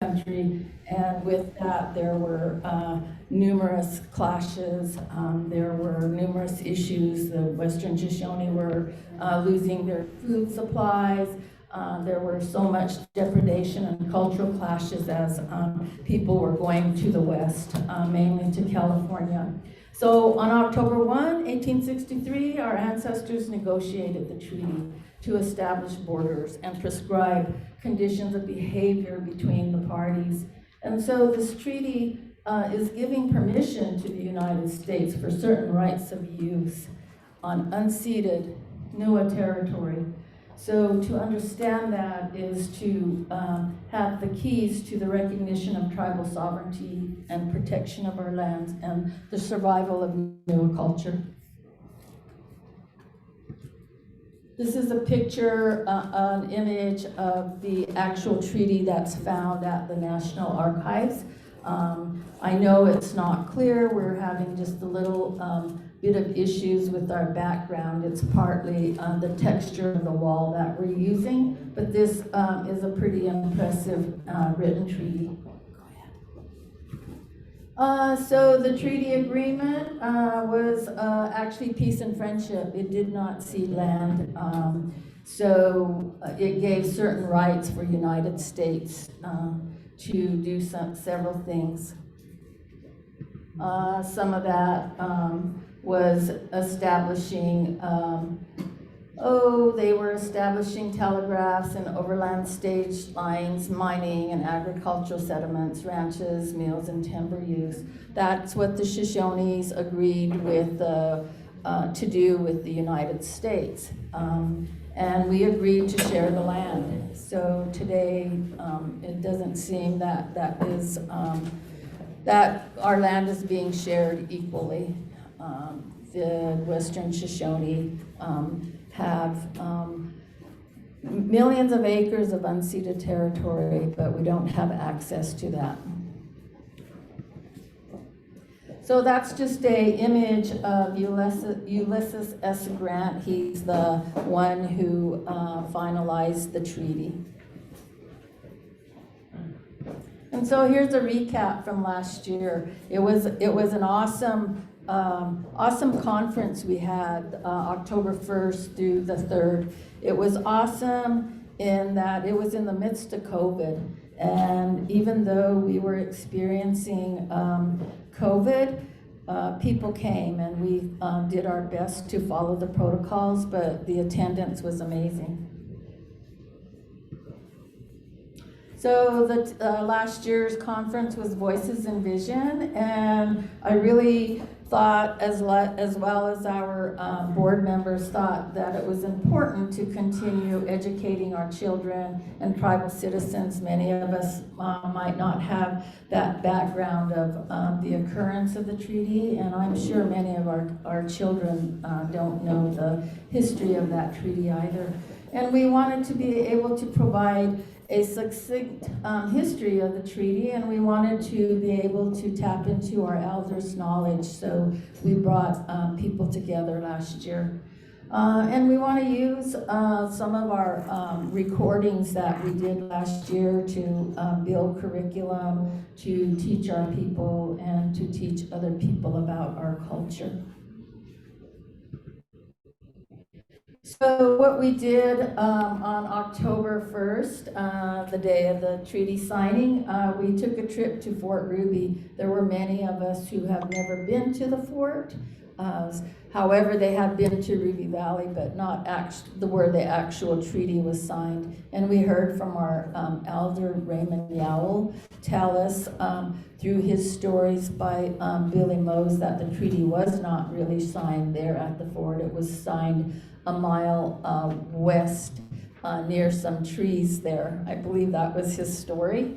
country, and with that there were numerous clashes, there were numerous issues. The Western Shoshone were losing their food supplies. There were so much depredation and cultural clashes as people were going to the west, mainly to California. So on October 1, 1863, our ancestors negotiated the treaty to establish borders and prescribe conditions of behavior between the parties. And so this treaty is giving permission to the United States for certain rights of use on unceded Newe territory. So to understand that is to have the keys to the recognition of tribal sovereignty and protection of our lands and the survival of Newe culture. This is a picture, an image of the actual treaty that's found at the National Archives. I know it's not clear. We're having just a little bit of issues with our background. It's partly the texture of the wall that we're using, but this is a pretty impressive written treaty. So the treaty agreement was actually peace and friendship. It did not cede land. So it gave certain rights for United States to do several things. Some of that was establishing, they were establishing telegraphs and overland stage lines, mining and agricultural settlements, ranches, mills, and timber use. That's what the Shoshones agreed with to do with the United States. And we agreed to share the land. So today, it doesn't seem that that our land is being shared equally. The Western Shoshone have millions of acres of unceded territory, but we don't have access to that. So that's just an image of Ulysses S. Grant. He's the one who finalized the treaty. And so here's a recap from last year. It was an awesome conference we had October 1st through the 3rd. It was awesome in that it was in the midst of COVID. And even though we were experiencing COVID, people came and we did our best to follow the protocols, but the attendance was amazing. So the last year's conference was Voices in Vision, and I really thought, as well as our board members thought, that it was important to continue educating our children and tribal citizens. Many of us might not have that background of the occurrence of the treaty, and I'm sure many of our children don't know the history of that treaty either. And we wanted to be able to provide a succinct history of the treaty, and we wanted to be able to tap into our elders' knowledge, so we brought people together last year. And we want to use some of our recordings that we did last year to build curriculum, to teach our people, and to teach other people about our culture. So what we did on October 1st, the day of the treaty signing, we took a trip to Fort Ruby. There were many of us who have never been to the fort. However, they have been to Ruby Valley, but not where the actual treaty was signed. And we heard from our elder, Raymond Yowell, tell us through his stories by Billy Mose that the treaty was not really signed there at the fort. It was signed a mile west near some trees there. I believe that was his story.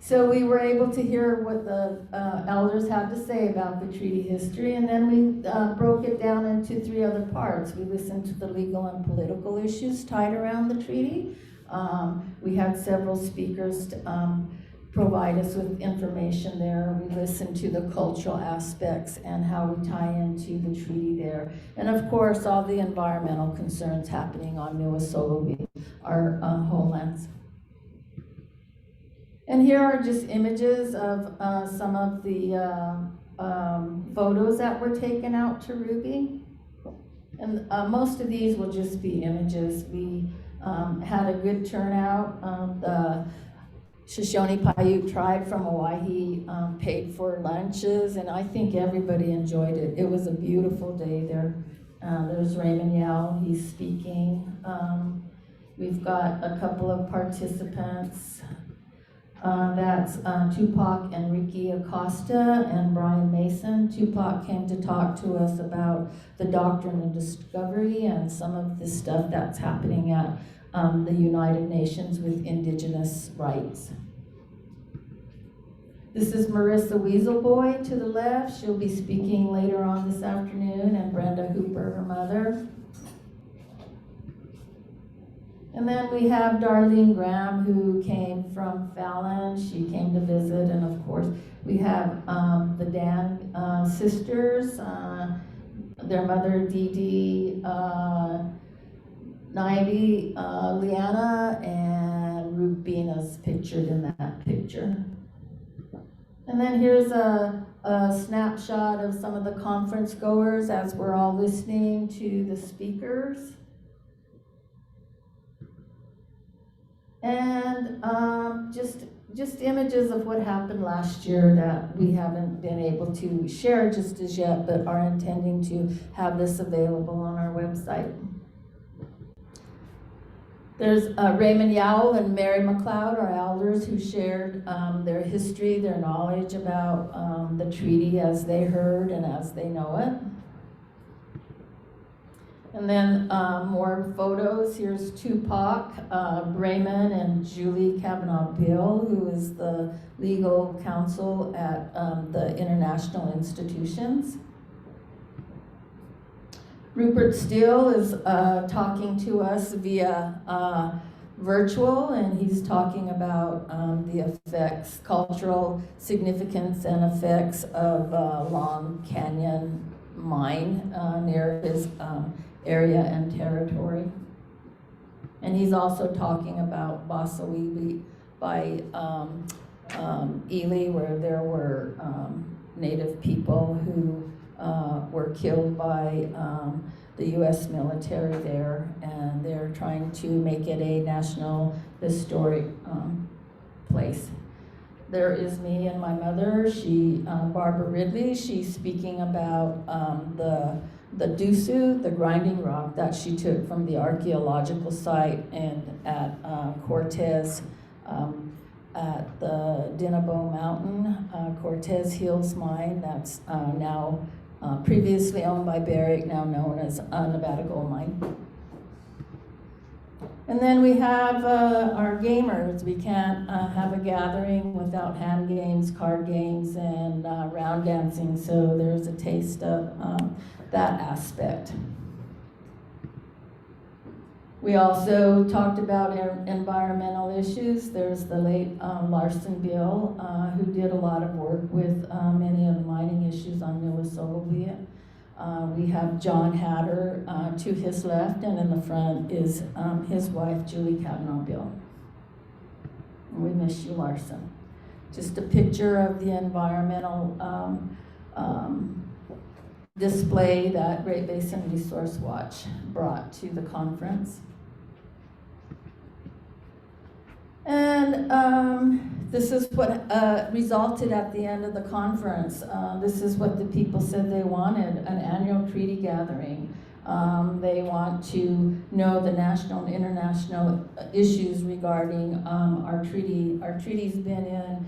So we were able to hear what the elders had to say about the treaty history, and then we broke it down into 3 other parts. We listened to the legal and political issues tied around the treaty. We had several speakers provide us with information there. We listened to the cultural aspects and how we tie into the treaty there. And of course, all the environmental concerns happening on Newe Sogobia, our homelands. And here are just images of some of the photos that were taken out to Ruby. And most of these will just be images. We had a good turnout. The Shoshone Paiute tribe from Hawaii paid for lunches, and I think everybody enjoyed it. It was a beautiful day there. There's Raymond Yao, he's speaking. We've got a couple of participants. That's Tupac and Ricky Acosta and Brian Mason. Tupac came to talk to us about the doctrine of discovery and some of the stuff that's happening at the United Nations with Indigenous rights. This is Marissa Weaselboy to the left. She'll be speaking later on this afternoon, and Brenda Hooper, her mother. And then we have Darlene Graham, who came from Fallon. She came to visit, and of course we have the Dan sisters, their mother Dee Dee, Naive, Liana, and Rubina's pictured in that picture. And then here's a snapshot of some of the conference goers as we're all listening to the speakers. And just images of what happened last year that we haven't been able to share just as yet, but are intending to have this available on our website. There's Raymond Yao and Mary McLeod, our elders, who shared their history, their knowledge about the treaty as they heard and as they know it. And then more photos. Here's Tupac, Raymond, and Julie Kavanaugh Bill, who is the legal counsel at the international institutions. Rupert Steele is talking to us via virtual, and he's talking about the effects, cultural significance and effects of Long Canyon mine near his area and territory. And he's also talking about Basawiwi by Ely, where there were Native people who were killed by the U.S. military there, and they're trying to make it a national historic place. There is me and my mother, Barbara Ridley. She's speaking about the Dusu, the grinding rock that she took from the archaeological site and at Cortez, at the Dinabo Mountain, Cortez Hills Mine, that's now previously owned by Barrick, now known as Nevada Gold Mine. And then we have our gamers. We can't have a gathering without hand games, card games, and round dancing, so there's a taste of that aspect. We also talked about environmental issues. There's the late Larson Bill, who did a lot of work with many of the mining issues on Newe Sogobia. We have John Hatter to his left, and in the front is his wife, Julie Kavanaugh Bill. And we miss you, Larson. Just a picture of the environmental display that Great Basin Resource Watch brought to the conference. And this is what resulted at the end of the conference. This is what the people said they wanted, an annual treaty gathering. They want to know the national and international issues regarding our treaty. Our treaty's been in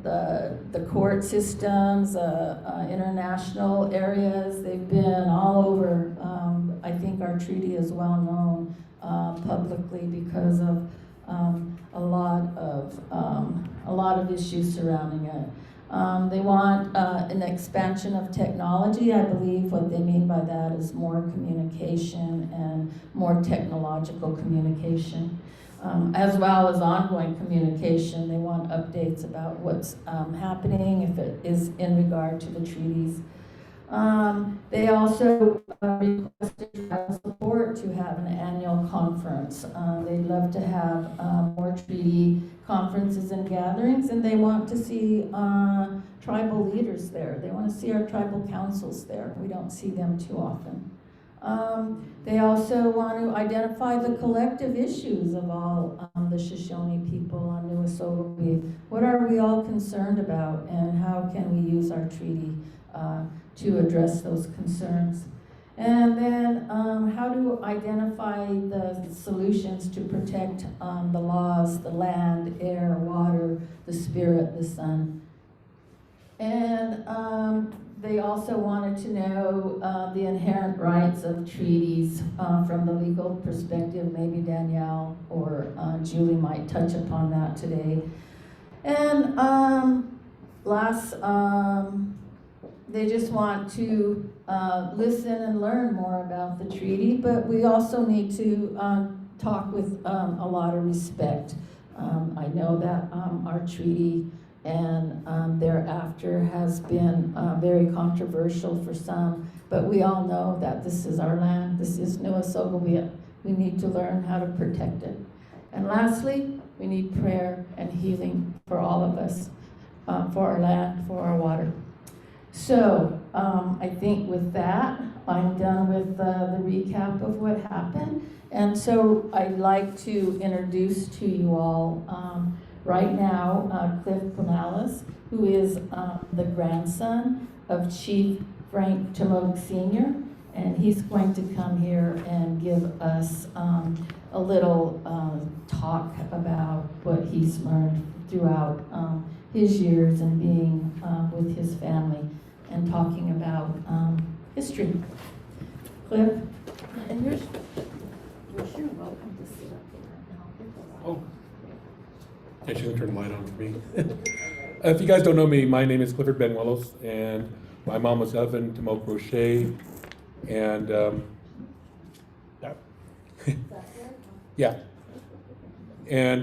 the court systems, international areas. They've been all over. I think our treaty is well known publicly because of a lot of issues surrounding it. They want an expansion of technology. I believe what they mean by that is more communication and more technological communication. As well as ongoing communication. They want updates about what's happening, if it is in regard to the treaties. They also requested support to have an annual conference. They'd love to have more treaty conferences and gatherings, and they want to see tribal leaders there. They want to see our tribal councils there. We don't see them too often. They also want to identify the collective issues of all the Shoshone people on Newe Sogobia. What are we all concerned about, and how can we use our treaty to address those concerns? And then how to identify the solutions to protect the laws, the land, air, water, the spirit, the sun. And they also wanted to know the inherent rights of treaties from the legal perspective. Maybe Danielle or Julie might touch upon that today. And they just want to listen and learn more about the treaty, but we also need to talk with a lot of respect. I know that our treaty and thereafter has been very controversial for some, but we all know that this is our land. This is Newe Sogobia. We need to learn how to protect it. And lastly, we need prayer and healing for all of us, for our land, for our water. So I think with that, I'm done with the recap of what happened. And so I'd like to introduce to you all right now Cliff Pinales, who is the grandson of Chief Frank Tamoke Sr., and he's going to come here and give us a little talk about what he's learned throughout his years and being with his family and talking about history. Cliff, and you're sure welcome to sit up here. Oh, yeah, she's gonna turn the light on for me. If you guys don't know me, my name is Clifford Benuelos, and my mom was Evan Tamoke Roche, and yeah, and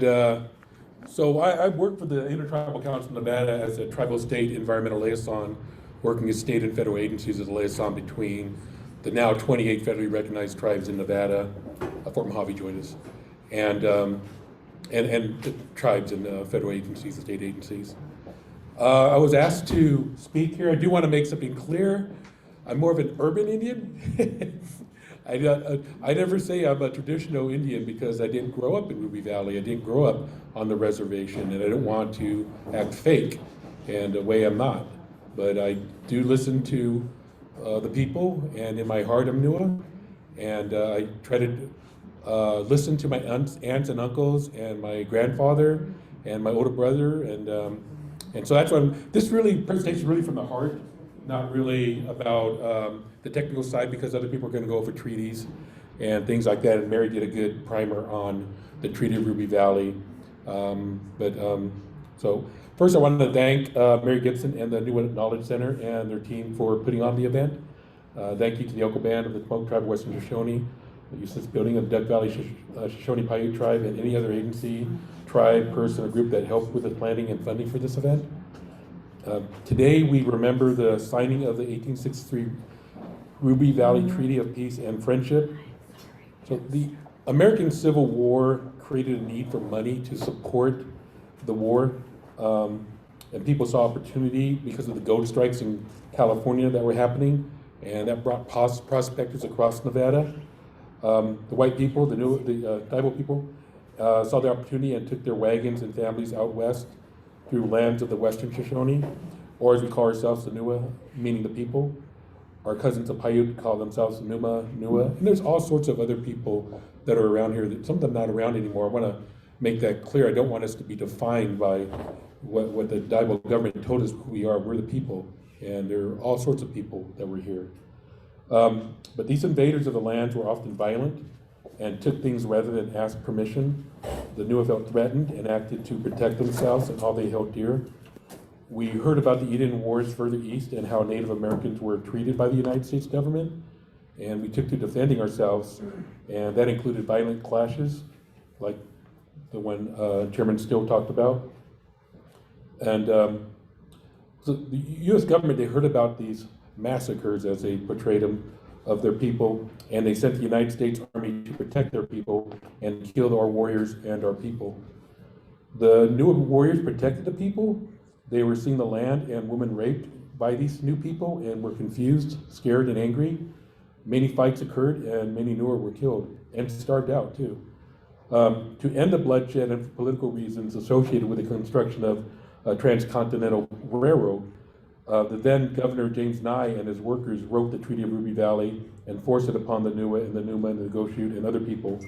so I worked for the Intertribal Council of Nevada as a tribal state environmental liaison, working as state and federal agencies as a liaison between the now 28 federally recognized tribes in Nevada. Fort Mojave joined us, and the tribes and federal agencies and state agencies. I was asked to speak here. I do want to make something clear. I'm more of an urban Indian. I never say I'm a traditional Indian because I didn't grow up in Ruby Valley. I didn't grow up on the reservation, and I don't want to act fake and a way I'm not. But I do listen to the people, and in my heart I'm Newe, and I try to listen to my aunts and uncles and my grandfather and my older brother, and so that's why this presentation is really from the heart, not really about the technical side, because other people are going to go over treaties and things like that, and Mary did a good primer on the Treaty of Ruby Valley. So first I wanted to thank Mary Gibson and the Newe Knowledge Center and their team for putting on the event. Thank you to the Elko Band of the Tamoke Tribe of Western Shoshone, the UNCEDED building of Duck Valley Shoshone Paiute Tribe, and any other agency, tribe, person, or group that helped with the planning and funding for this event. Today we remember the signing of the 1863 Ruby Valley Treaty of Peace and Friendship. So the American Civil War created a need for money to support the war, and people saw opportunity because of the gold strikes in California that were happening, and that brought prospectors across Nevada. The white people, the tribal people, saw the opportunity and took their wagons and families out west through lands of the Western Shoshone, or as we call ourselves, the Newe, meaning the people. Our cousins of Paiute call themselves Newe, and there's all sorts of other people that are around here, some of them not around anymore. I want to make that clear. I don't want us to be defined by what the tribal government told us who we are. We're the people, and there are all sorts of people that were here. But these invaders of the lands were often violent and took things rather than ask permission. The Newe felt threatened and acted to protect themselves and all they held dear. We heard about the Indian Wars further east and how Native Americans were treated by the United States government, and we took to defending ourselves, and that included violent clashes, like the one Chairman Still talked about. And so the U.S. government, they heard about these massacres, as they portrayed them, of their people, and they sent the United States Army to protect their people and kill our warriors and our people. The Newe warriors protected the people. They were seeing the land and women raped by these new people and were confused, scared, and angry. Many fights occurred and many Newe were killed and starved out too. To end the bloodshed and for political reasons associated with the construction of a transcontinental railroad, the then Governor James Nye and his workers wrote the Treaty of Ruby Valley and forced it upon the Newe and the Numa and the Goshute and other people.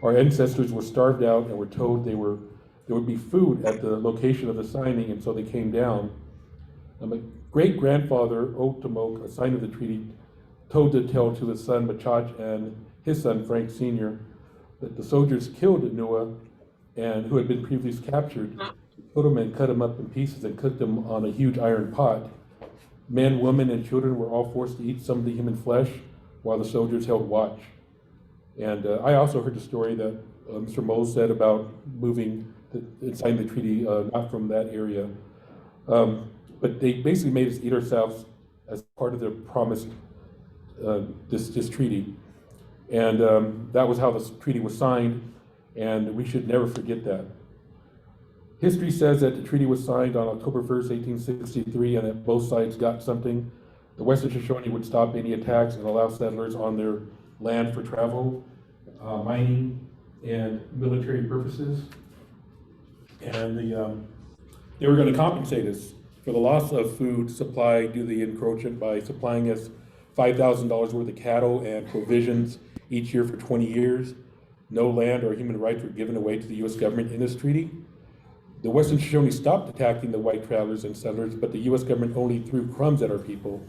Our ancestors were starved out and were told there would be food at the location of the signing, and so they came down. My great-grandfather, Otamok, a sign of the treaty, told the tale to his son Machach and his son Frank Sr. that the soldiers killed Newe and who had been previously captured, killed them and cut them up in pieces and cooked them on a huge iron pot. Men, women, and children were all forced to eat some of the human flesh while the soldiers held watch. And I also heard the story that Mr. Mose said about moving and signing the treaty not from that area. But they basically made us eat ourselves as part of the promised this treaty. And that was how this treaty was signed, and we should never forget that. History says that the treaty was signed on October 1st, 1863, and that both sides got something. The Western Shoshone would stop any attacks and allow settlers on their land for travel, mining, and military purposes. And they were going to compensate us for the loss of food supply due to the encroachment by supplying us $5,000 worth of cattle and provisions each year for 20 years. No land or human rights were given away to the U.S. government in this treaty. The Western Shoshone stopped attacking the white travelers and settlers, but the U.S. government only threw crumbs at our people.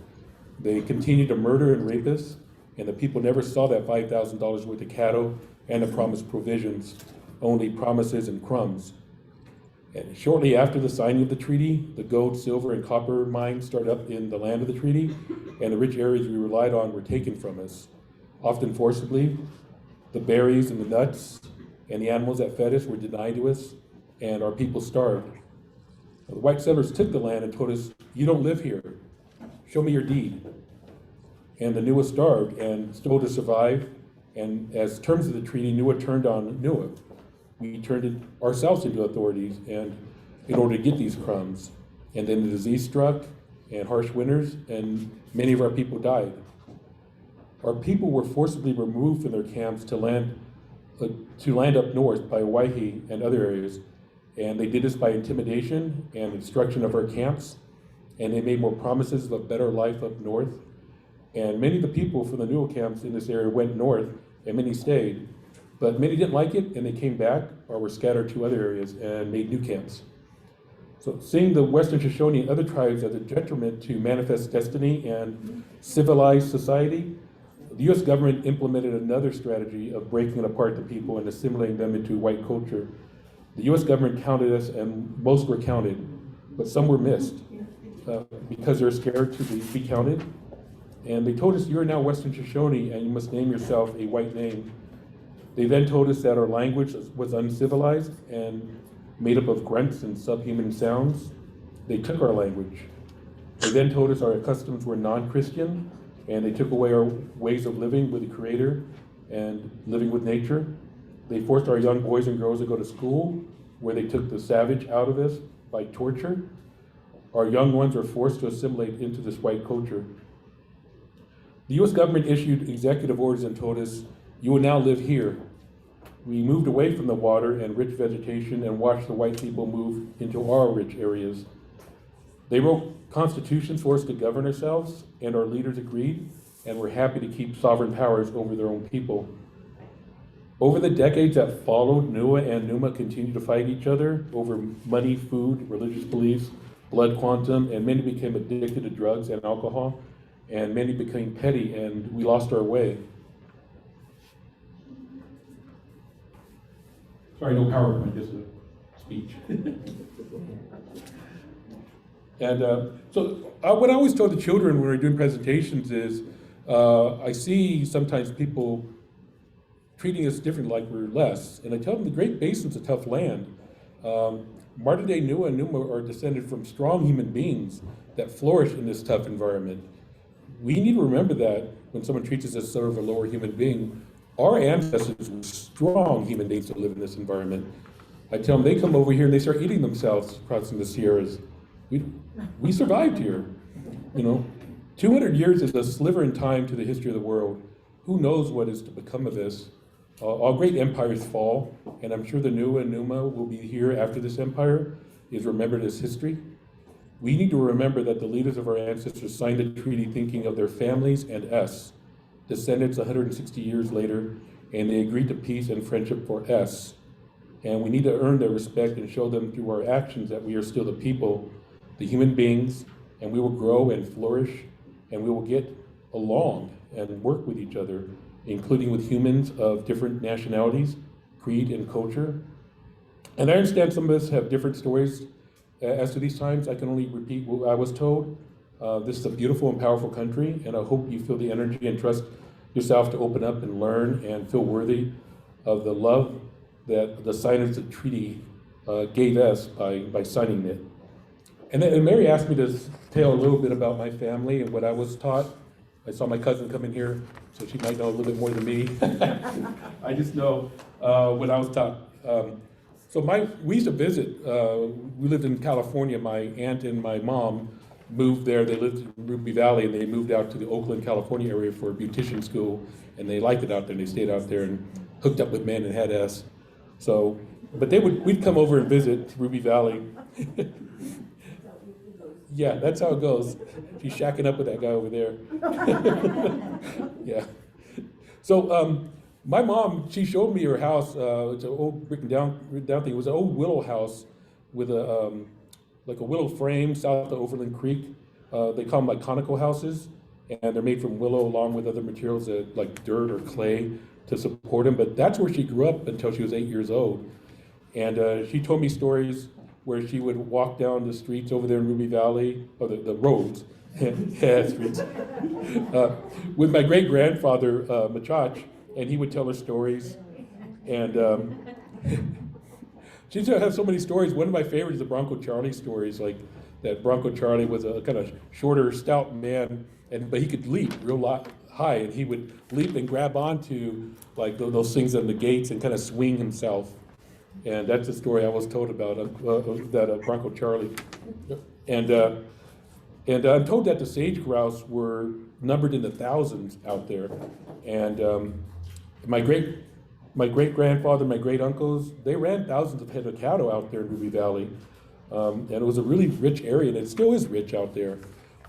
They continued to murder and rape us, and the people never saw that $5,000 worth of cattle and the promised provisions, only promises and crumbs. And shortly after the signing of the treaty, the gold, silver, and copper mines started up in the land of the treaty, and the rich areas we relied on were taken from us, often forcibly. The berries and the nuts and the animals that fed us were denied to us, and our people starved. The white settlers took the land and told us, "You don't live here. Show me your deed." And the Newe starved and strove to survive, and as terms of the treaty, Newe turned on Newe. We turned ourselves into authorities and in order to get these crumbs. And then the disease struck and harsh winters, and many of our people died. Our people were forcibly removed from their camps to land up north by Waihi and other areas. And they did this by intimidation and the destruction of our camps. And they made more promises of a better life up north. And many of the people from the Newe camps in this area went north, and many stayed. But many didn't like it, and they came back or were scattered to other areas and made new camps. So seeing the Western Shoshone and other tribes as a detriment to manifest destiny and civilized society, the U.S. government implemented another strategy of breaking apart the people and assimilating them into white culture. The U.S. government counted us, and most were counted, but some were missed because they're scared to be counted. And they told us, "You're now Western Shoshone, and you must name yourself a white name." They then told us that our language was uncivilized and made up of grunts and subhuman sounds. They took our language. They then told us our customs were non-Christian, and they took away our ways of living with the Creator and living with nature. They forced our young boys and girls to go to school, where they took the savage out of us by torture. Our young ones were forced to assimilate into this white culture. The U.S. government issued executive orders and told us, "You will now live here." We moved away from the water and rich vegetation and watched the white people move into our rich areas. They wrote constitutions for us to govern ourselves, and our leaders agreed and were happy to keep sovereign powers over their own people. Over the decades that followed, Newe and Numa continued to fight each other over money, food, religious beliefs, blood quantum, and many became addicted to drugs and alcohol, and many became petty, and we lost our way. Sorry, no PowerPoint, just a speech. And what I always tell the children when we're doing presentations is, I see sometimes people treating us different, like we're less. And I tell them the Great Basin's a tough land. Modern day Newe and Numa are descended from strong human beings that flourish in this tough environment. We need to remember that when someone treats us as sort of a lower human being. Our ancestors were strong human beings to live in this environment. I tell them they come over here and they start eating themselves crossing the Sierras. We survived here, you know. 200 years is a sliver in time to the history of the world. Who knows what is to become of this? All great empires fall, and I'm sure the Newe and Newe will be here after this empire is remembered as history. We need to remember that the leaders of our ancestors signed a treaty thinking of their families and us, descendants 160 years later, and they agreed to peace and friendship for us. And we need to earn their respect and show them through our actions that we are still the people, the human beings, and we will grow and flourish, and we will get along and work with each other, including with humans of different nationalities, creed, and culture. And I understand some of us have different stories as to these times. I can only repeat what I was told. This is a beautiful and powerful country, and I hope you feel the energy and trust yourself to open up and learn and feel worthy of the love that the signers of the treaty gave us by signing it. And Mary asked me to tell a little bit about my family and what I was taught. I saw my cousin come in here, so she might know a little bit more than me. I just know what I was taught. We used to visit. We lived in California. My aunt and my mom moved there. They lived in Ruby Valley, and they moved out to the Oakland, California area for a beautician school, and they liked it out there. They stayed out there and hooked up with men and had us. So, but we'd come over and visit Ruby Valley. Yeah, that's how it goes. She's shacking up with that guy over there. Yeah. So my mom, she showed me her house. It's an old written down thing. It was an old willow house with like a willow frame south of Overland Creek. They call them like conical houses, and they're made from willow along with other materials like dirt or clay to support them. But that's where she grew up until she was 8 years old. And she told me stories where she would walk down the streets over there in Ruby Valley, or the roads, yeah, streets, with my great-grandfather, Machach, and he would tell her stories. And she just has so many stories. One of my favorites is the Bronco Charlie stories, like that Bronco Charlie was a kind of shorter, stout man, but he could leap real high, and he would leap and grab onto like those things on the gates and kind of swing himself. And that's the story I was told about that Bronco Charlie. And I'm told that the sage grouse were numbered in the thousands out there. And my great-grandfather, my great-uncles, they ran thousands of head of cattle out there in Ruby Valley. And it was a really rich area, and it still is rich out there.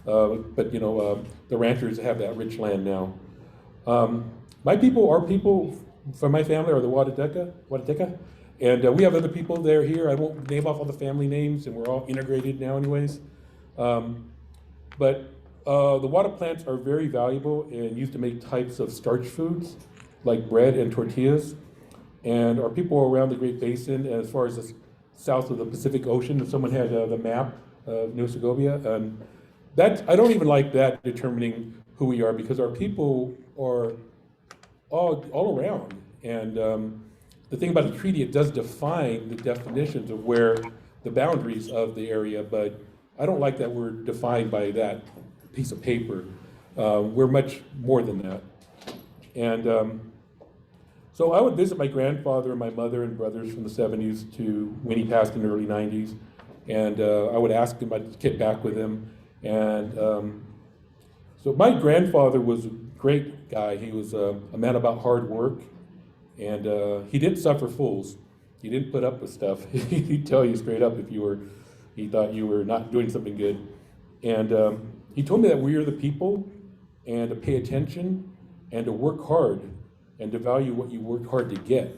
But you know, the ranchers have that rich land now. Our people from my family are the Watateca. And we have other people here. I won't name off all the family names, and we're all integrated now anyways. But the wata plants are very valuable and used to make types of starch foods, like bread and tortillas. And our people around the Great Basin, as far as the south of the Pacific Ocean, if someone had the map of Newe Sogobia, I don't even like that determining who we are, because our people are all around. And the thing about the treaty, it does define the definitions of where the boundaries of the area, but I don't like that we're defined by that piece of paper. We're much more than that. And so I would visit my grandfather and my mother and brothers from the 70s to when he passed in the early 90s. And I would ask him, I'd get back with him. And so my grandfather was a great guy. He was a man about hard work. And he didn't suffer fools. He didn't put up with stuff. He'd tell you straight up if he thought you were not doing something good. And he told me that we are the people, and to pay attention, and to work hard, and to value what you worked hard to get.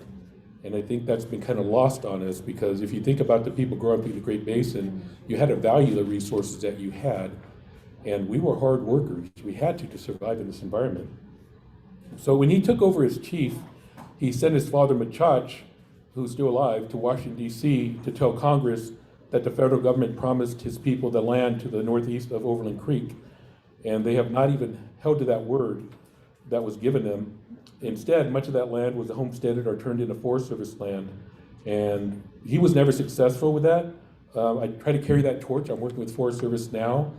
And I think that's been kind of lost on us, because if you think about the people growing up through the Great Basin, you had to value the resources that you had. And we were hard workers. We had to survive in this environment. So when he took over as chief, he sent his father, Machach, who's still alive, to Washington, D.C. to tell Congress that the federal government promised his people the land to the northeast of Overland Creek. And they have not even held to that word that was given them. Instead, much of that land was homesteaded or turned into Forest Service land. And he was never successful with that. I try to carry that torch. I'm working with Forest Service now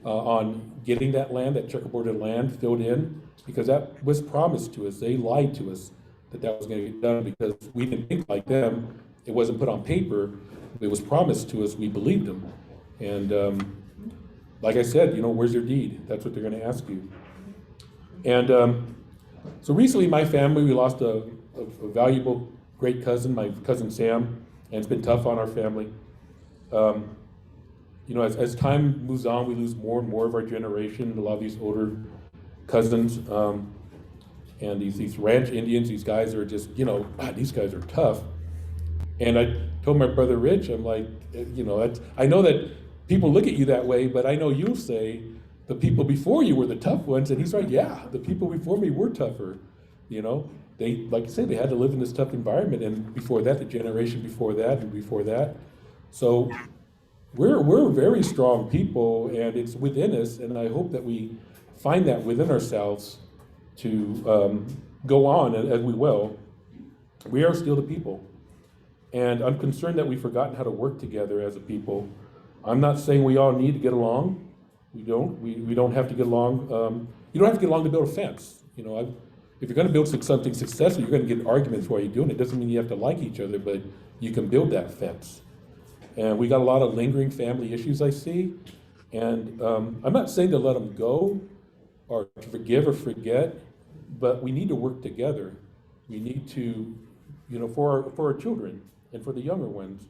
on getting that land, that checkerboarded land, filled in, because that was promised to us. They lied to us that was going to get done because we didn't think like them, it wasn't put on paper, it was promised to us, we believed them. And like I said, you know, where's your deed? That's what they're gonna ask you. And so recently my family, we lost a valuable great cousin, my cousin Sam, and it's been tough on our family. You know, as time moves on, we lose more and more of our generation, a lot of these older cousins, and these ranch Indians, these guys are just, you know, God, these guys are tough. And I told my brother Rich, I'm like, you know, I know that people look at you that way, but I know you'll say the people before you were the tough ones. And he's right, yeah, the people before me were tougher. You know, they, like I said, they had to live in this tough environment. And before that, the generation before that and before that. So we're very strong people, and it's within us. And I hope that we find that within ourselves to go on, as we will. We are still the people. And I'm concerned that we've forgotten how to work together as a people. I'm not saying we all need to get along. We don't. We don't have to get along. You don't have to get along to build a fence. You know, if you're going to build something successful, you're going to get arguments while you're doing it. Doesn't mean you have to like each other, but you can build that fence. And we got a lot of lingering family issues I see. And I'm not saying to let them go or to forgive or forget, but we need to work together. We need to, you know, for our children and for the younger ones.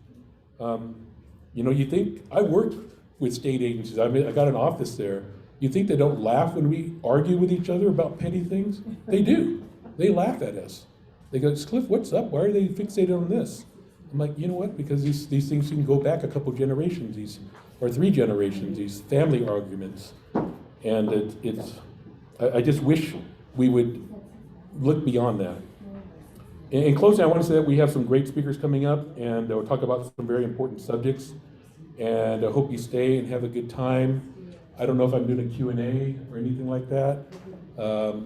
You know, you think, I work with state agencies, I got an office there. You think they don't laugh when we argue with each other about petty things? They do. They laugh at us. They go, Cliff, what's up? Why are they fixated on this? I'm like, you know what? Because these things can go back a couple generations, or 3 generations, these family arguments. And I just wish we would look beyond that. In closing, I want to say that we have some great speakers coming up, and we'll talk about some very important subjects. And I hope you stay and have a good time. I don't know if I'm doing a Q&A or anything like that. But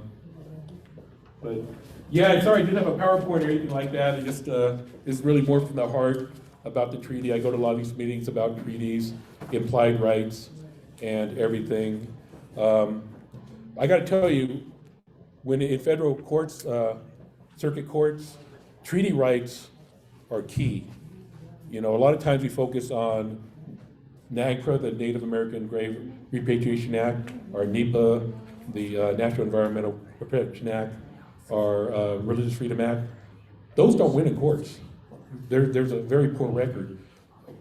yeah, sorry, I didn't have a PowerPoint or anything like that. It just is really more from the heart about the treaty. I go to a lot of these meetings about treaties, implied rights, and everything. I got to tell you, when in federal courts, circuit courts, treaty rights are key. You know, a lot of times we focus on NAGPRA, the Native American Grave Repatriation Act, or NEPA, the National Environmental Protection Act, or Religious Freedom Act. Those don't win in courts. There's a very poor record.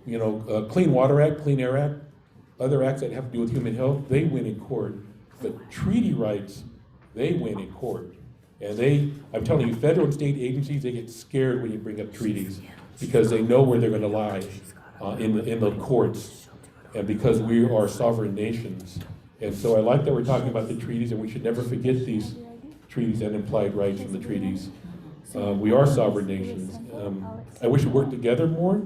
You know, Clean Water Act, Clean Air Act, other acts that have to do with human health, they win in court. But treaty rights, they win in court. And I'm telling you, federal and state agencies, they get scared when you bring up treaties because they know where they're going to lie in the courts, and because we are sovereign nations. And so I like that we're talking about the treaties, and we should never forget these treaties and implied rights in the treaties. We are sovereign nations. I wish we worked together more,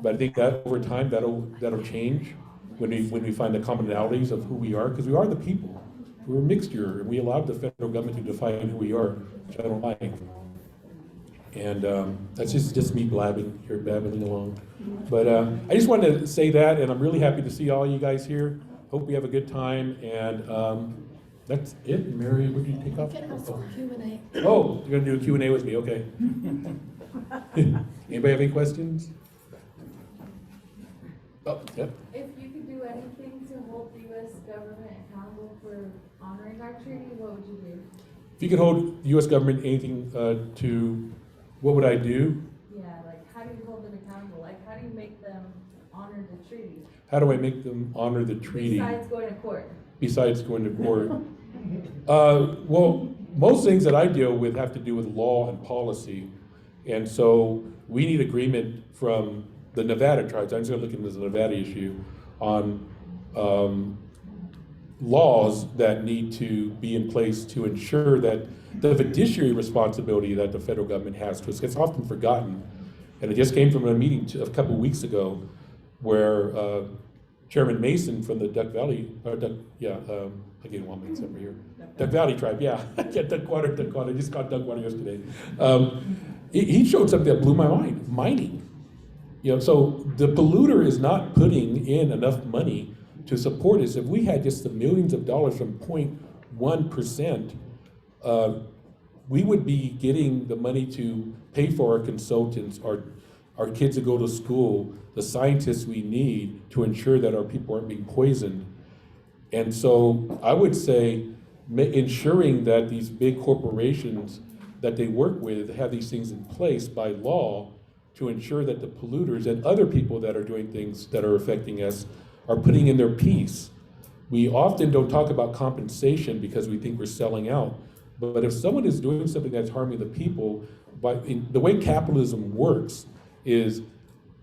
but I think that over time that'll change when we find the commonalities of who we are, because we are the people. We're a mixture, and we allowed the federal government to define who we are, which I don't like. And that's just me babbling along. But I just wanted to say that, and I'm really happy to see all you guys here. Hope we have a good time, and that's it. Mary, what did you take off? Q&A. Oh, you're gonna do a Q&A with me, okay. Anybody have any questions? Oh, yep. If you could do anything to hold the U.S. government accountable for honoring our treaty, what would you do? If you could hold the U.S. government anything to, what would I do? Yeah, like how do you hold them accountable? Like how do you make them honor the treaty? How do I make them honor the treaty? Besides going to court. Besides going to court. Well, most things that I deal with have to do with law and policy. And so we need agreement from the Nevada tribes. I'm just going to look into the Nevada issue on laws that need to be in place to ensure that the fiduciary responsibility that the federal government has to us gets often forgotten. And it just came from a meeting a couple weeks ago where Chairman Mason from the Duck Valley, I get one mix over here. Duck Valley tribe, yeah. Duckwater. I just got Duckwater yesterday. He showed something that blew my mind, mining. You know, so the polluter is not putting in enough money to support us. If we had just the millions of dollars from 0.1%, we would be getting the money to pay for our consultants, our our kids that go to school, the scientists we need to ensure that our people aren't being poisoned. And so I would say ensuring that these big corporations that they work with have these things in place by law to ensure that the polluters and other people that are doing things that are affecting us are putting in their piece. We often don't talk about compensation because we think we're selling out. But if someone is doing something that's harming the people, the way capitalism works is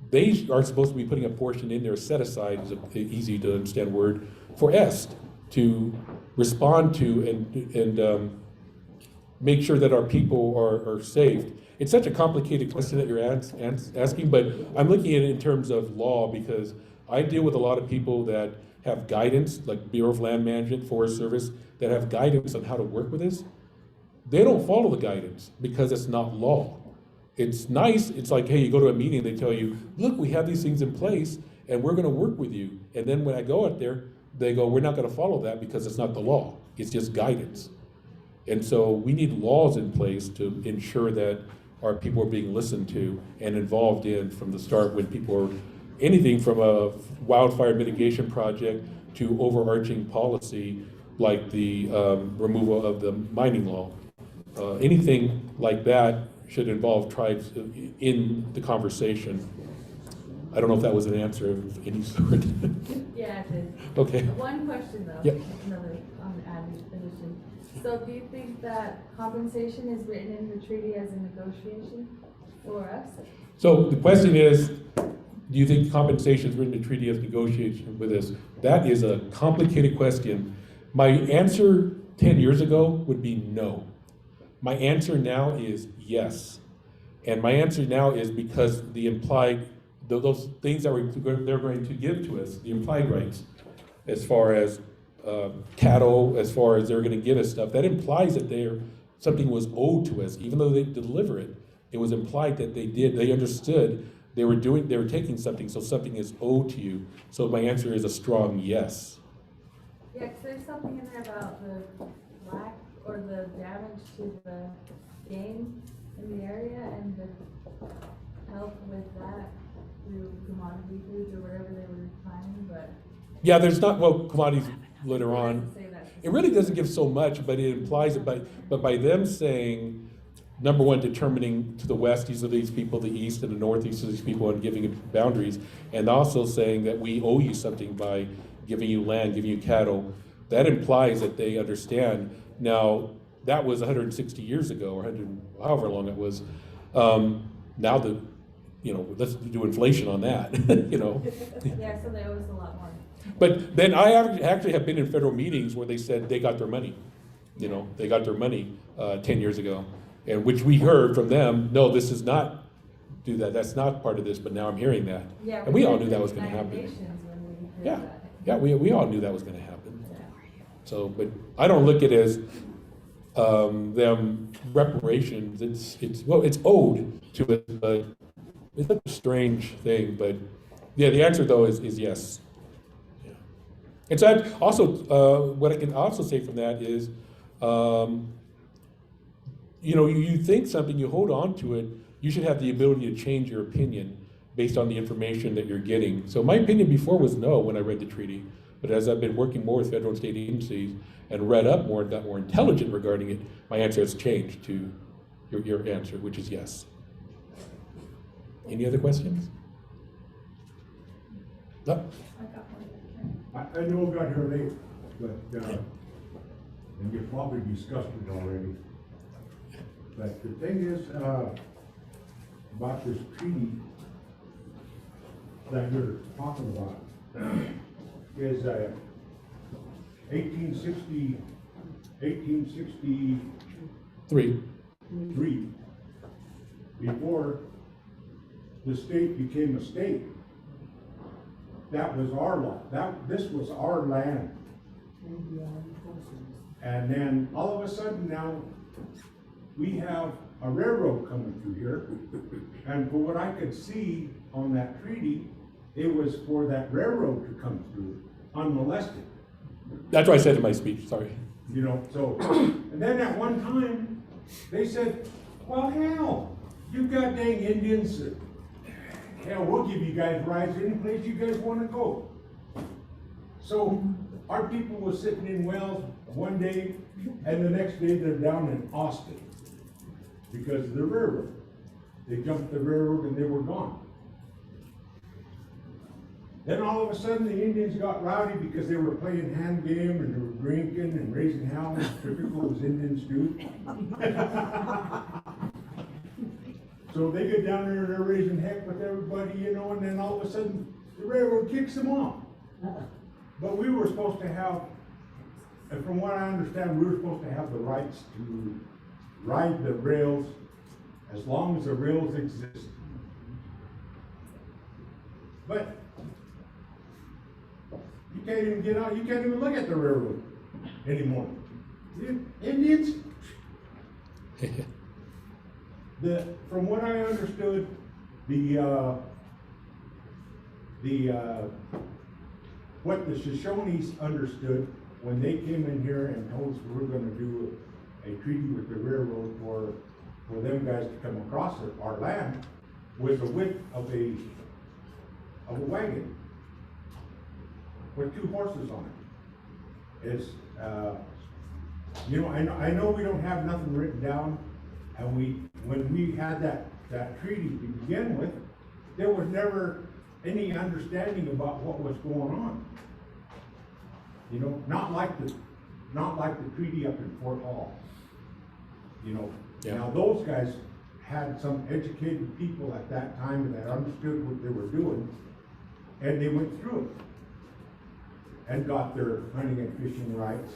they are supposed to be putting a portion in there, set aside is an easy to understand word, for EST to respond to and make sure that our people are saved. It's such a complicated question that you're asking, but I'm looking at it in terms of law because I deal with a lot of people that have guidance, like Bureau of Land Management, Forest Service, that have guidance on how to work with this. They don't follow the guidance because it's not law. It's nice, it's like, hey, you go to a meeting, they tell you, look, we have these things in place and we're gonna work with you. And then when I go out there, they go, we're not gonna follow that because it's not the law, it's just guidance. And so we need laws in place to ensure that our people are being listened to and involved in from the start when people are, anything from a wildfire mitigation project to overarching policy like the removal of the mining law. Anything like that should involve tribes in the conversation. I don't know if that was an answer of any sort. Yeah, it did. Okay. One question though. Yep. Another addition. So do you think that compensation is written in the treaty as a negotiation for us? So the question is, do you think compensation is written in the treaty as negotiation with us? That is a complicated question. My answer 10 years ago would be no. My answer now is yes. And my answer now is because the implied, those things that they're going to give to us, the implied rights, as far as cattle, as far as they're going to give us stuff, that implies that something was owed to us. Even though they deliver it, it was implied that they understood they were taking something, so something is owed to you. So my answer is a strong yes. Yeah, because there's something in there about the lack or the damage to the game in the area and the help with that through commodity foods or whatever they were planning, but. Yeah, there's not, well, commodities later It on. doesn't say that. It really doesn't give so much, but it implies it but by them saying, number one, determining to the west, these are these people, the east and the north, these are these people, and giving it boundaries, and also saying that we owe you something by giving you land, giving you cattle, that implies that they understand. Now, that was 160 years ago, or 100, however long it was. Now let's do inflation on that, Yeah, so they owe us a lot more. But then I actually have been in federal meetings where they said they got their money. They got their money 10 years ago. And which we heard from them, no, this is not, do that, that's not part of this, but now I'm hearing that. Yeah, And we all knew that was gonna United happen. Nations when we Yeah, heard that. yeah, we all knew that was gonna happen. Yeah. So, but I don't look at it as them reparations, it's owed to it, but it's a strange thing, but yeah, the answer though is yes. Yeah. And so also, what I can also say from that is, you think something, you hold on to it, you should have the ability to change your opinion based on the information that you're getting. So my opinion before was no when I read the treaty, but as I've been working more with federal and state agencies and read up more and got more intelligent regarding it, my answer has changed to your answer, which is yes. Any other questions? No? I know I got here late, but, and you probably discussed it already. But the thing is, about this treaty that you're talking about, is 1863, Three. before the state became a state. That was our law. This was our land. And then all of a sudden now, we have a railroad coming through here. And for what I could see on that treaty, it was for that railroad to come through unmolested. That's what I said in my speech, sorry. So, and then at one time, they said, well, hell, you got dang Indians hell, we'll give you guys rides any place you guys wanna go. So our people was sitting in Wells one day, and the next day they're down in Austin because of the railroad. They jumped the railroad and they were gone. Then all of a sudden the Indians got rowdy because they were playing hand game and they were drinking and raising hell, typical as Indians do. So they get down there and they're raising heck with everybody, you know, and then all of a sudden the railroad kicks them off. But we were supposed to have, and from what I understand, we were supposed to have the rights to ride the rails as long as the rails exist. But you can't even get out, you can't even look at the railroad anymore. The Indians, from what I understood, what the Shoshones understood when they came in here and told us we were gonna do a treaty with the railroad for them guys to come across our land was the width of a wagon with 2 horses on it. It's, you know, I know we don't have nothing written down, and when we had that treaty to begin with, there was never any understanding about what was going on. You know, not like the treaty up in Fort Hall. You know, Yeah. Now those guys had some educated people at that time that understood what they were doing, and they went through it and got their hunting and fishing rights.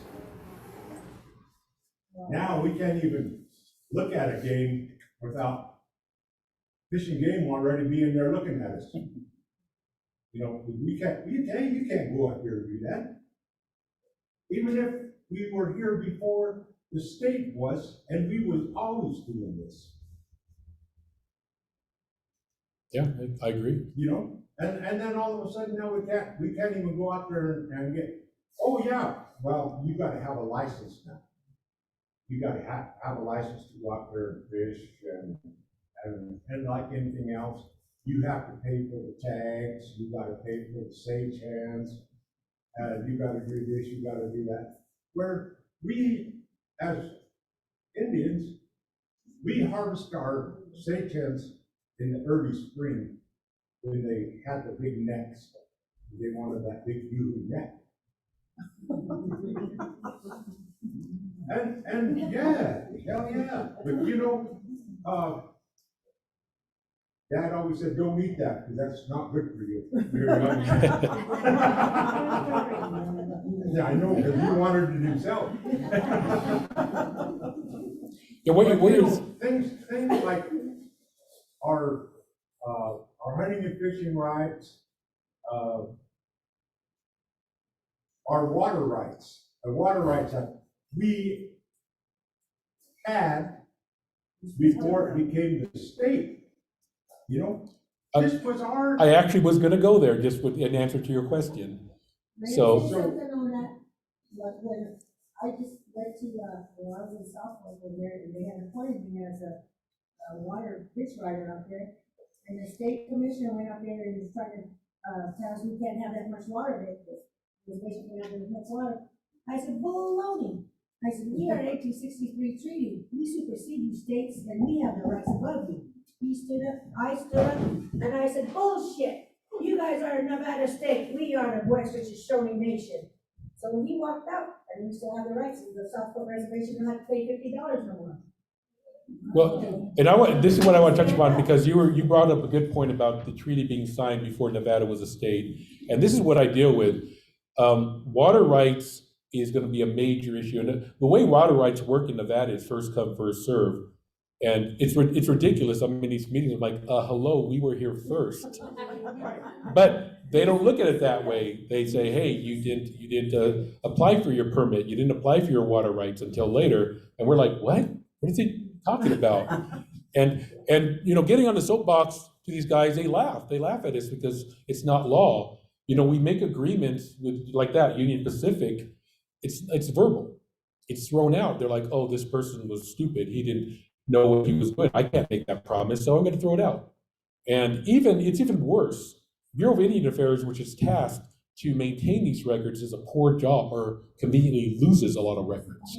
Now we can't even look at a game without fishing game already being there looking at us. You know, you can't go out here and do that. Even if we were here before the state was, and we was always doing this. Yeah, I agree. You know, and then all of a sudden now we can't even go out there and get, oh yeah, well, you gotta have a license now. You gotta have a license to go out there and fish, and like anything else, you have to pay for the tags, you gotta pay for the sage hands, you gotta do this, you gotta do that. Where we, as Indians, we harvest our sage hens in the early spring when they had the big necks. They wanted that big huge neck. And yeah, hell yeah. But you know, Dad always said, don't eat that, because that's not good for you. Yeah, I know, because he wanted it himself. Yeah, what But, you is, know, things like our hunting and fishing rights, our water rights, that we had before it became the state. You know, this was our. I actually was gonna go there just with an answer to your question. So- May I say something on that? Like when I just went to, when I was in Southwest over there, and they had appointed me as a water fish rider out there. And the state commissioner went out there and was trying to, tell us we can't have that much water there. Because basically not that much water. I said, baloney. I said, we are an 1863 treaty. We supersede you states and we have the rights above you. He stood up, I stood up, and I said, bullshit. You guys are a Nevada state. We are the Western Shoshone Nation. So when he walked out, and we still have the rights, the South Fork Reservation don't have to pay $50 no more. well, and this is what I want to touch upon, because you brought up a good point about the treaty being signed before Nevada was a state. And this is what I deal with. Water rights is going to be a major issue. And the way water rights work in Nevada is first come, first serve. And it's ridiculous. I mean, these meetings are like, hello, we were here first. But they don't look at it that way. They say, hey, you didn't apply for your permit. You didn't apply for your water rights until later. And we're like, what? What is he talking about? And you know, getting on the soapbox to these guys, they laugh. They laugh at us because it's not law. You know, we make agreements with like that, Union Pacific. It's verbal. It's thrown out. They're like, oh, this person was stupid. He didn't know what he was doing. I can't make that promise, so I'm going to throw it out. And it's even worse. Bureau of Indian Affairs, which is tasked to maintain these records, does a poor job or conveniently loses a lot of records.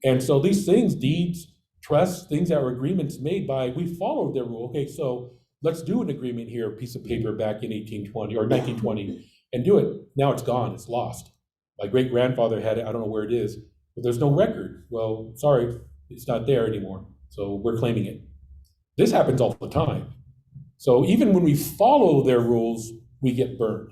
And so these things, deeds, trusts, things that were agreements made by, we followed their rule. Okay, so let's do an agreement here, a piece of paper back in 1820 or 1920, and do it. Now it's gone, it's lost. My great grandfather had it, I don't know where it is, but there's no record. Well, sorry, it's not there anymore. So we're claiming it. This happens all the time. So even when we follow their rules, we get burned.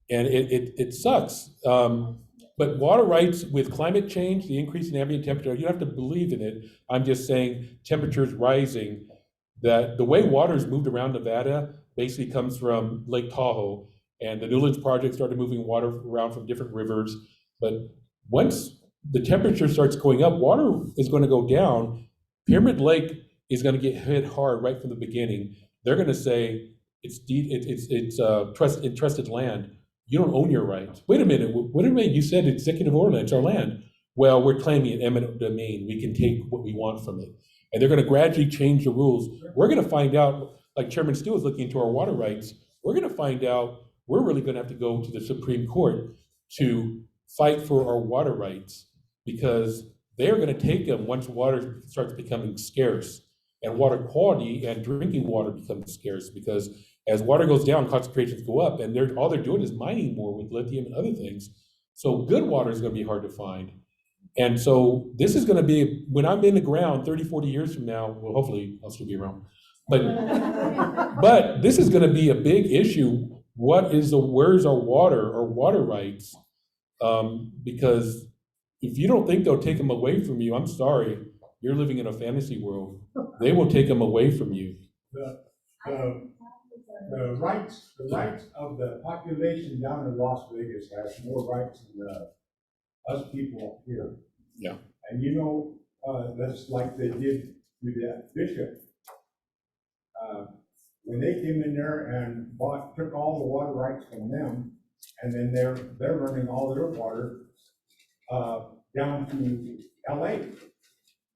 And it sucks. But water rights with climate change, the increase in ambient temperature, you don't have to believe in it. I'm just saying temperatures rising, that the way water is moved around Nevada basically comes from Lake Tahoe. And the Newlands project started moving water around from different rivers. But once the temperature starts going up, water is going to go down. Pyramid Lake is going to get hit hard right from the beginning. They're going to say it's trusted land. You don't own your rights. Wait a minute, you said executive order, it's our land. Well, we're claiming it eminent domain. We can take what we want from it. And they're going to gradually change the rules. We're going to find out, like Chairman Steele is looking into our water rights, we're going to find out we're really going to have to go to the Supreme Court to fight for our water rights, because they're going to take them once water starts becoming scarce, and water quality and drinking water becomes scarce, because as water goes down, concentrations go up, and all they're doing is mining more with lithium and other things. So good water is going to be hard to find. And so this is going to be, when I'm in the ground 30, 40 years from now, well, hopefully I'll still be around, but this is going to be a big issue. Where's our water rights? Because if you don't think they'll take them away from you, I'm sorry, you're living in a fantasy world. They will take them away from you. The rights of the population down in Las Vegas has more rights than us people up here. Yeah. And that's like they did with that bishop. When they came in there and took all the water rights from them, and then they're running all their water down to LA.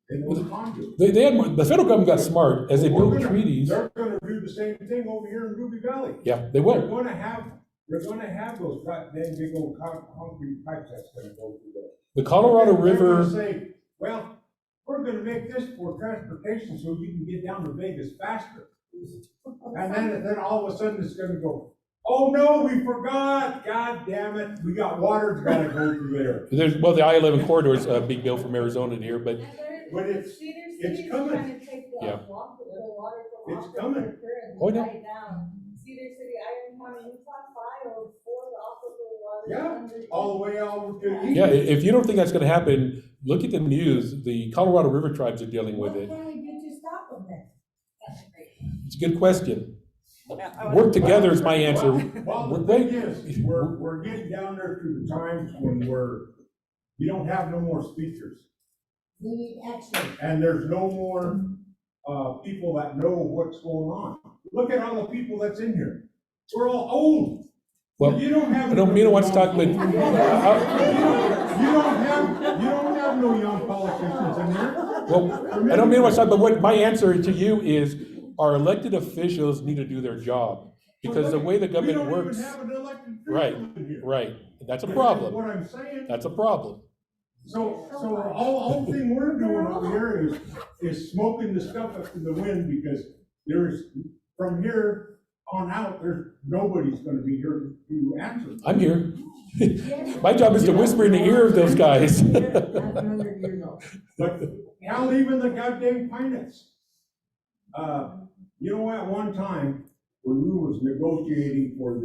The federal government got smart as they built treaties. They're going to do the same thing over here in Ruby Valley. Yeah, they will. They're going to have those big old concrete pipes that's going to go through there. The Colorado River. They're going to say, well, we're going to make this for transportation so you can get down to Vegas faster. And then all of a sudden it's going to go, oh no, we forgot. God damn it. We got water's got to go through there. The I-11 corridor is a big deal from Arizona to here, but it's coming. Trying to take the Yeah. water from It's off of coming. River and Oh, no. tie it down. Cedar City, Iron County, Utah filed for the aquifer water. Yeah, under- all the way over to east. yeah, if you don't think that's going to happen, look at the news. The Colorado River tribes are dealing with What it. can we do to stop them then? It's a good question. Work together is my answer. Well, the thing is, we're getting down there to the times when you don't have no more speakers. We need action. And there's no more people that know what's going on. Look at all the people that's in here. We're all old. Well, You don't have. I don't mean to want to talk, but You don't have no young politicians in here. well, I don't mean to want to talk, but what my answer to you is, our elected officials need to do their job, because the way the government works. We don't even have an elected official Right, in here. right. That's a What problem. I'm saying. That's a problem. So all thing we're doing over here is smoking the stuff up in the wind, because from here on out, nobody's gonna be here to answer. I'm here. My job is to whisper in the ear of those guys. But now even the goddamn pilots. At one time, when we was negotiating for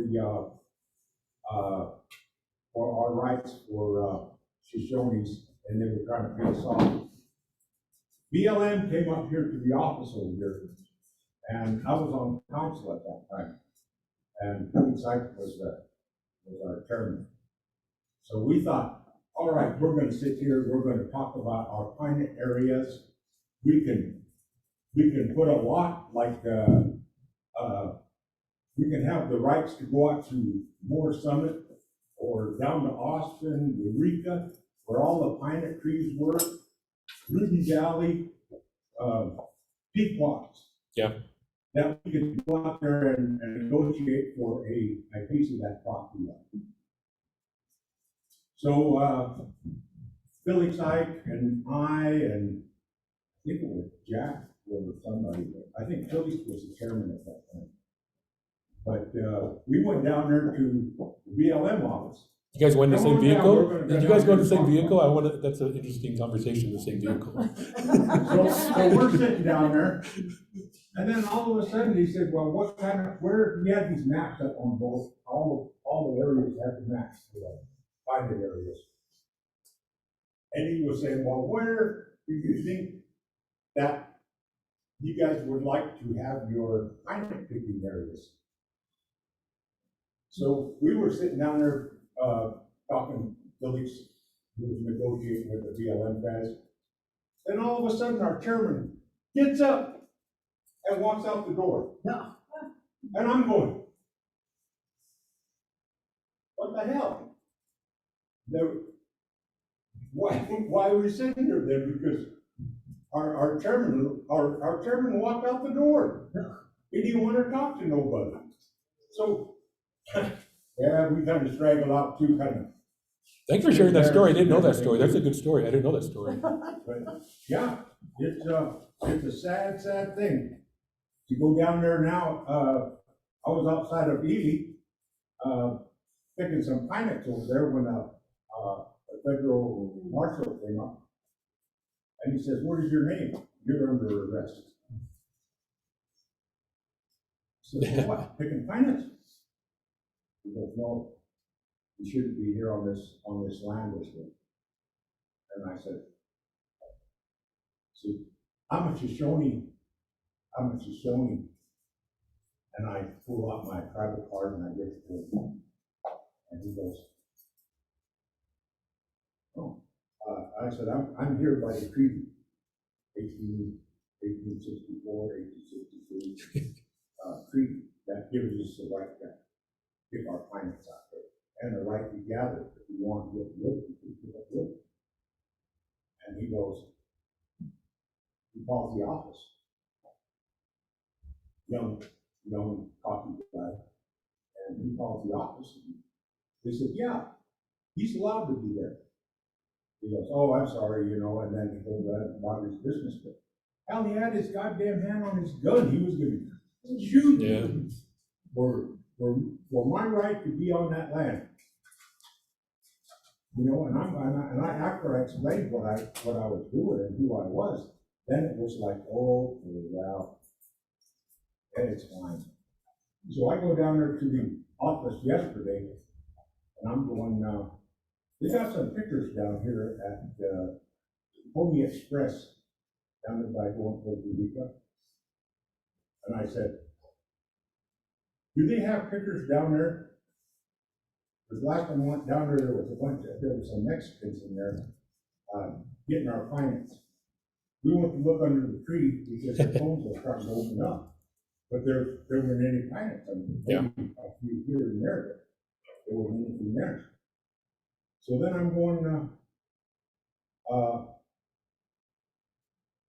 our rights for Shoshones, and they were trying to pay us off, BLM came up here to the office over here, and I was on council at that time, and UNCEDED was our chairman. So we thought, all right, we're gonna sit here, we're gonna talk about our pilot areas. We can put a lot like, we can have the rights to go out to Moore Summit or down to Austin, Eureka, where all the pine trees were, Ruby Valley, Pequots. Yeah. that we could go out there and negotiate for a piece of that property. So, Billy Syke and I think it was Jack or somebody, I think Billy was the chairman at that time. But, we went down there to the BLM office. You guys went in the Come same on down, vehicle? we're gonna Did you go guys go in down the same there and vehicle? I wanna, that's an interesting conversation, the same vehicle. So we're sitting down there, and then all of a sudden he said, well, what kind of, where, he had these maps up on both, all the areas had the maps, find the areas. And he was saying, well, where do you think that you guys would like to have your pine picking areas? So we were sitting down there, talking, Billy's, who was negotiating with the BLM guys. Then all of a sudden, our chairman gets up and walks out the door. No. And I'm going, what the hell? Why are we sitting there then? Because our chairman walked out the door. He didn't want to talk to nobody. So, yeah, we kind of straggled out too, kind of. Thanks for sharing that story. I didn't know that story. That's a good story. I didn't know that story. But, yeah, it's a sad, sad thing. To go down there now, I was outside of Ely, picking some pine nuts over there when a federal marshal came up. And he says, what is your name? You're under arrest. I said, well, what, picking pine nuts? He goes, no, you shouldn't be here on this land with me. And I said, I'm a Shoshone. And I pull out my tribal card and I give it to him. And he goes, oh, I said, I'm here by the treaty, 1864, 1863, treaty that gives us the right to get our finance out there and the right to gather if we want to get wood, we can get wood. And he goes, he calls the office. Young, cocky guy, and he calls the office. And they said, yeah, he's allowed to be there. He goes, oh, I'm sorry, and then he goes about his business. But hell, he had his goddamn hand on his gun. He was going to shoot me for my right to be on that land. And I after I explained what I was doing and who I was, then it was like, oh, well, it's fine. So I go down there to the office yesterday, and I'm going, they got some pictures down here at Pony Express, down there by going to Eureka. And I said, do they have pictures down there? Because last time I went down there, there was some Mexicans in there getting our finance. We went to look under the tree because the phones were starting to open up. But there weren't any finance. I mean, maybe a few here and there, but there wasn't anything there. So then I'm going,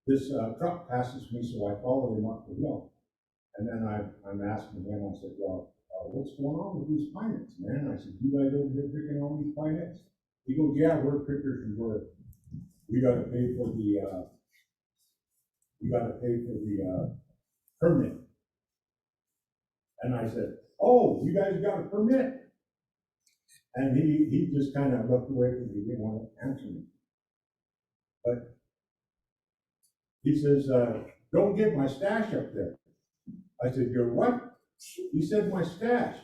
this truck passes me, so I follow him up the hill. And then I'm asking him, I said, well, what's going on with these finance, man? I said, you guys over here picking all these finance? He goes, yeah, we're pickers and we got to pay for the permit. And I said, oh, you guys got a permit? And he just kind of looked away from me, he didn't want to answer me. But he says, don't get my stash up there. I said, your what? He said, my stash.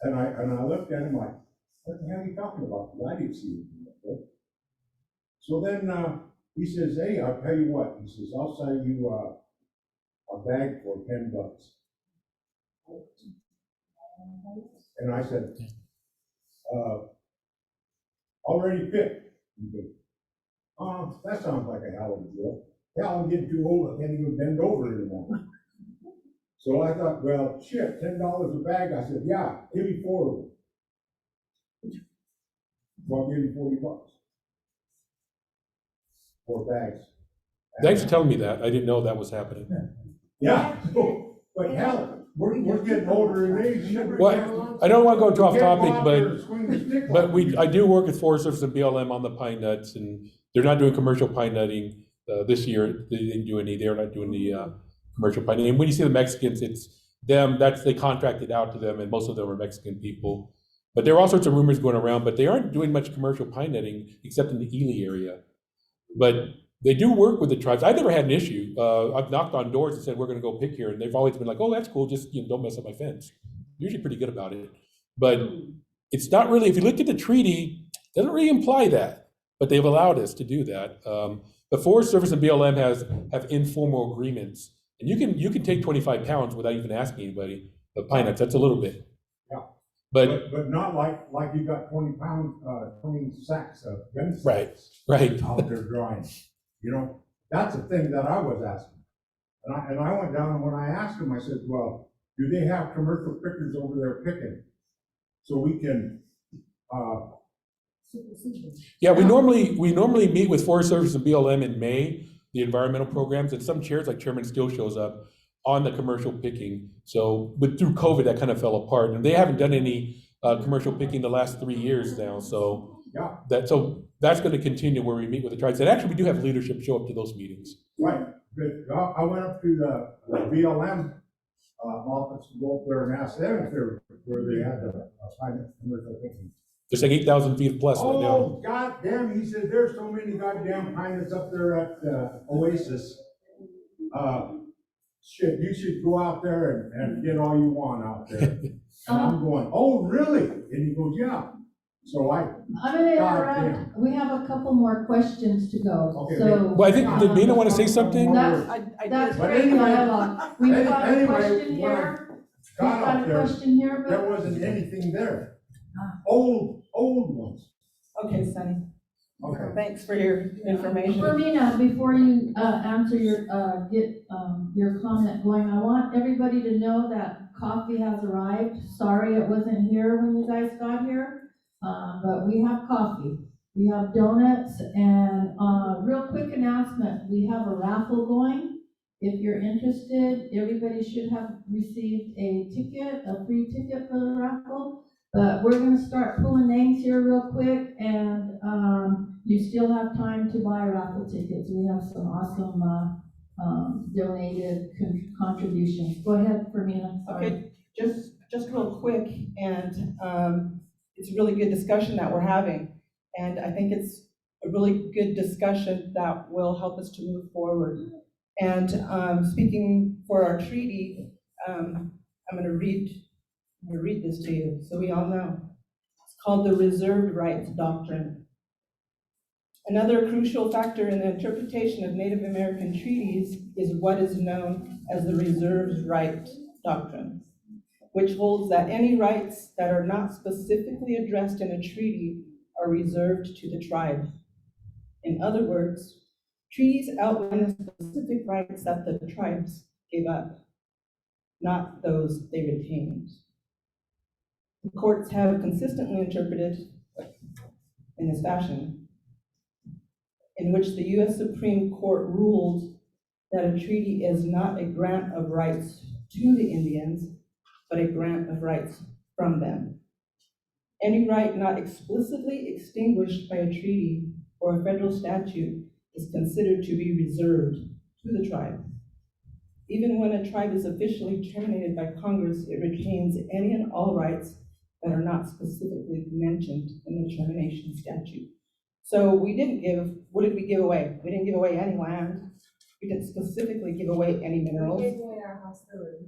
And I looked at him like, what the hell are you talking about? I didn't see anything up there. So then he says, hey, I'll tell you what. He says, I'll sell you a bag for $10. And I said, already picked. He goes, oh, that sounds like a hell of a deal. Hell, I'm getting too old, I can't even bend over anymore. So I thought, well, shit, $10 a bag. I said, yeah, give me 4 of them. Well, I'll give you $40. 4 bags. Thanks for telling me that. I didn't know that was happening. Yeah, but hell, we're getting older in age. shouldn't we? Well, I don't want to go too off Get topic, out there and swing the stick but like I do work with Forest Service and BLM on the pine nuts, and they're not doing commercial pine nutting this year. They didn't do any. They're not doing the commercial pine nutting. And when you see the Mexicans, it's them. They contracted out to them, and most of them are Mexican people. But there are all sorts of rumors going around. But they aren't doing much commercial pine nutting except in the Ely area. But they do work with the tribes. I've never had an issue. I've knocked on doors and said, we're gonna go pick here, and they've always been like, oh, that's cool, just, don't mess up my fence. Usually pretty good about it. But it's not really, if you look at the treaty, it doesn't really imply that, but they've allowed us to do that. The Forest Service and BLM have informal agreements, and you can take 25 pounds without even asking anybody of pine nuts. That's a little bit. Yeah. But But not like you got 20 sacks of gun Right, sacks right. out there drying. That's the thing that I was asking. And I went down, and when I asked him, I said, well, do they have commercial pickers over there picking? So we can, Yeah, we normally meet with Forest Service and BLM in May, the environmental programs, and some chairs like Chairman Steele shows up on the commercial picking. So, but through COVID, that kind of fell apart, and they haven't done any commercial picking the last 3 years now. So yeah, that's going to continue where we meet with the tribes. And actually, we do have leadership show up to those meetings. right. But I went up to the BLM office to go up there and ask them if where they had the private commercial picking. There's like 8,000 feet plus right now. Oh, goddamn, he said, there's so many goddamn pine nuts up there at Oasis. Shit, you should go out there and get all you want out there. And I'm going, oh, really? And he goes, yeah. So I'm gonna interrupt. We have a couple more questions to go. Okay, So. Well, I think, did Mina want to say something? That's But great anyway- dialogue. We've got a anyway, question when I here. We've got got up a there, question here, there but wasn't anything there. Old ones. Okay, Sonny, Okay. thanks for your information. Fermina, before you answer get your comment going, I want everybody to know that coffee has arrived. Sorry it wasn't here when you guys got here, but we have coffee. We have donuts, and real quick announcement, we have a raffle going. If you're interested, everybody should have received a free ticket for the raffle. But we're gonna start pulling names here real quick, and you still have time to buy raffle tickets. We have some awesome donated contributions. Go ahead, Fermina, sorry. Okay, just real quick, and it's a really good discussion that we're having. And I think it's a really good discussion that will help us to move forward. And speaking for our treaty, I'm gonna read this to you so we all know. It's called the Reserved Rights Doctrine. Another crucial factor in the interpretation of Native American treaties is what is known as the Reserved Rights Doctrine, which holds that any rights that are not specifically addressed in a treaty are reserved to the tribe. In other words, treaties outline the specific rights that the tribes gave up, not those they retained. The courts have consistently interpreted in this fashion, in which the U.S. Supreme Court ruled that a treaty is not a grant of rights to the Indians, but a grant of rights from them. Any right not explicitly extinguished by a treaty or a federal statute is considered to be reserved to the tribe. Even when a tribe is officially terminated by Congress, it retains any and all rights that are not specifically mentioned in the termination statute. So what did we give away? We didn't give away any land. We didn't specifically give away any minerals. We gave away our hostility.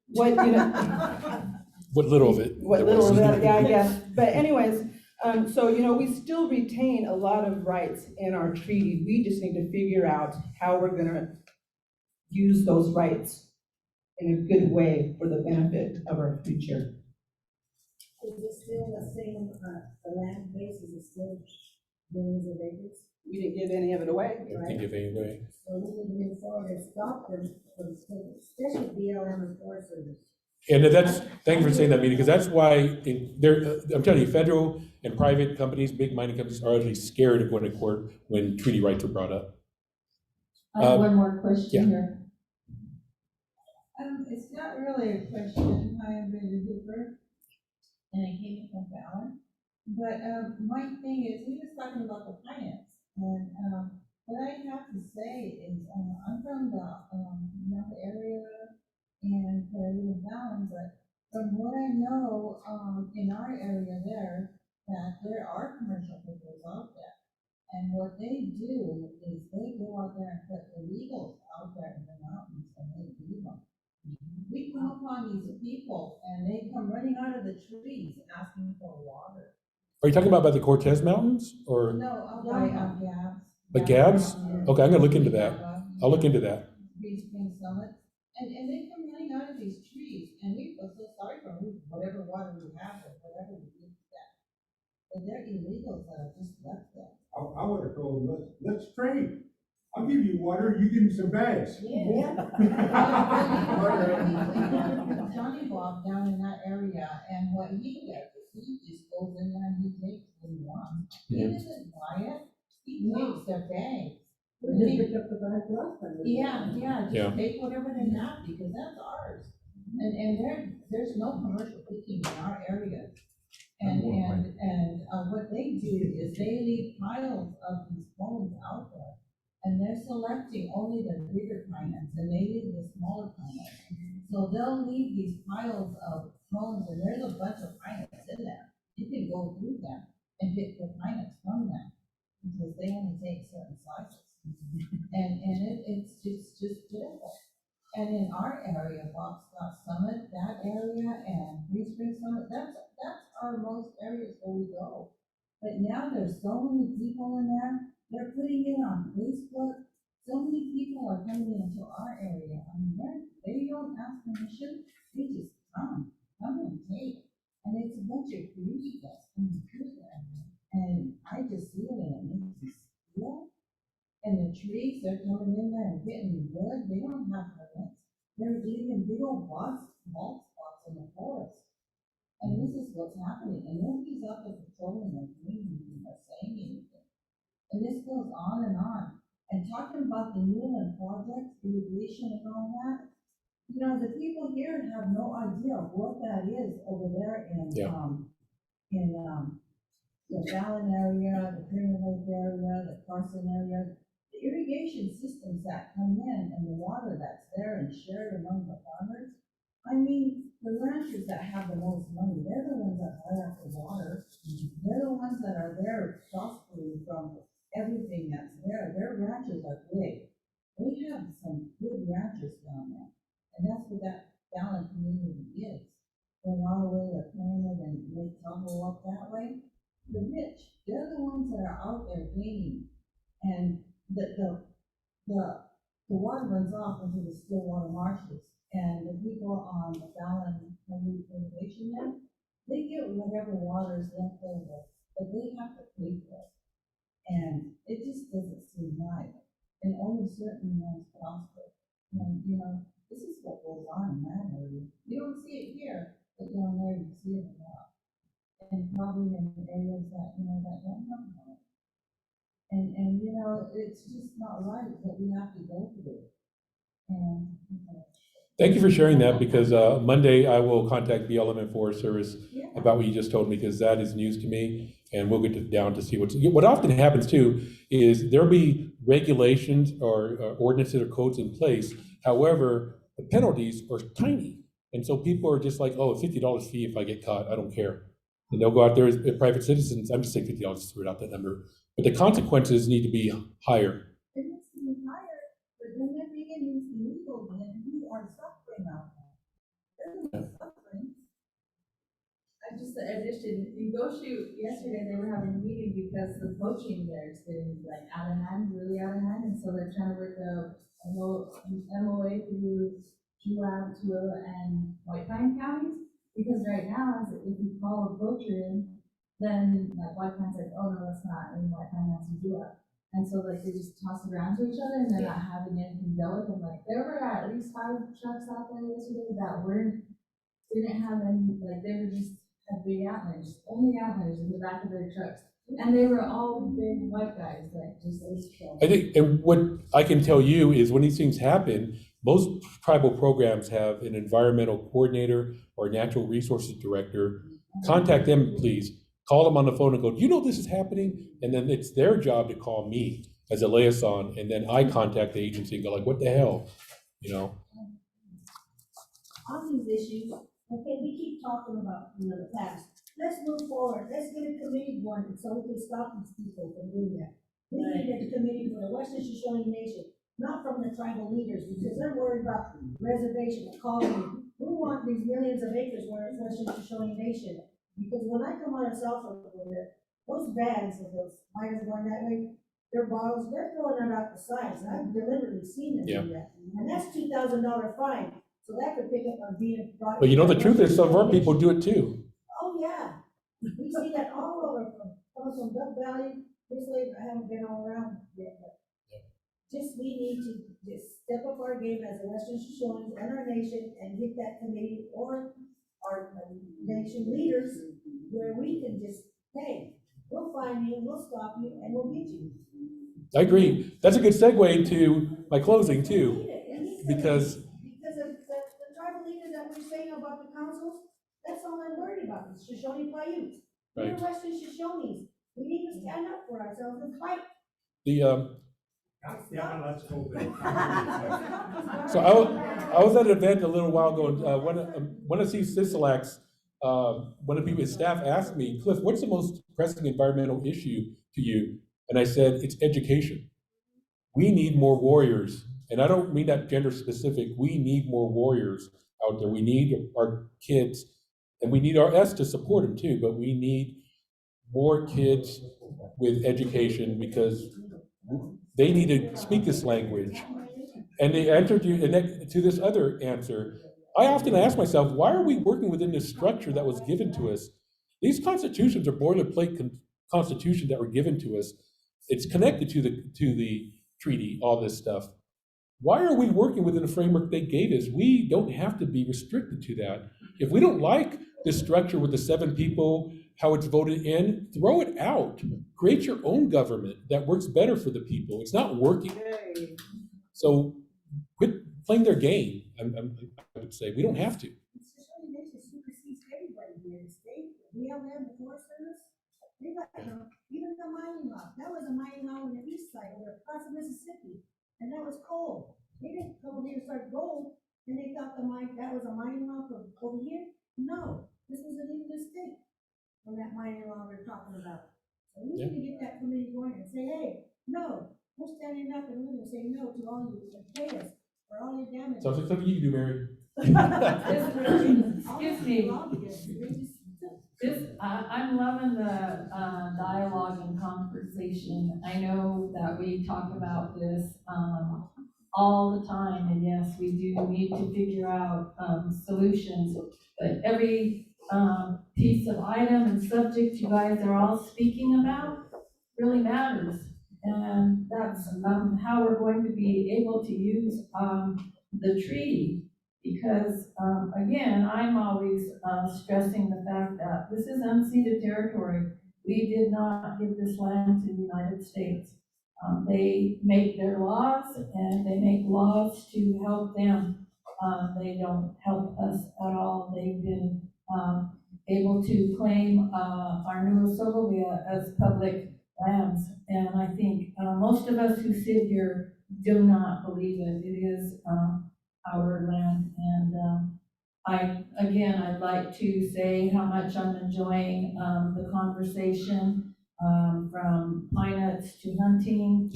What little of it? What there little was. of that, yeah, I guess. But anyways, so, we still retain a lot of rights in our treaty. We just need to figure out how we're gonna use those rights in a good way for the benefit of our future. Is it still the same, the land base, is it still millions of acres? We didn't give any of it away. I think if anyway. So we need to move forward and stop them from taking, especially BLM and Forest Service. And thank you for saying that, Mina, because that's why I'm telling you, federal and private companies, big mining companies are actually scared of going to court when treaty rights are brought up. I have one more question yeah. here. It's not really a question. I am Brenda Hooper, and I came from Fallon. But, my thing is, he was talking about the finance, and, what I have to say is, I'm from the, Newe area, and I live in Fallon, but from what I know, in our area there, that there are commercial people out there. And what they do is they go out there and put illegals out there in the mountains and they leave them. We come upon these people and they come running out of the trees asking for water. Are you talking about by the Cortez Mountains or No, out by, Gabs. the Gabs? Yeah. Okay, I'm gonna look into that. I'll look into that. Green Spring Summit, and they come running out of these trees, and we feel so sorry for them, whatever water we have, or whatever we give them. But they're illegals that are just left there. I would have told them, let's trade. I'll give you water, you give me some bags. Johnny Bob down in that area, and what he does, is he just goes in there and he takes what he wants. He Yeah. doesn't buy it, he takes their bags. We just picked up the bag last time. Yeah, Yeah. just take whatever they have, because that's ours. And there's no commercial picking in our area. And what they do is they leave piles of these phones out there. And they're selecting only the bigger clients, and they leave the smaller clients. So they'll leave these piles of phones, and there's a bunch of clients in there. You can go through them and pick the clients from them, because they only take certain sizes. And it's just pitiful. And in our area, Bob Scott Summit, that area, and Green Spring Summit, that's our most areas where we go. But now there's so many people in there, they're putting it on Facebook, so many people are coming into our area. I mean, they don't ask permission, they just come and take. And it's a bunch of greedy guys coming through there. And I just see it and it makes me feel. And the trees, they're coming in there and getting wood, they don't have permits. They're leaving big old bald spots in the forest. And this is what's happening, and nobody's out there patrolling or doing anything or saying anything. And this goes on. And talking about the Newe project, irrigation and all that, you know, the people here have no idea what that is over there in, Yeah. The Fallon area, the Premier Lake area, the Carson area. The irrigation systems that come in and the water that's there and shared among the farmers. I mean, the ranchers that have the most money, they're the ones that buy up the water. They're the ones that are there prospering from everything that's there. Their ranches are big. They have some good ranches down there. And that's what that Fallon community is. Going all the way to Pyramid and Lake Tahoe up that way. The rich, they're the ones that are out there gaining. And the water runs off into the Stillwater marshes. And the people on the Fallon reservation there, they get whatever water is left over, but they have to pay for it. And it just doesn't seem right. And only certain ones prosper. And, you know, this is what goes on in that area. You don't see it here, but down there you see it a lot. And probably in areas that, you know, that don't have water. And, you know, it's just not right that we have to go through it. And, you know, Thank you for sharing that, because Monday I will contact BLM and Forest Service yeah. about what you just told me, because that is news to me, and we'll get down to see what often happens too is there'll be regulations or ordinances or codes in place. However, the penalties are tiny, and so people are just like, oh, $50 fee if I get caught, I don't care. And they'll go out there as private citizens. I'm just saying $50 to throw out that number, but the consequences need to be higher. It needs to be higher, but then they're bringing these illegals in who are suffering out there. They're suffering. I just, addition, in Go Shoot, yesterday they were having a meeting because the poaching there has been like out of hand, really out of hand, and so they're trying to work a MOA through Juab, Tooele, and White Pine counties, because right now, if you call a poacher in, then like White Pine's like, oh no, that's not, and White Pine wants to do it. And so like they just toss it around to each other and they're not having anything dealt with them. Like there were at least 5 trucks out there yesterday that didn't have any, like they were just had big antlers, only antlers in the back of their trucks. And they were all big white guys, like just I think, and what I can tell you is when these things happen, most tribal programs have an environmental coordinator or natural resources director. Contact them, please. Call them on the phone and go, do you know this is happening? And then it's their job to call me as a liaison, and then I contact the agency and go like, what the hell, you know? On these issues, okay, we keep talking about, the past. Let's move forward, let's get a committee going, so we can stop these people from doing that. We need a committee for the Western Shoshone Nation, not from the tribal leaders, because they're worried about reservation, colony. We want these millions of acres where it's Western Shoshone Nation, because when I come on a cell phone over there, those bags of those miners going that way, their bottles, they're throwing it out the sides, I've deliberately seen them do that. And that's $2,000 fine, so that could pick up on being brought. But you know, the truth is some of our people do it too. Oh, yeah, we see that all over, coming from Duck Valley, this way, I haven't been all around yet, but just, we need to just step up our game as a Western Shoshones and our nation and get that committee or our nation leaders where we can just, hey, we'll find you, we'll stop you, and we'll get you. I agree. That's a good segue to my closing too, because Because of the tribal leaders that we're saying about the councils, that's all I'm worried about, is Shoshone Paiutes. We're Right. Western Shoshones, we need to stand up for ourselves and fight. the, Yeah, let's go there. so I was at an event a little while ago, and one of these Sisolaks, one of the people, his staff asked me, Cliff, what's the most pressing environmental issue to you? And I said, it's education. We need more warriors. And I don't mean that gender specific. We need more warriors out there. We need our kids, and we need us to support them too, but we need more kids with education because they need to speak this language. And they entered you, and then to this other answer, I often ask myself, why are we working within this structure that was given to us? These constitutions are boilerplate constitutions that were given to us. It's connected to the treaty, all this stuff. Why are we working within the framework they gave us? We don't have to be restricted to that. If we don't like this structure with the 7 people, how it's voted in, throw it out. Create your own government that works better for the people. It's not working. So quit playing their game, I would say. We don't have to. Shoshone Nation supersedes everybody here in the state. We have the Forest Service. They got, even the mining law, that was a mining law on the east side, over across Mississippi, and that was coal. They didn't come here to start gold, and they thought that was a mining law from over here? No, this was a legal state from that mining law we're talking about. So we need to get that committee going and say, hey, no, we're standing up and we're gonna say no to all you, and pay us for all your damage. Sounds like something you can do, Mary. Excuse me. I'm loving the dialogue and conversation. I know that we talk about this all the time, and yes, we do need to figure out solutions. But every piece of item and subject you guys are all speaking about really matters. And that's how we're going to be able to use the treaty. Because, again, I'm always stressing the fact that this is unceded territory. We did not give this land to the United States. They make their laws, and they make laws to help them. They don't help us at all. They've been able to claim our Newe Sogobia as public lands. And I think most of us who sit here do not believe it. It is our land. And I'd like to say how much I'm enjoying the conversation, from pine nuts to hunting,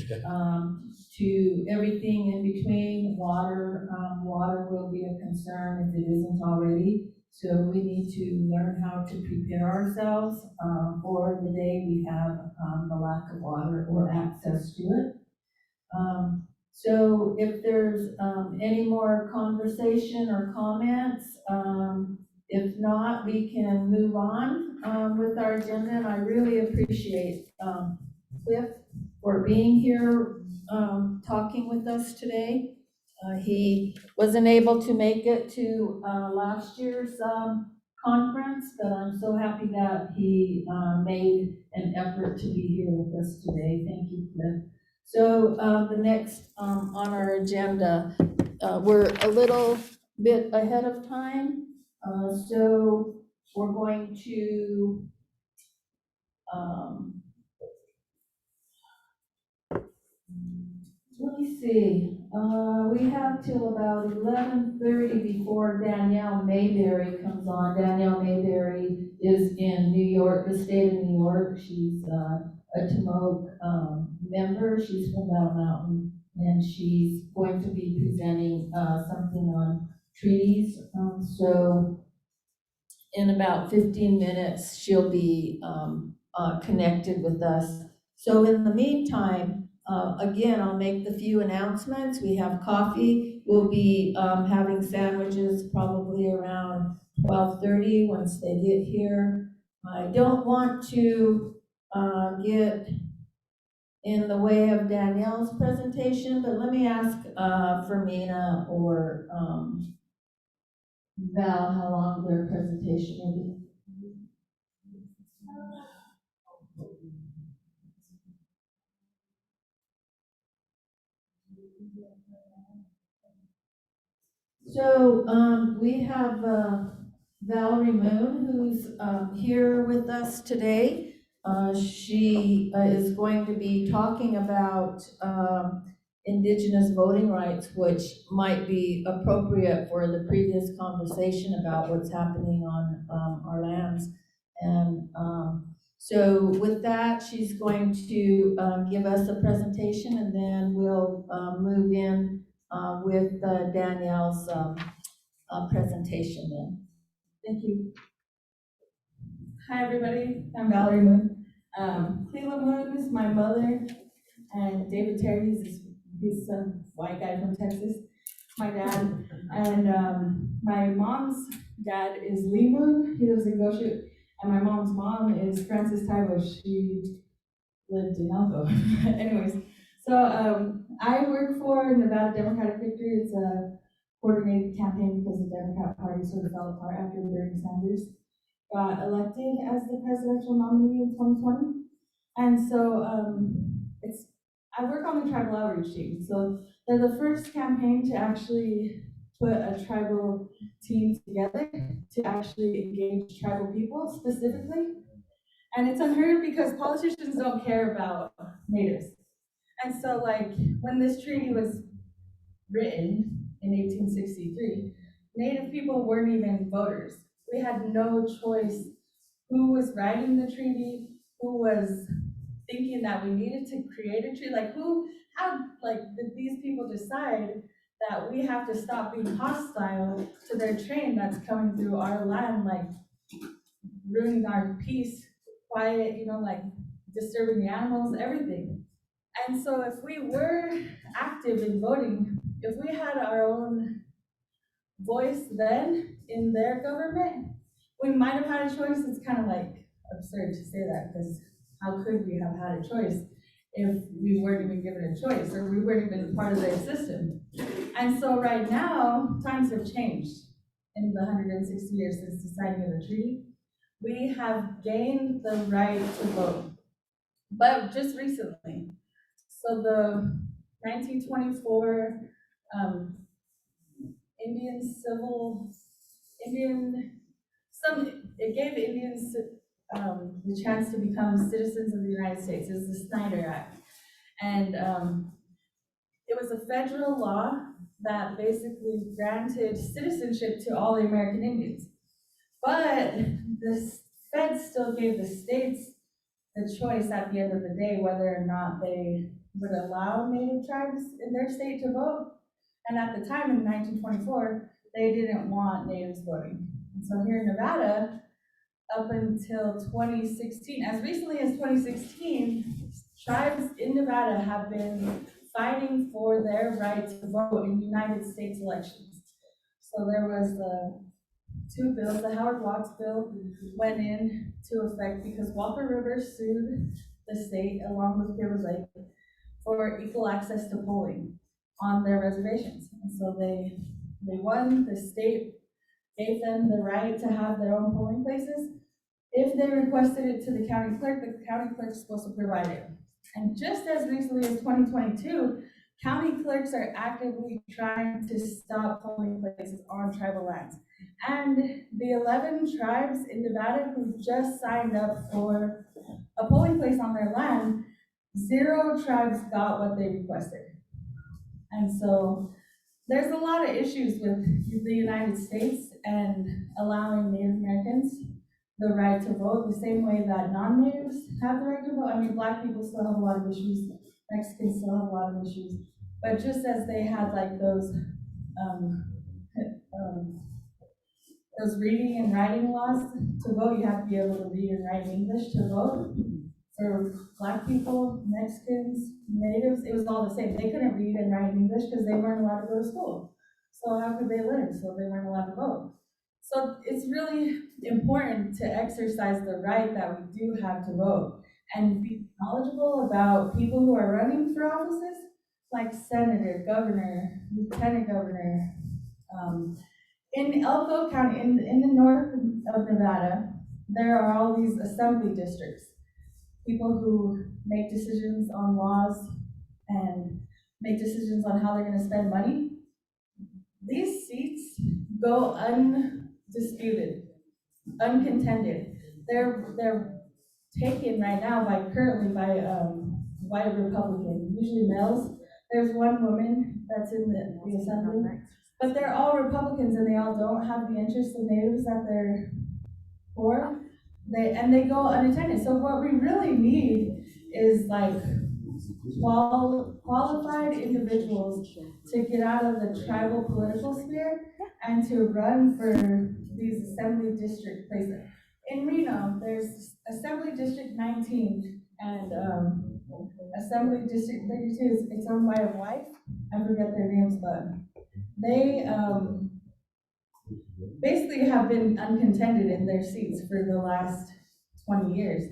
to everything in between. Water will be a concern if it isn't already. So we need to learn how to prepare ourselves for the day we have the lack of water or access to it. So if there's any more conversation or comments, if not, we can move on with our agenda. And I really appreciate Cliff for being here talking with us today. He wasn't able to make it to last year's conference, but I'm so happy that he made an effort to be here with us today. Thank you, Cliff. So the next on our agenda we're a little bit ahead of time, so we're going to, let me see, we have till about 11:30 before Danielle Mayberry comes on. Danielle Mayberry is in New York, the state of New York. She's a Tomoke member. She's from Battle Mountain, and she's going to be presenting something on treaties. So in about 15 minutes, she'll be connected with us. So in the meantime, again, I'll make the few announcements. We have coffee. We'll be having sandwiches probably around 12:30 once they get here. I don't want to get in the way of Danielle's presentation, but let me ask Fermina or Val how long their presentation will be. So, we have, Valerie Moon, who's, here with us today. She, is going to be talking about, Indigenous voting rights, which might be appropriate for the previous conversation about what's happening on, our lands. And, so with that, she's going to, give us a presentation, and then we'll, move in with Danielle's presentation then. Thank you. Hi, everybody. I'm Valerie Moon. Cleveland Moon is my mother, and David Terry is he's some white guy from Texas, my dad. And my mom's dad is Lee Moon. He lives in Goshen. And my mom's mom is Frances Tybush. She lived in Elko. Anyways, so I work for Nevada Democratic Victory. It's a coordinated campaign because the Democrat Party sort of fell apart after Bernie Sanders got elected as the presidential nominee in 2020. And so I work on the tribal outreach team. So they're the first campaign to actually put a tribal team together to actually engage tribal people specifically. And it's unheard because politicians don't care about natives. And so like when this treaty was written in 1863, Native people weren't even voters. We had no choice who was writing the treaty, who was thinking that we needed to create a treaty, did these people decide that we have to stop being hostile to their train that's coming through our land, like ruining our peace, quiet, disturbing the animals, everything. And so if we were active in voting, if we had our own voice then in their government, we might have had a choice. It's kind of like absurd to say that because how could we have had a choice if we weren't even given a choice or we weren't even part of their system? And so right now, times have changed in the 160 years since the signing of the treaty. We have gained the right to vote, but just recently. So the 1924 it gave Indians the chance to become citizens of the United States. It was the Snyder Act. And it was a federal law that basically granted citizenship to all the American Indians. But the feds still gave the states the choice at the end of the day whether or not they would allow Native tribes in their state to vote. And at the time in 1924, they didn't want natives voting. And so here in Nevada, up until 2016, as recently as 2016, tribes in Nevada have been fighting for their right to vote in United States elections. So there was two bills. The Howard Watts bill went into effect because Walker River sued the state along with River Lake for equal access to polling on their reservations. And so they won. The state gave them the right to have their own polling places. If they requested it to the county clerk is supposed to provide it. And just as recently as 2022, county clerks are actively trying to stop polling places on tribal lands. And the 11 tribes in Nevada who just signed up for a polling place on their land, 0 tribes got what they requested. And so there's a lot of issues with the United States and allowing Native Americans the right to vote the same way that non-natives have the right to vote. I mean, Black people still have a lot of issues, Mexicans still have a lot of issues, but just as they had like those reading and writing laws to vote, you have to be able to read and write English to vote. For Black people, Mexicans, natives, it was all the same. They couldn't read and write English because they weren't allowed to go to school. So how could they learn? So they weren't allowed to vote. So it's really important to exercise the right that we do have to vote and be knowledgeable about people who are running for offices, like senator, governor, lieutenant governor. In Elko County, in the north of Nevada, there are all these assembly districts. People who make decisions on laws and make decisions on how they're gonna spend money. These seats go undisputed, uncontended. They're taken right now currently by white Republicans, usually males. There's one woman that's in the assembly, but they're all Republicans and they all don't have the interests of natives that they're for. They go unattended. So what we really need is like qualified individuals to get out of the tribal political sphere and to run for these assembly district places. In Reno, there's Assembly District 19 and Assembly District 32. It's owned by a wife. I forget their names, but they basically have been uncontended in their seats for the last 20 years.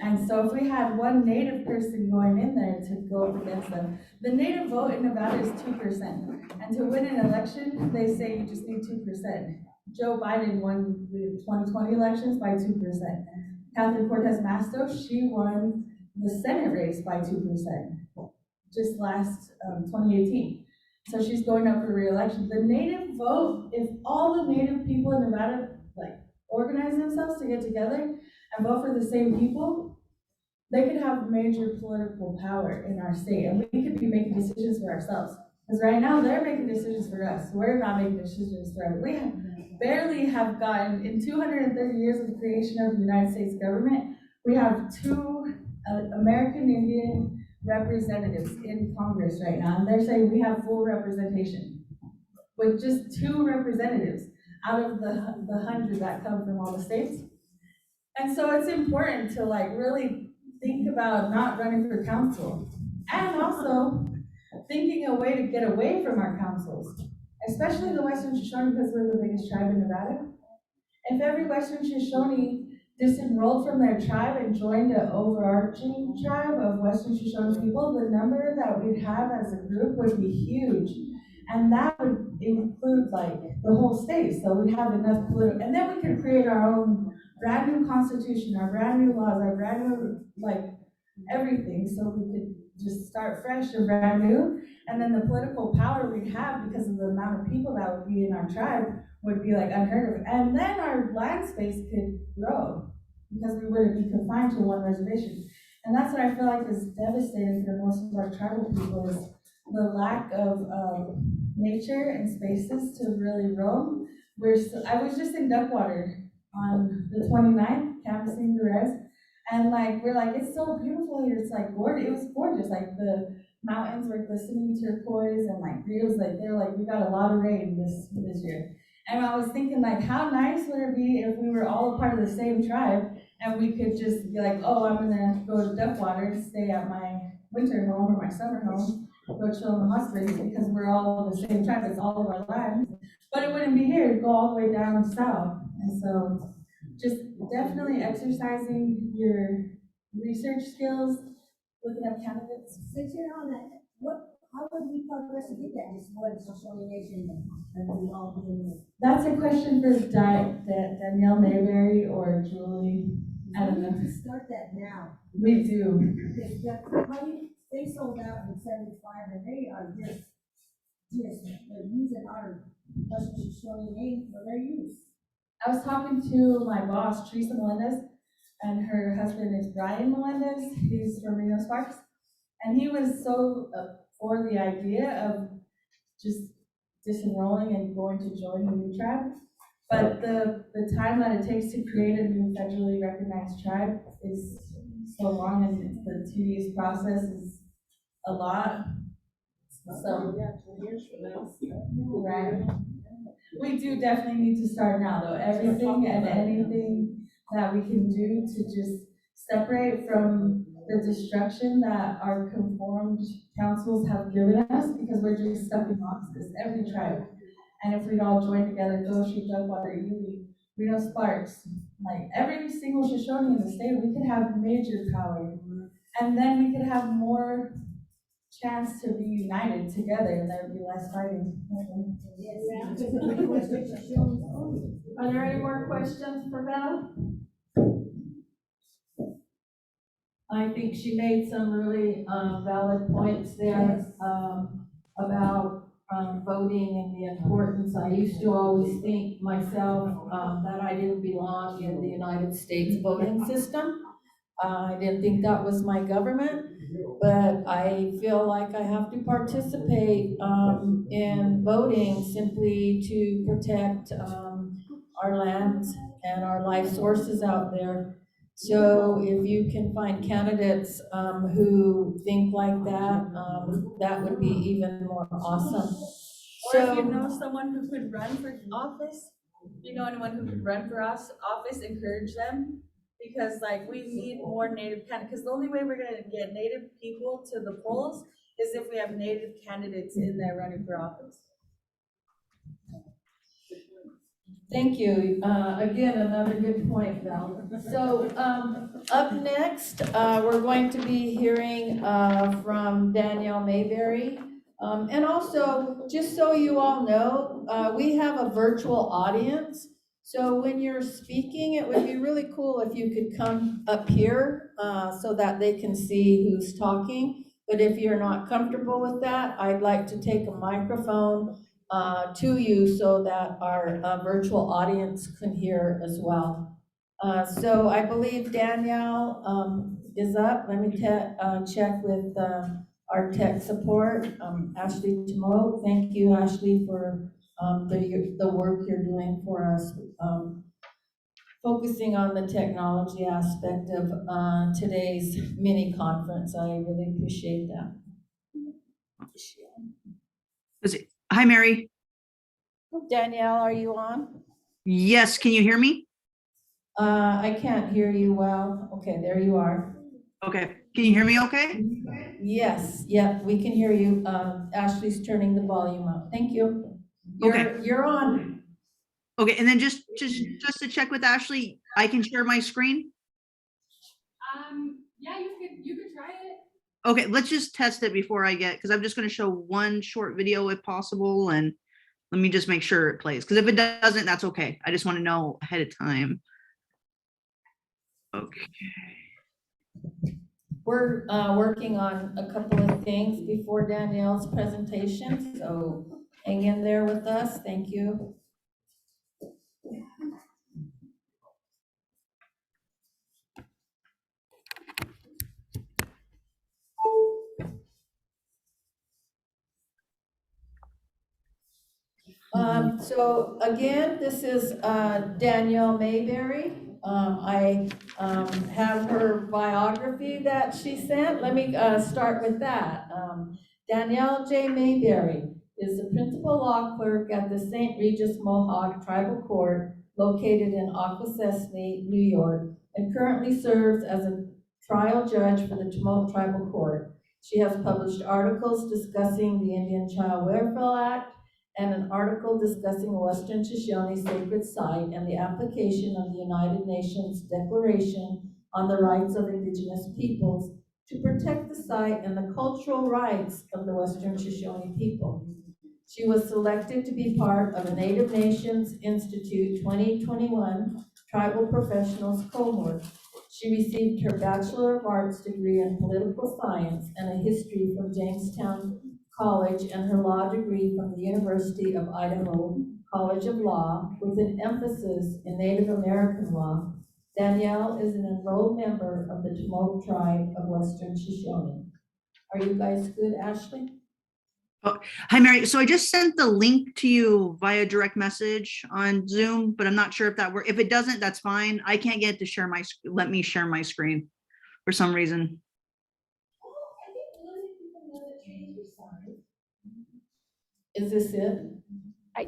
And so if we had one Native person going in there to go up against them, the Native vote in Nevada is 2%. And to win an election, they say you just need 2%. Joe Biden won the 2020 elections by 2%. Catherine Cortez Masto, she won the Senate race by 2%, just last 2018. So she's going up for re-election. The Native vote, if all the Native people in Nevada like organize themselves to get together and vote for the same people, they could have major political power in our state, and we could be making decisions for ourselves. Because right now they're making decisions for us. We're not making decisions for them. We barely have gotten, in 230 years of the creation of the United States government, we have 2 American Indian representatives in Congress right now, and they're saying we have full representation with just 2 representatives out of the 100 that come from all the states. And so it's important to like really think about not running for council and also thinking a way to get away from our councils, especially the Western Shoshone, because we're the biggest tribe in Nevada. If every Western Shoshone disenrolled from their tribe and joined an overarching tribe of Western Shoshone people, the number that we'd have as a group would be huge. And that would include like the whole state. So we'd have enough political, and then we could create our own brand new constitution, our brand new laws, our brand new, like everything. So we could just start fresh and brand new. And then the political power we'd have because of the amount of people that would be in our tribe would be like unheard of. And then our land space could grow because we wouldn't be confined to one reservation. And that's what I feel like is devastating for most of our tribal people is the lack of nature and spaces to really roam. I was just in Duckwater on the 29th, canvassing the res, and like we're like, it's so beautiful here. It's like gorgeous. It was gorgeous. Like the mountains were glistening turquoise, and like it was like they're like we got a lot of rain this year. And I was thinking like, how nice would it be if we were all a part of the same tribe and we could just be like, oh, I'm gonna go to Duckwater, stay at my winter home or my summer home, go chill in the hot springs because we're all the same tribe. It's all of our land. But it wouldn't be here. It'd go all the way down south. And so just definitely exercising your research skills, looking up candidates. Since you're on that, how would we progress to get that, just one Shoshone Nation, and we all be in this? That's a question for Danielle Mayberry or Julie. I don't know. We need to start that now. We do. Because how do you they sold out in 75, and they are just, they're using our Western Shoshone name for their use. I was talking to my boss, Teresa Melendez, and her husband is Brian Melendez. He's from Reno Sparks. And he was so for the idea of just disenrolling and going to join a new tribe. But the time that it takes to create a new federally recognized tribe is so long, and the tedious process is a lot. So, right. We do definitely need to start now, though. Everything and anything that we can do to just separate from the destruction that our conformed councils have given us, because we're just stuck in boxes, every tribe. And if we'd all join together, Goshi, Duckwater, Uli, Reno Sparks, like every single Shoshone in the state, we could have major power. And then we could have more chance to be united together, and there would be less fighting. Yes, because the Western Shoshone's own. Are there any more questions for Val? I think she made some really valid points there about voting and the importance. I used to always think myself that I didn't belong in the United States voting system. I didn't think that was my government, but I feel like I have to participate in voting simply to protect our lands and our life sources out there. So if you can find candidates who think like that, that would be even more awesome. Or if you know someone who could run for office, you know anyone who could run for office, encourage them. Because like we need more Native candidates, because the only way we're gonna get Native people to the polls is if we have Native candidates in there running for office. Thank you. Again, another good point, Val. So up next, we're going to be hearing from Danielle Mayberry. And also, just so you all know, we have a virtual audience. So when you're speaking, it would be really cool if you could come up here so that they can see who's talking. But if you're not comfortable with that, I'd like to take a microphone to you so that our virtual audience can hear as well. So I believe Danielle is up. Let me check with our tech support, Ashley Timo. Thank you, Ashley, for the work you're doing for us, focusing on the technology aspect of today's mini conference. I really appreciate that. Hi, Mary. Danielle, are you on? Yes, can you hear me? I can't hear you well. Okay, there you are. Okay, can you hear me okay? Yes, yep, we can hear you. Ashley's turning the volume up. Thank you. You're on. Okay, and then just to check with Ashley, I can share my screen? Yeah, you could try it. Okay, let's just test it before I because I'm just gonna show one short video if possible, and let me just make sure it plays, because if it doesn't, that's okay. I just want to know ahead of time. Okay. We're working on a couple of things before Danielle's presentation, so hang in there with us. Thank you. So again, this is Danielle Mayberry. I have her biography that she sent. Let me start with that. Danielle J. Mayberry is the principal law clerk at the St. Regis Mohawk Tribal Court located in Akwesasne, New York, and currently serves as a trial judge for the Tumult Tribal Court. She has published articles discussing the Indian Child Welfare Act, and an article discussing Western Shoshone sacred site and the application of the United Nations Declaration on the Rights of Indigenous Peoples to protect the site and the cultural rights of the Western Shoshone people. She was selected to be part of a Native Nations Institute 2021 Tribal Professionals cohort. She received her Bachelor of Arts degree in Political Science and a history from Jamestown College and her law degree from the University of Idaho College of Law with an emphasis in Native American law. Danielle is an enrolled member of the Tomoke tribe of Western Shoshone. Are you guys good, Ashley? Hi, Mary. So I just sent the link to you via direct message on Zoom, but I'm not sure if that works. If it doesn't, that's fine. I can't get it to share let me share my screen for some reason. Is this it?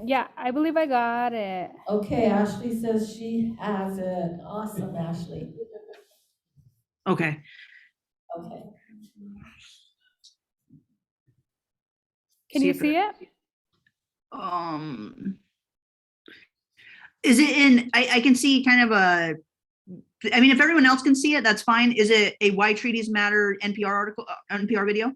Yeah, I believe I got it. Okay, Ashley says she has it. Awesome, Ashley. Okay. Okay. Can you see it? Is it in, I can see kind of a, I mean, if everyone else can see it, that's fine. Is it a Why Treaties Matter NPR article, NPR video?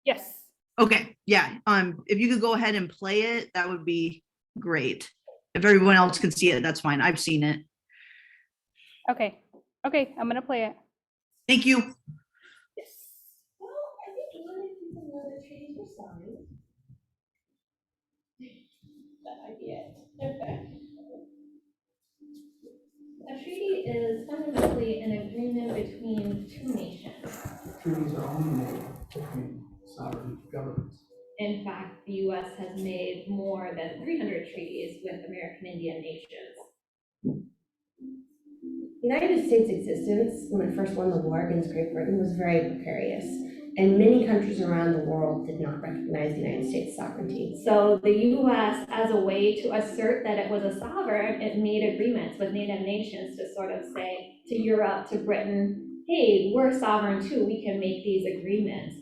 Yes. Okay, yeah. If you could go ahead and play it, that would be great. If everyone else can see it, that's fine. I've seen it. Okay. Okay, I'm gonna play it. Thank you. Yes. Well, I think a lot of people know the treaties were signed. That might be it. A treaty is fundamentally an agreement between two nations. Treaties are only made between sovereign governments. In fact, the US has made more than 300 treaties with American Indian nations. The United States' existence when it first won the war against Great Britain was very precarious, and many countries around the world did not recognize the United States' sovereignty. So the US, as a way to assert that it was a sovereign, it made agreements with Native nations to sort of say to Europe, to Britain, hey, we're sovereign too, we can make these agreements.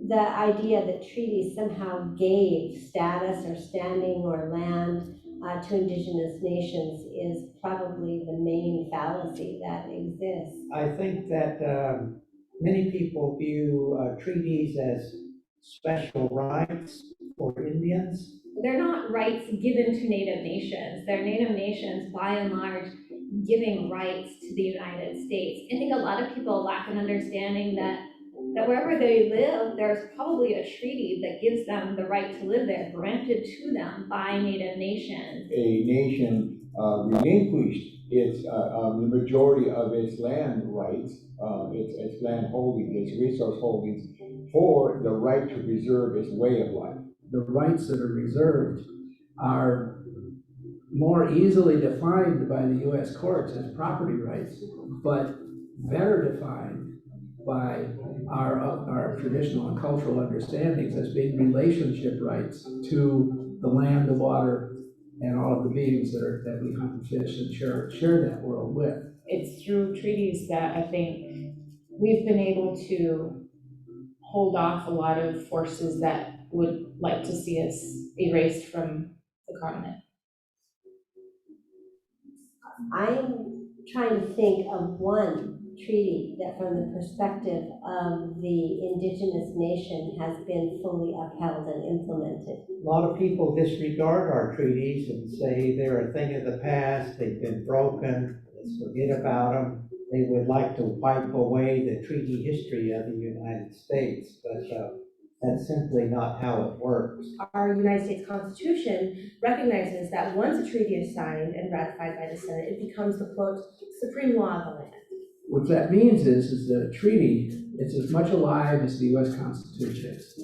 The idea that treaties somehow gave status or standing or land to indigenous nations is probably the main fallacy that exists. I think that many people view treaties as special rights for Indians. They're not rights given to Native nations. They're Native nations, by and large, giving rights to the United States. I think a lot of people lack an understanding that wherever they live, there's probably a treaty that gives them the right to live there, granted to them by Native nations. A nation relinquished the majority of its land rights, its land holdings, its resource holdings, for the right to preserve its way of life. The rights that are reserved are more easily defined by the U.S. courts as property rights, but better defined by our traditional and cultural understandings as being relationship rights to the land, the water, and all of the beings that we hunt and fish and share that world with. It's through treaties that I think we've been able to hold off a lot of forces that would like to see us erased from the continent. I'm trying to think of one treaty that from the perspective of the indigenous nation has been fully upheld and implemented. A lot of people disregard our treaties and say they're a thing of the past, they've been broken, let's forget about them. They would like to wipe away the treaty history of the United States, but that's simply not how it works. Our United States Constitution recognizes that once a treaty is signed and ratified by the Senate, it becomes the, quote, supreme law of the land. What that means is that a treaty is as much alive as the U.S. Constitution is.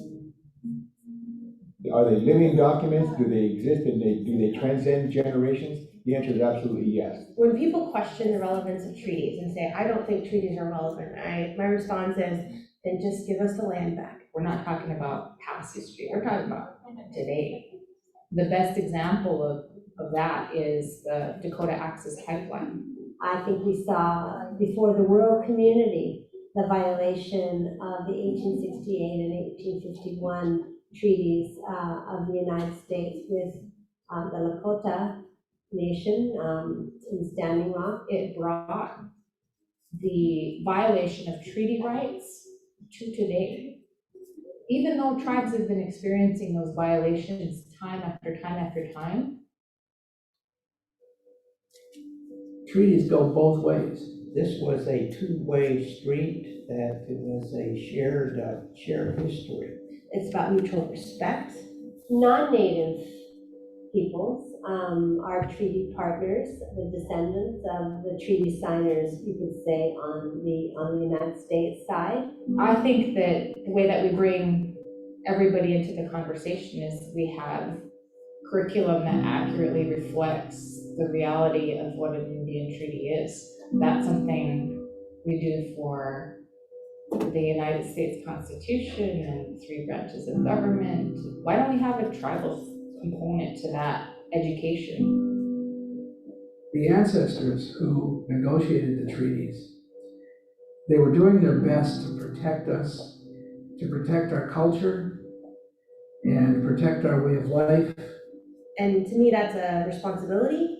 Are they living documents? Do they exist? And do they transcend generations? The answer is absolutely yes. When people question the relevance of treaties and say, I don't think treaties are relevant, my response is, then just give us the land back. We're not talking about past history, we're talking about today. The best example of that is the Dakota Access Pipeline. I think we saw before the world community the violation of the 1868 and 1851 treaties of the United States with the Lakota Nation in Standing Rock. It brought the violation of treaty rights to today. Even though tribes have been experiencing those violations time after time after time, treaties go both ways. This was a two-way street, that it was a shared history. It's about mutual respect. Non-native peoples are treaty partners, the descendants of the treaty signers, you could say, on the United States side. I think that the way that we bring everybody into the conversation is we have curriculum that accurately reflects the reality of what an Indian treaty is. That's something we do for the United States Constitution and 3 branches of government. Why don't we have a tribal component to that education? The ancestors who negotiated the treaties, they were doing their best to protect us, to protect our culture, and protect our way of life. And to me, that's a responsibility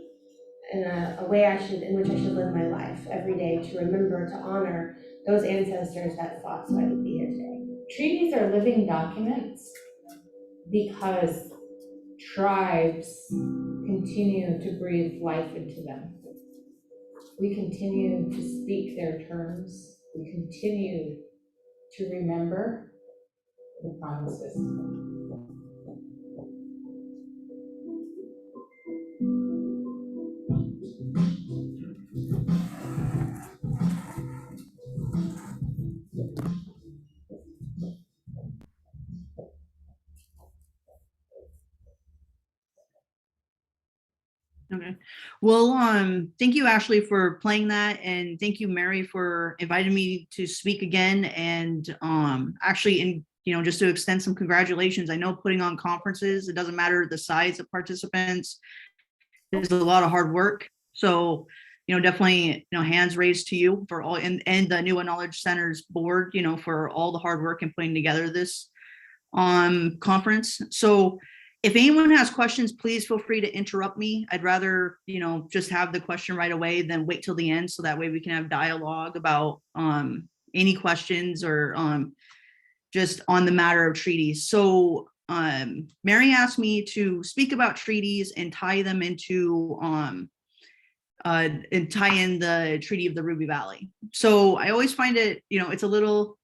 and a way in which I should live my life every day, to remember, to honor those ancestors that fought so I would be here today. Treaties are living documents because tribes continue to breathe life into them. We continue to speak their terms. We continue to remember the promises. Okay. Well, thank you, Ashley, for playing that, and thank you, Mary, for inviting me to speak again. And actually, just to extend some congratulations. I know putting on conferences, it doesn't matter the size of participants, there's a lot of hard work. So, definitely, hands raised to you for all, and the Newe Knowledge Center's board, for all the hard work in putting together this conference. So if anyone has questions, please feel free to interrupt me. I'd rather, just have the question right away than wait till the end, so that way we can have dialogue about any questions or just on the matter of treaties. So Mary asked me to speak about treaties and tie them into and tie in the Treaty of the Ruby Valley. So I always find it, it's a little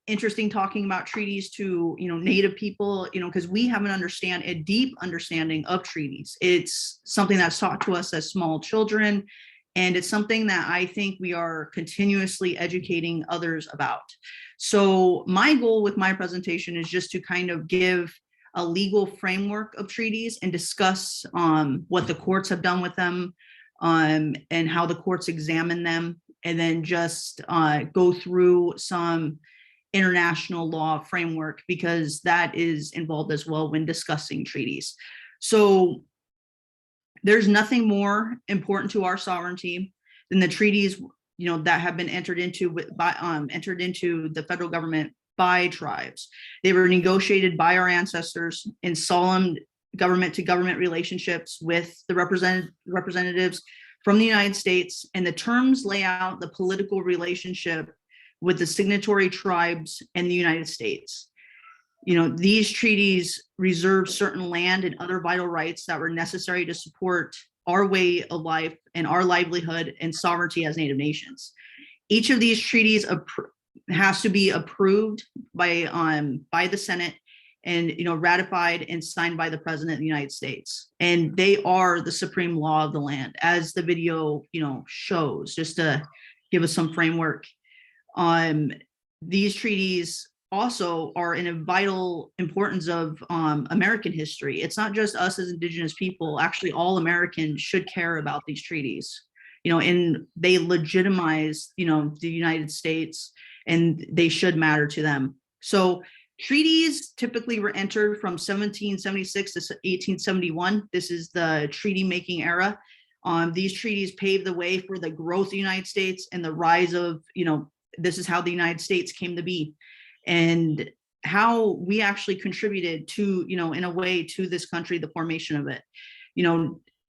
interesting talking about treaties to Native people, because we have a deep understanding of treaties. It's something that's taught to us as small children, and it's something that I think we are continuously educating others about. So my goal with my presentation is just to kind of give a legal framework of treaties and discuss what the courts have done with them, and how the courts examine them, and then just go through some international law framework, because that is involved as well when discussing treaties. So there's nothing more important to our sovereignty than the treaties, that have been entered into the federal government by tribes. They were negotiated by our ancestors in solemn government to government relationships with the representatives from the United States, and the terms lay out the political relationship with the signatory tribes and the United States. These treaties reserve certain land and other vital rights that were necessary to support our way of life and our livelihood and sovereignty as Native nations. Each of these treaties has to be approved by the Senate and ratified and signed by the President of the United States. And they are the supreme law of the land, as the video shows, just to give us some framework. These treaties also are in a vital importance of American history. It's not just us as Indigenous people. Actually, all Americans should care about these treaties, and they legitimize, the United States, and they should matter to them. So treaties typically were entered from 1776 to 1871. This is the treaty making era. These treaties paved the way for the growth of the United States and the rise of, this is how the United States came to be, and how we actually contributed to, in a way, to this country, the formation of it.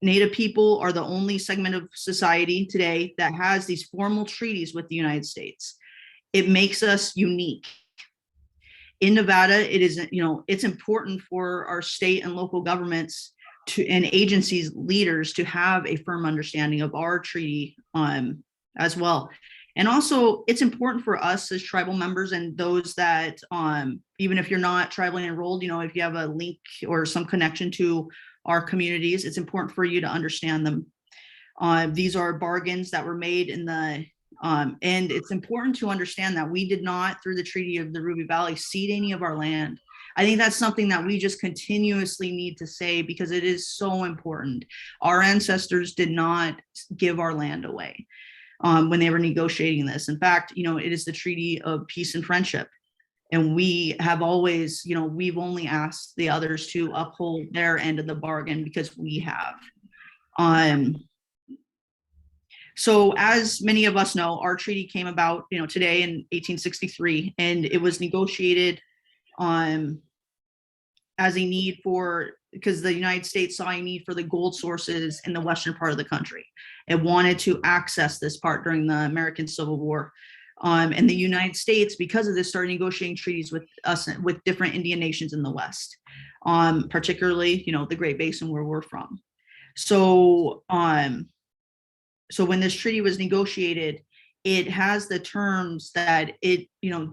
Native people are the only segment of society today that has these formal treaties with the United States. It makes us unique. In Nevada, it is, it's important for our state and local governments and agencies leaders to have a firm understanding of our treaty as well. And also, it's important for us as tribal members and those that, even if you're not tribally enrolled, if you have a link or some connection to our communities, it's important for you to understand them. These are bargains that were made in the, and it's important to understand that we did not, through the Treaty of the Ruby Valley, cede any of our land. I think that's something that we just continuously need to say because it is so important. Our ancestors did not give our land away when they were negotiating this. In fact, it is the Treaty of Peace and Friendship. And we have always, we've only asked the others to uphold their end of the bargain because we have. So as many of us know, our treaty came about, today in 1863, and it was negotiated as a need because the United States saw a need for the gold sources in the western part of the country. It wanted to access this part during the American Civil War. And the United States, because of this, started negotiating treaties with us, with different Indian nations in the West, particularly, the Great Basin where we're from. So, so when this treaty was negotiated, it has the terms that it,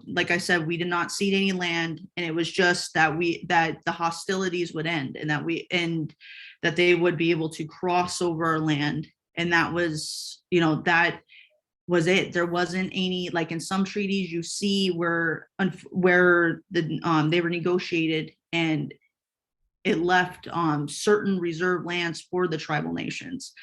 like I said, we did not cede any land, and it was just that the hostilities would end, and that they would be able to cross over our land. And that was, that was it. There wasn't any, like in some treaties you see where they were negotiated and it left certain reserved lands for the tribal nations.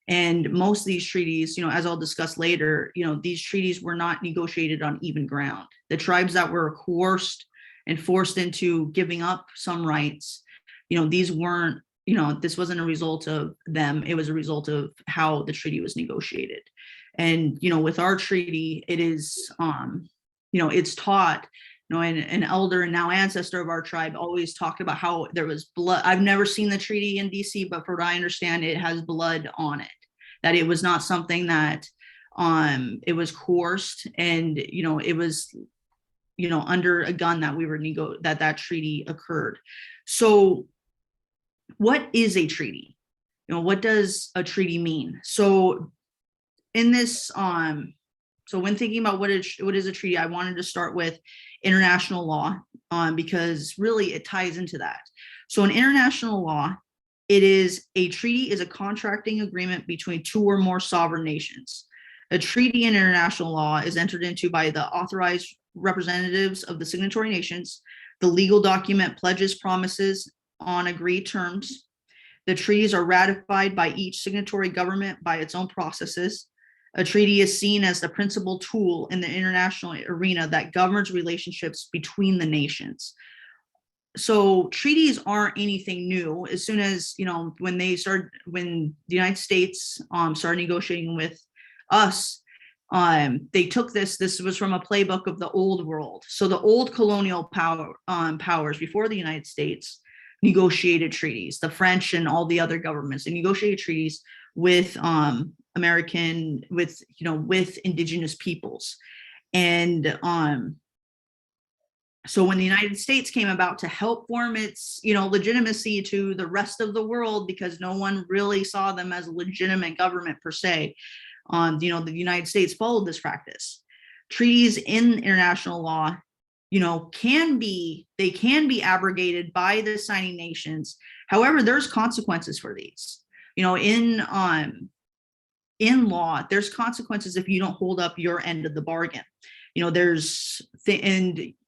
And most of these treaties, as I'll discuss later, these treaties were not negotiated on even ground. The tribes that were coerced and forced into giving up some rights, these weren't, this wasn't a result of them. It was a result of how the treaty was negotiated. And, with our treaty, it is, it's taught, an elder and now ancestor of our tribe always talked about how there was blood. I've never seen the treaty in DC, but from what I understand, it has blood on it, that it was not something that it was coerced, and, it was, under a gun that we were that treaty occurred. So what is a treaty? What does a treaty mean? So in this, so when thinking about what is a treaty, I wanted to start with international law, because really it ties into that. So in international law, a treaty is a contracting agreement between two or more sovereign nations. A treaty in international law is entered into by the authorized representatives of the signatory nations. The legal document pledges promises on agreed terms. The treaties are ratified by each signatory government by its own processes. A treaty is seen as the principal tool in the international arena that governs relationships between the nations. So treaties aren't anything new. As soon as, when the United States started negotiating with us, they took this was from a playbook of the old world. So the old colonial powers before the United States negotiated treaties. The French and all the other governments, they negotiated treaties with with indigenous peoples. And so when the United States came about to help form its, legitimacy to the rest of the world, because no one really saw them as a legitimate government per se, the United States followed this practice. Treaties in international law, can be abrogated by the signing nations. However, there's consequences for these. In law, there's consequences if you don't hold up your end of the bargain. And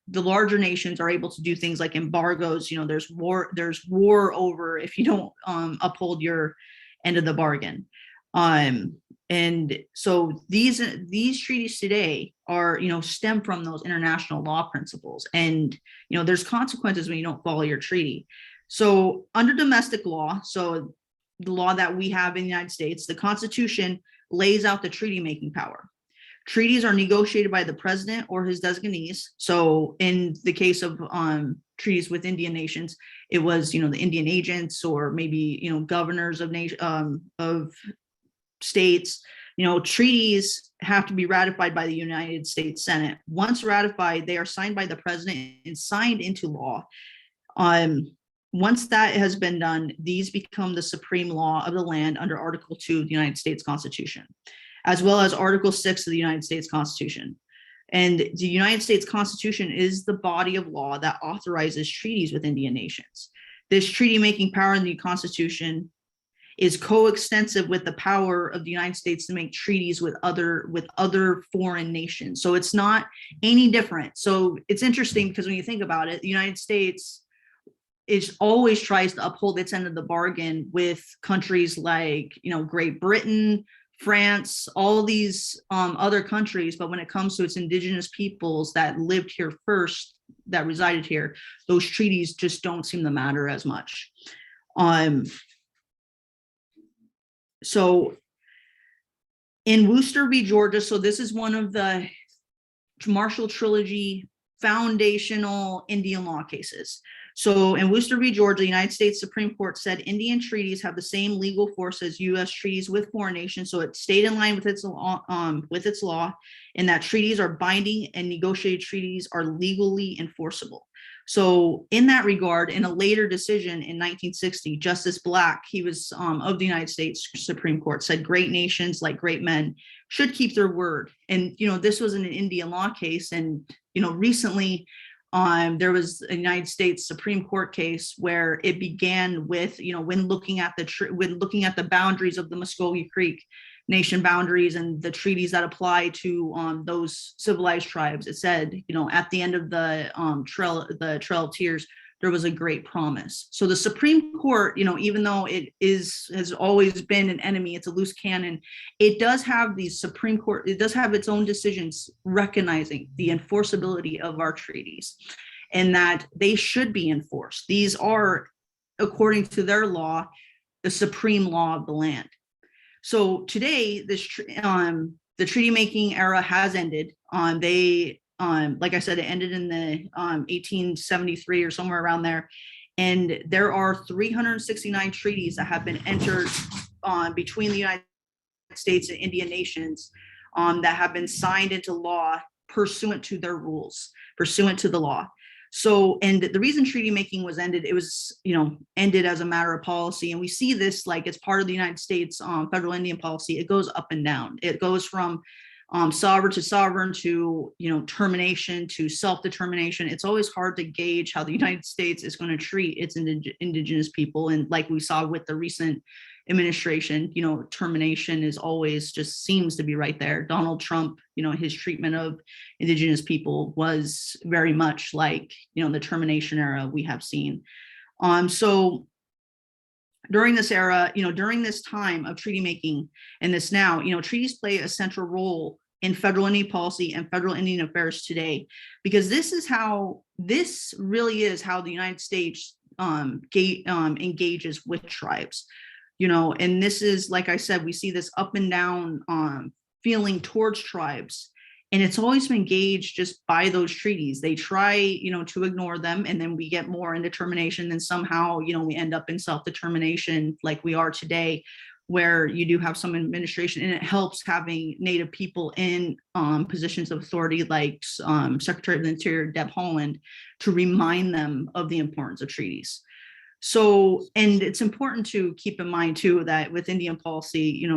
the larger nations are able to do things like embargoes. There's war over if you don't uphold your end of the bargain. And so these treaties today are, stem from those international law principles. And, there's consequences when you don't follow your treaty. So under domestic law, so the law that we have in the United States, the Constitution lays out the treaty making power. Treaties are negotiated by the president or his designees. So in the case of treaties with Indian nations, it was, the Indian agents, or maybe, governors of states. Treaties have to be ratified by the United States Senate. Once ratified, they are signed by the president and signed into law. once that has been done, these become the supreme law of the land under Article 2 of the United States Constitution, as well as Article 6 of the United States Constitution. And the United States Constitution is the body of law that authorizes treaties with Indian nations. This treaty-making power in the Constitution is coextensive with the power of the United States to make treaties with other foreign nations. So it's not any different. So it's interesting because when you think about it, the United States always tries to uphold its end of the bargain with countries like, Great Britain, France, all these other countries. But when it comes to its indigenous peoples that lived here first, that resided here, those treaties just don't seem to matter as much. So in Worcester v. Georgia, so this is one of the Marshall Trilogy foundational Indian law cases. So in Worcester v. Georgia, the United States Supreme Court said Indian treaties have the same legal force as U.S. treaties with foreign nations. So it stayed in line with its law, and that treaties are binding and negotiated treaties are legally enforceable. So in that regard, in a later decision in 1960, Justice Black, he was of the United States Supreme Court, said great nations like great men should keep their word. And, this was an Indian law case. And, recently there was a United States Supreme Court case where it began with, when looking at the boundaries of the Muskogee Creek Nation boundaries and the treaties that apply to those civilized tribes. It said, at the end of the Trail of Tears, there was a great promise. So the Supreme Court, even though it has always been an enemy, it's a loose cannon, it does have the Supreme Court, it does have its own decisions recognizing the enforceability of our treaties and that they should be enforced. These are, according to their law, the supreme law of the land. So today, the treaty making era has ended. Like I said, it ended in the 1873 or somewhere around there. And there are 369 treaties that have been entered between the United States and Indian nations that have been signed into law pursuant to their rules, pursuant to the law. So, and the reason treaty making was ended, it was, ended as a matter of policy. And we see this like it's part of the United States federal Indian policy. It goes up and down. It goes from sovereign to, termination to self-determination. It's always hard to gauge how the United States is going to treat its indigenous people. And like we saw with the recent administration, termination is always just seems to be right there. Donald Trump, his treatment of indigenous people was very much like, the termination era we have seen. So during this era, during this time of treaty making and this now, treaties play a central role in federal Indian policy and federal Indian affairs today, because this really is how the United States engages with tribes. And this is, like I said, we see this up and down feeling towards tribes. And it's always been gauged just by those treaties. They try, to ignore them, and then we get more indetermination. Then somehow, we end up in self-determination like we are today, where you do have some administration, and it helps having Native people in positions of authority like Secretary of the Interior Deb Haaland to remind them of the importance of treaties. So, and it's important to keep in mind too, that with Indian policy,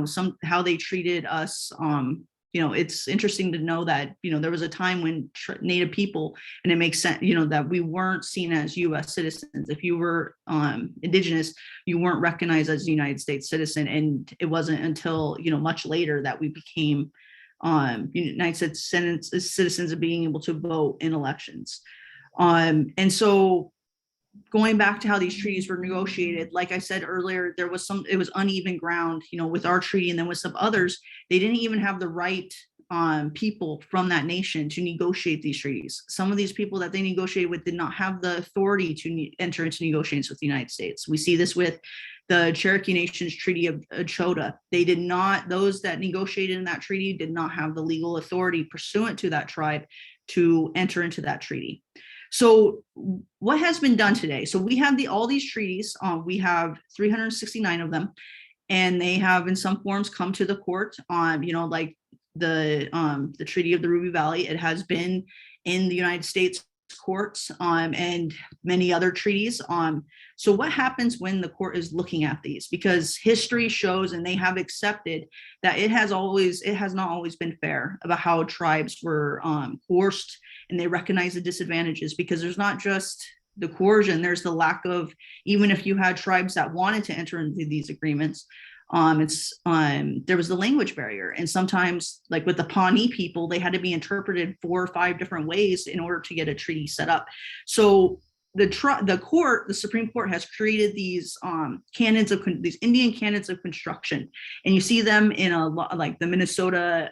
how they treated us, it's interesting to know that, there was a time when Native people, and it makes sense, that we weren't seen as US citizens. If you were indigenous, you weren't recognized as a United States citizen. And it wasn't until, much later that we became United States citizens of being able to vote in elections. And so going back to how these treaties were negotiated, like I said earlier, it was uneven ground, with our treaty, and then with some others, they didn't even have the right people from that nation to negotiate these treaties. Some of these people that they negotiated with did not have the authority to enter into negotiations with the United States. We see this with the Cherokee Nation's Treaty of Ochota. Those that negotiated in that treaty did not have the legal authority pursuant to that tribe to enter into that treaty. So what has been done today? So we have all these treaties. We have 369 of them, and they have in some forms come to the court on, like the Treaty of the Ruby Valley. It has been in the United States courts and many other treaties. So what happens when the court is looking at these? Because history shows, and they have accepted, that it has not always been fair about how tribes were coerced, and they recognize the disadvantages, because there's not just the coercion, there's the lack of, even if you had tribes that wanted to enter into these agreements, there was the language barrier. And sometimes, like with the Pawnee people, they had to be interpreted 4 or 5 different ways in order to get a treaty set up. So the Supreme Court has created these these Indian canons of construction, and you see them in a lot, like the Minnesota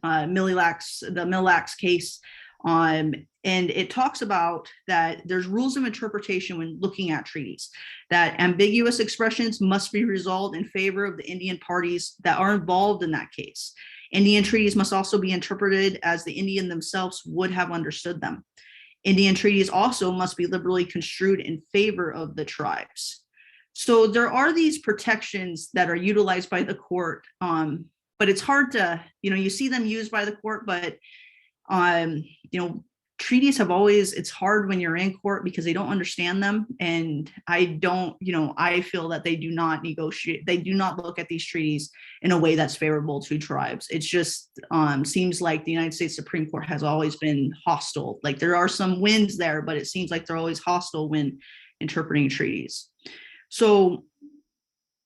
Mille Lacs case. And it talks about that there's rules of interpretation when looking at treaties, that ambiguous expressions must be resolved in favor of the Indian parties that are involved in that case. Indian treaties must also be interpreted as the Indian themselves would have understood them. Indian treaties also must be liberally construed in favor of the tribes. So there are these protections that are utilized by the court, but it's hard to, you see them used by the court, but treaties have always, it's hard when you're in court because they don't understand them. And I feel that they do not negotiate, they do not look at these treaties in a way that's favorable to tribes. It's just seems like the United States Supreme Court has always been hostile. Like there are some wins there, but it seems like they're always hostile when interpreting treaties. So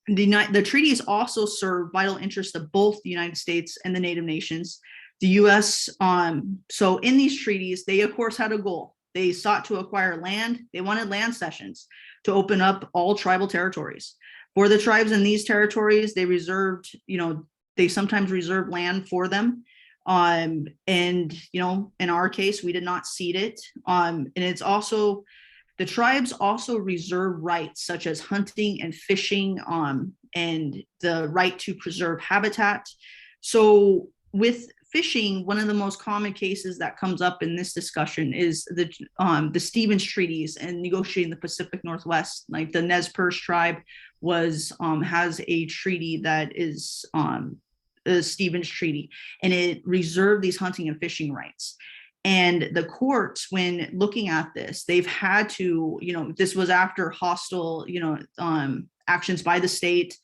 the treaties also serve vital interests of both the United States and the Native nations. The U.S., so in these treaties, they of course had a goal. They sought to acquire land. They wanted land cessions to open up all tribal territories. For the tribes in these territories, they reserved, they sometimes reserved land for them. And, in our case, we did not cede it. And it's also, the tribes also reserve rights such as hunting and fishing, and the right to preserve habitat. So with fishing, one of the most common cases that comes up in this discussion is the Stevens treaties and negotiating the Pacific Northwest. Like the Nez Perce tribe has a treaty that is the Stevens Treaty, and it reserved these hunting and fishing rights. And the courts, when looking at this, they've had to, this was after hostile, actions by the state.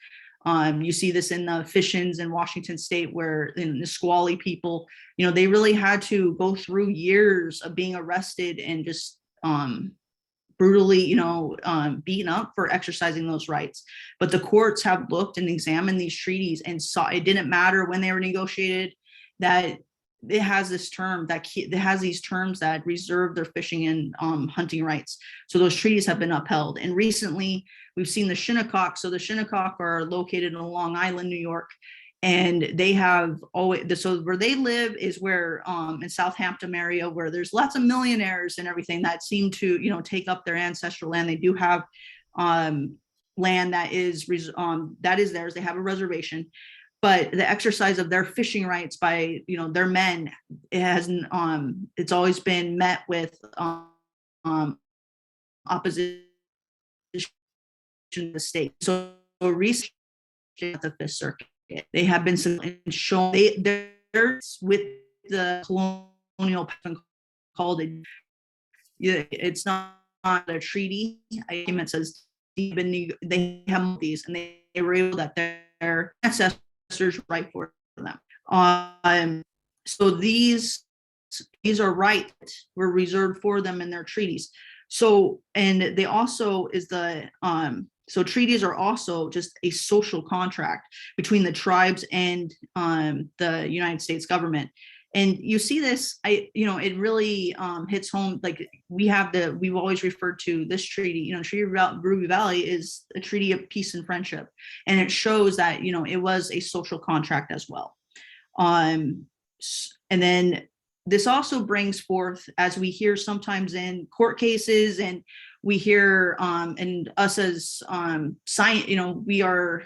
You see this in the Fishins in Washington State, where in the Nisqually people, they really had to go through years of being arrested and just brutally, beaten up for exercising those rights. But the courts have looked and examined these treaties and saw it didn't matter when they were negotiated, that it has this term that it has these terms that reserve their fishing and hunting rights. So those treaties have been upheld. And recently we've seen the Shinnecock. So the Shinnecock are located in Long Island, New York, and they have always, so where they live is where in Southampton area, where there's lots of millionaires and everything that seem to, take up their ancestral land. They do have land that is theirs. They have a reservation. But the exercise of their fishing rights by, their men, it's always been met with opposition to the state. So recently at the Fifth Circuit, they have been shown they're with the colonial called it. It's not a treaty. It says they have these, and they were able that their ancestors right for them. So these are rights were reserved for them in their treaties. So, and they also is the so treaties are also just a social contract between the tribes and the United States government. And you see this, it really hits home. Like we've always referred to this treaty, Treaty of Ruby Valley is a treaty of peace and friendship. And it shows that, it was a social contract as well. And then this also brings forth, as we hear sometimes in court cases, and we hear, and us as science, we are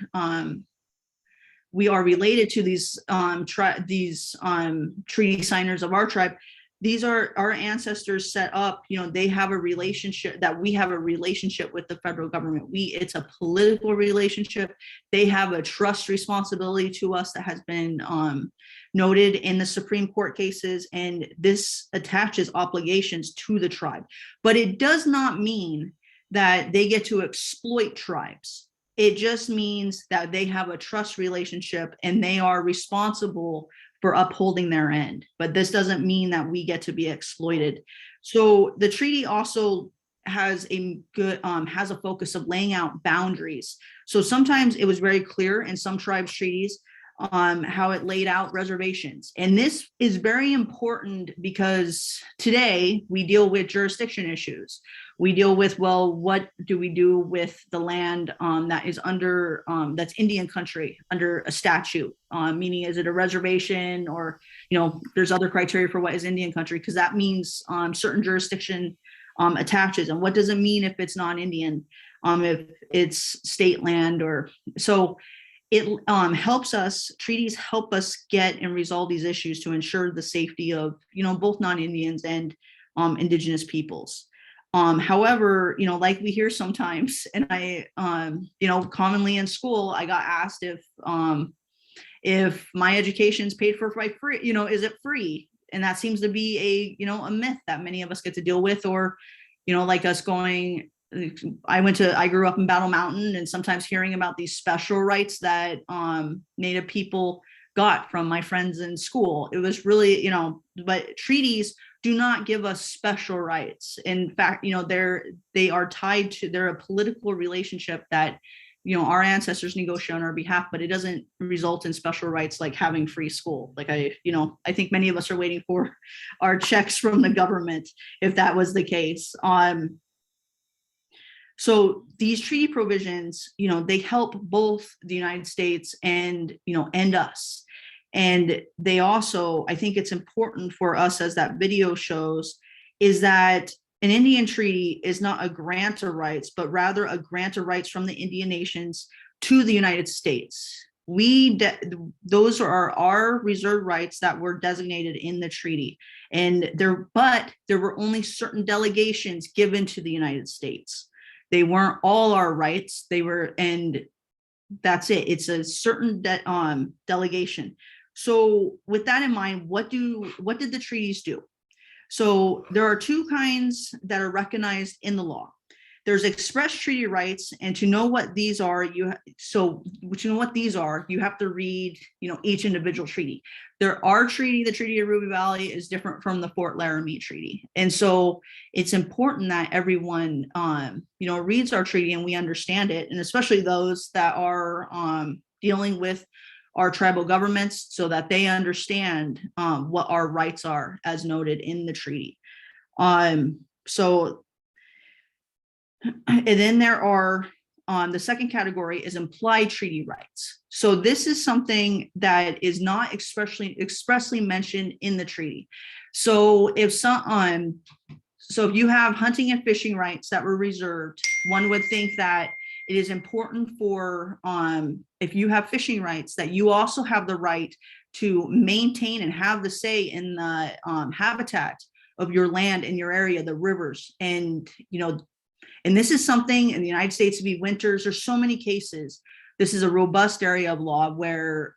related to these treaty signers of our tribe. these are our ancestors set up, they have a relationship that we have a relationship with the federal government. It's a political relationship. They have a trust responsibility to us that has been noted in the Supreme Court cases, and this attaches obligations to the tribe. But it does not mean that they get to exploit tribes. It just means that they have a trust relationship and they are responsible for upholding their end. But this doesn't mean that we get to be exploited. So the treaty also has a focus of laying out boundaries. So sometimes it was very clear in some tribes treaties how it laid out reservations. And this is very important because today we deal with jurisdiction issues. We deal with, well, what do we do with the land that is under, that's Indian country under a statute? Meaning, is it a reservation, or, there's other criteria for what is Indian country, because that means certain jurisdiction attaches. And what does it mean if it's non-Indian, if it's state land? Or so it helps us, treaties help us get and resolve these issues to ensure the safety of, both non-Indians and indigenous peoples. However, like we hear sometimes, and I, commonly in school, I got asked if my education is paid for by free, is it free? And that seems to be a myth that many of us get to deal with, or, like us going, I grew up in Battle Mountain, and sometimes hearing about these special rights that Native people got from my friends in school. It was really, but treaties do not give us special rights. In fact, they are tied to, they're a political relationship that, our ancestors negotiate on our behalf, but it doesn't result in special rights like having free school. Like I think many of us are waiting for our checks from the government if that was the case. So these treaty provisions, they help both the United States and, and us. And they also, I think it's important for us, as that video shows, is that an Indian treaty is not a grant of rights, but rather a grant of rights from the Indian nations to the United States. Those are our reserved rights that were designated in the treaty. And there were only certain delegations given to the United States. They weren't all our rights. They were, and that's it. It's a certain delegation. So with that in mind, what did the treaties do? So there are two kinds that are recognized in the law. There's express treaty rights, and to know what these are, you have to read, each individual treaty. The Treaty of Ruby Valley is different from the Fort Laramie Treaty. And so it's important that everyone, reads our treaty and we understand it, and especially those that are dealing with our tribal governments, so that they understand what our rights are as noted in the treaty. And then there are, the second category is implied treaty rights. So this is something that is not expressly mentioned in the treaty. So if you have hunting and fishing rights that were reserved, one would think that it is important for, if you have fishing rights, that you also have the right to maintain and have the say in the habitat of your land and your area, the rivers. And, and this is something in the United States, v. Winters, there's so many cases. This is a robust area of law where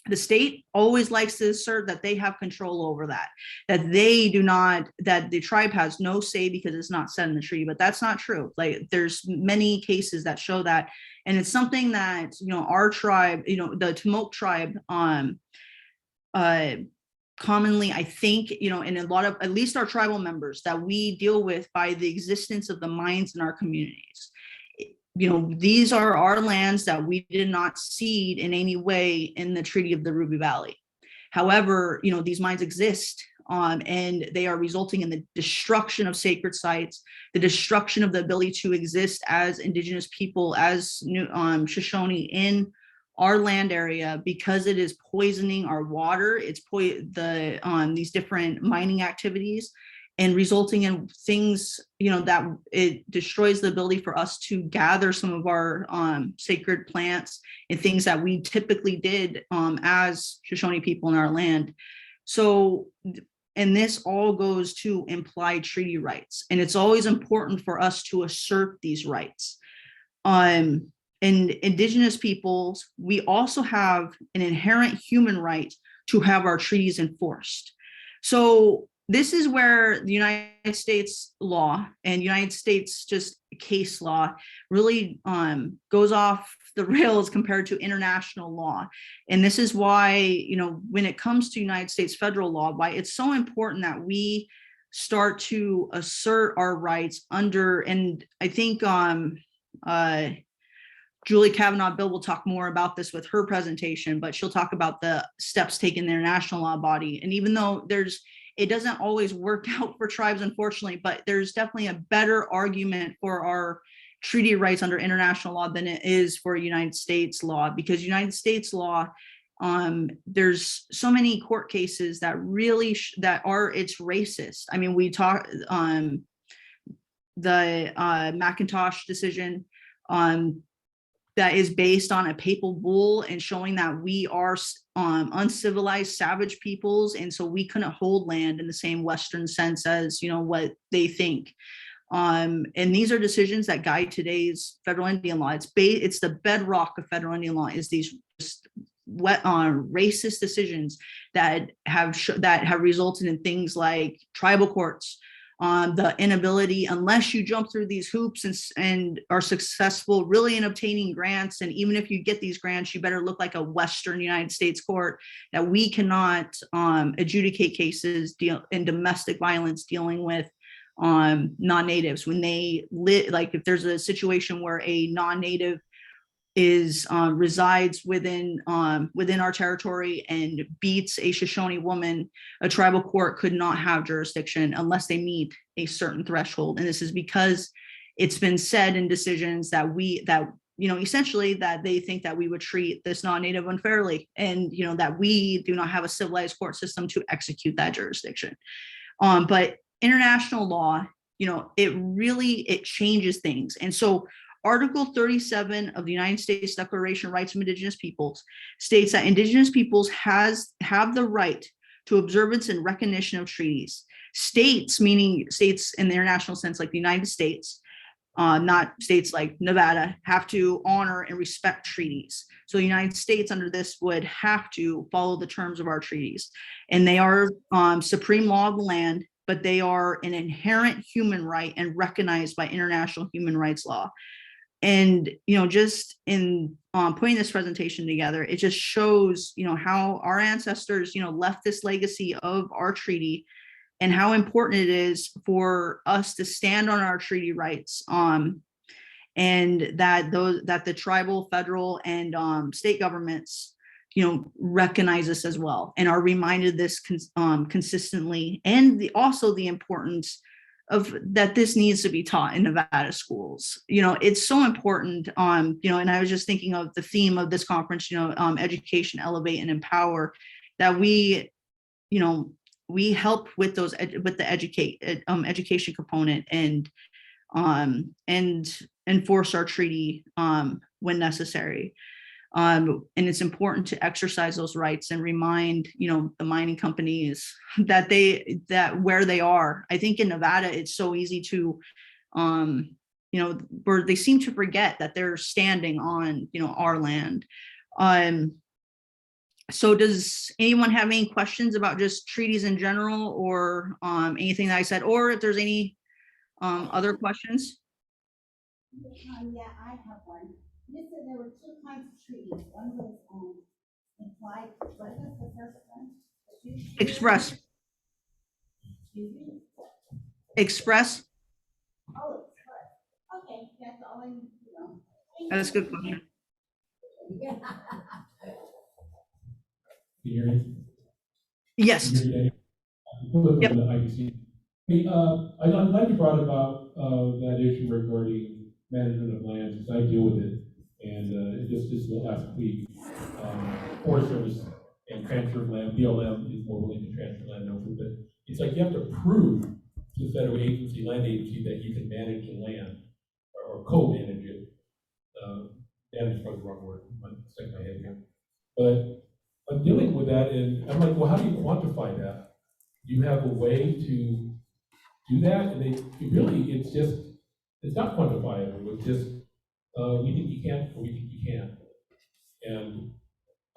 the state always likes to assert that they have control over that they do not, that the tribe has no say because it's not set in the treaty, but that's not true. Like, there's many cases that show that. And it's something that, our tribe, the Tamok tribe, commonly, I think, in a lot of, at least our tribal members that we deal with, by the existence of the mines in our communities. These are our lands that we did not cede in any way in the Treaty of the Ruby Valley. However, these mines exist, and they are resulting in the destruction of sacred sites, the destruction of the ability to exist as indigenous people, as Shoshone in our land area, because it is poisoning our water. It's these different mining activities, and resulting in things, that it destroys the ability for us to gather some of our sacred plants and things that we typically did as Shoshone people in our land. So And this all goes to implied treaty rights. And it's always important for us to assert these rights. And indigenous peoples, we also have an inherent human right to have our treaties enforced. So this is where the United States law and United States just case law really goes off the rails compared to international law. And this is why, you know, when it comes to United States federal law, why it's so important that we start to assert our rights under, and I think Julie Kavanaugh-Bill will talk more about this with her presentation, but she'll talk about the steps taken in the international law body. And even though it doesn't always work out for tribes, unfortunately, but there's definitely a better argument for our treaty rights under international law than it is for United States law, because United States law, there's so many court cases that really, it's racist. I mean, we talk, the McIntosh decision, that is based on a papal bull and showing that we are uncivilized, savage peoples, and so we couldn't hold land in the same Western sense as, you know, what they think. And these are decisions that guide today's federal Indian law. It's the bedrock of federal Indian law, is these racist decisions that have resulted in things like tribal courts, the inability, unless you jump through these hoops and are successful really in obtaining grants. And even if you get these grants, you better look like a Western United States court, that we cannot adjudicate cases in domestic violence dealing with non-natives when they like if there's a situation where a non-native resides within our territory and beats a Shoshone woman, a tribal court could not have jurisdiction unless they meet a certain threshold. And this is because it's been said in decisions that essentially that they think that we would treat this non-native unfairly, and that we do not have a civilized court system to execute that jurisdiction. But international law, it changes things. And so Article 37 of the United States Declaration of Rights of Indigenous Peoples states that Indigenous peoples have the right to observance and recognition of treaties. States, meaning states in the international sense, like the United States, not states like Nevada, have to honor and respect treaties. So the United States under this would have to follow the terms of our treaties. And they are supreme law of the land, but they are an inherent human right and recognized by international human rights law. And, just in putting this presentation together, it just shows, how our ancestors, left this legacy of our treaty and how important it is for us to stand on our treaty rights. And that the tribal, federal, and state governments, recognize this as well and are reminded this consistently, and also the importance of that this needs to be taught in Nevada schools. It's so important. And I was just thinking of the theme of this conference, education, elevate, and empower, that we help with the education component and enforce our treaty when necessary. And it's important to exercise those rights and remind, the mining companies that where they are. I think in Nevada, it's so easy to, where they seem to forget that they're standing on, our land. So does anyone have any questions about just treaties in general, or anything that I said, or if there's any other questions? Yeah, I have one. You said there were two kinds of treaties. One was implied, what is the first one? Express. Excuse me? Express. Oh, express. Okay, that's all I need to know. That's a good question. Yeah. Can you hear me? Yes. Can you hear me? Yep. Hey, I'm glad you brought about that issue regarding management of lands, because I deal with it. And just last week, Forest Service and transfer of land, BLM is more willing to transfer land over, but it's like you have to prove to the federal agency, land agency, that you can manage the land or co-manage it. Manage is probably the wrong word, I'm stuck in my head here. But I'm dealing with that, and I'm like, well, how do you quantify that? Do you have a way to do that? And it's not quantifiable. It's just, we think you can, or we think you can. And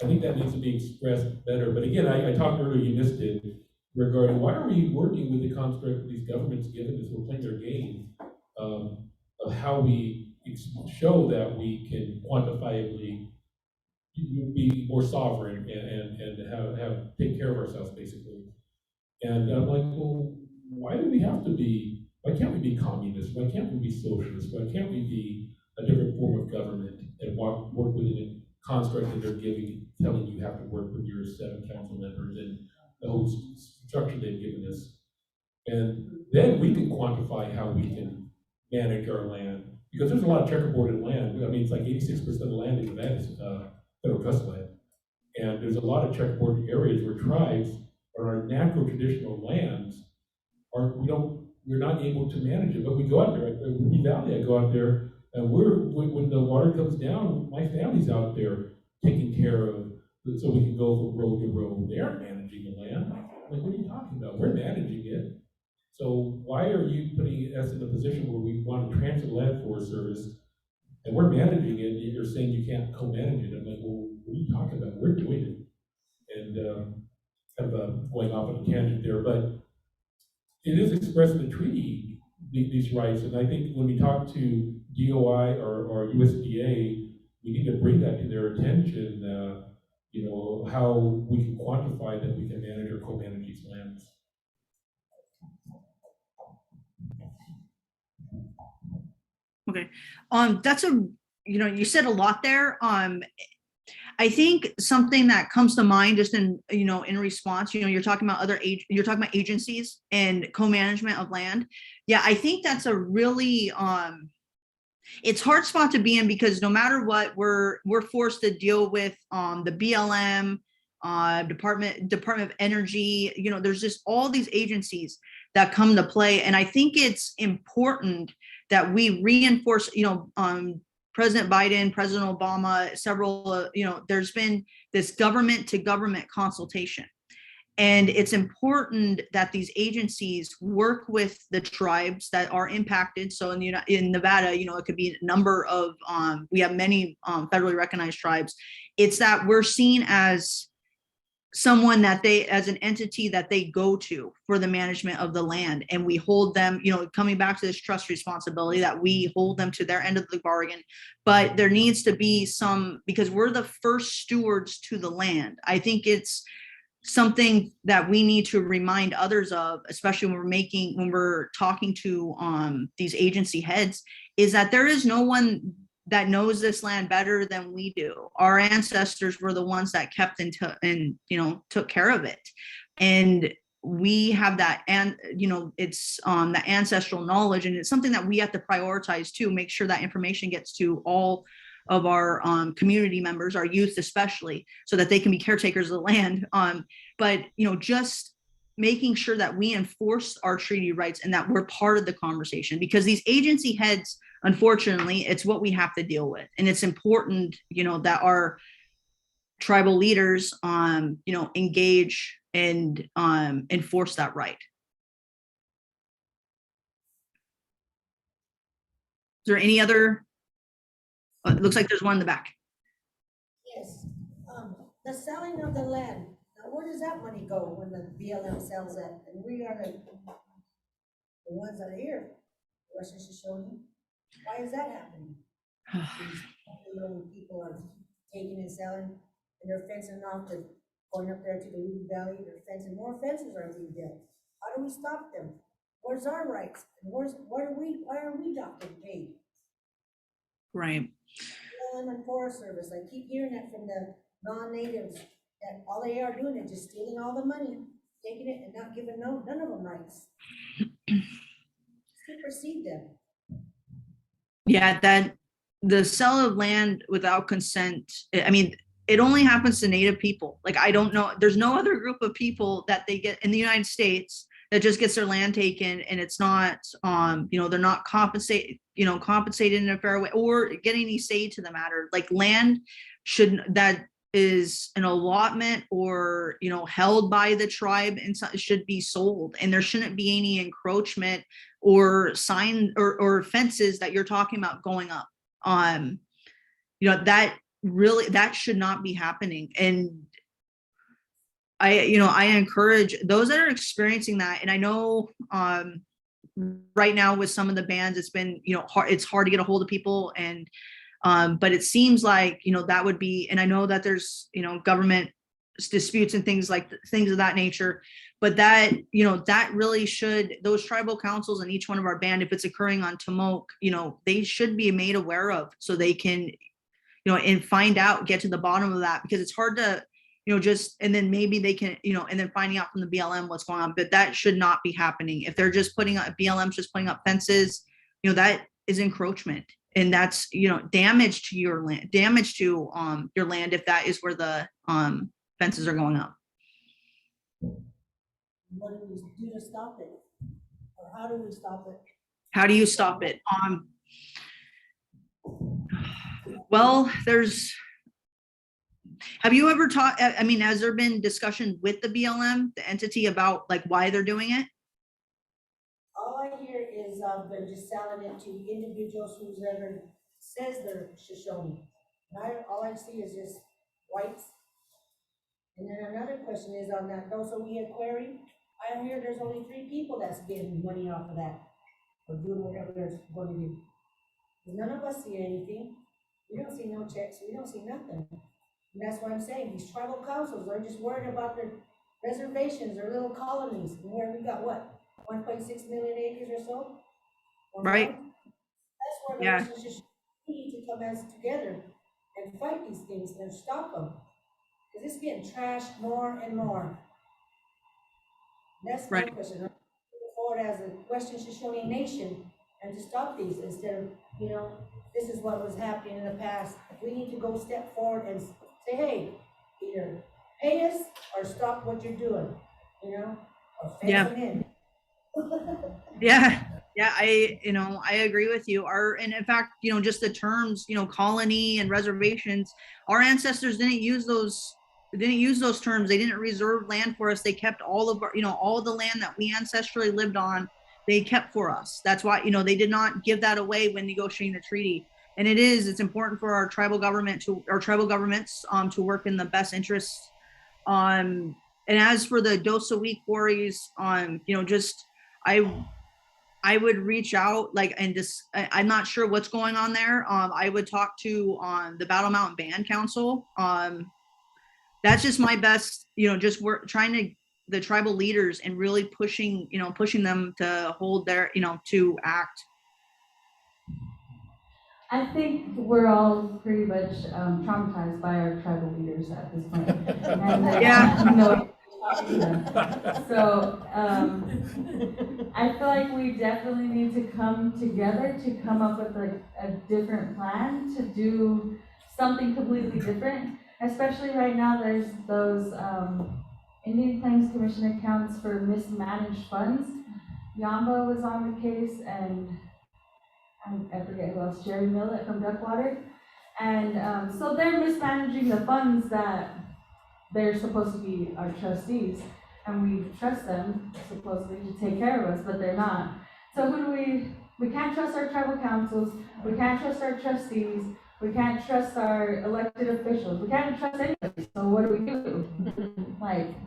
I think that needs to be expressed better. But again, I talked earlier, you missed it, regarding why are we working with the construct these governments given us, we're playing their game, of how we show that we can quantifiably be more sovereign and take care of ourselves, basically. And I'm like, well, why can't we be communist? Why can't we be socialist? Why can't we be a different form of government and work within a construct that they're telling you have to work with your 7 council members and the whole structure they've given us? And then we can quantify how we can manage our land. Because there's a lot of checkerboarded land. I mean, it's like 86% of the land in the land is federal trust land. And there's a lot of checkerboarded areas where tribes or our natural traditional lands we're not able to manage it. But we go out there, in Valley, I go out there, and when the water comes down, my family's out there taking care of, so we can go from road to road. They aren't managing the land. Like, what are you talking about? We're managing it. So why are you putting us in a position where we want to transfer land Forest Service, and we're managing it, and you're saying you can't co-manage it? I'm like, well, what are you talking about? We're doing it. And kind of going off on a tangent there, but it is expressed in the treaty, these rights. And I think when we talk to DOI or USDA, we need to bring that to their attention, how we can quantify that we can manage or co-manage these lands. Okay, that's you said a lot there. I think something that comes to mind just in response, you're talking about agencies and co-management of land. Yeah, I think that's a really, it's hard spot to be in, because no matter what, we're forced to deal with the BLM, Department of Energy, there's just all these agencies that come to play. And I think it's important that we reinforce, President Biden, President Obama, several, there's been this government to government consultation. And it's important that these agencies work with the tribes that are impacted. So in Nevada, it could be a number of, we have many federally recognized tribes. It's that we're seen as someone as an entity that they go to for the management of the land. And we hold them, coming back to this trust responsibility, that we hold them to their end of the bargain. But there needs to be because we're the first stewards to the land. I think it's something that we need to remind others of, especially when we're talking to these agency heads, is that there is no one that knows this land better than we do. Our ancestors were the ones that kept and took care of it. And we have that, and it's the ancestral knowledge, and it's something that we have to prioritize to make sure that information gets to all of our community members, our youth especially, so that they can be caretakers of the land. But just making sure that we enforce our treaty rights and that we're part of the conversation, because these agency heads, unfortunately, it's what we have to deal with. And it's important, that our tribal leaders, engage and enforce that right. Is there any other? It looks like there's one in the back. Yes, the selling of the land, now where does that money go when the BLM sells it? And we are the ones that are here, Western Shoshone. Why is that happening? These little people are taking and selling, and they're fencing off going up there to the Ruby Valley, they're fencing, more fences are being built. How do we stop them? Where's our rights? And why are we not getting paid? Right. BLM and Forest Service, I keep hearing that from the non-natives, that all they are doing is just stealing all the money, taking it and not giving none of them rights. Supersede them. Yeah, that the sale of land without consent, I mean, it only happens to Native people. Like, I don't know, there's no other group of people that they get in the United States that just gets their land taken, and it's not, they're not compensated in a fair way or getting any say to the matter. Like, land that is an allotment or, held by the tribe and should be sold. And there shouldn't be any encroachment or sign or fences that you're talking about going up. That should not be happening. And I encourage those that are experiencing that. And I know, right now with some of the bans, it's been, it's hard to get a hold of people, and but it seems like, that would be, and I know that there's, government disputes and things of that nature, but that, that really should, those tribal councils in each one of our band, if it's occurring on Tomok, they should be made aware of, so they can, and find out, get to the bottom of that, because it's hard to, and then maybe they can, and then finding out from the BLM what's going on, but that should not be happening. If they're just putting up, BLM's just putting up fences, that is encroachment. And that's, damage to your land, your land, if that is where the fences are going up. What do we do to stop it? Or how do we stop it? How do you stop it? Well, have you ever talked, has there been discussion with the BLM, the entity, about like why they're doing it? All I hear is they're just selling it to individuals who's ever says they're Shoshone. And all I see is just whites. And then another question is on that Dosowi Quarry. I hear there's only 3 people that's getting money off of that, or doing whatever they're going to do. None of us see anything. We don't see no checks. We don't see nothing. And that's what I'm saying. These tribal councils are just worried about their reservations, their little colonies, and where we got what, 1.6 million acres or so? Or right. more? That's where the Yeah. Russians need to come as together and fight these things and stop them. Because it's getting trashed more and more. That's my Right. question. I'm looking forward as a Western Shoshone nation and to stop these instead of, this is what was happening in the past. We need to go step forward and say, hey, either pay us or stop what you're doing, or fence Yeah. them in. Yeah, I agree with you. And in fact, just the terms, colony and reservations, our ancestors didn't use those terms. They didn't reserve land for us. They kept all of our, all of the land that we ancestrally lived on, they kept for us. That's why, they did not give that away when negotiating the treaty. And it's important for our tribal governments to work in the best interests. And as for the Dosowi quarries, I would reach out, I'm not sure what's going on there. I would talk to the Battle Mountain Band Council. That's just my best, just we're trying to, the tribal leaders, and really pushing them to hold their, to act. I think we're all pretty much traumatized by our tribal leaders at this point. And, Yeah. So I feel like we definitely need to come together to come up with a different plan to do something completely different. Especially right now, there's those Indian Claims Commission accounts for mismanaged funds. Yamba was on the case, and I forget who else, Jerry Millett from Duckwater. And so they're mismanaging the funds that they're supposed to be our trustees, and we trust them supposedly to take care of us, but they're not. So we can't trust our tribal councils, we can't trust our trustees, we can't trust our elected officials, we can't trust anybody. So what do?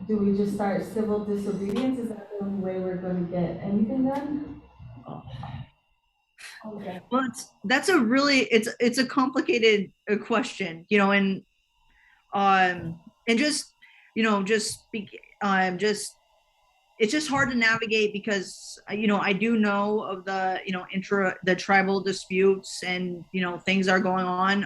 Do we just start civil disobedience? Is that the only way we're going to get anything done? Okay. Well, that's a really, it's a complicated question, and just, it's just hard to navigate because, I do know of the, the tribal disputes and, things are going on,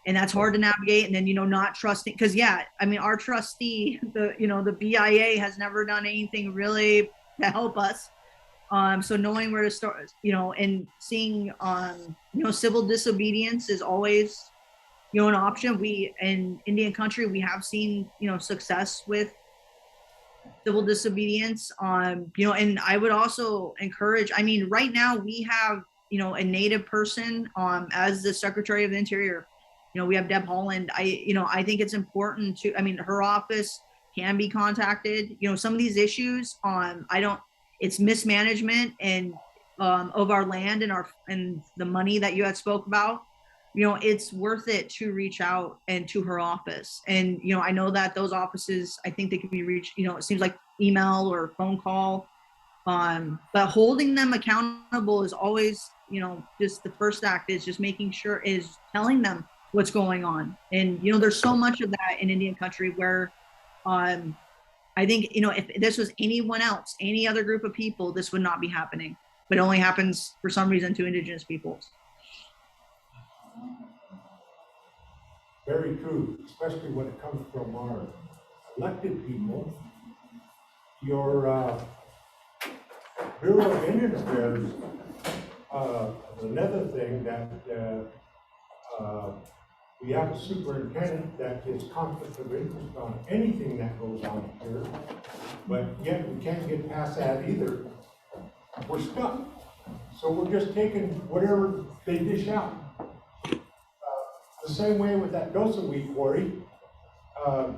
and that's hard to navigate. And then, not trusting, because our trustee, the BIA has never done anything really to help us. So knowing where to start, and seeing, civil disobedience is always, an option. We, in Indian country, we have seen, success with civil disobedience, and I would also encourage, right now we have, a Native person, as the Secretary of the Interior, You know, we have Deb Holland. I think it's important to, I mean, her office can be contacted. You know, some of these issues, it's mismanagement and of our land and the money that you had spoke about. You know, it's worth it to reach out and to her office. And, you know, I know that those offices, I think they can be reached, you know, it seems like email or phone call. But holding them accountable is always, you know, just the first act is just making sure is telling them what's going on. And, you know, there's so much of that in Indian country where I think, you know, if this was anyone else, any other group of people, this would not be happening. But it only happens for some reason to Indigenous peoples. Very true, especially when it comes from our elected people. Your Bureau of Indian Affairs is another thing that we have a superintendent that is conflict of interest on anything that goes on here, but yet we can't get past that either. We're stuck. So we're just taking whatever they dish out. The same way with that Dosa wheat quarry. I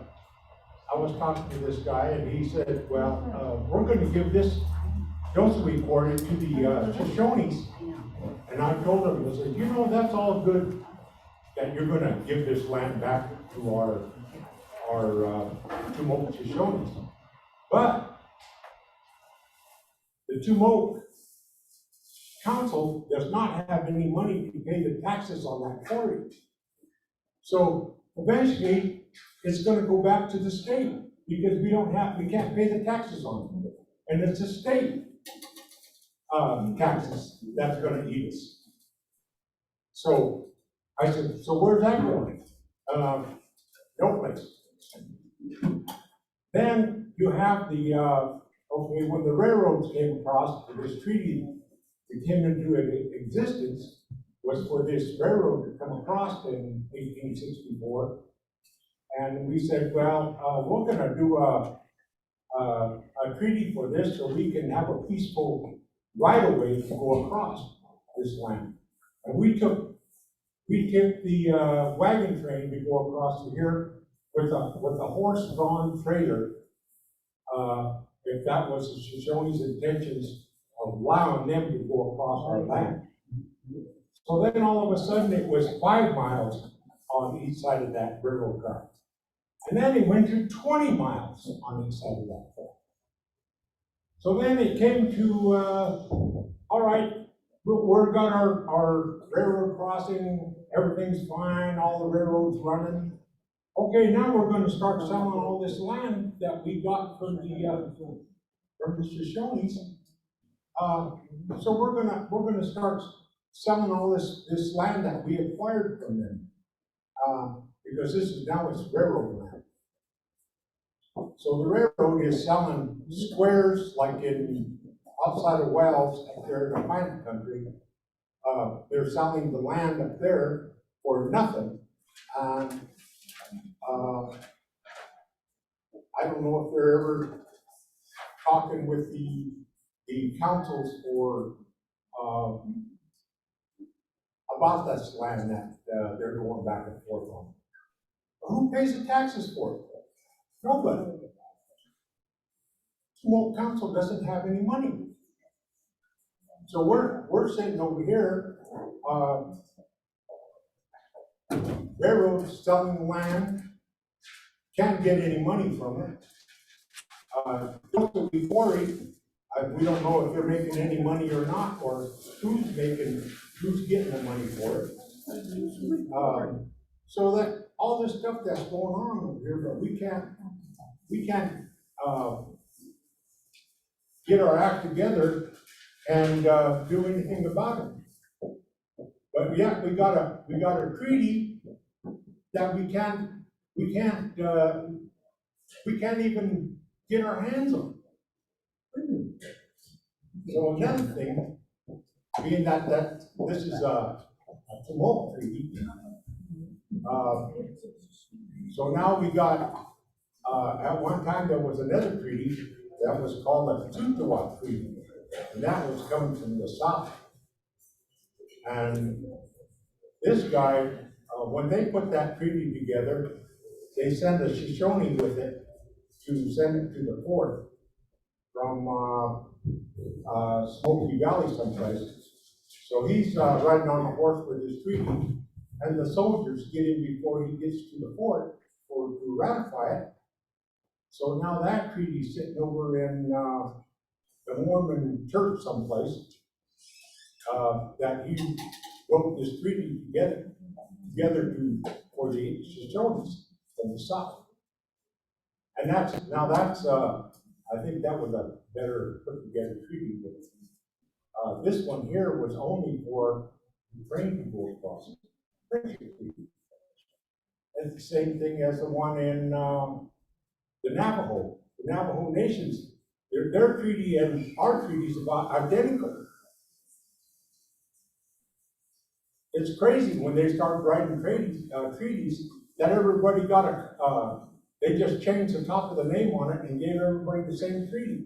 was talking to this guy and he said, well, we're going to give this Dosa wheat quarry to the Shoshones. And I told him, I said, you know, that's all good that you're going to give this land back to our Tumok Shoshones. But the Tumok Council does not have any money to pay the taxes on that quarry. So eventually, it's going to go back to the state because we can't pay the taxes on it. And it's the state taxes that's going to eat us. So I said, so where's that going? No place. Then you have the, okay, when the railroads came across, this treaty that came into existence was for this railroad to come across in 1864. And we said, well, we're gonna do a treaty for this so we can have a peaceful right-of-way to go across this land. And we took the wagon train to go across here with a horse-drawn trailer. If that was the Shoshone's intentions of allowing them to go across our land. So then all of a sudden it was 5 miles on each side of that railroad track. And then it went to 20 miles on each side of that track. So then it came to, all right, we've got our railroad crossing, everything's fine, all the railroads running. Okay, now we're going to start selling all this land that we got from the Shoshones. So we're gonna start selling all this land that we acquired from them, because this is now it's railroad land. So the railroad is selling squares like in outside of Wells, up there in the Pine Country. They're selling the land up there for nothing. I don't know if they're ever talking with the councils for about this land that they're going back and forth on. Who pays the taxes for it? Nobody. Small council doesn't have any money. So we're sitting over here, railroads selling the land, can't get any money from it. Before we don't know if they're making any money or not, or who's getting the money for it. So that all this stuff that's going on over here, but we can't get our act together and do anything about it. But yeah, we got a treaty that we can't even get our hands on. So another thing, being that this is a tumult treaty, so now we got, at one time there was another treaty that was called the Tutawat Treaty, and that was coming from the south. And this guy, when they put that treaty together, they sent a Shoshone with it to send it to the fort from, Smoky Valley someplace. So he's, riding on a horse with his treaty, and the soldiers get him before he gets to the fort to ratify it. So now that treaty's sitting over in, the Mormon church someplace, that he wrote this treaty together for the Shoshones from the south. And that's, I think that was a better put together treaty. But this one here was only for Ukrainian people across. It's the same thing as the one in the Navajo nations. Their treaty and our treaty is about identical. It's crazy when they start writing treaties that everybody got they just changed the top of the name on it and gave everybody the same treaty.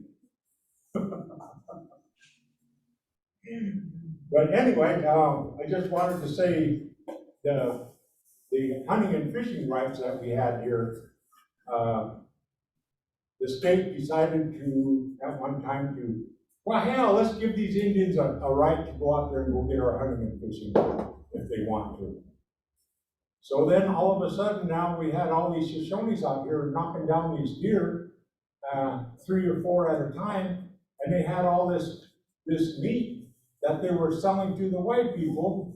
But anyway, I just wanted to say the hunting and fishing rights that we had here, the state decided to, at one time, well, hell, let's give these Indians a right to go out there and go get our hunting and fishing if they want to. So then all of a sudden now we had all these Shoshones out here knocking down these deer, 3 or 4 at a time, and they had all this meat that they were selling to the white people,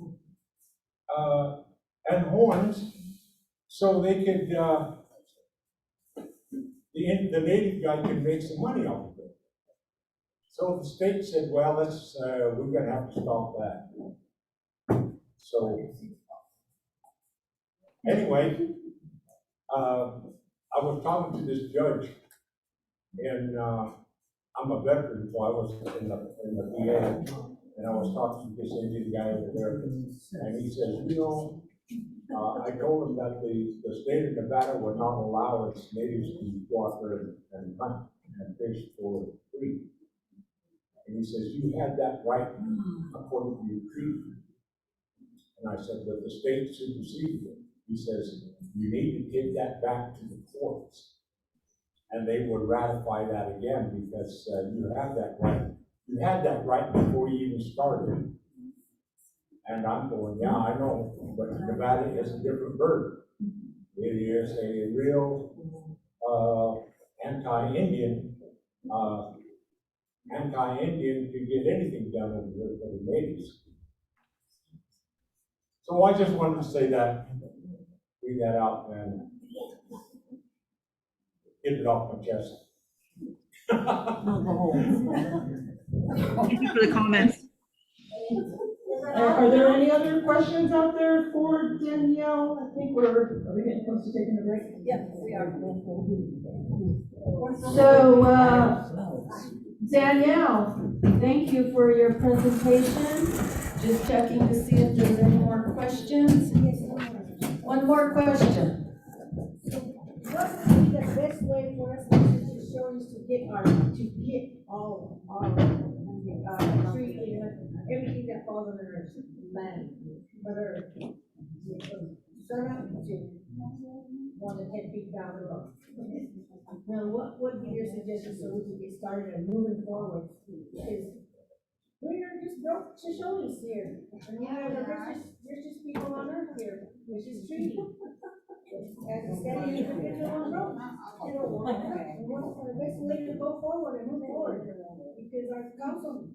and horns, so they could, the native guy could make some money off of it. So the state said, well, we're gonna have to stop that. So, anyway, I was talking to this judge, and I'm a veteran, so I was in the VA, and I was talking to this Indian guy over there, and he says, I told him that the state of Nevada would not allow its natives to go out there and hunt and fish for free. And he says, you had that right according to your treaty. And I said, but the state superseded it. He says, you need to give that back to the courts. And they would ratify that again because you have that right. You had that right before you even started. And I'm going, yeah, I know, but Nevada is a different bird. It is a real anti-Indian to get anything done over there for the natives. So I just wanted to say that, read that out, and get it off my chest. Thank you for the comments. Are there any other questions out there for Danielle? I think are we getting close to taking a break? Yep, we are. So, Danielle, thank you for your presentation. Just checking to see if there's any more questions. One more question. What would be the best way for us to show us to get all treaty, everything that falls under our land, whether start out to more than 10 feet down the road. Now, what would be your suggestion so we can get started and moving forward? Because we're just broke Shoshones here, and there's just people on earth here, which is treaty. And standing individual on road, what's the best way to go forward and move forward? Because our council,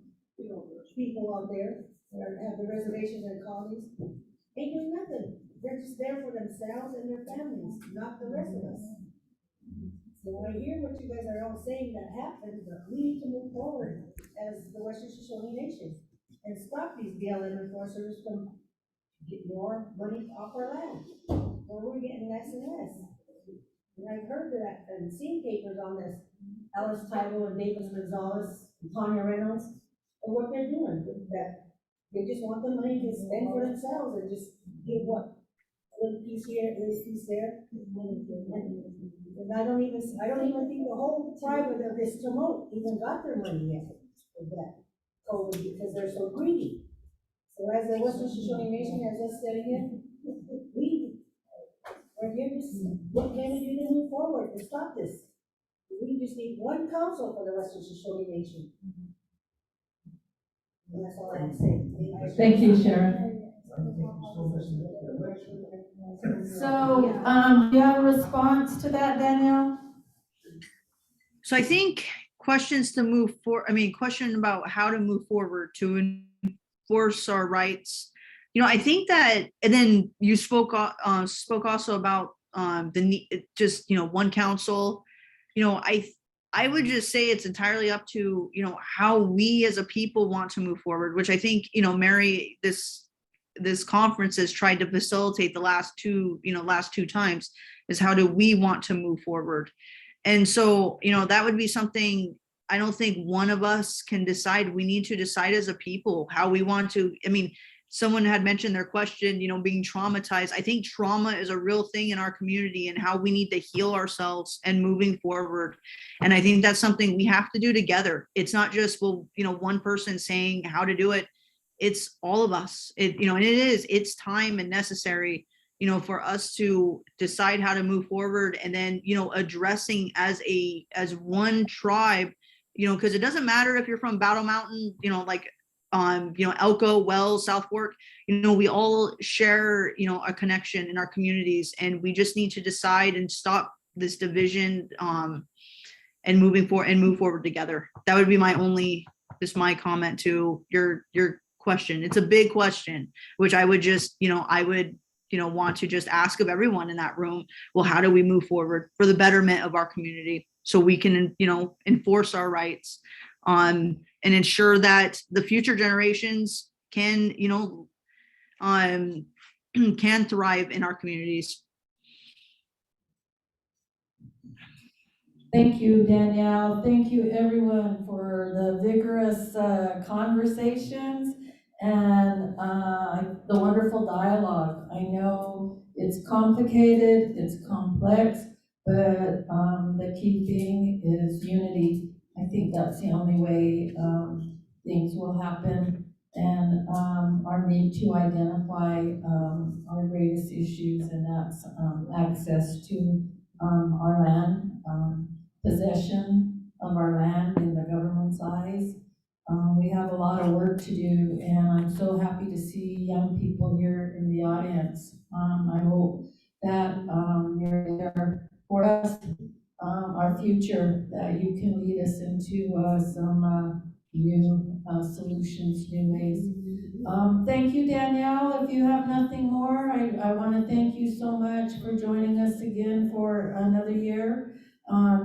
people out there that have the reservations and colonies, ain't doing nothing. They're just there for themselves and their families, not the rest of us. So I hear what you guys are all saying that happened, but we need to move forward as the Western Shoshone Nation and stop these BLM enforcers from getting more money off our land. Or we're getting less and less. And I've heard that and seen papers on this. Alice Tybo and Davis Gonzalez, Tanya Reynolds, and what they're doing, that they just want the money to spend for themselves and just give what? A little piece here, a little piece there. And I don't even think the whole tribe of this Tumult even got their money yet with that COVID because they're so greedy. So as the Western Shoshone Nation, as us setting in, we We're here to, what can we do to move forward to stop this? We just need one council for the Western Shoshone Nation. And that's all I have to say. Thank you, Sharon. So, do you have a response to that, Danielle? So I think questions to move for, question about how to move forward to enforce our rights. I think that, and then you spoke also about the need, just, one council. I would just say it's entirely up to, how we as a people want to move forward, which I think, Mary, this conference has tried to facilitate the last two times, is how do we want to move forward? And so, that would be something I don't think one of us can decide. We need to decide as a people how we want to, someone had mentioned their question, being traumatized. I think trauma is a real thing in our community and how we need to heal ourselves and moving forward. And I think that's something we have to do together. It's not just, one person saying how to do it. It's all of us. It's time and necessary, for us to decide how to move forward, and then, addressing as one tribe, because it doesn't matter if you're from Battle Mountain, Elko, Wells, South Fork, we all share, a connection in our communities, and we just need to decide and stop this division, and move forward together. That would be my comment to your question. It's a big question, which I would just, want to just ask of everyone in that room. Well, how do we move forward for the betterment of our community so we can, enforce our rights, and ensure that the future generations can, can thrive in our communities. Thank you, Danielle. Thank you, everyone, for the vigorous conversations and the wonderful dialogue. I know it's complicated, it's complex, but the key thing is unity. I think that's the only way things will happen, and our need to identify our greatest issues, and that's access to our land, possession of our land in the government's eyes. We have a lot of work to do, and I'm so happy to see young people here in the audience. I hope that you're there for us, our future, that you can lead us into some new solutions, new ways. Thank you, Danielle. If you have nothing more, I want to thank you so much for joining us again for another year.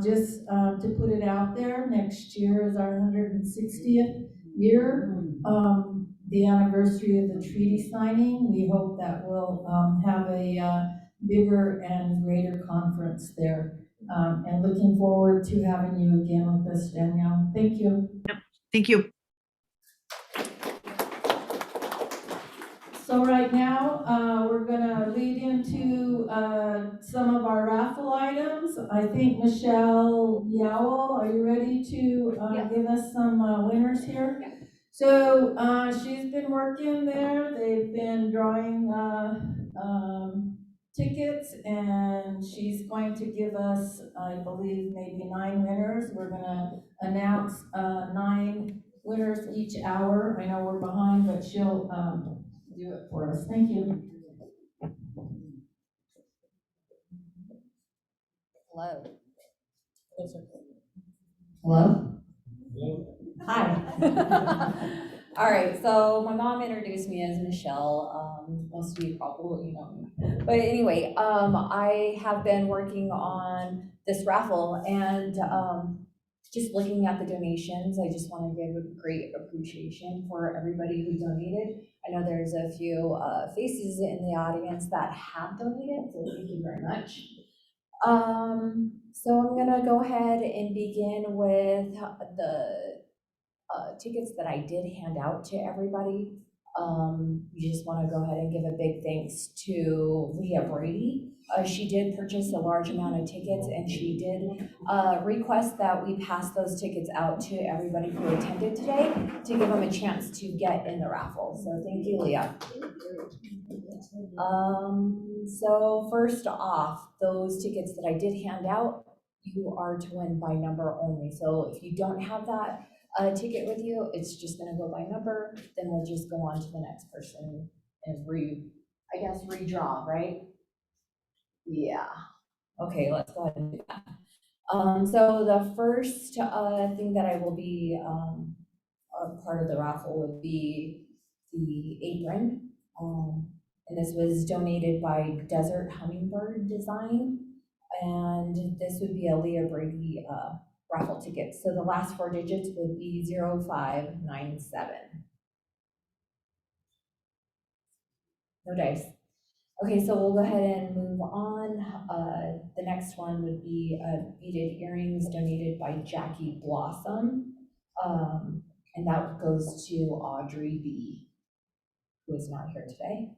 Just to put it out there, next year is our 160th year, the anniversary of the treaty signing. We hope that we'll have a bigger and greater conference there. And looking forward to having you again with us, Danielle. Thank you. Yep. Thank you. So right now, we're gonna lead into some of our raffle items. I think Michelle Yowell, are you ready to give us some winners here? Yeah. So she's been working there. They've been drawing tickets, and she's going to give us, I believe, maybe 9 winners. We're gonna announce 9 winners each hour. I know we're behind, but she'll do it for us. Thank you. Hello. Hello? Hi. All right, so my mom introduced me as Michelle. Most of you probably know me. But anyway, I have been working on this raffle, and just looking at the donations, I just want to give a great appreciation for everybody who donated. I know there's a few faces in the audience that have donated, so thank you very much. So I'm gonna go ahead and begin with the tickets that I did hand out to everybody. You just want to go ahead and give a big thanks to Leah Brady. She did purchase a large amount of tickets, and she did request that we pass those tickets out to everybody who attended today to give them a chance to get in the raffle. So thank you, Leah. So first off, those tickets that I did hand out, you are to win by number only. So if you don't have that ticket with you, it's just gonna go by number, then we'll just go on to the next person and redraw, right? Yeah. Okay, let's go ahead and do that. So the first thing that I will be a part of the raffle would be the apron. And this was donated by Desert Hummingbird Design. And this would be a Leah Brady raffle ticket. So the last 4 digits would be 0597. No dice. Okay, so we'll go ahead and move on. The next one would be beaded earrings donated by Jackie Blossom. And that goes to Audrey B, who is not here today.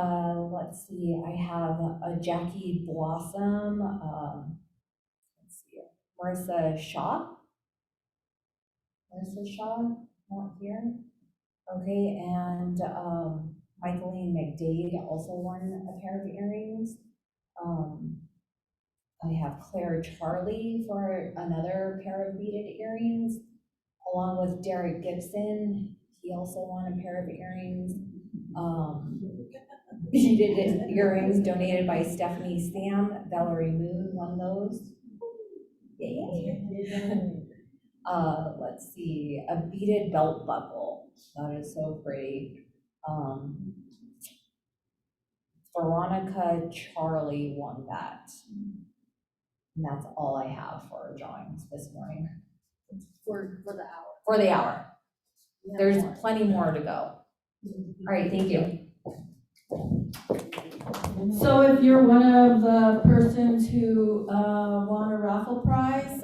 Let's see, I have a Jackie Blossom, let's see, Marissa Shaw, not here. Okay, and Michaeline McDade also won a pair of earrings. I have Claire Charlie for another pair of beaded earrings, along with Derek Gibson. He also won a pair of earrings. Beaded earrings donated by Stephanie Sam. Valerie Moon won those. Yay. Let's see, a beaded belt buckle. That is so pretty. Veronica Charlie won that. And that's all I have for drawings this morning. For the hour. For the hour. There's plenty more to go. All right, thank you. So if you're one of the persons who won a raffle prize,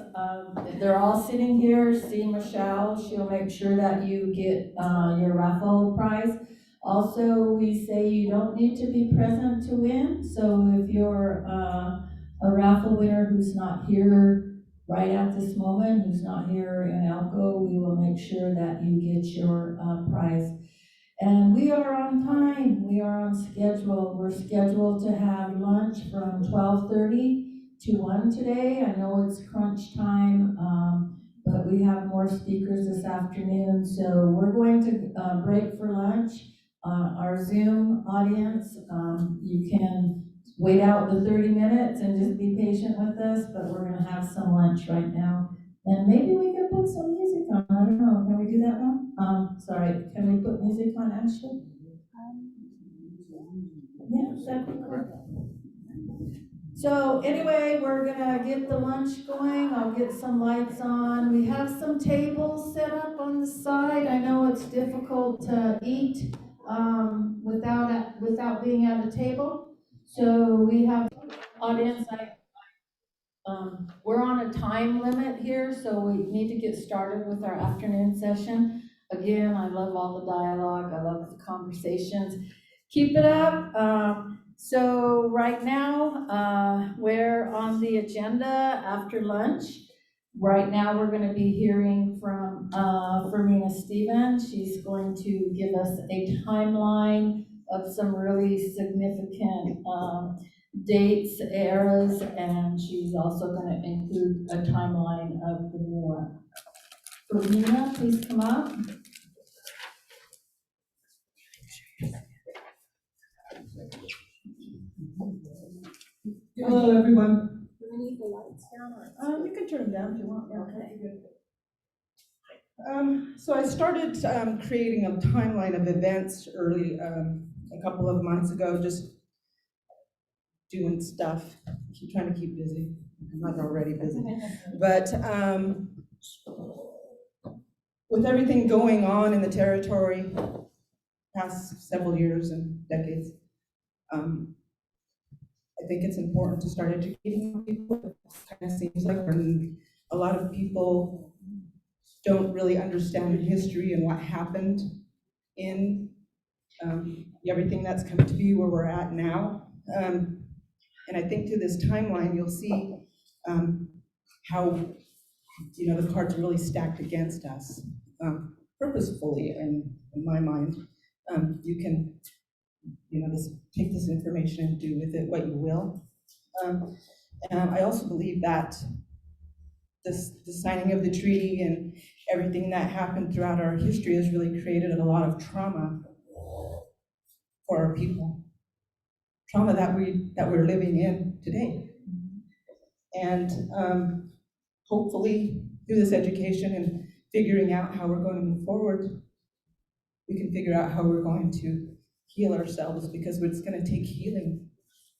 they're all sitting here. See Michelle, she'll make sure that you get your raffle prize. Also, we say you don't need to be present to win. So if you're a raffle winner who's not here right at this moment, who's not here in Elko, we will make sure that you get your prize. And we are on time, we are on schedule. We're scheduled to have lunch from 12:30 to 1 today. I know it's crunch time, but we have more speakers this afternoon. So we're going to break for lunch. Our Zoom audience, you can wait out the 30 minutes and just be patient with us, but we're gonna have some lunch right now. And maybe we can put some music on, I don't know, can we do that one? Sorry, can we put music on, Ashley? Yeah, that'd be cool. So anyway, we're gonna get the lunch going, I'll get some lights on. We have some tables set up on the side. I know it's difficult to eat without being at a table. So we have audience, we're on a time limit here, so we need to get started with our afternoon session. Again, I love all the dialogue, I love the conversations. Keep it up. So right now, we're on the agenda after lunch. Right now, we're going to be hearing from Fermina Stevens. She's going to give us a timeline of some really significant dates, eras, and she's also going to include a timeline of the war. Fermina, please come up. Hello, everyone. Do we need the lights down or? You can turn them down if you want. Okay. So I started creating a timeline of events early, a couple of months ago, just doing stuff, trying to keep busy. I'm not already busy. But with everything going on in the territory past several years and decades, I think it's important to start educating people. It kind of seems like a lot of people don't really understand history and what happened in everything that's come to be where we're at now. And I think through this timeline, you'll see how, the cards are really stacked against us, purposefully, in my mind. You can, just take this information and do with it what you will. And I also believe that the signing of the treaty and everything that happened throughout our history has really created a lot of trauma for our people. Trauma that we're living in today. And hopefully through this education and figuring out how we're going to move forward, we can figure out how we're going to heal ourselves, because it's going to take healing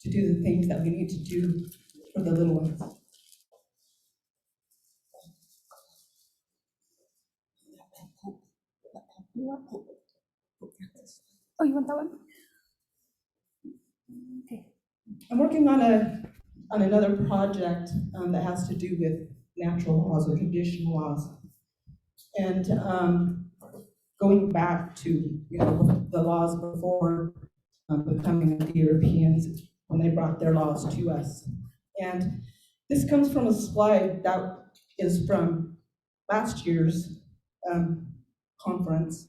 to do the things that we need to do for the little ones. Oh, you want that one? Okay. I'm working on another project that has to do with natural laws or traditional laws. And going back to the laws before becoming the Europeans, when they brought their laws to us. And this comes from a slide that is from last year's conference.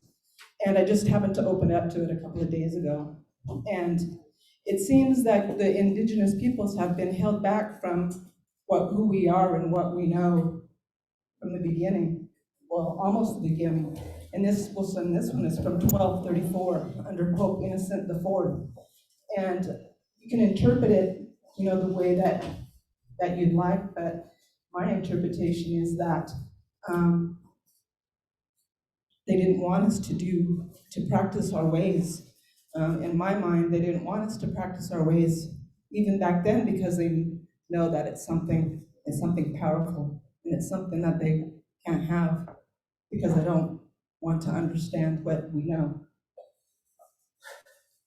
And I just happened to open up to it a couple of days ago. And it seems that the indigenous peoples have been held back from who we are and what we know from the beginning. Well, almost the beginning. And this one is from 1234 under Pope Innocent IV. And you can interpret it, the way that you'd like, but my interpretation is that they didn't want us to practice our ways. In my mind, they didn't want us to practice our ways even back then, because they know that it's something powerful, and it's something that they can't have because they don't want to understand what we know.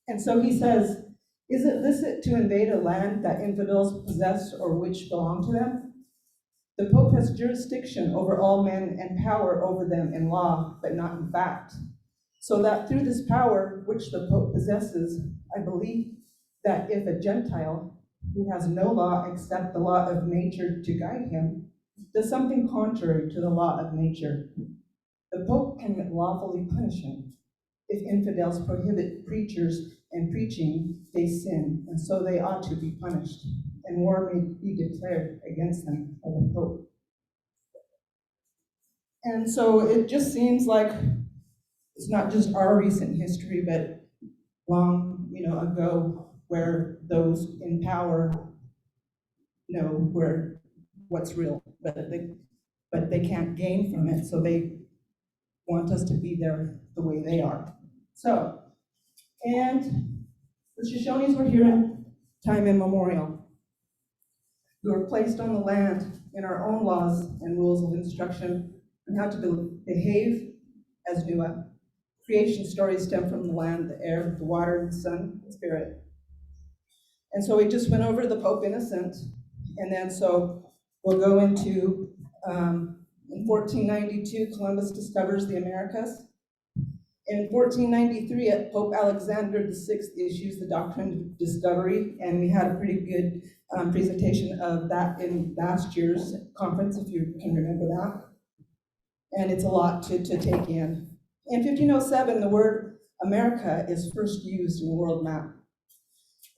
And so he says, is it licit to invade a land that infidels possess or which belong to them? The Pope has jurisdiction over all men and power over them in law, but not in fact. So that through this power which the Pope possesses, I believe that if a Gentile who has no law except the law of nature to guide him, does something contrary to the law of nature, the Pope can lawfully punish him. If infidels prohibit preachers and preaching, they sin, and so they ought to be punished, and war may be declared against them by the Pope. And so it just seems like it's not just our recent history, but long, ago, where those in power know what's real, but they can't gain from it, so they want us to be there the way they are. So, and the Shoshones were here in time immemorial. We were placed on the land in our own laws and rules of instruction on how to behave as Newe. Creation stories stem from the land, the air, the water, the sun, the spirit. And so we just went over the Pope Innocent, and then so we'll go into, in 1492, Columbus discovers the Americas. In 1493, Pope Alexander VI issues the Doctrine of Discovery, and we had a pretty good presentation of that in last year's conference, if you can remember that. And it's a lot to take in. In 1507, the word America is first used in the world map.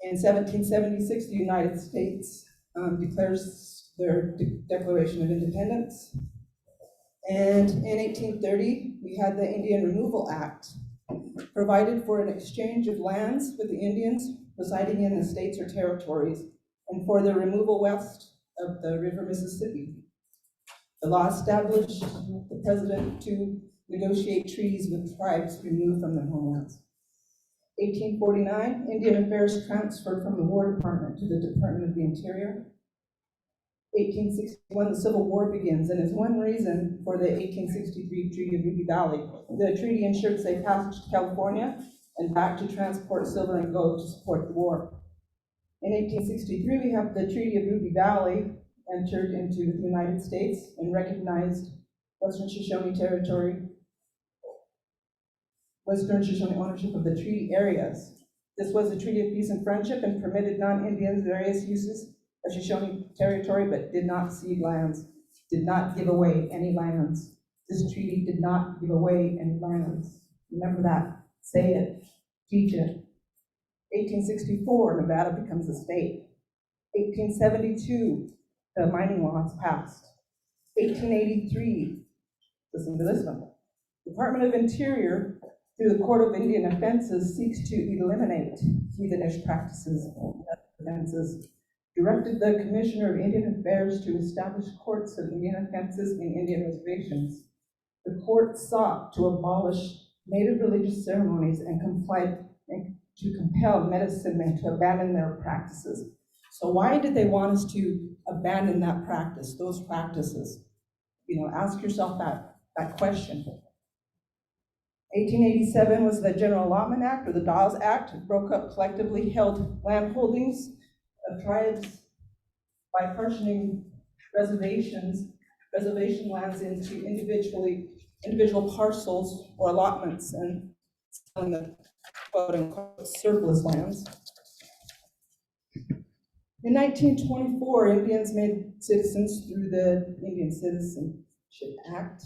In 1776, the United States declares their Declaration of Independence. And in 1830, we had the Indian Removal Act, provided for an exchange of lands with the Indians residing in the states or territories, and for their removal west of the river Mississippi. The law established the president to negotiate treaties with tribes removed from their homelands. 1849, Indian Affairs transferred from the War Department to the Department of the Interior. 1861, the Civil War begins, and is one reason for the 1863 Treaty of Ruby Valley. The treaty ensured safe passage to California and back to transport silver and gold to support the war. In 1863, we have the Treaty of Ruby Valley entered into the United States and recognized Western Shoshone territory, Western Shoshone ownership of the treaty areas. This was a treaty of peace and friendship and permitted non-Indians various uses of Shoshone territory, but did not cede lands, did not give away any lands. This treaty did not give away any lands. Remember that. Say it. Teach it. 1864, Nevada becomes a state. 1872, the mining laws passed. 1883, listen to this one. Department of Interior, through the Court of Indian Offenses, seeks to eliminate heathenish practices and offenses. Directed the Commissioner of Indian Affairs to establish courts of Indian offenses in Indian reservations. The court sought to abolish native religious ceremonies and to compel medicine men to abandon their practices. So why did they want us to abandon that practice, those practices? You know, ask yourself that question. 1887 was the General Allotment Act, or the Dawes Act. It broke up collectively held land holdings of tribes by partitioning reservation lands into individual parcels or allotments and selling the quote-unquote surplus lands. In 1924, Indians made citizens through the Indian Citizenship Act.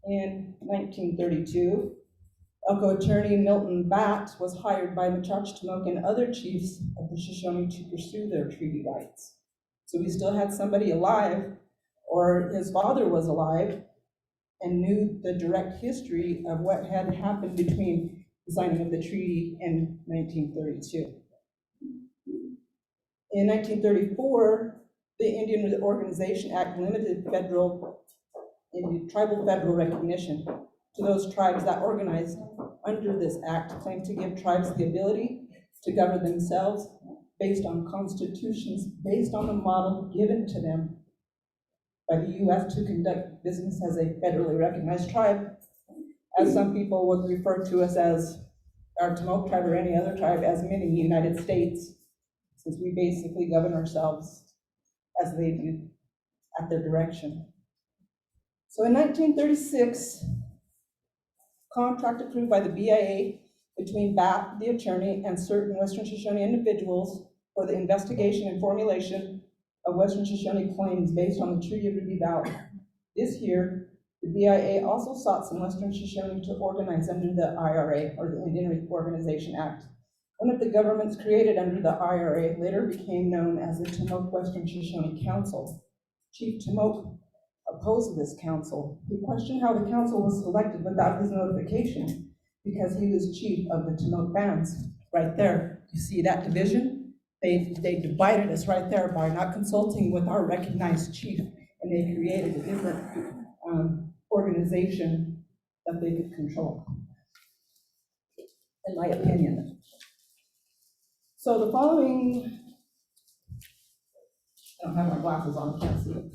In 1932, Elko attorney Milton Batt was hired by Machachtamoke and other chiefs of the Shoshone to pursue their treaty rights. So we still had somebody alive, or his father was alive, and knew the direct history of what had happened between the signing of the treaty in 1932. In 1934, the Indian Organization Act limited tribal federal recognition to those tribes that organized under this act, claimed to give tribes the ability to govern themselves based on constitutions, based on the model given to them by the U.S. to conduct business as a federally recognized tribe, as some people would refer to us as our Tamoke tribe or any other tribe as mini United States, since we basically govern ourselves as they do at their direction. So in 1936, contract approved by the BIA between Batt, the attorney, and certain Western Shoshone individuals for the investigation and formulation of Western Shoshone claims based on the Treaty of Ruby Valley. This year, the BIA also sought some Western Shoshone to organize under the IRA, or the Indian Organization Act. One of the governments created under the IRA later became known as the Tamoke Western Shoshone Council. Chief Tamoke opposed this council. He questioned how the council was selected without his notification because he was chief of the Tamoke bands. Right there, you see that division? They divided us right there by not consulting with our recognized chief, and they created a different organization that they could control, in my opinion. So the following, I don't have my glasses on, can't see it.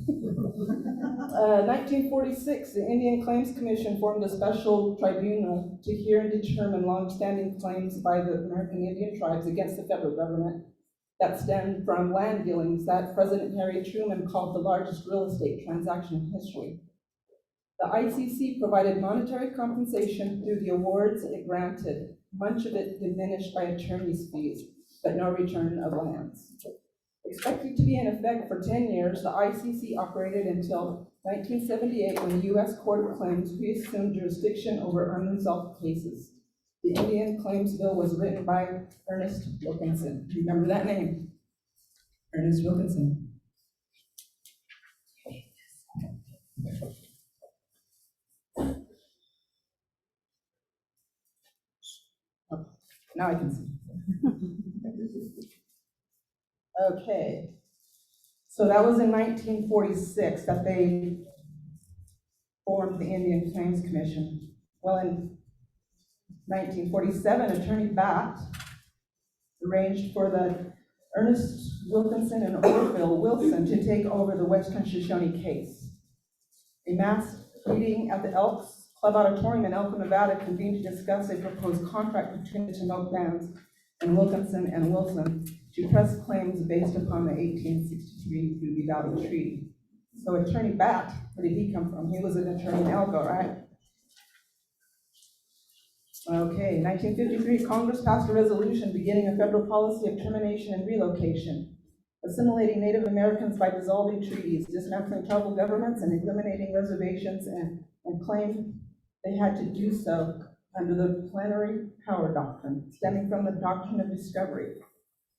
1946, the Indian Claims Commission formed a special tribunal to hear and determine long-standing claims by the American Indian tribes against the federal government that stemmed from land dealings that President Harry Truman called the largest real estate transaction in history. The ICC provided monetary compensation through the awards it granted, much of it diminished by attorney's fees, but no return of lands. Expected to be in effect for 10 years, the ICC operated until 1978 when the U.S. Court of Claims reassumed jurisdiction over unresolved cases. The Indian Claims Bill was written by Ernest Wilkinson. Do you remember that name? Ernest Wilkinson. Oh, now I can see. Okay, so that was in 1946 that they formed the Indian Claims Commission. Well, in 1947, Attorney Batt arranged for the Ernest Wilkinson and Orville Wilson to take over the Western Shoshone case. A mass meeting at the Elks Club Auditorium in Elko, Nevada convened to discuss a proposed contract between the Tamoke bands and Wilkinson and Wilson to press claims based upon the 1863 Ruby Valley Treaty. So Attorney Batt, where did he come from? He was an attorney in Elko, right? Okay, 1953, Congress passed a resolution beginning a federal policy of termination and relocation, assimilating Native Americans by dissolving treaties, dismantling tribal governments, and eliminating reservations, and claimed they had to do so under the plenary power doctrine, stemming from the doctrine of discovery.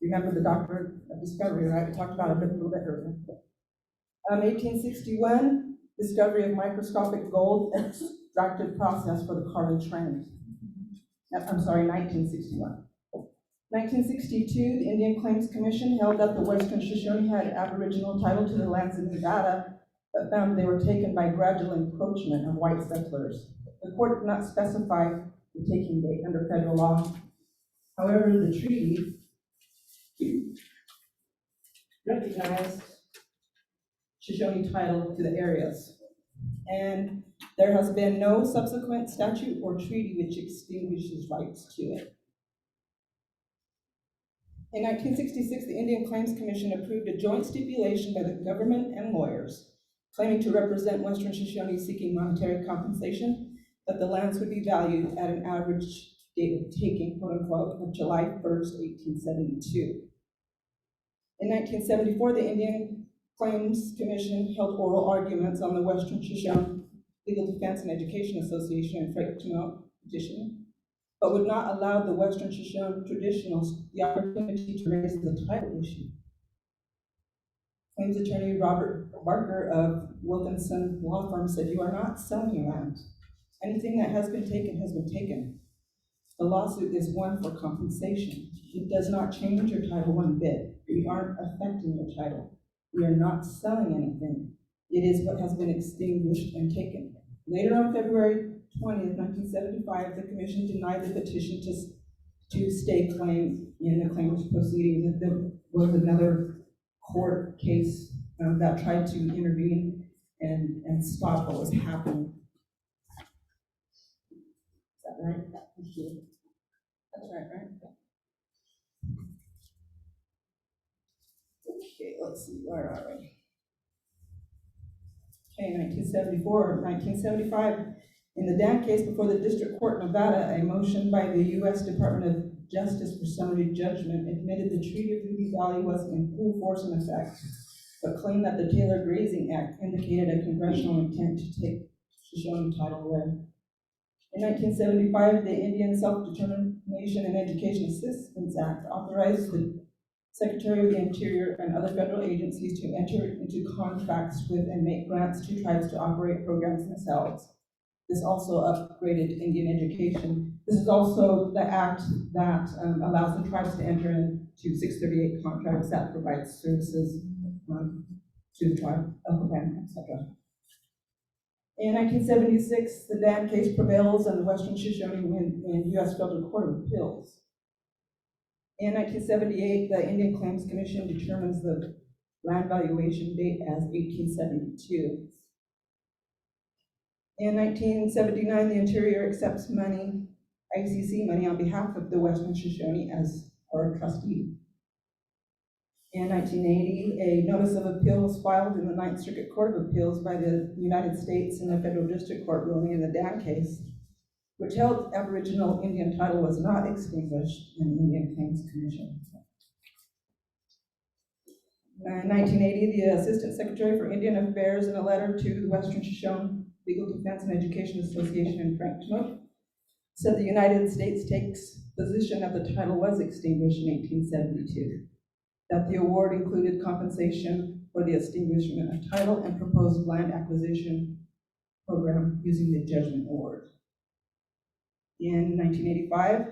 Remember the doctrine of discovery, right? We talked about it a little bit earlier. 1861, discovery of microscopic gold extractive process for the carbon trend. I'm sorry, 1961. 1962, the Indian Claims Commission held that the Western Shoshone had aboriginal title to the lands in Nevada, but found they were taken by gradual encroachment of white settlers. The court did not specify the taking date under federal law. However, the treaty recognized Shoshone title to the areas, and there has been no subsequent statute or treaty which extinguishes rights to it. In 1966, the Indian Claims Commission approved a joint stipulation by the government and lawyers claiming to represent Western Shoshone seeking monetary compensation, that the lands would be valued at an average date of taking, quote unquote, of July 1st, 1872. In 1974, the Indian Claims Commission held oral arguments on the Western Shoshone Legal Defense and Education Association and Frank petition, but would not allow the Western Shoshone traditionals the opportunity to raise the title issue. Claims attorney Robert Barker of Wilkinson Law Firm said, "You are not selling your land. Anything that has been taken has been taken. The lawsuit is one for compensation. It does not change your title one bit. We aren't affecting your title. We are not selling anything. It is what has been extinguished and taken." Later on February 20th, 1975, the commission denied the petition to stay claim in the claims proceeding. There was another court case that tried to intervene and stop what was happening. Is that right? Thank you. That's right? Okay, let's see, where are we? Okay, 1974, 1975. In the Dan case before the District Court in Nevada, a motion by the U.S. Department of Justice for summary judgment admitted the Treaty of Ruby Valley was in full force and effect, but claimed that the Taylor Grazing Act indicated a congressional intent to take Shoshone title away. In 1975, the Indian Self-Determination and Education Assistance Act authorized the Secretary of the Interior and other federal agencies to enter into contracts with and make grants to tribes to operate programs themselves. This also upgraded Indian education. This is also the act that allows the tribes to enter into 638 contracts that provide services to the tribe, etc. In 1976, the Dan case prevails and the Western Shoshone win in U.S. Federal Court of Appeals. In 1978, the Indian Claims Commission determines the land valuation date as 1872. In 1979, the Interior accepts money, ICC money, on behalf of the Western Shoshone as our trustee. In 1980, a notice of appeal was filed in the Ninth Circuit Court of Appeals by the United States in the Federal District Court ruling in the Dan case, which held Aboriginal Indian title was not extinguished in the Indian Claims Commission. In 1980, the Assistant Secretary for Indian Affairs, in a letter to the Western Shoshone Legal Defense and Education Association in Frankfurt, said the United States takes position that the title was extinguished in 1872, that the award included compensation for the extinguishment of title and proposed land acquisition program using the judgment award. In 1985,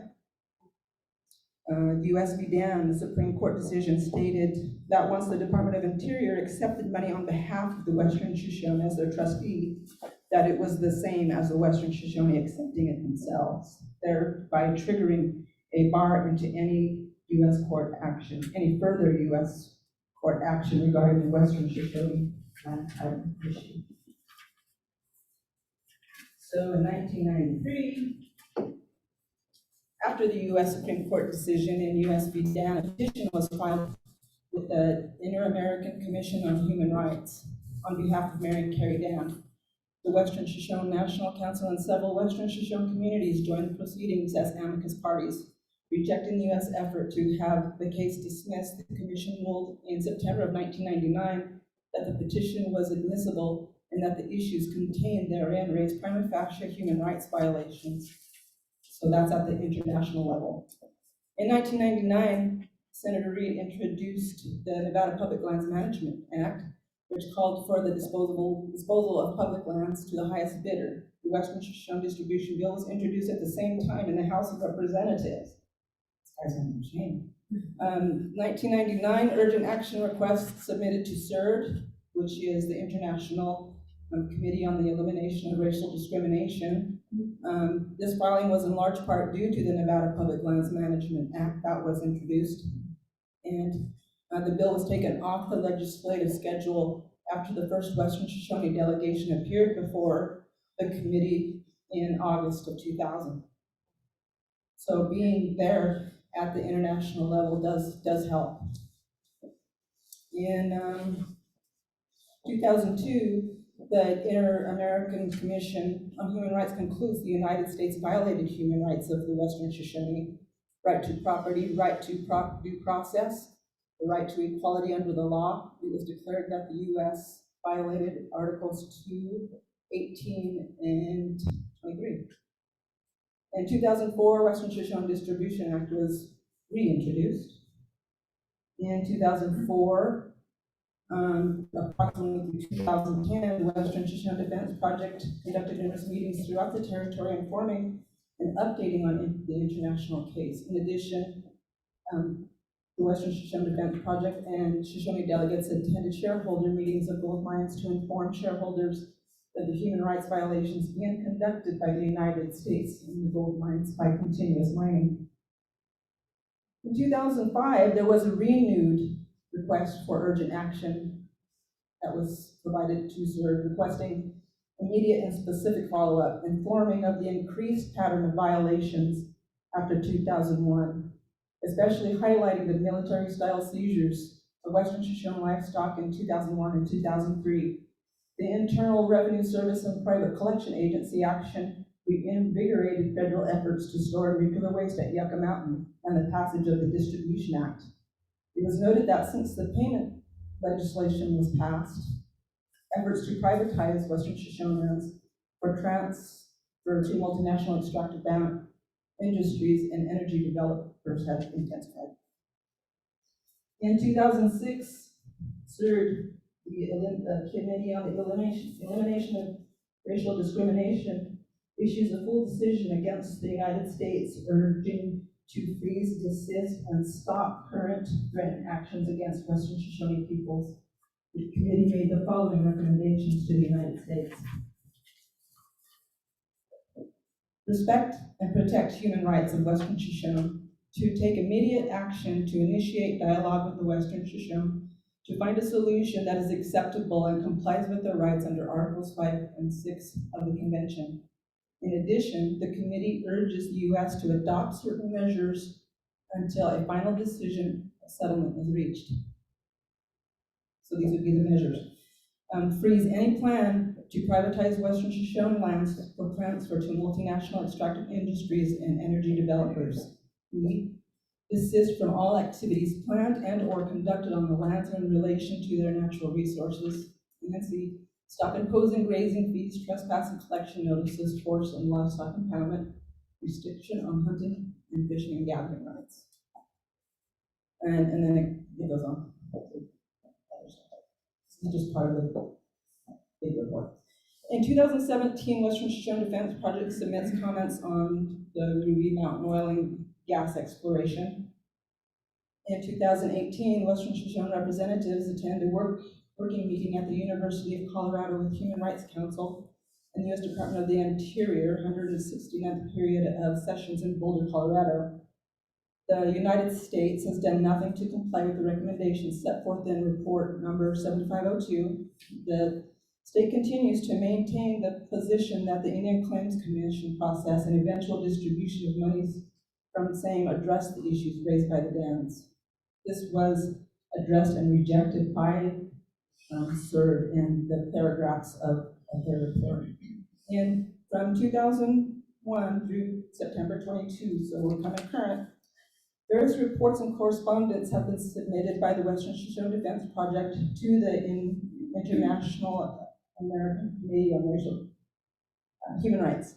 U.S. v. Dan, the Supreme Court decision stated that once the Department of Interior accepted money on behalf of the Western Shoshone as their trustee, that it was the same as the Western Shoshone accepting it themselves, thereby triggering a bar into any U.S. court action, any further U.S. court action regarding the Western Shoshone land title issue. So in 1993, after the U.S. Supreme Court decision in U.S. v. Dan, a petition was filed with the Inter-American Commission on Human Rights on behalf of Mary Carey Dan, The Western Shoshone National Council and several Western Shoshone communities joined the proceedings as amicus parties. Rejecting the U.S. effort to have the case dismissed, the commission ruled in September of 1999 that the petition was admissible and that the issues contained therein raised prima facie human rights violations. So that's at the international level. In 1999, Senator Reed introduced the Nevada Public Lands Management Act, which called for the disposal of public lands to the highest bidder. The Western Shoshone Distribution Bill was introduced at the same time in the House of Representatives. This guy's on shame. 1999, urgent action requests submitted to CERD, which is the International Committee on the Elimination of Racial Discrimination. This filing was in large part due to the Nevada Public Lands Management Act that was introduced. And the bill was taken off the legislative schedule after the first Western Shoshone delegation appeared before the committee in August of 2000. So being there at the international level does help. In 2002, the Inter-American Commission on Human Rights concludes the United States violated human rights of the Western Shoshone: right to property, right to due process, the right to equality under the law. It was declared that the U.S. violated Articles 2, 18, and 23. In 2004, Western Shoshone Distribution Act was reintroduced. In 2004, approximately 2010, the Western Shoshone Defense Project conducted numerous meetings throughout the territory, informing and updating on the international case. In addition, the Western Shoshone Defense Project and Shoshone delegates attended shareholder meetings of gold mines to inform shareholders that the human rights violations being conducted by the United States in the gold mines by continuous mining. In 2005, there was a renewed request for urgent action that was provided to CERD, requesting immediate and specific follow-up, informing of the increased pattern of violations after 2001, especially highlighting the military-style seizures of Western Shoshone livestock in 2001 and 2003. The Internal Revenue Service and private collection agency action reinvigorated federal efforts to store nuclear waste at Yucca Mountain and the passage of the Distribution Act. It was noted that since the payment legislation was passed, efforts to privatize Western Shoshone lands for transfer to multinational extractive industries and energy developers have intensified. In 2006, CERD, the Committee on the Elimination of Racial Discrimination, issues a full decision against the United States, urging to freeze, desist, and stop current threatened actions against Western Shoshone peoples. The committee made the following recommendations to the United States. Respect and protect human rights of Western Shoshone, to take immediate action to initiate dialogue with the Western Shoshone, to find a solution that is acceptable and complies with their rights under Articles 5 and 6 of the Convention. In addition, the committee urges the U.S. to adopt certain measures until a final decision of settlement is reached. So these would be the measures. Freeze any plan to privatize Western Shoshone lands for transfer to multinational extractive industries and energy developers. B, desist from all activities planned and or conducted on the lands in relation to their natural resources. And C, stop imposing grazing fees, trespass and collection notices, forced and livestock impoundment, restriction on hunting and fishing and gathering rights. And then it goes on. This is just part of the big report. In 2017, Western Shoshone Defense Project submits comments on the Ruby Mountain oil and gas exploration. In 2018, Western Shoshone representatives attend a working meeting at the University of Colorado with Human Rights Council and the U.S. Department of the Interior, 169th period of sessions in Boulder, Colorado. The United States has done nothing to comply with the recommendations set forth in report number 7502. The state continues to maintain the position that the Indian Claims Commission process and eventual distribution of monies from same address the issues raised by the dams. This was addressed and rejected by CERD in the paragraphs of of their report. And from 2001 through September 22, so we're coming current, various reports and correspondence have been submitted by the Western Shoshone Defense Project to the International American Committee on Racial Human Rights,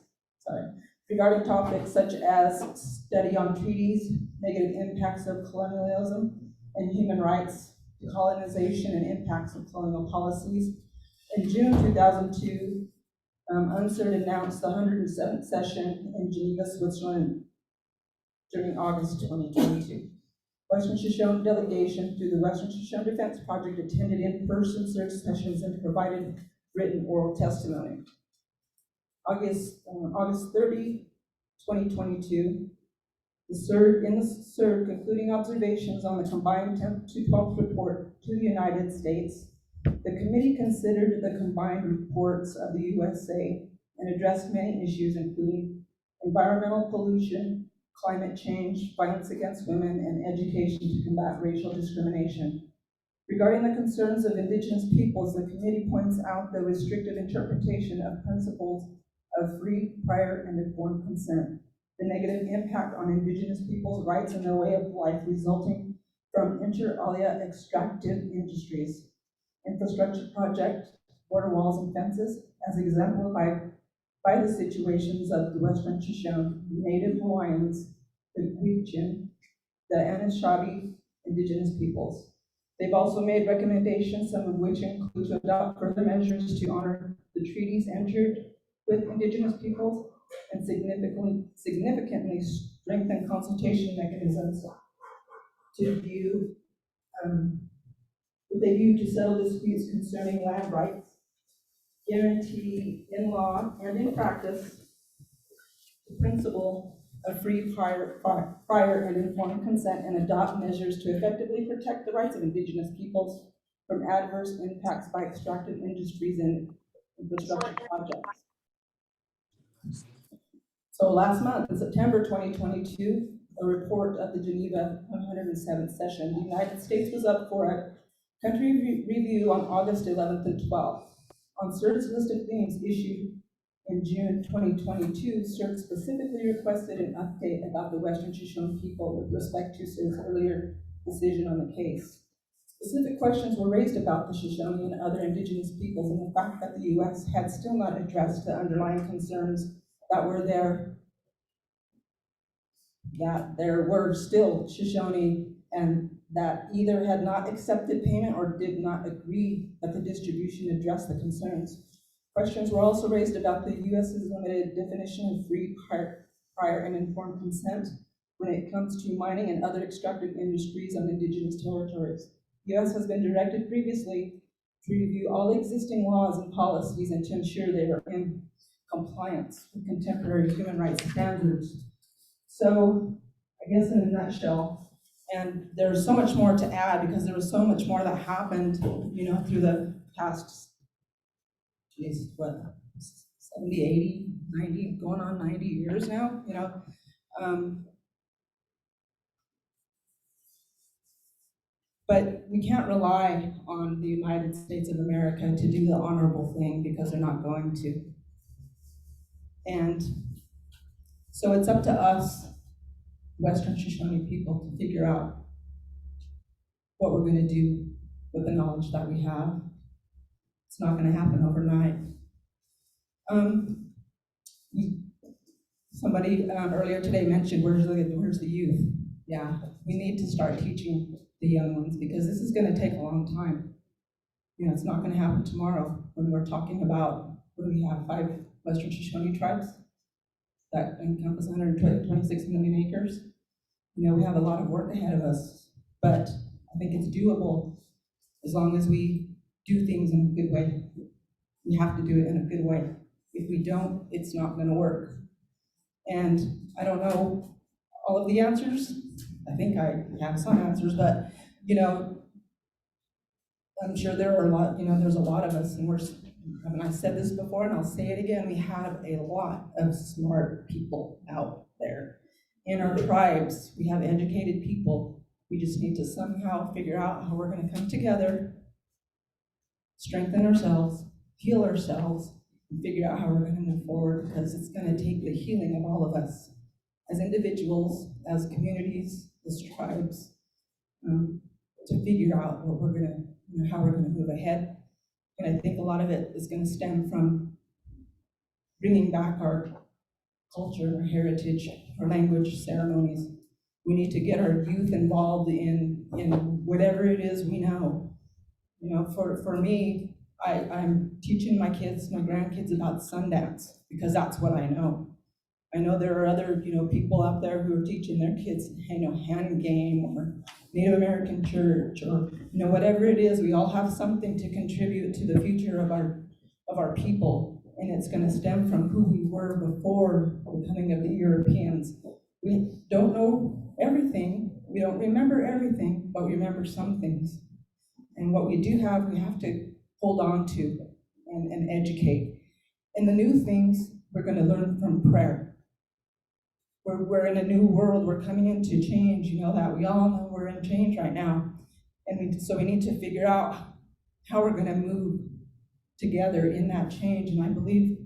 regarding topics such as study on treaties, negative impacts of colonialism and human rights, decolonization and impacts of colonial policies. In June 2002, UNCEDED announced the 107th session in Geneva, Switzerland during August 2022. Western Shoshone delegation through the Western Shoshone Defense Project attended in-person CERG sessions and provided written oral testimony. August 30, 2022, the CERG concluding observations on the combined 10th to 12th report to the United States. The committee considered the combined reports of the USA and addressed many issues, including environmental pollution, climate change, violence against women, and education to combat racial discrimination. Regarding the concerns of Indigenous peoples, the committee points out the restrictive interpretation of principles of free, prior, and informed consent, the negative impact on Indigenous peoples' rights and their way of life resulting from inter alia extractive industries, infrastructure project, border walls and fences, as exemplified by the situations of the Western Shoshone, Native Hawaiians, the Gwich'in, the Anishinaabe Indigenous peoples. They've also made recommendations, some of which include to adopt further measures to honor the treaties entered with Indigenous peoples and significantly strengthen consultation mechanisms to view, with a view to settle disputes concerning land rights, guarantee in law and in practice the principle of free, prior, and informed consent, and adopt measures to effectively protect the rights of Indigenous peoples from adverse impacts by extractive industries and infrastructure projects. So last month, in September 2022, a report of the Geneva 107th session, the United States was up for a country review on August 11th and 12th. On CERT's list of themes issued in June 2022, CERT specifically requested an update about the Western Shoshone people with respect to CERT's earlier decision on the case. Specific questions were raised about the Shoshone and other Indigenous peoples and the fact that the U.S. had still not addressed the underlying concerns that were there, that there were still Shoshone and that either had not accepted payment or did not agree that the distribution addressed the concerns. Questions were also raised about the U.S.'s limited definition of free, prior, and informed consent when it comes to mining and other extractive industries on Indigenous territories. The U.S. has been directed previously to review all existing laws and policies and to ensure they are in compliance with contemporary human rights standards. So, I guess in a nutshell, and there's so much more to add because there was so much more that happened, you know, through the past, 70, 80, 90, going on 90 years now, you know. But we can't rely on the United States of America to do the honorable thing because they're not going to. And so it's up to us, Western Shoshone people, to figure out what we're going to do with the knowledge that we have. It's not going to happen overnight. Somebody earlier today mentioned, where's the youth? Yeah, we need to start teaching the young ones because this is going to take a long time. You know, it's not going to happen tomorrow when we're talking about, what do we have, 5 Western Shoshone tribes that encompass 126 million acres. You know, we have a lot of work ahead of us, but I think it's doable as long as we do things in a good way. We have to do it in a good way. If we don't, it's not going to work. And I don't know all of the answers. I think I have some answers, but, you know, I'm sure there are a lot, you know, there's a lot of us, and and I said this before and I'll say it again, we have a lot of smart people out there. In our tribes, we have educated people. We just need to somehow figure out how we're going to come together, strengthen ourselves, heal ourselves, and figure out how we're gonna move forward, because it's gonna take the healing of all of us, as individuals, as communities, as tribes, to figure out what we're gonna, how we're gonna move ahead. And I think a lot of it is gonna stem from bringing back our culture, our heritage, our language, ceremonies. We need to get our youth involved in whatever it is we know. For me, I'm teaching my kids, my grandkids about Sundance, because that's what I know. I know there are other, people out there who are teaching their kids, hand game or Native American church or, whatever it is. We all have something to contribute to the future of our people. And it's gonna stem from who we were before the coming of the Europeans. We don't know everything, we don't remember everything, but we remember some things. And what we do have, we have to hold on to and educate. And the new things, we're gonna learn from prayer. We're in a new world, we're coming into change, that we all know we're in change right now. And so we need to figure out how we're gonna move together in that change. And I believe,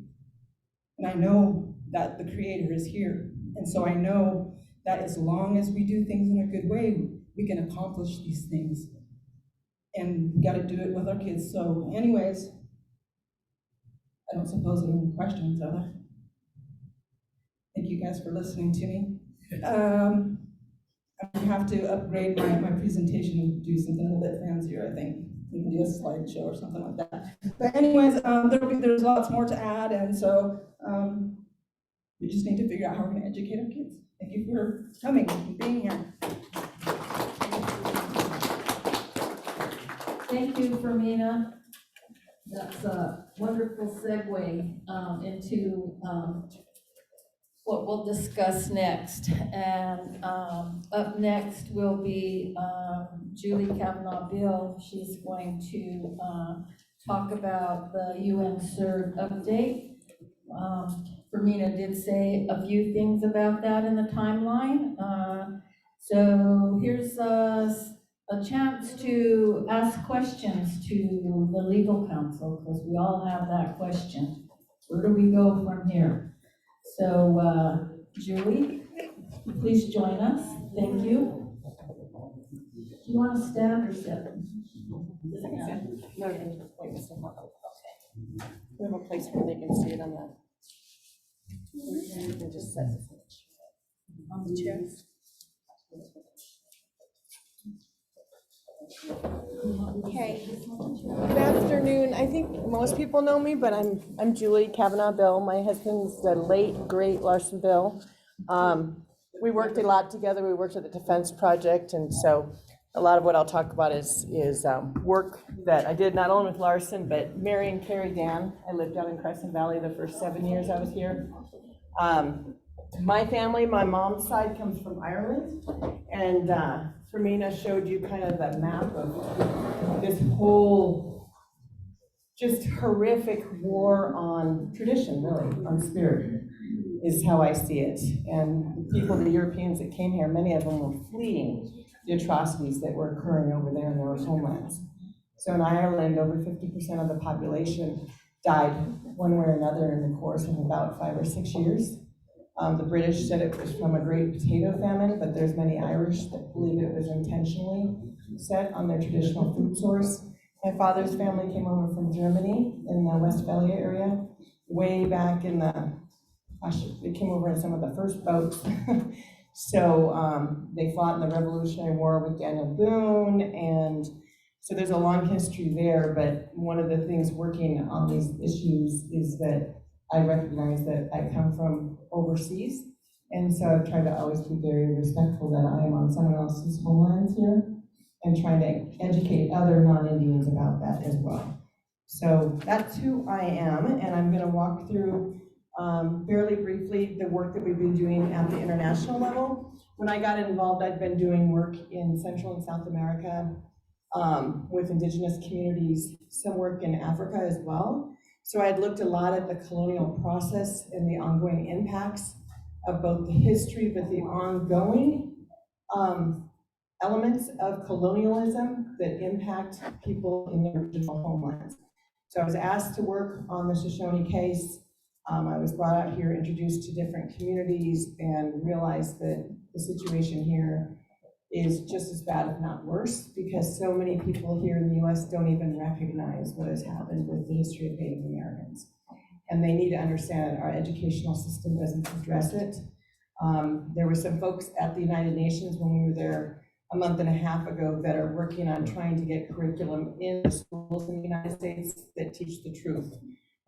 and I know that the Creator is here. And so I know that as long as we do things in a good way, we can accomplish these things. And we gotta do it with our kids. So anyways, I don't suppose there are any questions, are there? Thank you guys for listening to me. I have to upgrade my presentation and do something a little bit fancier, I think. We can do a slideshow or something like that. But anyways, there's lots more to add, and so we just need to figure out how we're gonna educate our kids. Thank you for coming and being here. Thank you, Fermina. That's a wonderful segue into what we'll discuss next. And up next will be Julie Kavanaugh-Bill. She's going to talk about the UNCEDED update. Fermina did say a few things about that in the timeline. So here's a chance to ask questions to the legal counsel, because we all have that question. Where do we go from here? So, Julie, please join us. Thank you. Do you want to stand or sit? No, we have a place where they can see it on the. You can just set it on the chair. Okay, good afternoon. I think most people know me, but I'm Julie Kavanaugh-Bill. My husband's the late, great Larson Bill. We worked a lot together. We worked at the Defense Project, and so a lot of what I'll talk about is work that I did not only with Larson, but Mary and Carrie Dan. I lived out in Crescent Valley the first 7 years I was here. My family, my mom's side comes from Ireland, and Fermina showed you kind of that map of this whole just horrific war on tradition, really, on spirit, is how I see it. And the people, the Europeans that came here, many of them were fleeing the atrocities that were occurring over there in their homelands. So in Ireland, over 50% of the population died one way or another in the course of about 5 or 6 years. The British said it was from a great potato famine, but there's many Irish that believe it was intentionally set on their traditional food source. My father's family came over from Germany in the Westphalia area, way back in they came over in some of the first boats. So they fought in the Revolutionary War with Daniel Boone, and so there's a long history there, but one of the things working on these issues is that I recognize that I come from overseas, and so I've tried to always be very respectful that I am on someone else's homelands here, and trying to educate other non-Indians about that as well. So that's who I am, and I'm going to walk through fairly briefly the work that we've been doing at the international level. When I got involved, I'd been doing work in Central and South America with indigenous communities, some work in Africa as well. So I had looked a lot at the colonial process and the ongoing impacts of both the history, but the ongoing elements of colonialism that impact people in their original homelands. So I was asked to work on the Shoshone case. I was brought out here, introduced to different communities, and realized that the situation here is just as bad, if not worse, because so many people here in the US don't even recognize what has happened with the history of Native Americans. And they need to understand our educational system doesn't address it. There were some folks at the United Nations when we were there a month and a half ago that are working on trying to get curriculum in the schools in the United States that teach the truth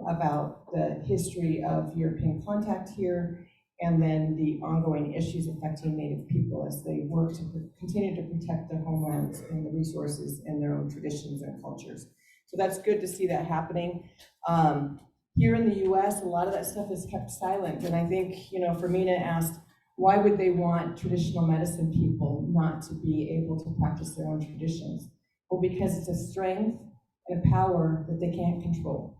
about the history of European contact here, and then the ongoing issues affecting Native people as they work to continue to protect their homelands and the resources and their own traditions and cultures. So that's good to see that happening. Here in the US, a lot of that stuff is kept silent. And I think, Fermina asked, why would they want traditional medicine people not to be able to practice their own traditions? Well, because it's a strength and a power that they can't control.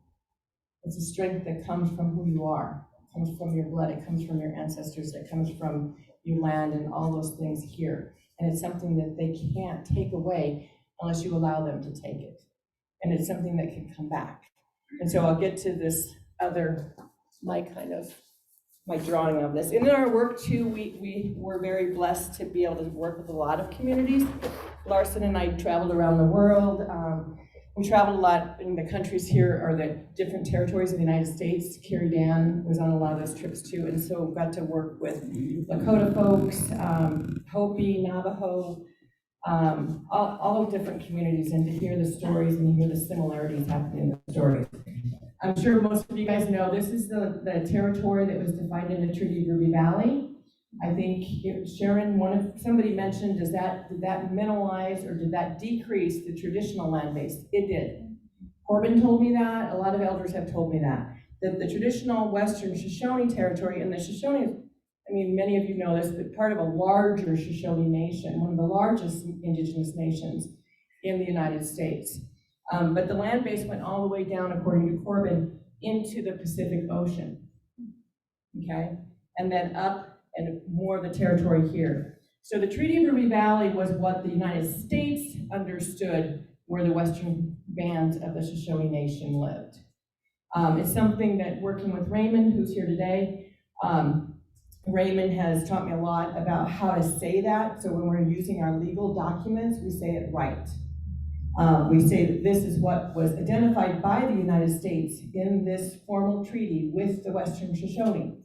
It's a strength that comes from who you are. Comes from your blood, it comes from your ancestors, it comes from your land and all those things here. And it's something that they can't take away unless you allow them to take it. And it's something that can come back. And so I'll get to this other, my drawing of this. And in our work too, we were very blessed to be able to work with a lot of communities. Larson and I traveled around the world. We traveled a lot in the countries here, or the different territories of the United States. Carrie Dan was on a lot of those trips too, and so got to work with Lakota folks, Hopi, Navajo, all different communities, and to hear the stories and hear the similarities happening in the stories. I'm sure most of you guys know this is the territory that was defined in the Treaty of Ruby Valley. I think Sharon, somebody mentioned, did that minimize or did that decrease the traditional land base? It did. Corbin told me that, a lot of elders have told me that the traditional Western Shoshone territory, and the Shoshone, many of you know this, but part of a larger Shoshone nation, one of the largest indigenous nations in the United States. But the land base went all the way down, according to Corbin, into the Pacific Ocean, okay? And then up and more of the territory here. So the Treaty of Ruby Valley was what the United States understood where the western band of the Shoshone Nation lived. It's something that, working with Raymond, who's here today, Raymond has taught me a lot about how to say that. So when we're using our legal documents, we say it right. We say that this is what was identified by the United States in this formal treaty with the Western Shoshone.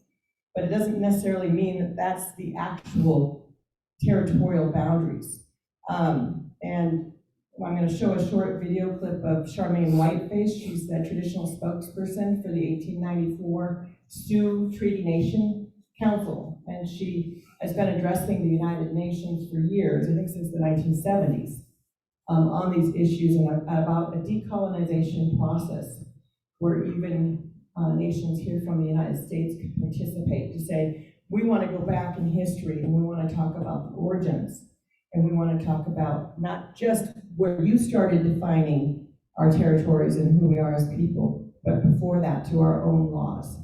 But it doesn't necessarily mean that that's the actual territorial boundaries. And I'm going to show a short video clip of Charmaine Whiteface. She's the traditional spokesperson for the 1894 Sioux Treaty Nation Council. And she has been addressing the United Nations for years, I think since the 1970s, on these issues and about a decolonization process where even nations here from the United States could participate to say, we want to go back in history and we want to talk about the origins, and we want to talk about not just where you started defining our territories and who we are as people, but before that to our own laws.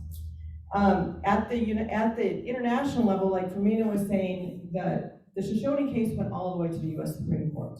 At the international level, like Fermina was saying, the Shoshone case went all the way to the US Supreme Court.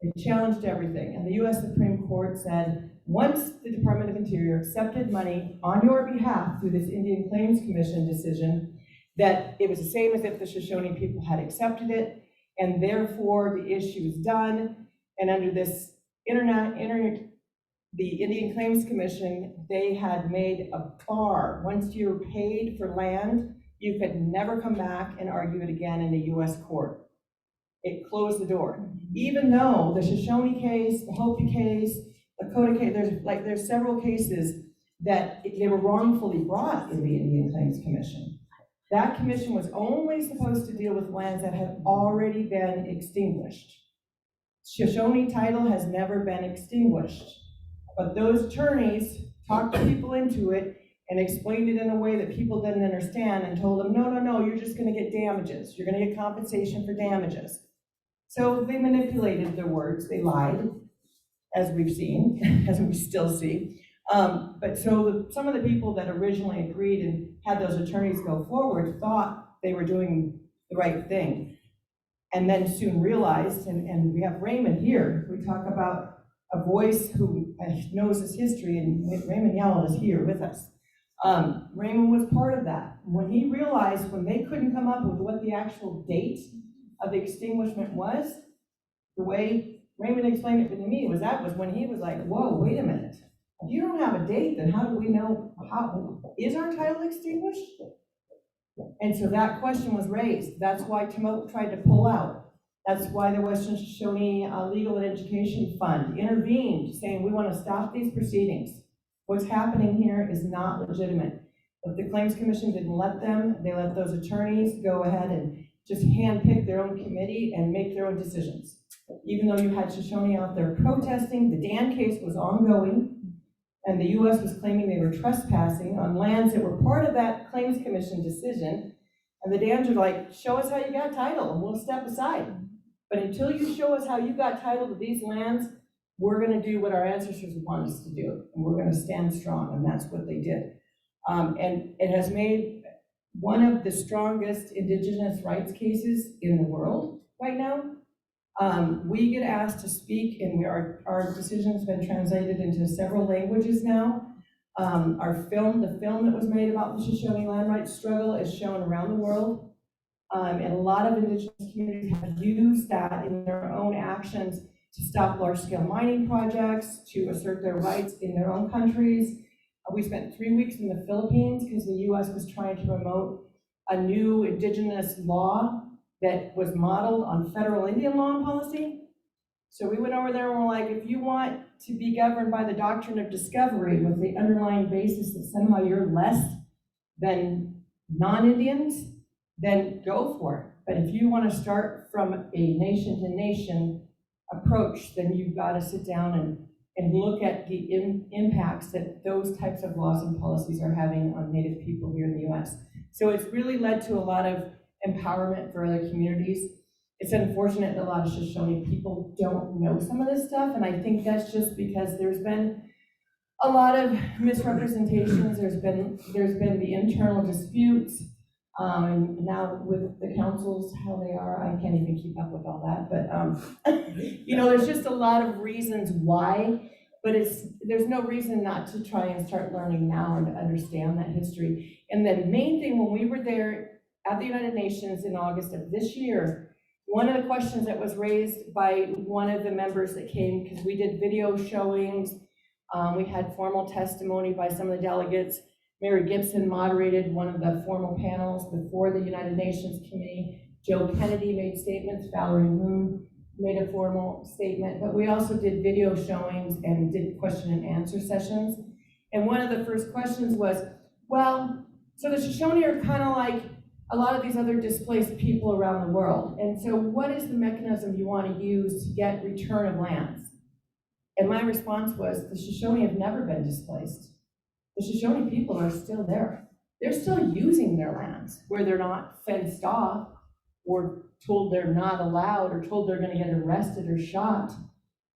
It challenged everything, and the US Supreme Court said, once the Department of Interior accepted money on your behalf through this Indian Claims Commission decision, that it was the same as if the Shoshone people had accepted it, and therefore the issue is done. And under this the Indian Claims Commission, they had made a bar. Once you were paid for land, you could never come back and argue it again in a US court. It closed the door. Even though the Shoshone case, the Hopi case, the Lakota case, there's several cases that they were wrongfully brought in the Indian Claims Commission. That commission was only supposed to deal with lands that had already been extinguished. Shoshone title has never been extinguished, but those attorneys talked people into it and explained it in a way that people didn't understand and told them, no, you're just gonna get damages. You're gonna get compensation for damages. So they manipulated their words, they lied, as we've seen, as we still see. But so some of the people that originally agreed and had those attorneys go forward thought they were doing the right thing, and then soon realized, and we have Raymond here, we talk about a voice who knows his history, and Raymond Yowell is here with us. Raymond was part of that. When he realized when they couldn't come up with what the actual date of the extinguishment was, the way Raymond explained it to me was when he was like, whoa, wait a minute. If you don't have a date, then how do we know is our title extinguished? And so that question was raised. That's why Timok tried to pull out. That's why the Western Shoshone Legal and Education Fund intervened, saying we want to stop these proceedings. What's happening here is not legitimate. But the Claims Commission didn't let them. They let those attorneys go ahead and just handpick their own committee and make their own decisions. Even though you had Shoshone out there protesting, the Dan case was ongoing, and the US was claiming they were trespassing on lands that were part of that Claims Commission decision, and the Dans are like, show us how you got title and we'll step aside. But until you show us how you got title to these lands, we're gonna do what our ancestors want us to do, and we're gonna stand strong, and that's what they did. And it has made one of the strongest indigenous rights cases in the world right now. We get asked to speak, and our decision's been translated into several languages now. The film that was made about the Shoshone land rights struggle is shown around the world. And a lot of indigenous communities have used that in their own actions to stop large-scale mining projects, to assert their rights in their own countries. We spent 3 weeks in the Philippines because the US was trying to promote a new indigenous law that was modeled on federal Indian law and policy. So we went over there and we're like, if you want to be governed by the doctrine of discovery with the underlying basis that somehow you're less than non-Indians, then go for it. But if you want to start from a nation-to-nation approach, then you've got to sit down and look at the impacts that those types of laws and policies are having on Native people here in the US. So it's really led to a lot of empowerment for other communities. It's unfortunate that a lot of Shoshone people don't know some of this stuff, and I think that's just because there's been a lot of misrepresentations, there's been the internal disputes, and now with the councils, how they are, I can't even keep up with all that, but there's just a lot of reasons why, but there's no reason not to try and start learning now and to understand that history. And the main thing, when we were there at the United Nations in August of this year, one of the questions that was raised by one of the members that came, because we did video showings, we had formal testimony by some of the delegates. Mary Gibson moderated one of the formal panels before the United Nations Committee. Joe Kennedy made statements, Valerie Moon made a formal statement, but we also did video showings and did question and answer sessions. And one of the first questions was, well, so the Shoshone are kind of like a lot of these other displaced people around the world. And so what is the mechanism you want to use to get return of lands? And my response was, the Shoshone have never been displaced. The Shoshone people are still there. They're still using their lands where they're not fenced off or told they're not allowed or told they're gonna get arrested or shot.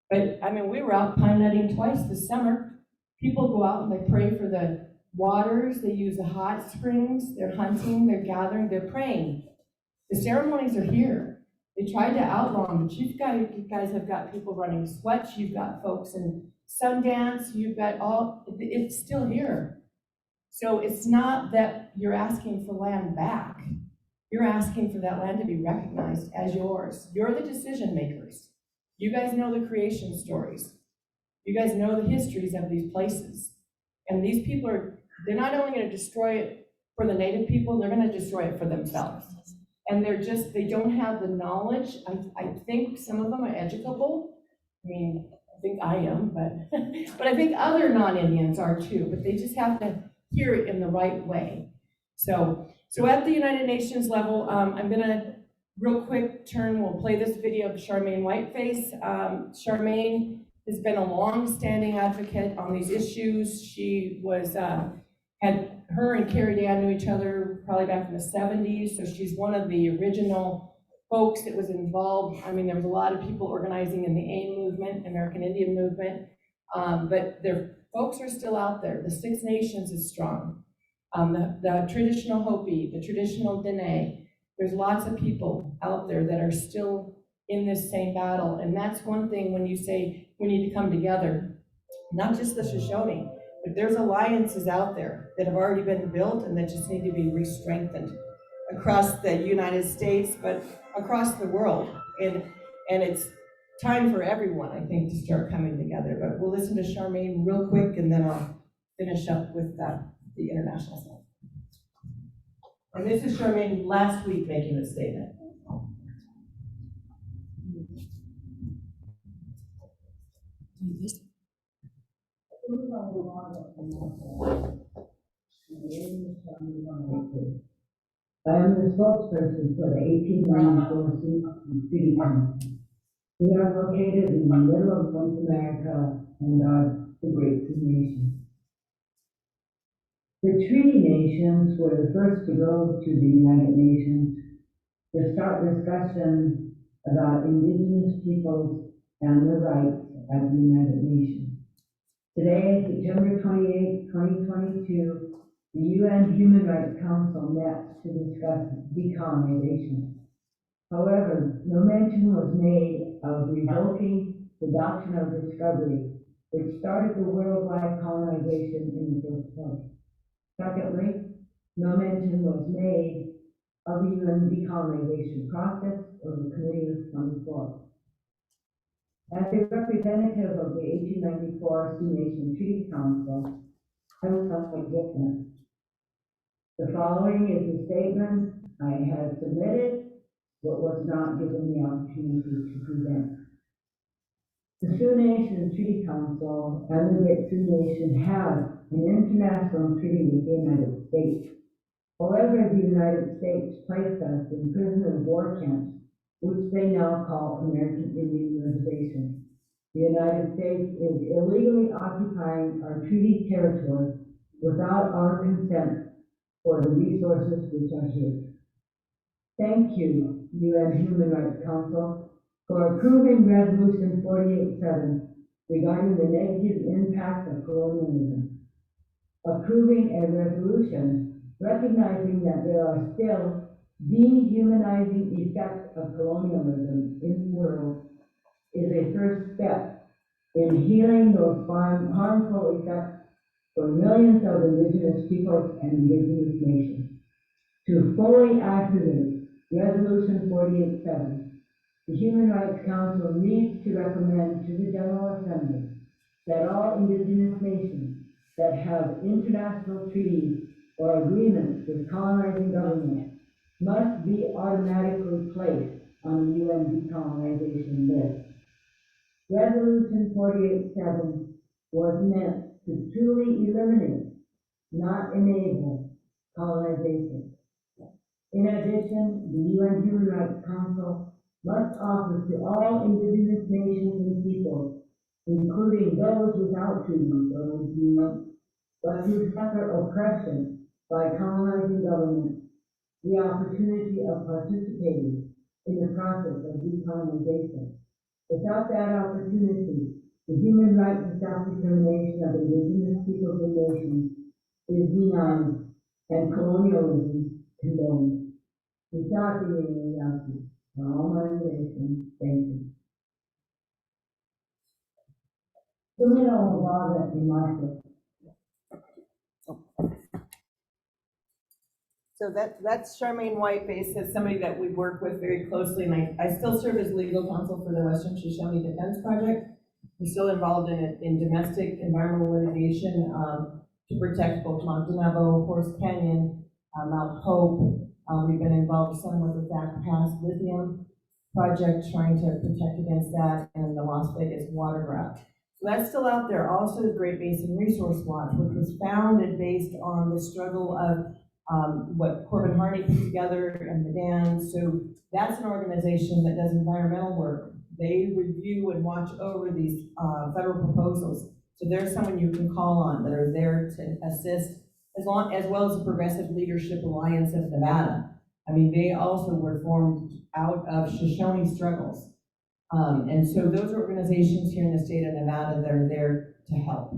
But I mean, we were out pine nutting twice this summer. People go out and they pray for the waters, they use the hot springs, they're hunting, they're gathering, they're praying. The ceremonies are here. They tried to outlaw them, but you guys have got people running sweats, you've got folks in Sundance, you've got it's still here. So it's not that you're asking for land back. You're asking for that land to be recognized as yours. You're the decision makers. You guys know the creation stories. You guys know the histories of these places. And these people they're not only going to destroy it for the Native people, they're going to destroy it for themselves. And they don't have the knowledge. I think some of them are educable. I mean, I think I am, but I think other non-Indians are too, but they just have to hear it in the right way. So at the United Nations level, I'm gonna real quick we'll play this video of Charmaine Whiteface. Charmaine has been a long-standing advocate on these issues. She was, her and Carrie Dan knew each other probably back in the 70s, so she's one of the original folks that was involved. I mean, there was a lot of people organizing in the AIM movement, American Indian movement, but their folks are still out there. The Six Nations is strong. The traditional Hopi, the traditional Dene, there's lots of people out there that are still in this same battle. And that's one thing when you say we need to come together, not just the Shoshone, but there's alliances out there that have already been built and that just need to be re-strengthened across the United States, but across the world. And it's time for everyone, I think, to start coming together. But we'll listen to Charmaine real quick, and then I'll finish up with the international stuff. And this is Charmaine last week making a statement. I am the spokesperson for the 1894 City Council. We are located in the middle of North America and are the Great Sioux Nation. The Treaty Nations were the first to go to the United Nations to start discussion about Indigenous peoples and their rights at the United Nations. Today, September 28, 2022, the UN Human Rights Council met to discuss decolonization. However, no mention was made of revoking the doctrine of discovery, which started the worldwide colonization in the first place. Secondly, no mention was made of the UN decolonization process or the Committee of 24. As a representative of the 1894 Sioux Nation Treaty Council, I will not witness. The following is a statement I had submitted, but was not given the opportunity to present. The Sioux Nation Treaty Council and the Great Sioux Nation have an international treaty with the United States. However, the United States placed us in prisoner of war camps, which they now call American Indian Reservations. The United States is illegally occupying our treaty territory without our consent for the resources which are here. Thank you, UN Human Rights Council, for approving Resolution 48-7 regarding the negative impact of colonialism. Approving a resolution recognizing that there are still dehumanizing effects of colonialism in the world is a first step in healing those harmful effects for millions of indigenous peoples and indigenous nations. To fully activate Resolution 48-7, the Human Rights Council needs to recommend to the General Assembly that all indigenous nations that have international treaties or agreements with colonizing governments must be automatically placed on the UN decolonization list. Resolution 48-7 was meant to truly eliminate, not enable, colonization. In addition, the UN Human Rights Council must offer to all indigenous nations and peoples, including those without treaties or agreements, but who suffer oppression by colonizing governments, the opportunity of participating in the process of decolonization. Without that opportunity, the human right to self-determination of indigenous peoples and nations is denied and colonialism condemned. Without the reality, all my relations, thank you. So that's Charmaine Whiteface. That's somebody that we work with very closely, and I still serve as legal counsel for the Western Shoshone Defense Project. I'm still involved in domestic environmental litigation to protect both Mount Denebo, Horse Canyon, Mount Hope. We've been involved some with the Thack Pass lithium project, trying to protect against that, and the Las Vegas water drought. So that's still out there. Also, the Great Basin Resource Watch, which was founded based on the struggle of what Corbin Harney put together and the dams. So that's an organization that does environmental work. They review and watch over these federal proposals. So there's someone you can call on that are there to assist, as well as the Progressive Leadership Alliance of Nevada. I mean, they also were formed out of Shoshone struggles. And so those are organizations here in the state of Nevada that are there to help.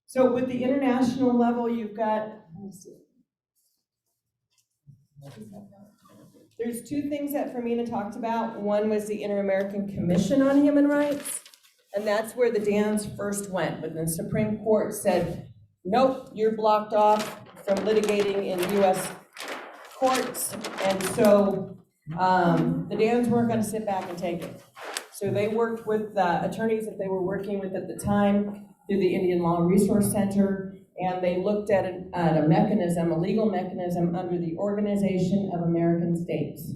So with the international level, you've got, let me see. There's two things that Fermina talked about. One was the Inter-American Commission on Human Rights, And that's where the dams first went, but the Supreme Court said, nope, you're blocked off from litigating in US courts. And so the dams weren't gonna sit back and take it. So they worked with the attorneys that they were working with at the time through the Indian Law Resource Center, and they looked at a mechanism, a legal mechanism under the Organization of American States,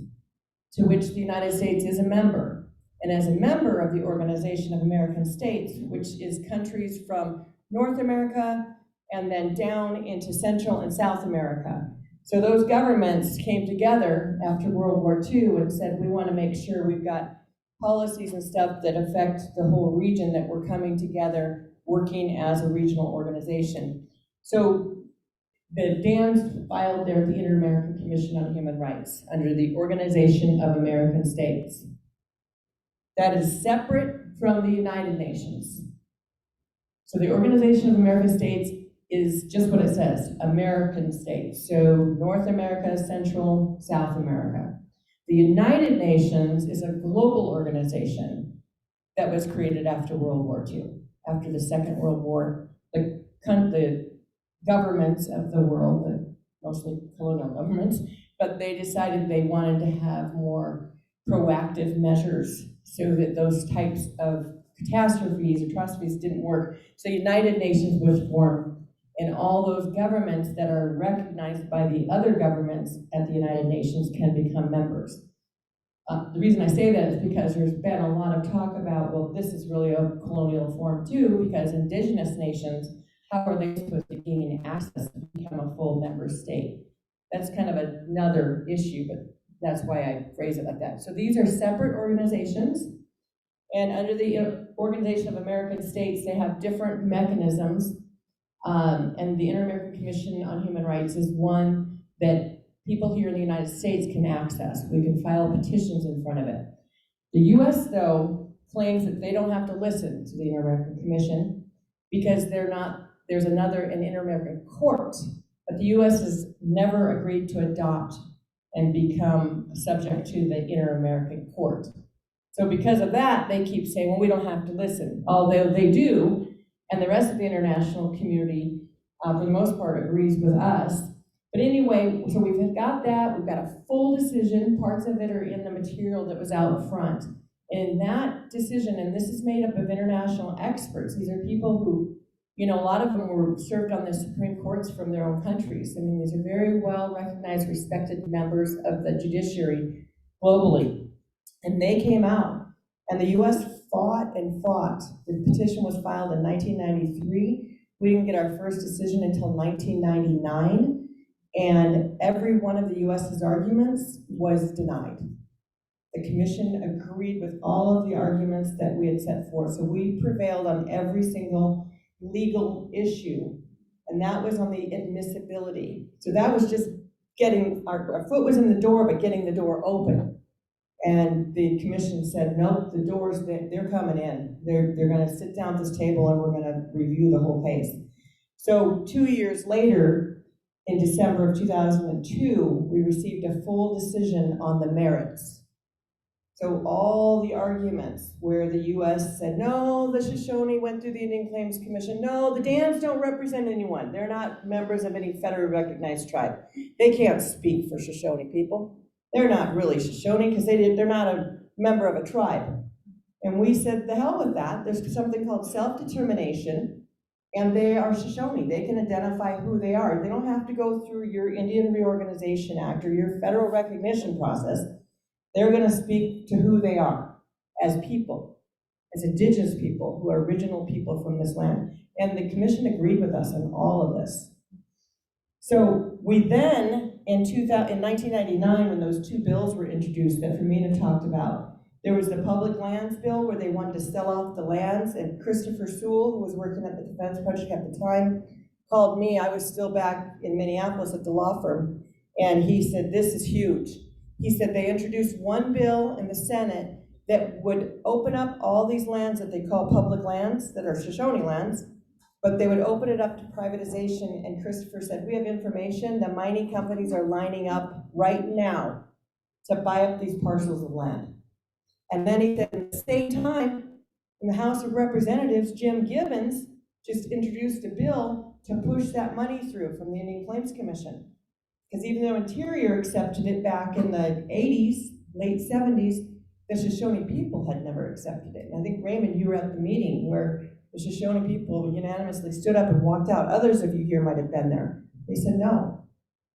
to which the United States is a member. And as a member of the Organization of American States, which is countries from North America and then down into Central and South America. So those governments came together after World War II and said, we want to make sure we've got policies and stuff that affect the whole region, that we're coming together, working as a regional organization. So the dams filed there at the Inter-American Commission on Human Rights under the Organization of American States. That is separate from the United Nations. So the Organization of American States is just what it says, American states. So North America, Central, South America. The United Nations is a global organization that was created after World War II. After the Second World War, the governments of the world, mostly colonial governments, but they decided they wanted to have more proactive measures so that those types of catastrophes, atrocities didn't work. So United Nations was formed, and all those governments that are recognized by the other governments at the United Nations can become members. The reason I say that is because there's been a lot of talk about, well, this is really a colonial form too, because indigenous nations, how are they supposed to gain access to become a full member state? That's kind of another issue, but that's why I phrase it like that. So these are separate organizations, and under the Organization of American States, they have different mechanisms. And the Inter-American Commission on Human Rights is one that people here in the United States can access. We can file petitions in front of it. The US, though, claims that they don't have to listen to the Inter-American Commission because there's an Inter-American Court, but the US has never agreed to adopt and become subject to the Inter-American Court. So because of that, they keep saying, well, we don't have to listen, although they do. And the rest of the international community, for the most part, agrees with us. But anyway, so we've got that, we've got a full decision, parts of it are in the material that was out front. And that decision, and this is made up of international experts, these are people who, a lot of them were served on the Supreme Courts from their own countries. I mean, these are very well recognized, respected members of the judiciary globally. And they came out, and the US fought and fought. The petition was filed in 1993. We didn't get our first decision until 1999, and every one of the US's arguments was denied. The commission agreed with all of the arguments that we had set forth, so we prevailed on every single legal issue, and that was on the admissibility. So that was just getting, our foot was in the door, but getting the door open. And the commission said, nope, the doors, they're coming in. They're gonna sit down at this table and we're gonna review the whole case. So 2 years later, in December of 2002, we received a full decision on the merits. So all the arguments where the US said, no, the Shoshone went through the Indian Claims Commission. No, the dams don't represent anyone. They're not members of any federally recognized tribe. They can't speak for Shoshone people. They're not really Shoshone because they're not a member of a tribe. And we said, the hell with that. There's something called self-determination, and they are Shoshone. They can identify who they are. They don't have to go through your Indian Reorganization Act or your federal recognition process. They're going to speak to who they are as people, as indigenous people who are original people from this land. And the commission agreed with us on all of this. So we then, in 1999, when those two bills were introduced that Fermina talked about, there was the public lands bill where they wanted to sell off the lands, and Christopher Sewell, who was working at the Defense Project at the time, called me. I was still back in Minneapolis at the law firm, and he said, this is huge. He said they introduced one bill in the Senate that would open up all these lands that they call public lands, that are Shoshone lands, but they would open it up to privatization, and Christopher said, we have information, the mining companies are lining up right now to buy up these parcels of land. And then he said, at the same time, In the House of Representatives, Jim Gibbons just introduced a bill to push that money through from the Indian Claims Commission. Because even though Interior accepted it back in the 80s, late 70s, the Shoshone people had never accepted it. And I think, Raymond, you were at the meeting where the Shoshone people unanimously stood up and walked out. Others of you here might have been there. They said no.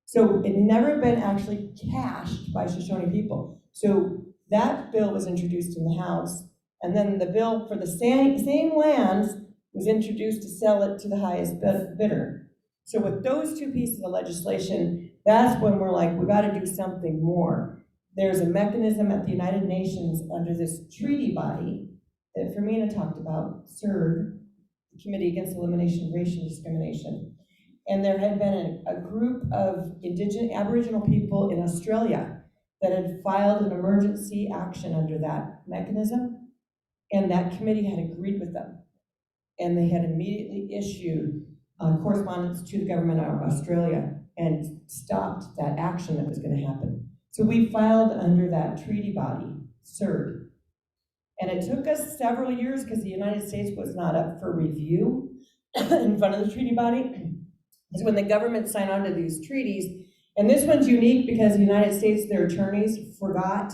So it never been actually cashed by Shoshone people. So that bill was introduced in the House, and then the bill for the same lands was introduced to sell it to the highest bidder. So with those two pieces of legislation, that's when we're like, we gotta do something more. There's a mechanism at the United Nations under this treaty body that Fermina talked about, CERD, the Committee Against Elimination of Racial Discrimination. And there had been a group of Aboriginal people in Australia that had filed an emergency action under that mechanism, and that committee had agreed with them. And they had immediately issued correspondence to the government of Australia and stopped that action that was going to happen. So we filed under that treaty body, CERD. And it took us several years because the United States was not up for review in front of the treaty body. Is when the government signed on to these treaties. And this one's unique because the United States, their attorneys forgot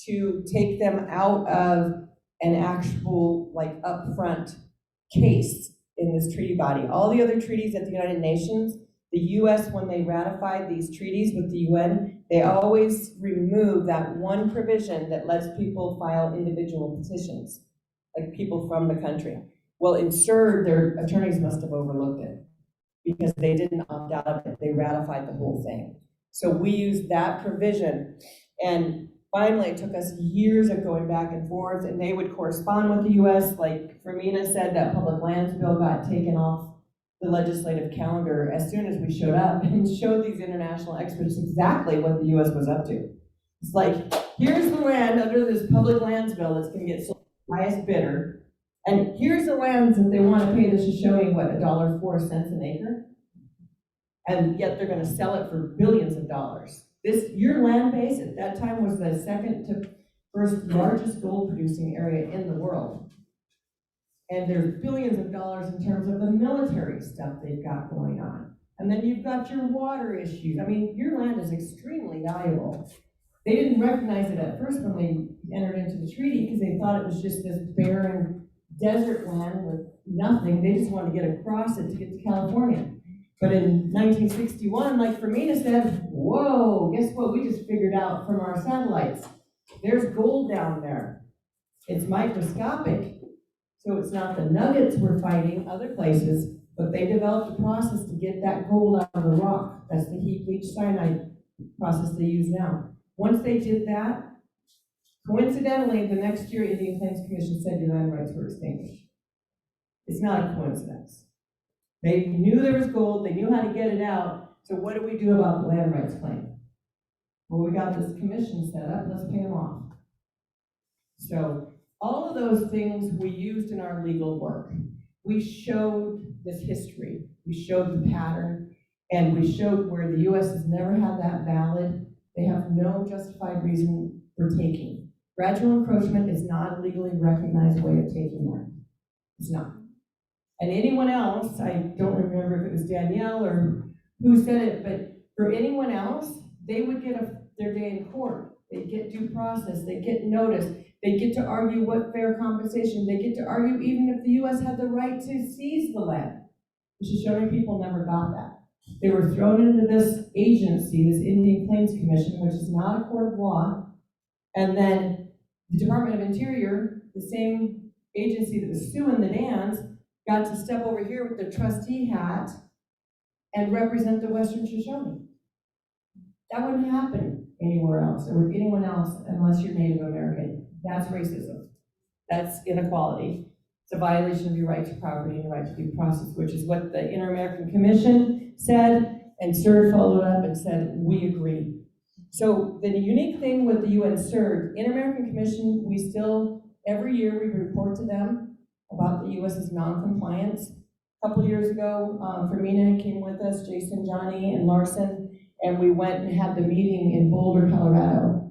to take them out of an actual, like, upfront case in this treaty body. All the other treaties at the United Nations, the US, when they ratified these treaties with the UN, they always remove that one provision that lets people file individual petitions, like people from the country. Well, in CERD, their attorneys must have overlooked it because they didn't opt out of it. They ratified the whole thing. So we used that provision, and finally it took us years of going back and forth, and they would correspond with the US. Like Fermina said, that public lands bill got taken off the legislative calendar as soon as we showed up and showed these international experts exactly what the US was up to. It's like, here's the land under this public lands bill that's gonna get sold to the highest bidder, and here's the lands that they want to pay the Shoshone, what, $1.04 an acre? And yet they're going to sell it for billions of dollars. Your land base at that time was the second to first largest gold producing area in the world. And there's billions of dollars in terms of the military stuff they've got going on. And then you've got your water issues. I mean, your land is extremely valuable. They didn't recognize it at first when they entered into the treaty because they thought it was just this barren desert land with nothing. They just wanted to get across it to get to California. But in 1961, like Fermina said, whoa, guess what we just figured out from our satellites? There's gold down there. It's microscopic, so it's not the nuggets we're finding other places, but they developed a process to get that gold out of the rock. That's the heap leach cyanide process they use now. Once they did that, coincidentally, the next year, Indian Claims Commission said your land rights were extinguished. It's not a coincidence. They knew there was gold, they knew how to get it out, so what do we do about the land rights claim? Well, we got this commission set up, let's pay them off. So all of those things we used in our legal work. We showed this history, we showed the pattern, and we showed where the US has never had that valid. They have no justified reason for taking. Gradual encroachment is not a legally recognized way of taking land. It's not. And anyone else, I don't remember if it was Danielle or who said it, but for anyone else, they would get their day in court. They'd get due process, they'd get notice, they'd get to argue what fair compensation, they get to argue even if the US had the right to seize the land. The Shoshone people never got that. They were thrown into this agency, this Indian Claims Commission, which is not a court of law, and then the Department of Interior, the same agency that was suing the Dans, got to step over here with their trustee hat and represent the Western Shoshone. That wouldn't happen anywhere else or with anyone else unless you're Native American. That's racism. That's inequality. It's a violation of your right to property and your right to due process, which is what the Inter-American Commission said, and CERD followed up and said, we agree. So the unique thing with the UN CERD, Inter-American Commission, we still, every year we report to them about the US's non-compliance. A couple years ago, Fermina came with us, Jason, Johnny, and Larson, and we went and had the meeting in Boulder, Colorado,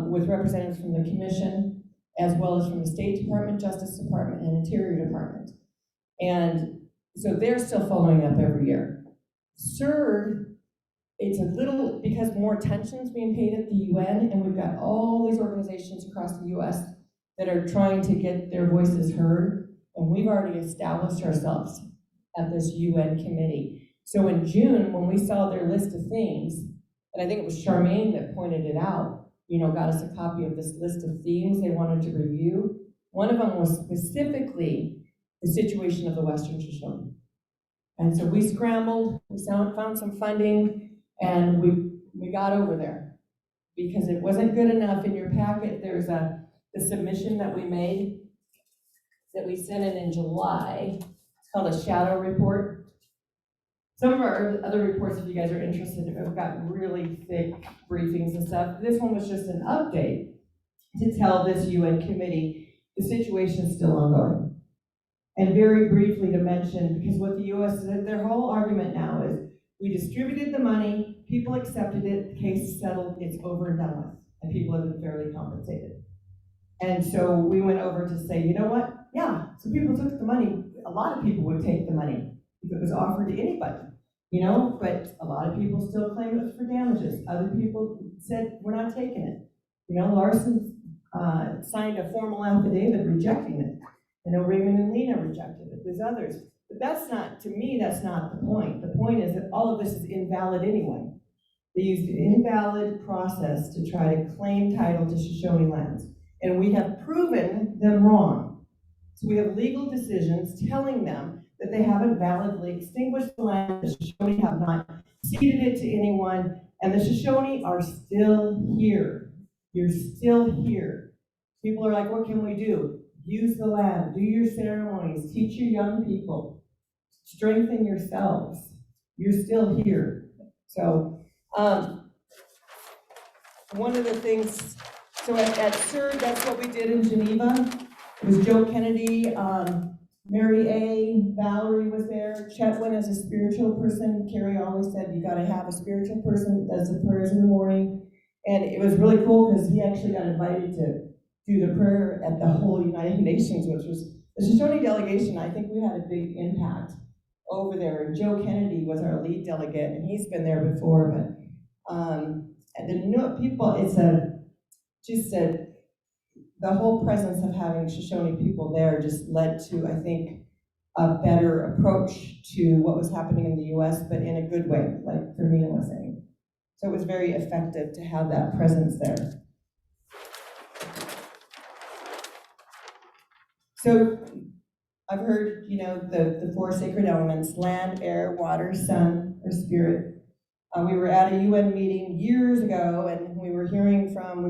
with representatives from the commission. as well as from the State Department, Justice Department, and Interior Department. And so they're still following up every year. CERD, it's a little, because more attention's being paid at the UN, and we've got all these organizations across the US that are trying to get their voices heard, and we've already established ourselves at this UN committee. So in June, when we saw their list of things, and I think it was Charmaine that pointed it out, got us a copy of this list of themes they wanted to review. One of them was specifically the situation of the Western Shoshone. And so we scrambled, we found some funding, and we got over there. Because it wasn't good enough. In your packet, there's the submission that we made, that we sent in July. It's called a shadow report. Some of our other reports, if you guys are interested, have got really thick briefings and stuff. This one was just an update to tell this UN committee the situation is still ongoing. And very briefly to mention, because what the US, their whole argument now is, we distributed the money, people accepted it, the case is settled, it's over and done with, and people have been fairly compensated. And so we went over to say, you know what? Yeah, so people took the money. A lot of people would take the money if it was offered to anybody, but a lot of people still claim it was for damages. Other people said, we're not taking it. Larson signed a formal affidavit rejecting it. Raymond and Lena rejected it. There's others. But that's not, to me, that's not the point. The point is that all of this is invalid anyway. They used an invalid process to try to claim title to Shoshone lands. And we have proven them wrong. So we have legal decisions telling them that they haven't validly extinguished the land, the Shoshone have not ceded it to anyone, and the Shoshone are still here. You're still here. People are like, what can we do? Use the land, do your ceremonies, teach your young people, strengthen yourselves. You're still here. So, one of the things, so at CERD, that's what we did in Geneva. It was Joe Kennedy, Mary A., Valerie was there. Chet went as a spiritual person. Carrie always said, you gotta have a spiritual person that does the prayers in the morning. And it was really cool because he actually got invited to do the prayer at the whole United Nations, which was the Shoshone delegation. I think we had a big impact over there. And Joe Kennedy was our lead delegate, and he's been there before. But and the people, the whole presence of having Shoshone people there just led to, I think, a better approach to what was happening in the U.S., but in a good way, like Fermina was saying. So it was very effective to have that presence there. So I've heard, the four sacred elements: land, air, water, sun, or spirit. We were at a UN meeting years ago, and we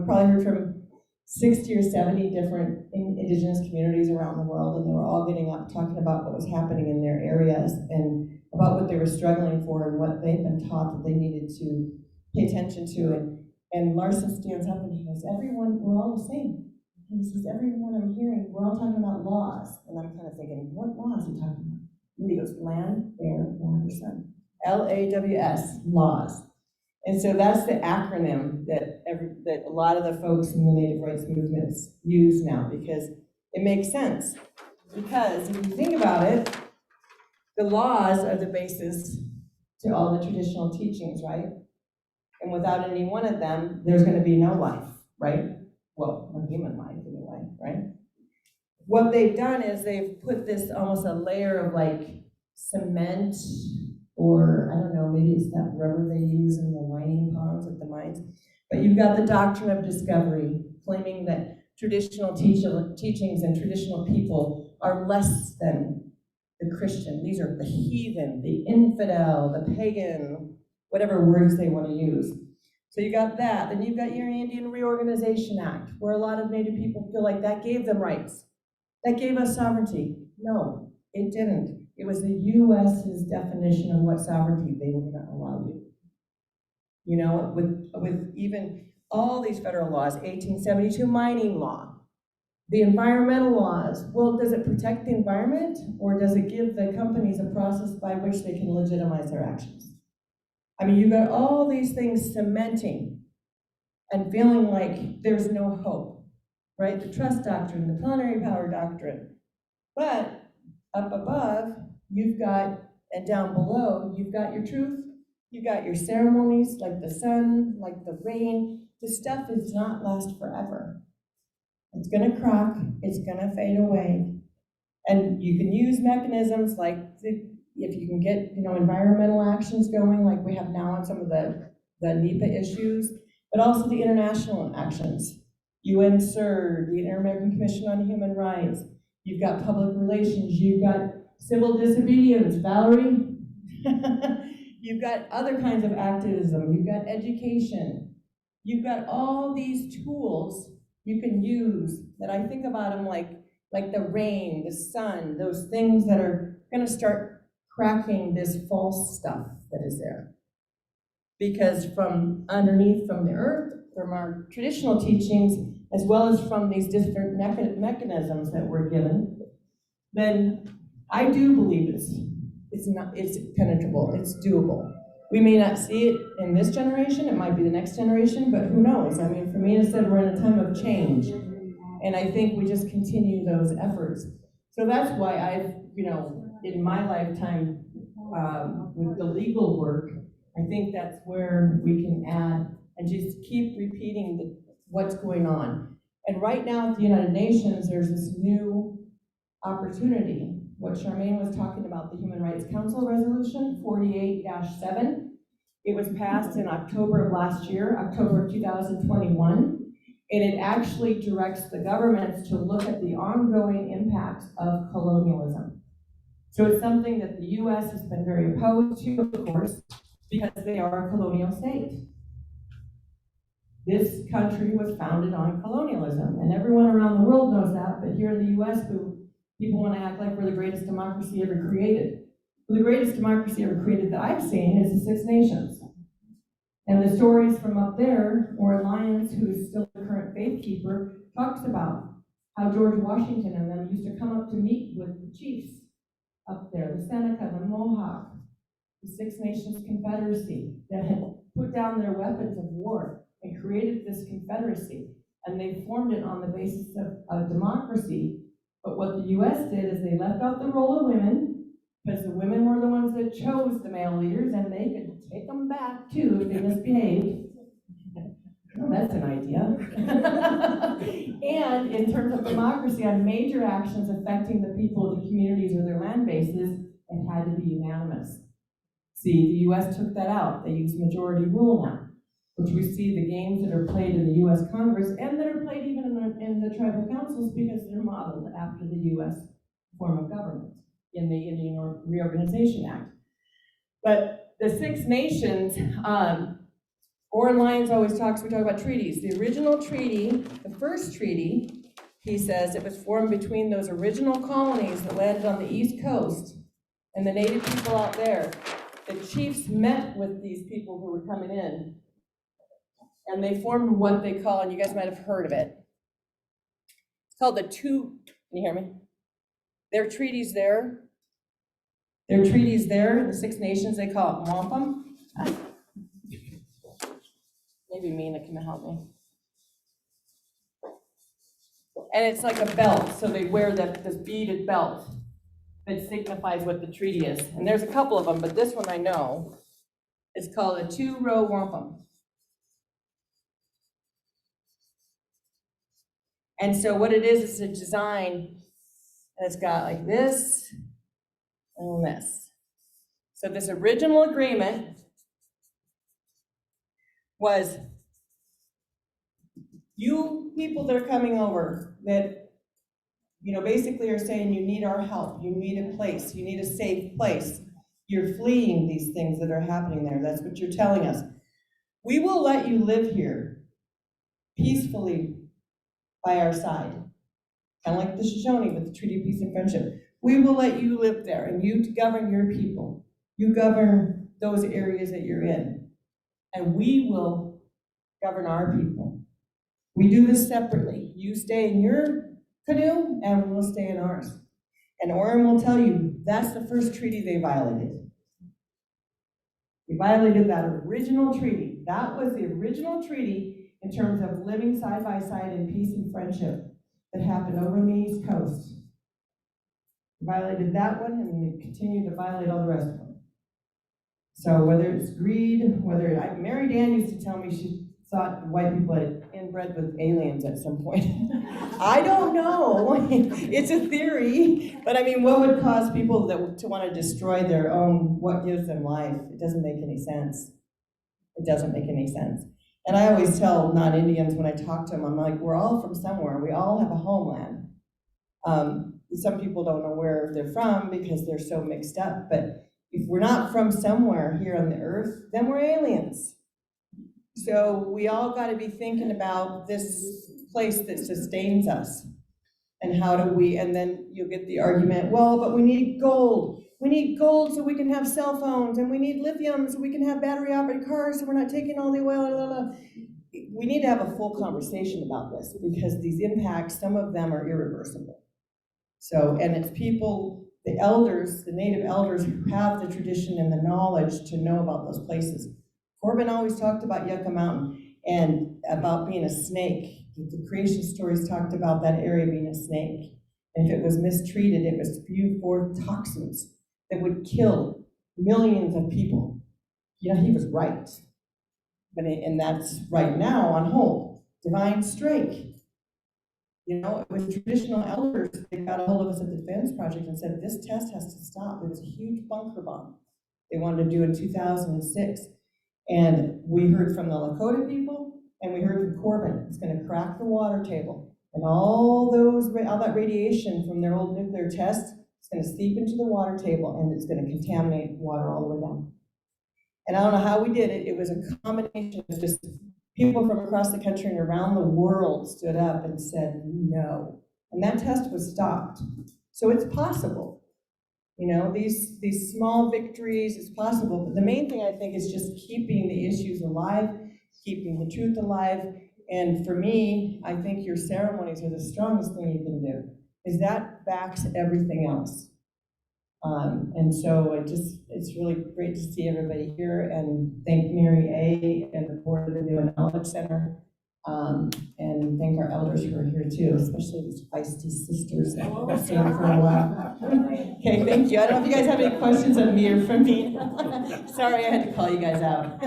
probably heard from 60 or 70 different indigenous communities around the world, and they were all getting up talking about what was happening in their areas and about what they were struggling for and what they'd been taught that they needed to pay attention to. And Larson stands up and he goes, everyone, we're all the same. He says, everyone I'm hearing, we're all talking about laws. And I'm kind of thinking, what laws are you talking about? And he goes, land, air, water, sun. LAWS, laws. And so that's the acronym that a lot of the folks in the Native rights movements use now, because it makes sense. Because if you think about it, the laws are the basis to all the traditional teachings, right? And without any one of them, there's going to be no life, right? Well, no human life anyway, right? What they've done is they've put this almost a layer of like cement, or I don't know, maybe it's that rubber they use in the mining ponds at the mines. But you've got the doctrine of discovery, claiming that traditional teachings and traditional people are less than the Christian. These are the heathen, the infidel, the pagan, whatever words they want to use. So you got that. Then you've got your Indian Reorganization Act, where a lot of Native people feel like that gave them rights. That gave us sovereignty. No, it didn't. It was the U.S.'s definition of what sovereignty they were going to allow you. With even all these federal laws, 1872 mining law, the environmental laws. Well, does it protect the environment, or does it give the companies a process by which they can legitimize their actions? I mean, you've got all these things cementing and feeling like there's no hope. right? The trust doctrine, the plenary power doctrine. But up above, you've got, and down below, you've got your truth, you've got your ceremonies, like the sun, like the rain. This stuff does not last forever. It's gonna crack, it's gonna fade away. And you can use mechanisms like, if you can get, environmental actions going, like we have now on some of the NEPA issues, but also the international actions. UNCEDED, the Inter-American Commission on Human Rights. You've got public relations, you've got civil disobedience, Valerie. You've got other kinds of activism, you've got education. You've got all these tools you can use that I think about them like the rain, the sun, those things that are gonna start cracking this false stuff that is there. Because from underneath, from the earth, from our traditional teachings, as well as from these different mechanisms that we're given, then I do believe it's penetrable, it's doable. We may not see it in this generation, it might be the next generation, but who knows? I mean, for me, instead, we're in a time of change. And I think we just continue those efforts. So that's why I've, in my lifetime, with the legal work, I think that's where we can add and just keep repeating what's going on. And right now at the United Nations, there's this new opportunity, what Charmaine was talking about, the Human Rights Council Resolution 48-7. It was passed in October of last year, October of 2021. And it actually directs the governments to look at the ongoing impacts of colonialism. So it's something that the US has been very opposed to, of course, because they are a colonial state. This country was founded on colonialism, and everyone around the world knows that, but here in the US, people want to act like we're the greatest democracy ever created. Well, the greatest democracy ever created that I've seen is the 6 Nations. And the stories from up there, or Alliance, who is still the current faith keeper, talks about how George Washington and them used to come up to meet with the chiefs up there, the Seneca, the Mohawk, the 6 Nations Confederacy, that had put down their weapons of war and created this confederacy. And they formed it on the basis of democracy. But what the US did is they left out the role of women, because the women were the ones that chose the male leaders, and they could take them back too if they misbehaved. Oh, that's an idea. And in terms of democracy, on major actions affecting the people of the communities or their land bases, it had to be unanimous. See, the US took that out. They use majority rule now, which we see the games that are played in the US Congress and that are played even in the tribal councils, because they're modeled after the US form of government in the Indian Reorganization Act. But the 6 Nations, Oren Lyons always talks, we talk about treaties. The original treaty, the first treaty, he says it was formed between those original colonies that landed on the East Coast and the native people out there. The chiefs met with these people who were coming in, and they formed what they call, and you guys might have heard of it, it's called can you hear me? Their treaties there, the 6 Nations, they call it wampum. Maybe Mina can help me. And it's like a belt, so they wear this beaded belt that signifies what the treaty is. And there's a couple of them, but this one I know is called a 2-row wampum. And so what it is a design, and it's got like this and this. So this original agreement was, you people that are coming over that, basically are saying you need our help, you need a place, you need a safe place. You're fleeing these things that are happening there. That's what you're telling us. We will let you live here peacefully by our side. Kind of like the Shoshone with the Treaty of Peace and Friendship. We will let you live there, and you govern your people. You govern those areas that you're in. And we will govern our people. We do this separately. You stay in your canoe, and we'll stay in ours. And Orem will tell you, that's the first treaty they violated. They violated that original treaty. That was the original treaty in terms of living side by side in peace and friendship that happened over on the East Coast. Violated that one and they continue to violate all the rest of them. So whether it's greed, Mary Dan used to tell me she thought white people had inbred with aliens at some point. I don't know, it's a theory, but I mean, what would cause people to want to destroy their own, what gives them life? It doesn't make any sense. It doesn't make any sense. And I always tell non-Indians when I talk to them, I'm like, we're all from somewhere, we all have a homeland. Some people don't know where they're from because they're so mixed up, but if we're not from somewhere here on the earth, then we're aliens. So we all got to be thinking about this place that sustains us. And how do we, and then you'll get the argument, well, but we need gold. We need gold so we can have cell phones, and we need lithium so we can have battery operated cars so we're not taking all the oil, blah, blah, blah. We need to have a full conversation about this because these impacts, some of them are irreversible. So, and it's people, the elders, the native elders who have the tradition and the knowledge to know about those places. Corbin always talked about Yucca Mountain and about being a snake. The creation stories talked about that area being a snake. And if it was mistreated, it was spewed forth toxins that would kill millions of people. You know, he was right. And that's right now on hold. Divine strike. You know, it was traditional elders that got a hold of us at the Defense Project and said, this test has to stop. It was a huge bunker bomb they wanted to do in 2006. And we heard from the Lakota people, and we heard from Corbin. It's going to crack the water table. And all that radiation from their old nuclear tests is going to seep into the water table, and it's going to contaminate water all the way down. And I don't know how we did it. It was a combination of just people from across the country and around the world stood up and said no. And that test was stopped. So it's possible. You know, these small victories, it's possible. But the main thing I think is just keeping the issues alive, keeping the truth alive. And for me, I think your ceremonies are the strongest thing you can do, is that backs everything else. And so it's really great to see everybody here, and thank Mary A. and the board of the Newe Knowledge Center, and thank our elders who are here too, especially these feisty sisters that I've seen for a while. Okay, thank you. I don't know if you guys have any questions of me or from me. Sorry, I had to call you guys out.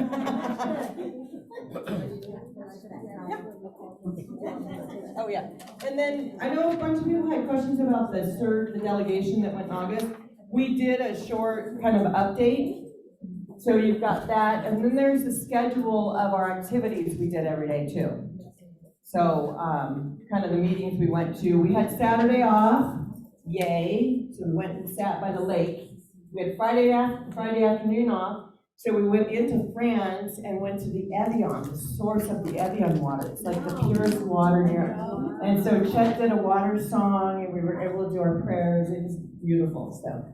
Oh yeah, and then I know a bunch of people had questions about the delegation that went in August. We did a short kind of update, so you've got that, and then there's the schedule of our activities we did every day too. So kind of the meetings we went to. We had Saturday off, yay, so we went and sat by the lake. We had Friday afternoon off, so we went into France and went to the Evian, the source of the Evian water. It's like the purest water near. And so Chet did a water song, and we were able to do our prayers. It was beautiful stuff.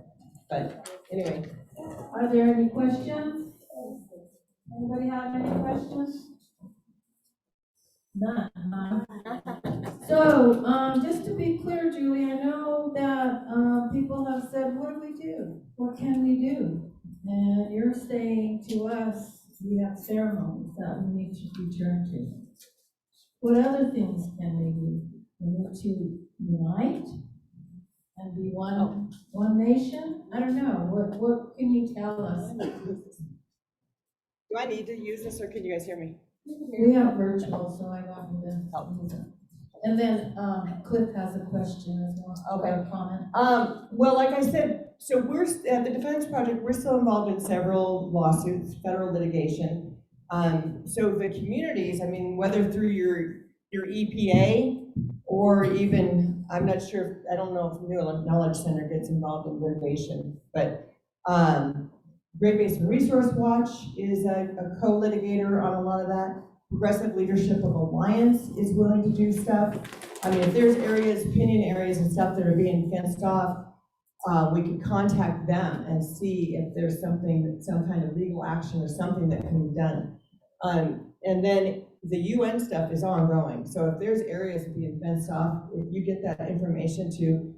But anyway. Are there any questions? Anybody have any questions? None. So, just to be clear, Julie, I know that people have said, what do we do? What can we do? And you're saying to us, we have ceremonies that we need to return to. What other things can we do? We need to unite and be one nation? I don't know. What can you tell us? Do I need to use this, or can you guys hear me? We have virtual, so I got you to help me. And then Cliff has a question as well. Okay. A comment. Well, like I said, so we're at the Defense Project. We're still involved in several lawsuits, federal litigation. So the communities, I mean, whether through your EPA or even, I'm not sure, I don't know if Newe Knowledge Center gets involved in litigation, but Great Basin Resource Watch is a co-litigator on a lot of that. Progressive Leadership of Alliance is willing to do stuff. I mean, if there's areas, opinion areas and stuff that are being fenced off, we could contact them and see if there's some kind of legal action or something that can be done. And then the UN stuff is ongoing. So if there's areas being fenced off, if you get that information to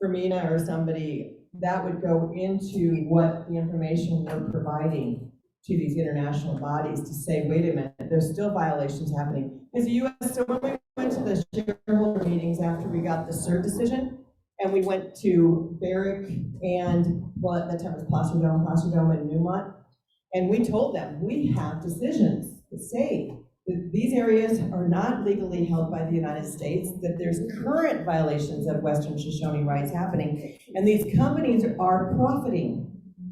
Fermina or somebody, that would go into what the information we're providing to these international bodies to say, wait a minute, there's still violations happening. Because the US, so when we went to the shareholder meetings after we got the CERT decision, and we went to Barrick and, well, at that time it was Placer and Newmont, and we told them, we have decisions that say that these areas are not legally held by the United States, that there's current violations of Western Shoshone rights happening, and these companies are profiting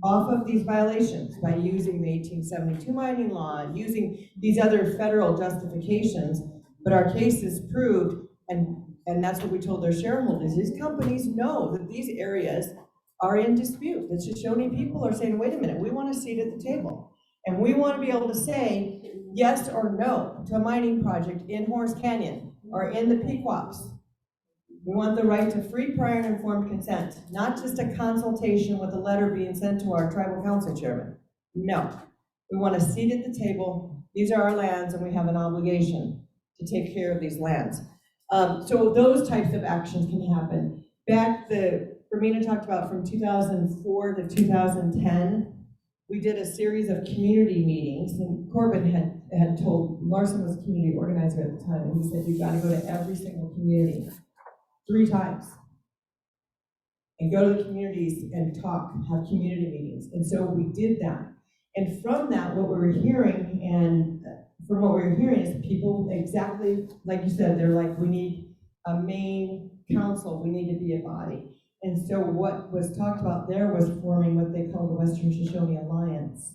off of these violations by using the 1872 mining law, and using these other federal justifications, but our case is proved, and that's what we told their shareholders. These companies know that these areas are in dispute. The Shoshone people are saying, wait a minute, we want a seat at the table. And we want to be able to say yes or no to a mining project in Horse Canyon or in the Pequops. We want the right to free, prior, and informed consent, not just a consultation with a letter being sent to our tribal council chairman. No, we want a seat at the table. These are our lands, and we have an obligation to take care of these lands. So those types of actions can happen. Romina talked about from 2004 to 2010, we did a series of community meetings, and Corbin had told, Larson was a community organizer at the time, and he said, you've got to go to every single community 3 times. And go to the communities and talk, have community meetings. And so we did that. And from that, what we were hearing, is people exactly like you said, they're like, we need a main council, we need to be a body. And so what was talked about there was forming what they call the Western Shoshone Alliance.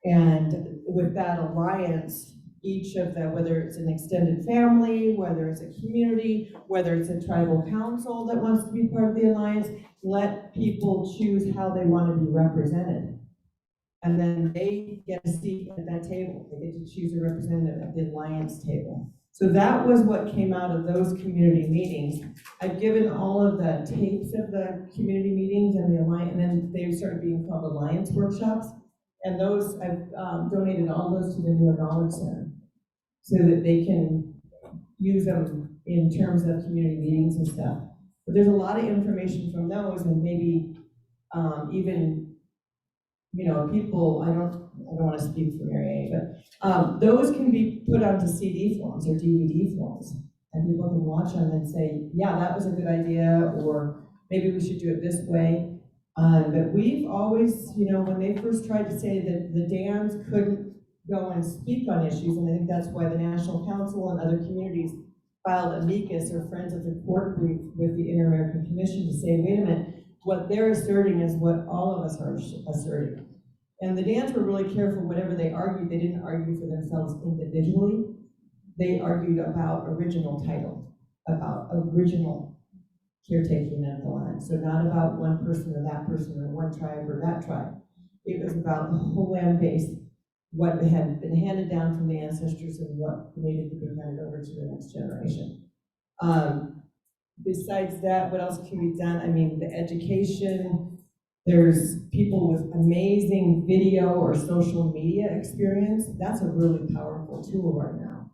And with that alliance, each of them, whether it's an extended family, whether it's a community, whether it's a tribal council that wants to be part of the alliance, let people choose how they want to be represented. And then they get a seat at that table. They get to choose a representative at the alliance table. So that was what came out of those community meetings. I've given all of the tapes of the community meetings and the alliance, and then they started being called alliance workshops. And those, I've donated all those to the Newe Knowledge Center so that they can use them in terms of community meetings and stuff. But there's a lot of information from those, and maybe even, people, I don't want to speak for Mary A, but those can be put onto CD forms or DVD forms, and people can watch them and say, yeah, that was a good idea, or maybe we should do it this way. But we've always, when they first tried to say that the dams couldn't go and speak on issues, and I think that's why the National Council and other communities filed amicus or Friends of the Court brief with the Inter-American Commission to say, wait a minute, what they're asserting is what all of us are asserting. And the Dans were really careful, whatever they argued, they didn't argue for themselves individually. They argued about original title, about original caretaking of the land. So not about one person or that person or one tribe or that tribe. It was about the whole land base, what had been handed down from the ancestors and what needed to be handed over to the next generation. Besides that, what else can be done? I mean, the education, there's people with amazing video or social media experience. That's a really powerful tool right now.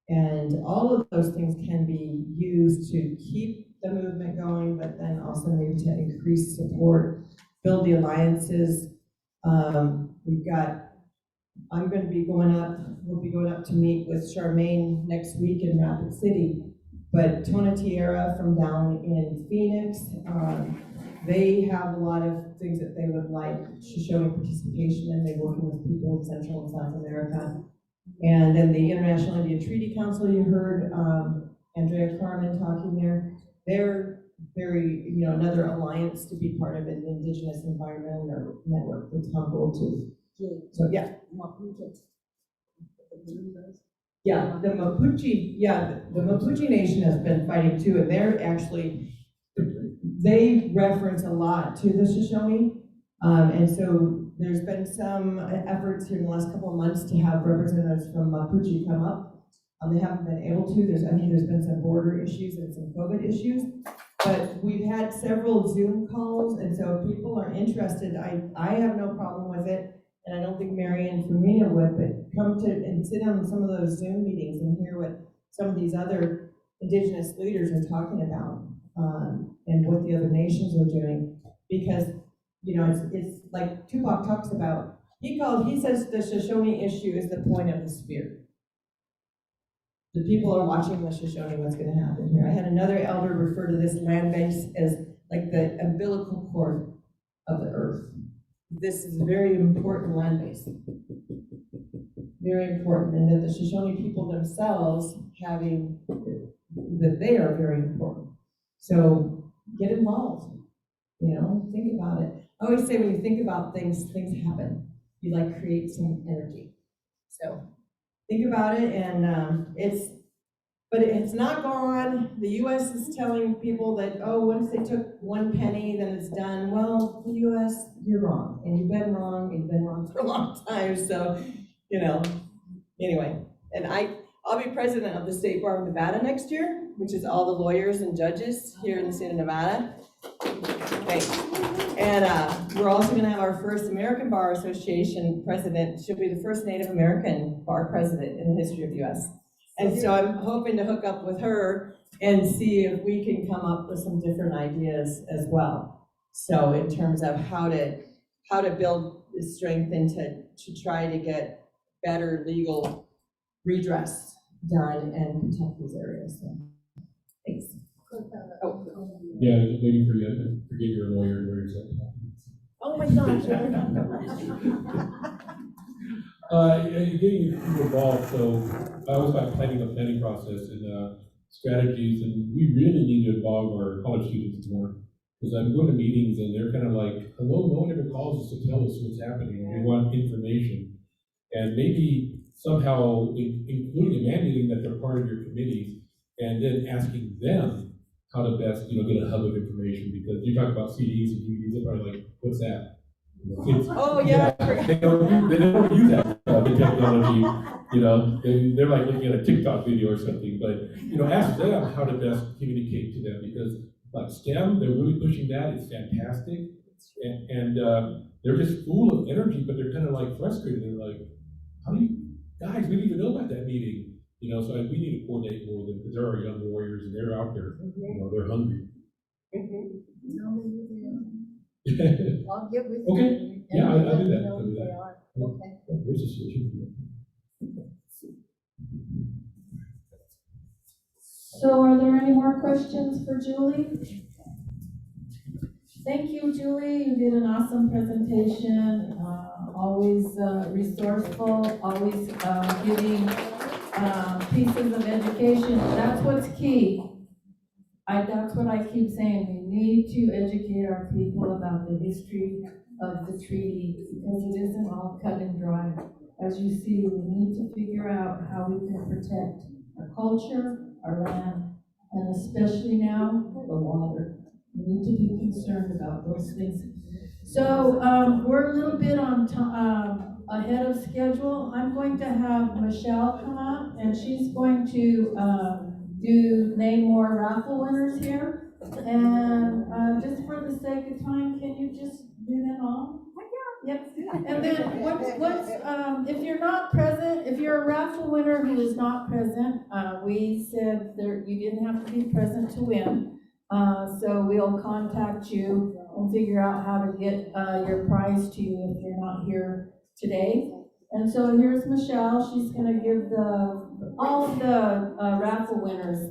And all of those things can be used to keep the movement going, but then also maybe to increase support, build the alliances. We'll be going up to meet with Charmaine next week in Rapid City. But Tona Tierra from down in Phoenix, they have a lot of things that they would like Shoshone participation in. They're working with people in Central and South America. And then the International Indian Treaty Council, you heard Andrea Carmen talking there. They're very, another alliance to be part of an Indigenous environmental network that's humble too. So yeah. Yeah, the Mapuche Nation has been fighting too, and they reference a lot to the Shoshone, and so there's been some efforts here in the last couple of months to have representatives from Mapuche come up. They haven't been able to. There's been some border issues and some COVID issues, but we've had several Zoom calls, and so if people are interested, I have no problem with it. And I don't think Mary and Romina would, but come to and sit on some of those Zoom meetings and hear what some of these other Indigenous leaders are talking about, and what the other nations are doing. Because, it's like Tupac talks about, he says the Shoshone issue is the point of the spear. The people are watching the Shoshone, what's gonna happen here. I had another elder refer to this land base as like the umbilical cord of the earth. This is a very important land base. Very important, and that the Shoshone people themselves that they are very important. So get involved, think about it. I always say when you think about things, things happen. You like create some energy. So think about it, and but it's not gone. The US is telling people that, oh, once they took 1 penny, then it's done. Well, the US, you're wrong, and you've been wrong for a long time, so, anyway. And I'll be president of the State Bar of Nevada next year, which is all the lawyers and judges here in the state of Nevada. Thanks. And we're also gonna have our first American Bar Association president. She'll be the first Native American bar president in the history of the US. And so I'm hoping to hook up with her and see if we can come up with some different ideas as well. So in terms of how to build strength and to try to get better legal redress done and protect these areas. So, thanks. Oh. Yeah, just waiting for you to forget you're a lawyer and where you're saying. Oh my gosh. Getting you involved, so I was about planning the planning process and strategies, and we really need to involve our college students more. Because I'm going to meetings and they're kind of like, hello, no one ever calls us to tell us what's happening. We want information. And maybe somehow including and mandating that they're part of your committees, and then asking them how to best, get a hub of information, because you talk about CDs and DVDs, they're probably like, what's that? Oh, yeah. They don't use that the technology, they're like looking at a TikTok video or something, but, ask them how to best communicate to them, because like STEM, they're really pushing that, it's fantastic, and they're just full of energy, but they're kind of like frustrated, they're like, guys, we need to know about that meeting. So we need to coordinate more with them, because there are young warriors and they're out there, they're hungry. I'll get with Okay. you. Yeah, I'll do that. Know I'll do who that. they are. Okay. Where's the solution? So are there any more questions for Julie? Thank you, Julie. You did an awesome presentation. Always resourceful, always giving pieces of education. That's what's key. That's what I keep saying. We need to educate our people about the history of the treaty, because it isn't all cut and dry. As you see, we need to figure out how we can protect our culture, our land, and especially now, the water. We need to be concerned about those things. So we're a little bit on ahead of schedule. I'm going to have Michelle come up, and she's going to name more raffle winners here. And just for the sake of time, can you just do them all? Yep. And then what's if you're not present, if you're a raffle winner who is not present, we said you didn't have to be present to win. So we'll contact you and figure out how to get your prize to you if you're not here today. And so here's Michelle. She's going to give all of the raffle winners.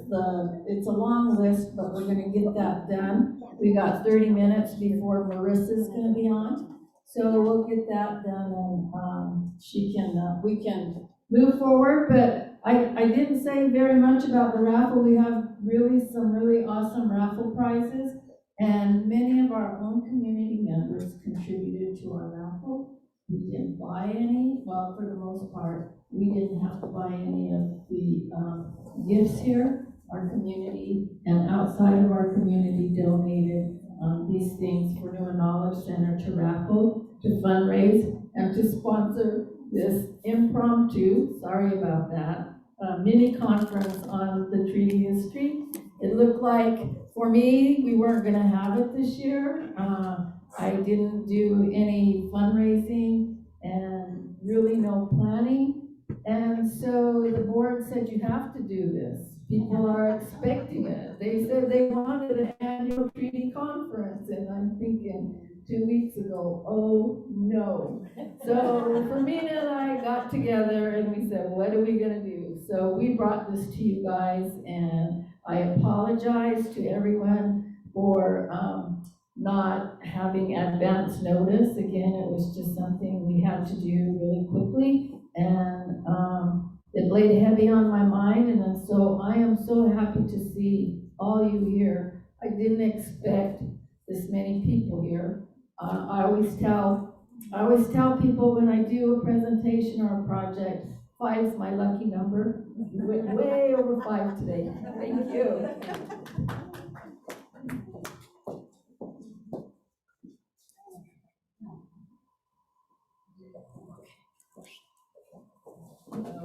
It's a long list, but we're going to get that done. We got 30 minutes before Marissa's going to be on. So we'll get that done, and we can move forward. But I didn't say very much about the raffle. We have some really awesome raffle prizes, and many of our own community members contributed to our raffle. We didn't buy any. Well, for the most part, we didn't have to buy any of the gifts here. Our community and outside of our community donated these things for Newe Knowledge Center to raffle, to fundraise, and to sponsor this impromptu, sorry about that, mini conference on the treaty history. It looked like, for me, we weren't gonna have it this year. I didn't do any fundraising and really no planning. And so the board said, you have to do this. People are expecting it. They said they wanted an annual treaty conference, and I'm thinking, 2 weeks ago. Oh, no. So Fermina and I got together and we said, what are we gonna do? So we brought this to you guys, and I apologize to everyone for not having advance notice. Again, it was just something we had to do really quickly, and it laid heavy on my mind, and then so I am so happy to see all you here. I didn't expect this many people here. I always tell people when I do a presentation or a project, 5 is my lucky number. We went way over 5 today. Thank you.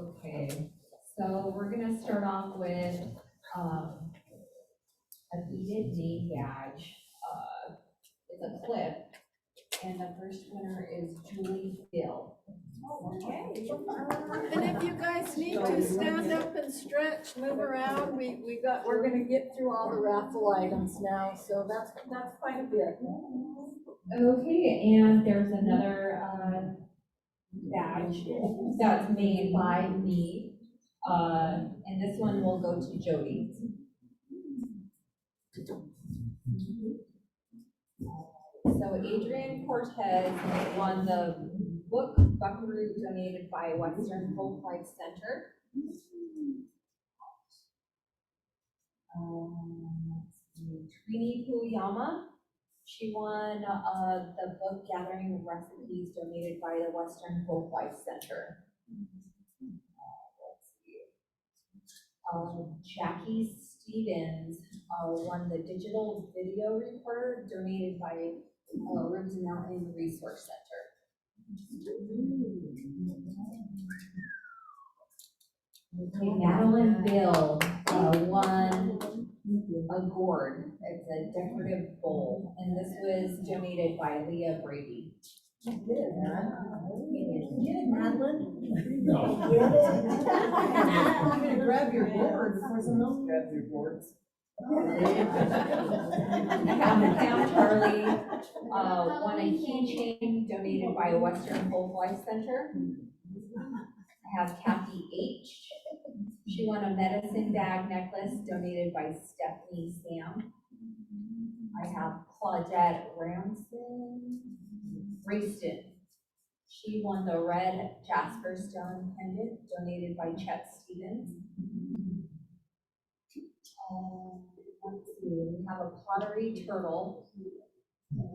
Okay, so we're gonna start off with, a beaded name badge. It's a clip, and the first winner is Julie Bill. Okay. And if you guys need to stand up and stretch, move around, we're gonna get through all the raffle items now, so that's quite a bit. Okay, and there's another, badge that's made by me. And this one will go to Jody. So Adrian Cortez won the book Buckaroo donated by Western Folk Life Center. Trini Puyama, she won the book Gathering Recipes donated by the Western Folk Life Center. Jackie Stevens won the digital video recorder donated by Ribs Mountain Resource Center. Okay, Madeline Bill won a gourd. It's a decorative bowl, and this was donated by Leah Brady. Get it, Madeline? No. I'm gonna grab your board before someone else grabs your boards. Pam Charlie won a keychain donated by Western Folk Life Center. I have Kathy H. She won a medicine bag necklace donated by Stephanie Sam. I have Claudette Rayston. She won the red Jasper Stone pendant donated by Chet Stevens. Let's see, we have a pottery turtle.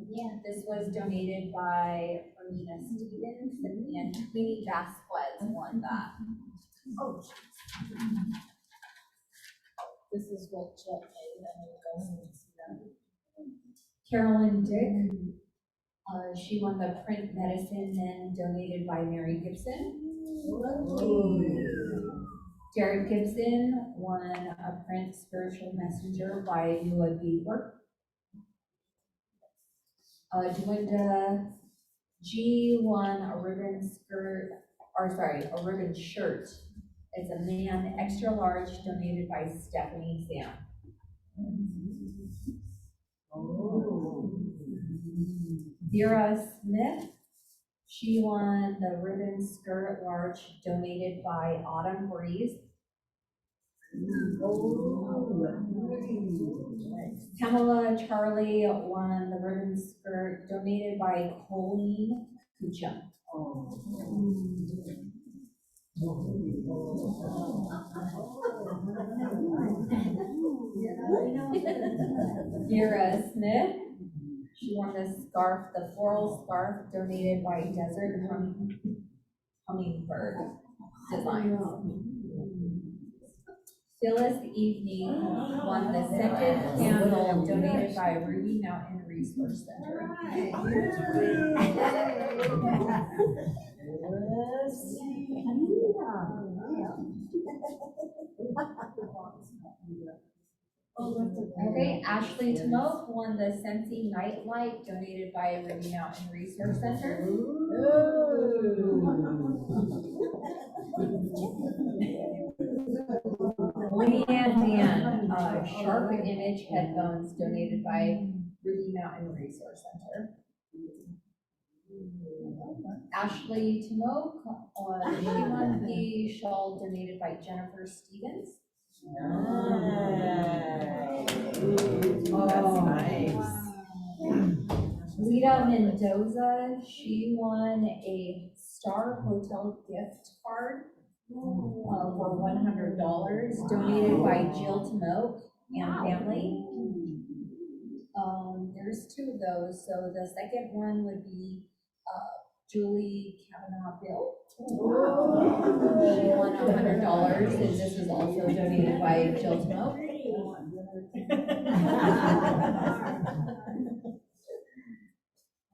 Yeah, this was donated by Fermina Stevens, and Queenie Vasquez won that. Oh. This is what Chet made, and you guys need to see that. Carolyn Dick, she won the print medicine men donated by Mary Gibson. Jared Gibson won a print spiritual messenger by Newe Beaver. Dwinda G won a ribbon a ribbon shirt. It's a man extra large donated by Stephanie Sam. Vera Smith, she won the ribbon skirt large donated by Autumn Breeze. Pamela Charlie won the ribbon skirt donated by Colleen Kucha. Vera Smith, she won the floral scarf donated by Desert Hummingbird Designs. Phyllis Evening won the scented candle donated by Ruby Mountain Resource Center. Okay, Ashley Tomoke won the Scentsy Nightlight donated by Ruby Mountain Resource Center. Leanne Dan, Sharp Image headphones donated by Ruby Mountain Resource Center. Ashley Timoke, she won the shawl donated by Jennifer Stevens. That's nice. Lita Mendoza, she won a Star Hotel gift card for $100 donated by Jill Timoke and family. There's two of those, so the second one would be Julie Kavanaugh Bill. She won $100, and this is also donated by Jill Timoke.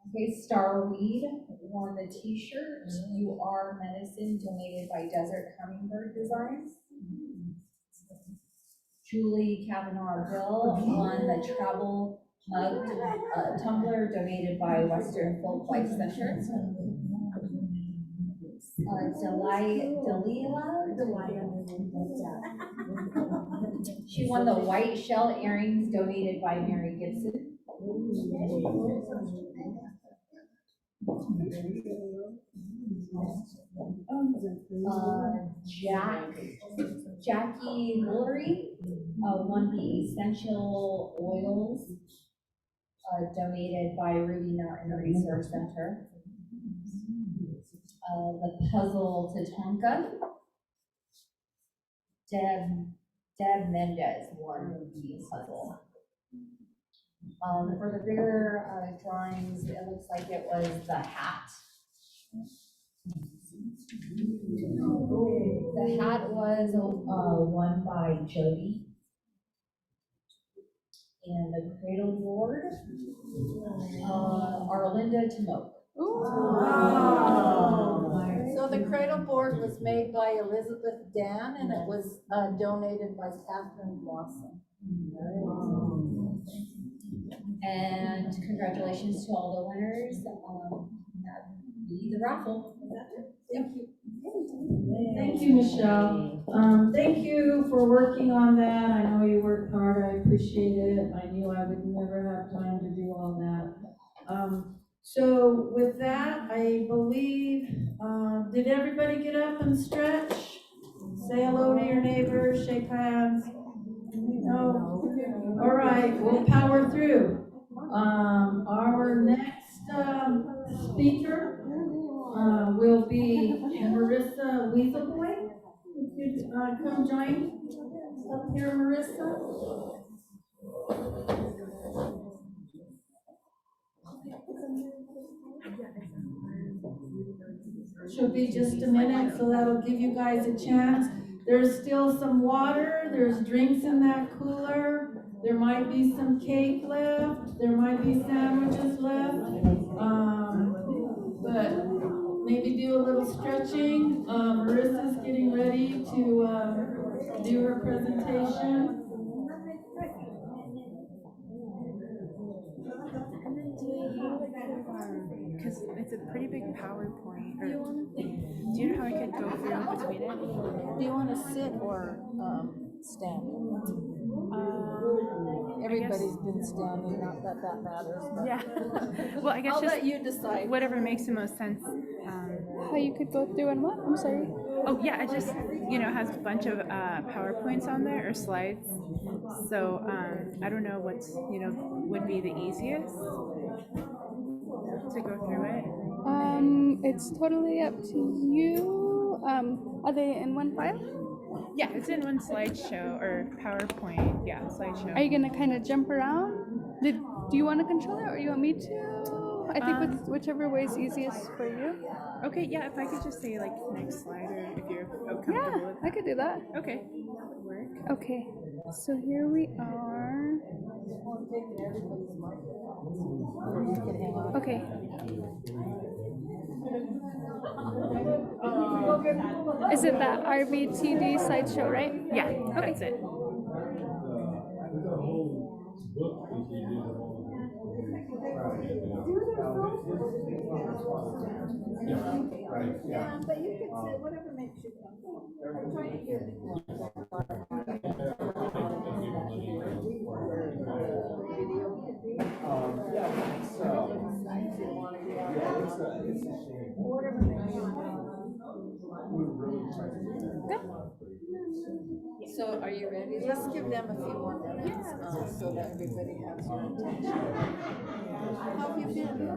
Okay, Star Weed won the t-shirt, You Are Medicine, donated by Desert Hummingbird Designs. Julie Kavanaugh Bill won the travel mug tumbler donated by Western Folk Life Center. She won the white shell earrings donated by Mary Gibson. Jackie Woolery won the essential oils donated by Ruby Mountain Research Center. The puzzle Tatanka. Deb Mendez won the puzzle. For the bigger drawings, it looks like it was the hat. The hat was won by Jody. And the cradle board, Arlinda Timoke. So the cradle board was made by Elizabeth Dan, and it was donated by Catherine Blossom. And congratulations to all the winners. That'd be the raffle. Thank you. Thank you, Michelle. Thank you for working on that. I know you worked hard. I appreciate it. I knew I would never have time to do all that. So with that, I believe, did everybody get up and stretch? Say hello to your neighbors, shake hands. No? All right, we'll power through. Our next speaker will be Marissa Weaselboy. If you'd come join up here, Marissa. She'll be just a minute, so that'll give you guys a chance. There's still some water, there's drinks in that cooler, there might be some cake left, there might be sandwiches left, but maybe do a little stretching. Marissa's getting ready to do her presentation. Because it's a pretty big PowerPoint. Do you know how I could go through between it? Do you want to sit or stand? Everybody's been standing, not that that matters. But Yeah. Well, I guess I'll just let you decide. whatever makes the most sense. How you could go through and what? I'm sorry. Oh yeah, it just has a bunch of PowerPoints on there or slides. So I don't know what's would be the easiest to go through it. It's totally up to you. Are they in one file? Yeah, it's in one slideshow or PowerPoint. Yeah, slideshow. Are you gonna kind of jump around? Do you want to control it or you want me to? I think whichever way is easiest for you. Okay, yeah, if I could just say like next slide or if you're comfortable Yeah, with I could do that. Okay, that would work. Okay, so here we are. Okay. Is it that RBTD slideshow, right? Yeah, okay. that's it. Yeah, but you could say whatever makes you comfortable. I'm trying to hear Yeah, so, yeah, it's a shame. So are you ready? Let's give them a few more minutes, so that everybody has your attention. How have you been?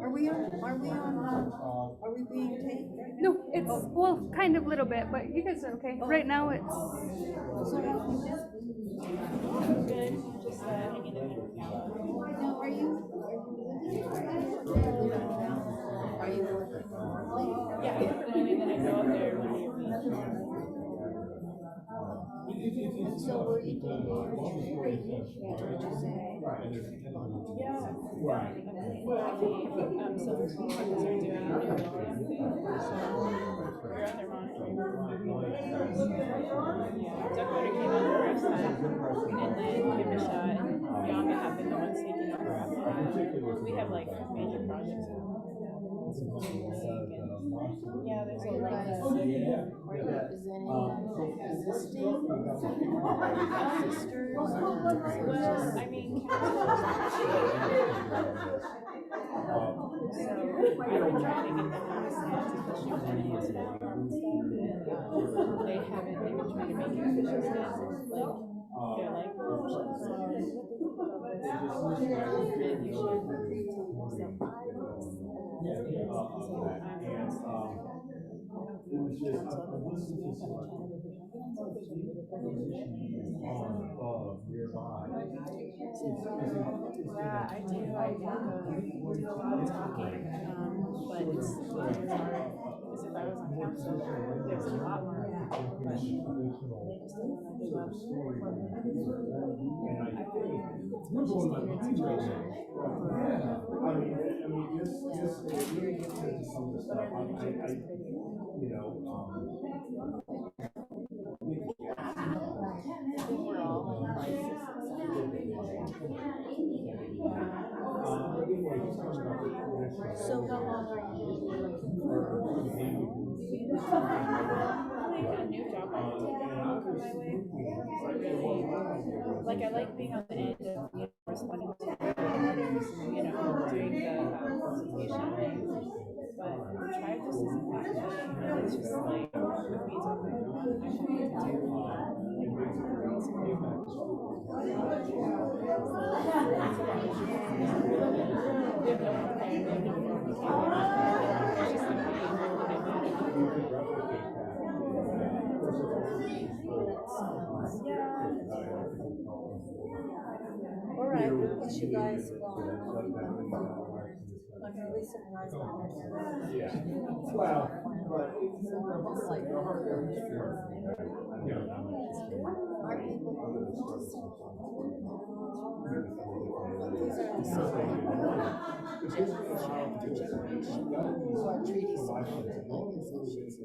Are we being taped right now? No, it's, well, kind of little bit, but you guys are okay. Right now it's. So how have you been? Good, just hanging in there. Now, are you living now? Are you working remotely? Yeah, I work remotely, then I go up there one day a week. And so were you doing your training? Did you say? Yeah. So the team members are doing their program thing, so we're out there monitoring. Yeah, Dakota came out the first time, and then Kimisha and Yama have been the ones taking over after that. We have like major projects now. Yeah, there's a lot of. Are you representing existing sisters? Well, I mean, so I've been trying to get them to understand the Shoshone and stuff. They haven't, they've been trying to make it official stance, like, they're like, oh, yeah, I do. I do a lot of talking, but it's hard because if I was on council, there's a lot more. But they just don't want to give up. I think it's just a weird situation. We're all in crisis. So how long are you looking for? Like a new job opportunity come my way. Like I like being on the end of responding to others, doing the consultation things. But the tribe just isn't that much, and it's just like with me talking to one, I'm having to do All right, we'll put you guys on. I'm really surprised by that. Our people who these are the same people, generation after generation, who are treaty signers and organizations.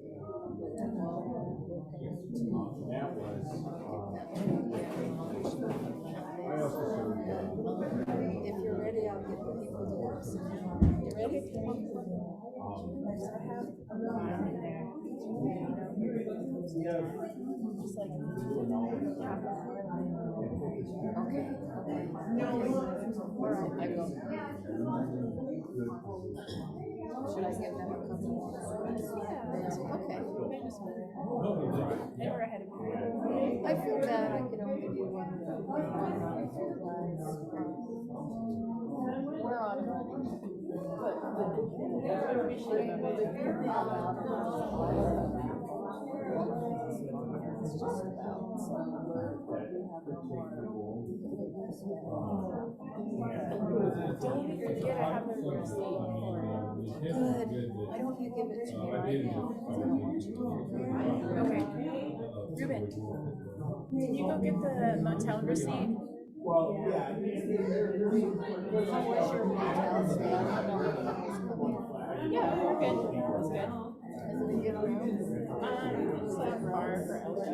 If you're ready, I'll get the people to work. You ready? Okay. I will. Should I give them a couple more? Okay. They were ahead of me. I feel bad I could only do one. We're on running. Good. It's just about Don't forget I have the receipt for it. Good. Why don't you give it to me right now? Okay. Ruben, can you go get the motel receipt? How was your motel stay? Yeah, we're good. It's good. Is it a good room? It's like a bar for Elsa.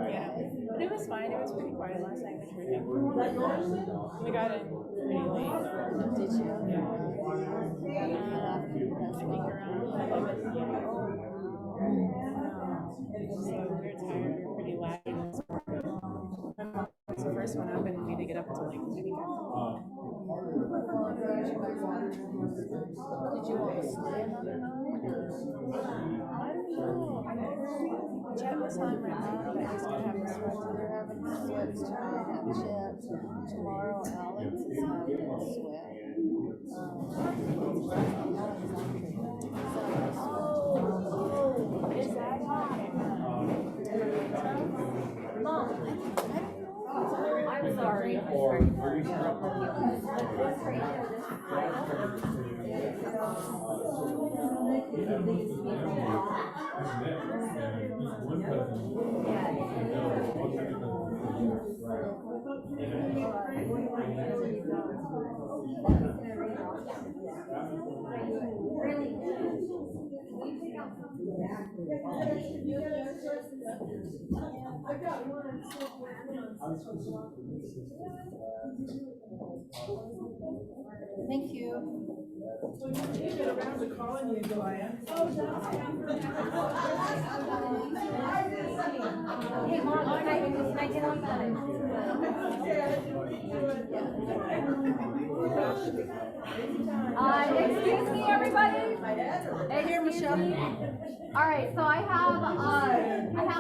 Yeah. But it was fine. It was pretty quiet last night, which we did. We got in pretty late. Did you? Yeah. I think around 11. So we're tired. We're pretty lagging. It's the first one up, and we didn't get up until like maybe Did you want to stay another night? Chet was telling my mom that he's gonna have this run. They're having sweats tonight at Chet. Tomorrow Alex is having a sweat. Is that Mom, I'm sorry. Thank you. You get around to calling you, Joanne. Hey, Mom, can I get on that? Excuse me, everybody. Here, Michelle. All right, so I have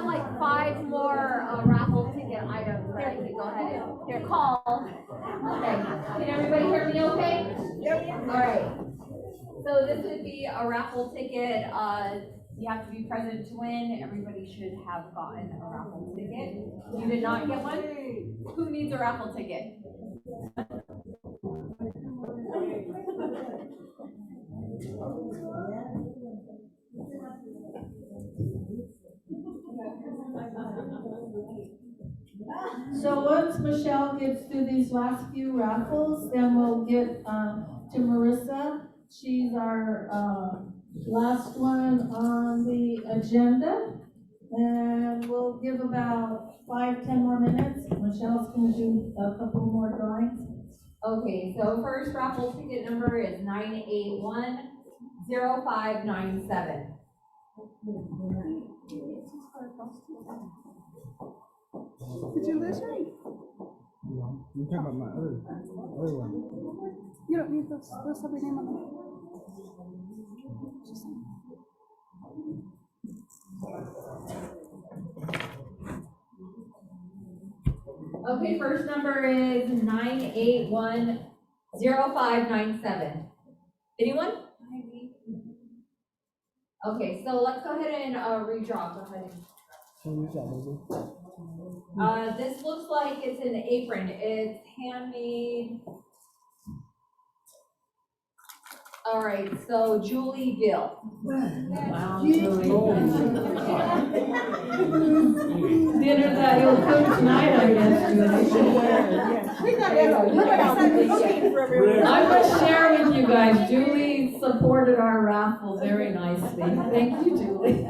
like 5 more raffle ticket items that I can go ahead and call. Okay, can everybody hear me okay? Yep. All right. So this would be a raffle ticket. You have to be present to win. Everybody should have gotten a raffle ticket. You did not get one? Who needs a raffle ticket? So once Michelle gets through these last few raffles, then we'll get to Marissa. She's our last one on the agenda. And we'll give about 5-10 more minutes. Michelle's gonna do a couple more drawings. Okay, so first raffle ticket number is 9810597. Did you lose her? No, you're talking about my other one. You don't need those have your name on them. Okay, first number is 9810597. Anyone? Okay, so let's go ahead and redraw. Go ahead. This looks like it's an apron. It's handmade. All right, so Julie Gill. Wow, Julie. Dinner that you'll cook tonight, I guess, Julie. I must share with you guys, Julie supported our raffle very nicely. Thank you, Julie.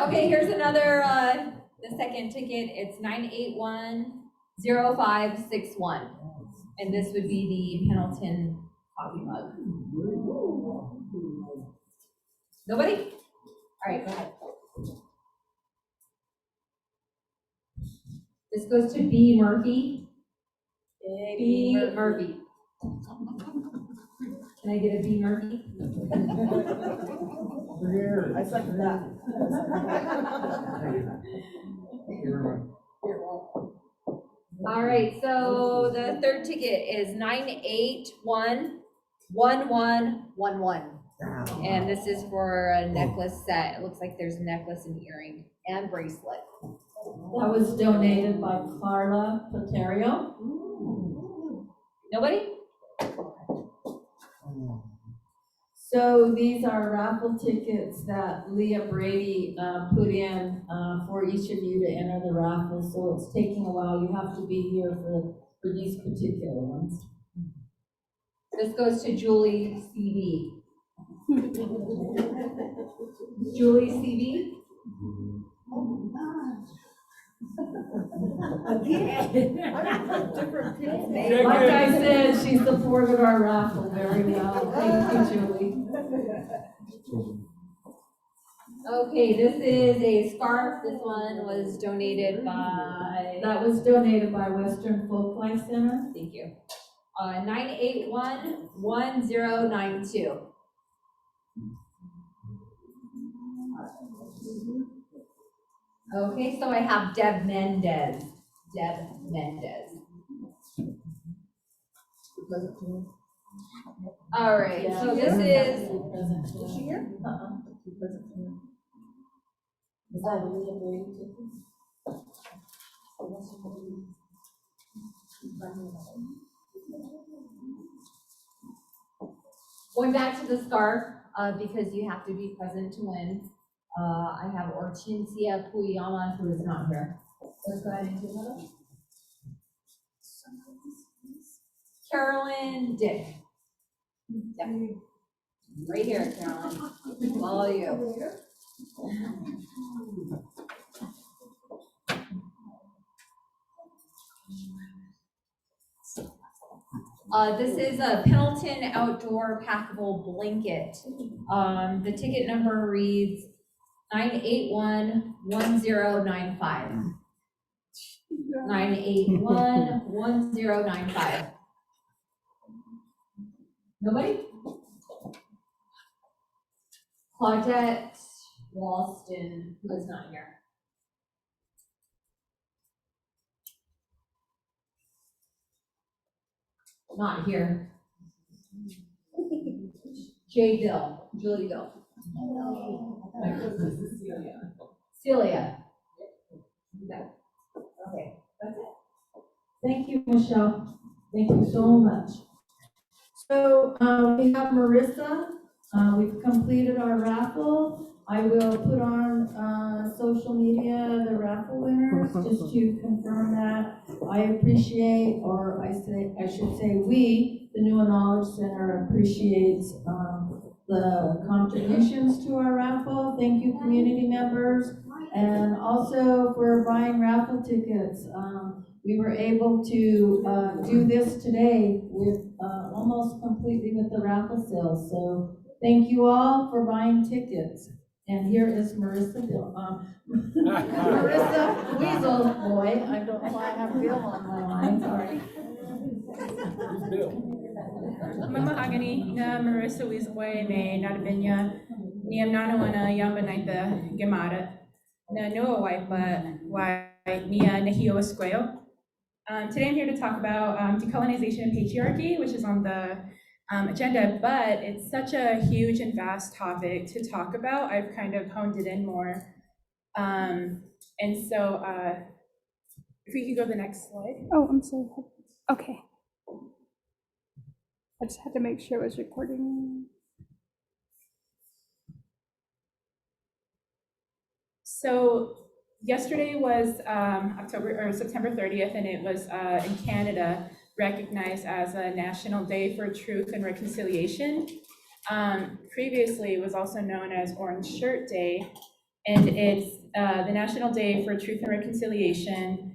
Okay, here's another, the second ticket. It's 9810561. And this would be the Pendleton coffee mug. Nobody? All right, go ahead. This goes to B. Murphy. B. Murphy. Can I get a B. Murphy? I second that. All right, so the third ticket is 9811111. And this is for a necklace set. It looks like there's a necklace and earring and bracelet. That was donated by Carla Paterio. Nobody? So these are raffle tickets that Leah Brady put in for each of you to enter the raffle. So it's taking a while. You have to be here for these particular ones. This goes to Julie CV. Julie CV? Like I said, she supported our raffle very well. Thank you, Julie. Okay, this is a scarf. This one was donated by... That was donated by Western Folklife Center. Thank you. 9811092. Okay, so I have Deb Mendez. Deb Mendez. All right, so this is. Is she here? Is that really Going back to the scarf, because you have to be present to win. I have Orchincia Puyama, who is not here. Let's go ahead and do that. Carolyn Dick. Yeah. Right here, Carolyn. Follow you. This is a Pendleton Outdoor Packable Blanket. The ticket number reads 9811095. 9811095. Nobody? Claudette Walston, who is not here. Not here. Jay Dill, Julie Dill. Celia. No. Okay, that's it. Thank you, Michelle. Thank you so much. So we have Marissa. We've completed our raffle. I will put on social media the raffle winners just to confirm that. I appreciate, or I should say we, the Newe Knowledge Center appreciates the contributions to our raffle. Thank you, community members. And also for buying raffle tickets. We were able to do this today with almost completely with the raffle sales. So thank you all for buying tickets. And here is Marissa Bill. Marissa Weasel Boy. I don't know why I have Bill on my line. Sorry. Who's Bill? Mahogany na Marissa Weasboy may nadabinya niyam nanawana yambanaita gemara na noa waipa wai nia nahio esqueo. Today I'm here to talk about decolonization and patriarchy, which is on the agenda, but it's such a huge and vast topic to talk about. I've kind of honed it in more. And so if we could go to the next slide. Oh, I'm sorry. Okay. I just had to make sure it was recording. So yesterday was September 30th, and it was in Canada recognized as a National Day for Truth and Reconciliation. Previously, it was also known as Orange Shirt Day, and it's the National Day for Truth and Reconciliation.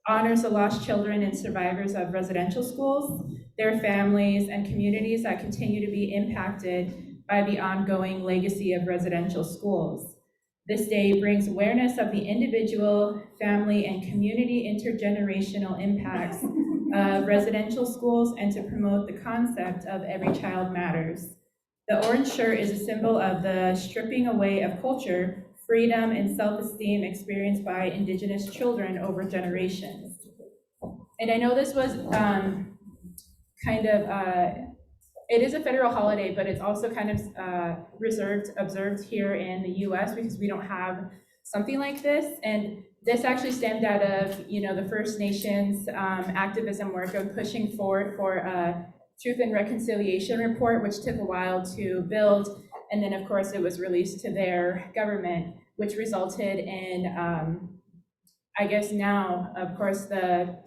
Honors the lost children and survivors of residential schools, their families, and communities that continue to be impacted by the ongoing legacy of residential schools. This day brings awareness of the individual, family, and community intergenerational impacts of residential schools and to promote the concept of every child matters. The orange shirt is a symbol of the stripping away of culture, freedom, and self-esteem experienced by Indigenous children over generations. And I know this was it is a federal holiday, but it's also kind of observed here in the US because we don't have something like this. And this actually stemmed out of, the First Nations activism work of pushing forward for a Truth and Reconciliation report, which took a while to build. And then, of course, it was released to their government, which resulted in, I guess now, of course, the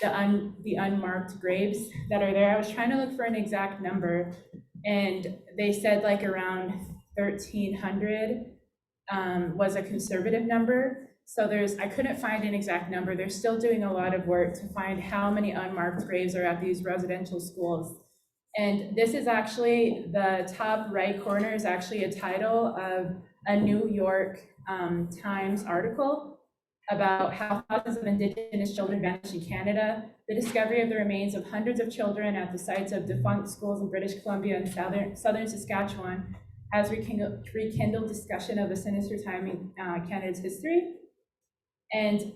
unmarked graves that are there. I was trying to look for an exact number, and they said like around 1,300 was a conservative number. So I couldn't find an exact number. They're still doing a lot of work to find how many unmarked graves are at these residential schools. And this is actually, the top right corner is actually a title of a New York Times article about how thousands of Indigenous children vanished in Canada, the discovery of the remains of hundreds of children at the sites of defunct schools in British Columbia and southern Saskatchewan has rekindled discussion of a sinister time in Canada's history. And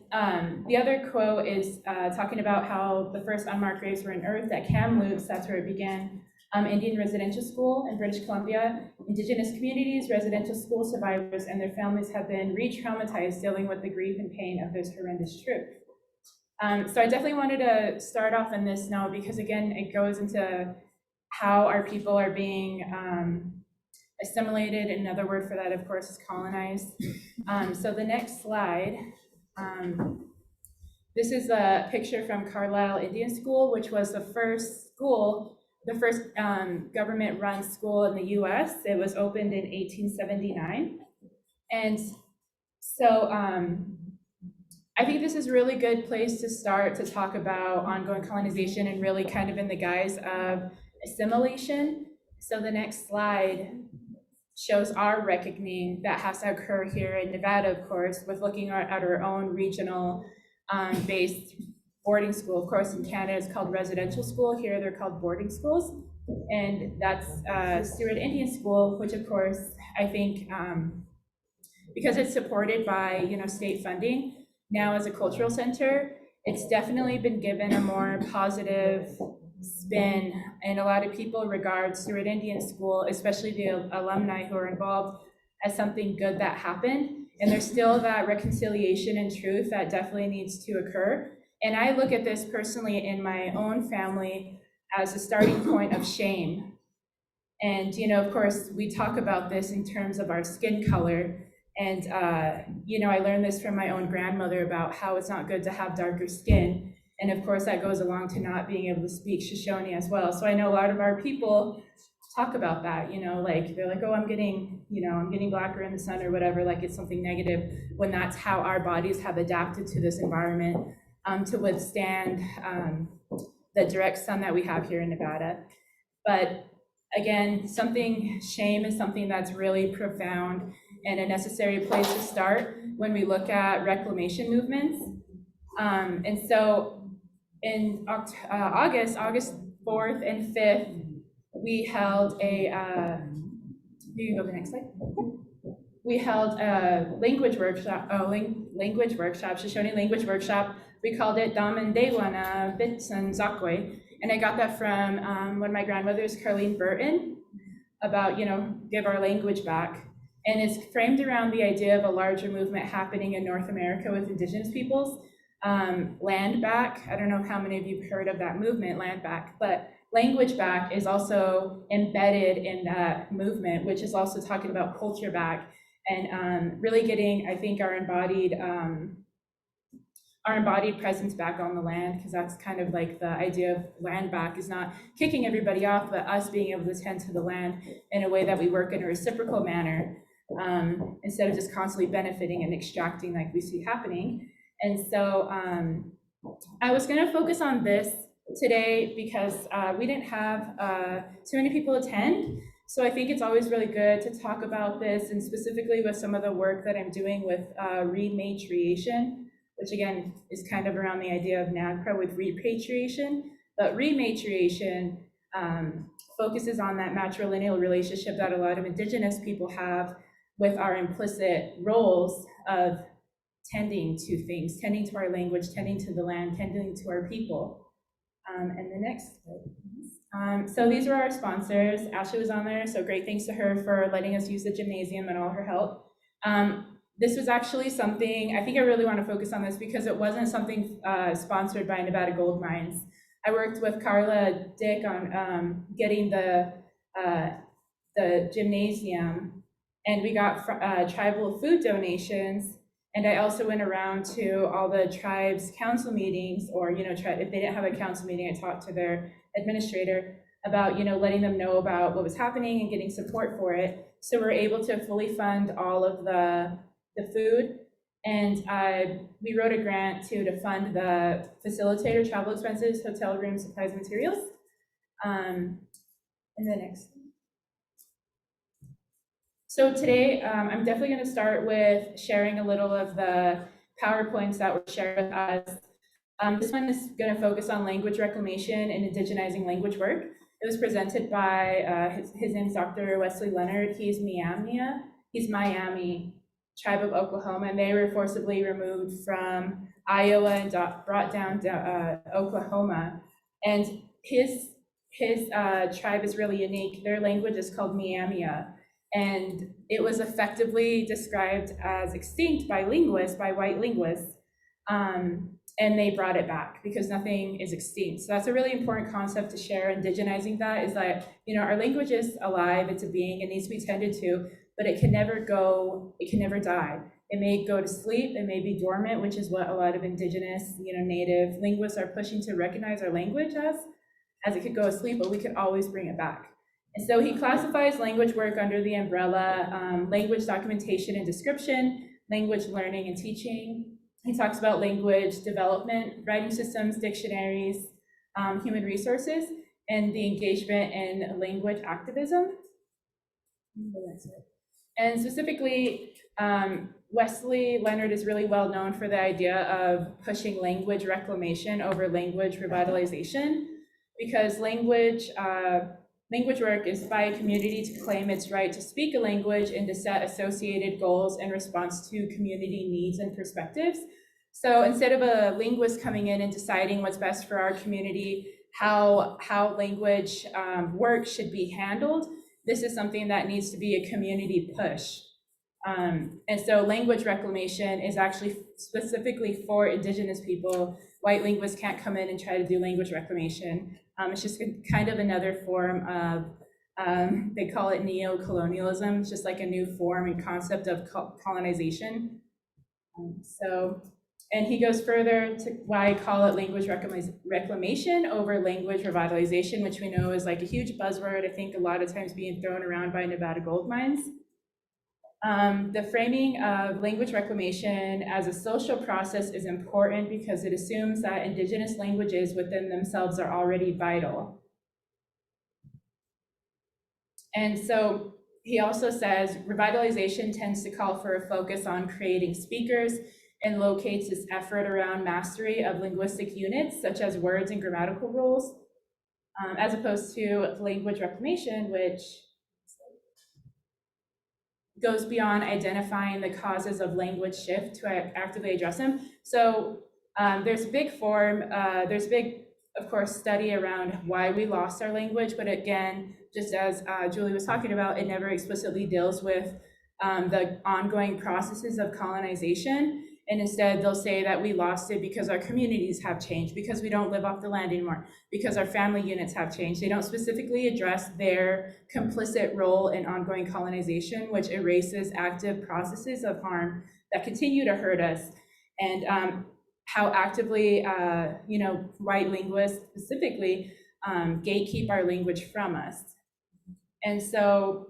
the other quote is talking about how the first unmarked graves were unearthed at Kamloops. That's where it began. Indian residential school in British Columbia. Indigenous communities, residential school survivors, and their families have been re-traumatized dealing with the grief and pain of this horrendous truth. So I definitely wanted to start off on this note because, again, it goes into how our people are being assimilated. Another word for that, of course, is colonized. So the next slide. This is a picture from Carlisle Indian School, which was the first school, the first government-run school in the US. It was opened in 1879. And so I think this is a really good place to start to talk about ongoing colonization and really kind of in the guise of assimilation. So the next slide shows our reckoning that has to occur here in Nevada, of course, with looking at our own regional based boarding school. Of course, in Canada, it's called residential school. Here, they're called boarding schools. And that's Stewart Indian School, which of course, I think, because it's supported by, state funding, now as a cultural center, it's definitely been given a more positive spin, and a lot of people regard Stewart Indian School, especially the alumni who are involved, as something good that happened. And there's still that reconciliation and truth that definitely needs to occur. And I look at this personally in my own family as a starting point of shame. And, of course, we talk about this in terms of our skin color. And, I learned this from my own grandmother about how it's not good to have darker skin. And of course, that goes along to not being able to speak Shoshone as well. So I know a lot of our people talk about that, like they're like, oh, I'm getting blacker in the sun or whatever, like it's something negative, when that's how our bodies have adapted to this environment to withstand the direct sun that we have here in Nevada. But again, shame is something that's really profound and a necessary place to start when we look at reclamation movements. And so in August 4th and 5th, we held you can go to the next slide. We held a language workshop, Shoshone language workshop. We called it Damandewana Bitsan Zakwe. And I got that from one of my grandmothers, Carlene Burton, about, give our language back. And it's framed around the idea of a larger movement happening in North America with Indigenous peoples. Land back, I don't know how many of you have heard of that movement, land back, but language back is also embedded in that movement, which is also talking about culture back and really getting, I think, our embodied presence back on the land, because that's kind of like the idea of land back is not kicking everybody off, but us being able to tend to the land in a way that we work in a reciprocal manner, instead of just constantly benefiting and extracting like we see happening. And so I was going to focus on this today because we didn't have too many people attend. So I think it's always really good to talk about this, and specifically with some of the work that I'm doing with rematriation, which again is kind of around the idea of NAGPRA with repatriation. But rematriation focuses on that matrilineal relationship that a lot of Indigenous people have with our implicit roles of tending to things, tending to our language, tending to the land, tending to our people. And the next slide. So these are our sponsors. Ashley was on there, so great thanks to her for letting us use the gymnasium and all her help. This was actually something, I think I really want to focus on this because it wasn't something sponsored by Nevada Gold Mines. I worked with Carla Dick on getting the gymnasium, and we got tribal food donations. And I also went around to all the tribes' council meetings, or, if they didn't have a council meeting, I talked to their administrator about, letting them know about what was happening and getting support for it. So we're able to fully fund all of the food. And we wrote a grant to fund the facilitator, travel expenses, hotel room, supplies, materials. And the next. So today, I'm definitely going to start with sharing a little of the PowerPoints that were shared with us. This one is going to focus on language reclamation and indigenizing language work. It was presented by, his name's Dr. Wesley Leonard. He's Miami tribe of Oklahoma, and they were forcibly removed from Iowa and brought down to Oklahoma. And his tribe is really unique. Their language is called Miamia, and it was effectively described as extinct by white linguists, and they brought it back because nothing is extinct. So that's a really important concept to share. Indigenizing that is that, our language is alive, it's a being, it needs to be tended to, but it can never die. It may go to sleep, it may be dormant, which is what a lot of indigenous, native linguists are pushing to recognize our language as it could go to sleep, but we could always bring it back. And so he classifies language work under the umbrella, language documentation and description, language learning and teaching. He talks about language development, writing systems, dictionaries, human resources, and the engagement in language activism. And specifically, Wesley Leonard is really well known for the idea of pushing language reclamation over language revitalization, because language work is by a community to claim its right to speak a language and to set associated goals in response to community needs and perspectives. So instead of a linguist coming in and deciding what's best for our community, how language work should be handled, this is something that needs to be a community push. And so language reclamation is actually specifically for Indigenous people. White linguists can't come in and try to do language reclamation. It's just kind of another form of, they call it neo-colonialism. It's just like a new form and concept of colonization. And he goes further to why I call it language reclamation over language revitalization, which we know is like a huge buzzword, I think a lot of times being thrown around by Nevada gold mines. The framing of language reclamation as a social process is important because it assumes that Indigenous languages within themselves are already vital. And so he also says revitalization tends to call for a focus on creating speakers and locates its effort around mastery of linguistic units, such as words and grammatical rules, as opposed to language reclamation, which goes beyond identifying the causes of language shift to actively address them. So there's a big, of course, study around why we lost our language, but again, just as Julie was talking about, it never explicitly deals with the ongoing processes of colonization. And instead they'll say that we lost it because our communities have changed, because we don't live off the land anymore, because our family units have changed. They don't specifically address their complicit role in ongoing colonization, which erases active processes of harm that continue to hurt us, and how actively, white linguists specifically gatekeep our language from us. And so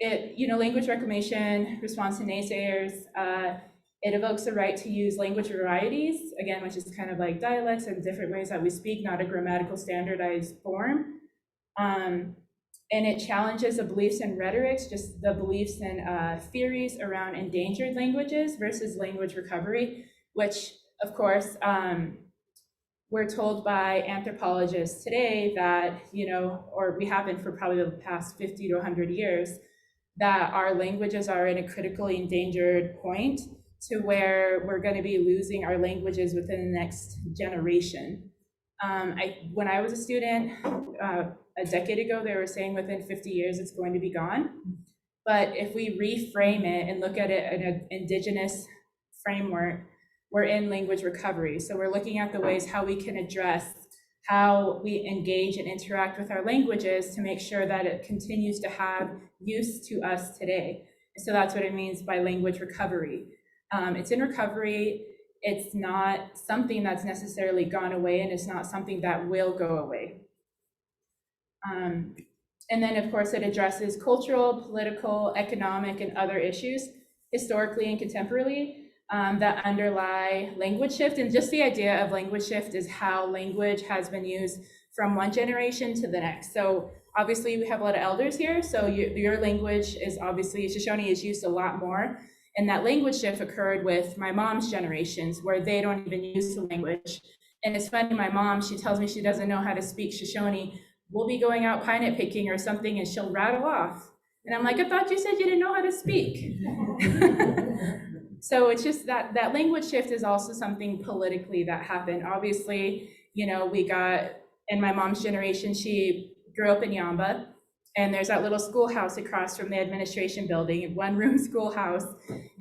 language reclamation, response to naysayers, it evokes the right to use language varieties, again, which is kind of like dialects and different ways that we speak, not a grammatical standardized form. And it challenges the beliefs and rhetorics, just the beliefs and theories around endangered languages versus language recovery, which of course, we're told by anthropologists today that, or we have been for probably the past 50 to 100 years, that our languages are in a critically endangered point to where we're going to be losing our languages within the next generation. When I was a student a decade ago, they were saying within 50 years it's going to be gone. But if we reframe it and look at it in an Indigenous framework, we're in language recovery. So we're looking at the ways how we can address how we engage and interact with our languages to make sure that it continues to have use to us today. So that's what it means by language recovery. It's in recovery. It's not something that's necessarily gone away, and it's not something that will go away. And then of course it addresses cultural, political, economic, and other issues historically and contemporarily that underlie language shift. And just the idea of language shift is how language has been used from one generation to the next. So obviously we have a lot of elders here, so your language is obviously, Shoshone is used a lot more. And that language shift occurred with my mom's generations, where they don't even use the language. And it's funny, my mom, she tells me she doesn't know how to speak Shoshone, we'll be going out pine picking or something and she'll rattle off. And I'm like, I thought you said you didn't know how to speak. So it's just that language shift is also something politically that happened. Obviously, you know, we got, in my mom's generation, she grew up in Yamba, and there's that little schoolhouse across from the administration building, one-room schoolhouse.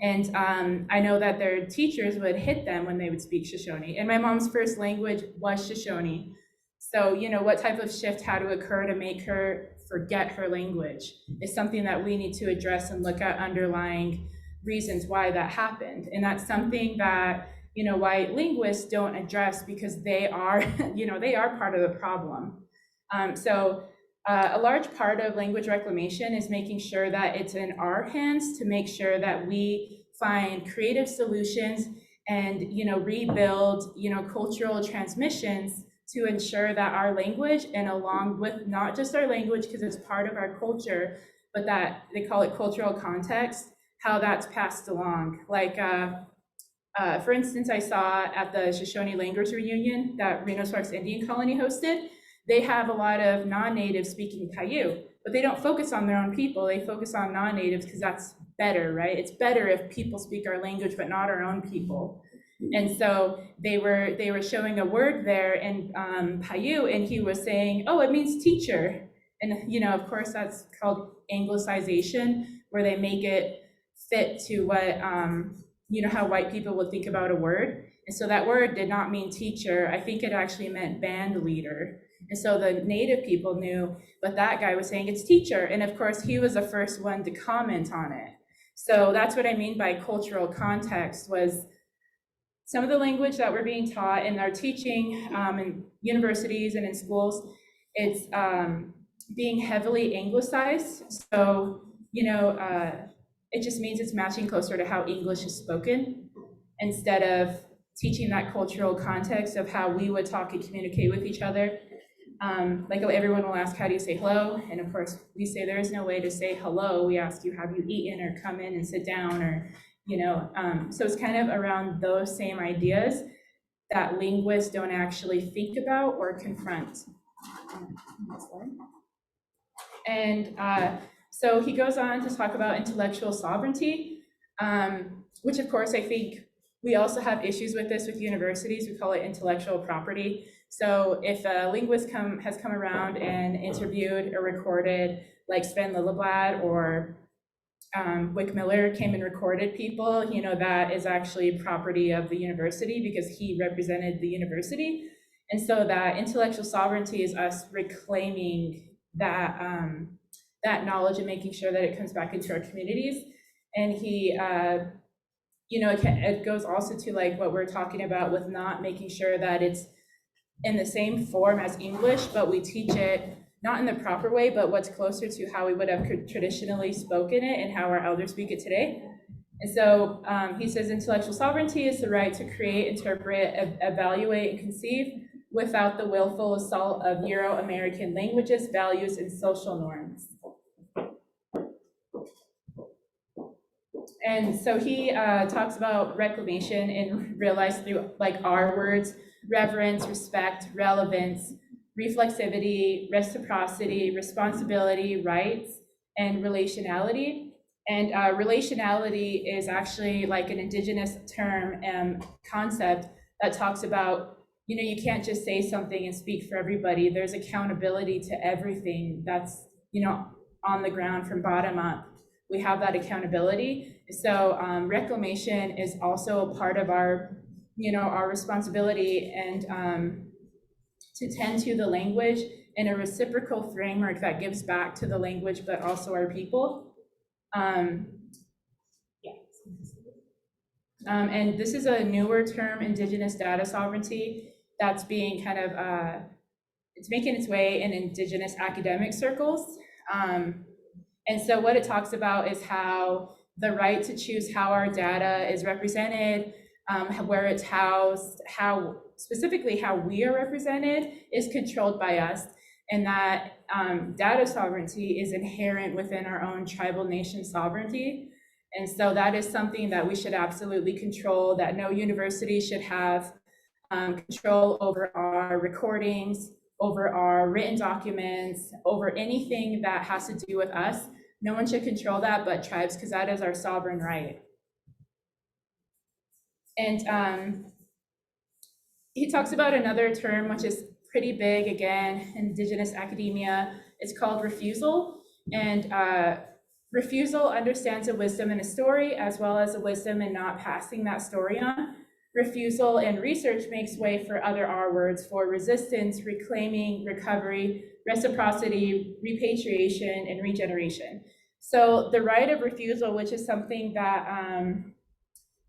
And I know that their teachers would hit them when they would speak Shoshone. And my mom's first language was Shoshone. So, you know, what type of shift had to occur to make her forget her language is something that we need to address and look at underlying reasons why that happened. And that's something that, you know, white linguists don't address because they are, you know, they are part of the problem. A large part of language reclamation is making sure that it's in our hands to make sure that we find creative solutions and, you know, rebuild, you know, cultural transmissions to ensure that our language, and along with not just our language because it's part of our culture, but that they call it cultural context, how that's passed along. Like, for instance, I saw at the Shoshone language reunion that Reno Sparks Indian Colony hosted, they have a lot of non-natives speaking Paiute, but they don't focus on their own people. They focus on non-natives because that's better, right? It's better if people speak our language, but not our own people. And so they were showing a word there in Paiute, and he was saying, oh, it means teacher. And, you know, of course, that's called anglicization, where they make it fit to what, you know, how white people would think about a word. And so that word did not mean teacher. I think it actually meant band leader. And so the native people knew, but that guy was saying it's teacher. And of course, he was the first one to comment on it. So that's what I mean by cultural context, was some of the language that we're being taught in our teaching in universities and in schools, it's being heavily anglicized. So, you know, it just means it's matching closer to how English is spoken instead of teaching that cultural context of how we would talk and communicate with each other. Like everyone will ask, how do you say hello? And of course, we say there is no way to say hello. We ask you, have you eaten, or come in and sit down, or, you know, so it's kind of around those same ideas that linguists don't actually think about or confront. And so he goes on to talk about intellectual sovereignty, which of course I think we also have issues with this with universities. We call it intellectual property. So if a linguist has come around and interviewed or recorded, like Sven Lilleblad or Wick Miller came and recorded people, you know, that is actually property of the university because he represented the university. And so that intellectual sovereignty is us reclaiming that, that knowledge and making sure that it comes back into our communities. And he, you know, it goes also to like what we're talking about with not making sure that it's in the same form as English, but we teach it not in the proper way, but what's closer to how we would have traditionally spoken it and how our elders speak it today. And so he says intellectual sovereignty is the right to create, interpret, evaluate, and conceive without the willful assault of Euro-American languages, values, and social norms. And so he talks about reclamation and realized through like our words, reverence, respect, relevance, reflexivity, reciprocity, responsibility, rights, and relationality. And relationality is actually like an indigenous term and concept that talks about, you know, you can't just say something and speak for everybody. There's accountability to everything that's, you know, on the ground from bottom up. We have that accountability. So reclamation is also a part of our, you know, our responsibility, and to tend to the language in a reciprocal framework that gives back to the language, but also our people. And this is a newer term, Indigenous data sovereignty, that's being kind of, it's making its way in Indigenous academic circles. And so what it talks about is how the right to choose how our data is represented, where it's housed, how specifically how we are represented is controlled by us, and that data sovereignty is inherent within our own tribal nation sovereignty. And so that is something that we should absolutely control, that no university should have control over our recordings, over our written documents, over anything that has to do with us. No one should control that but tribes, because that is our sovereign right. And he talks about another term which is pretty big, again, in Indigenous academia. It's called refusal. And refusal understands a wisdom in a story as well as a wisdom in not passing that story on. Refusal in research makes way for other R words for resistance, reclaiming, recovery, reciprocity, repatriation, and regeneration. So the right of refusal, which is something that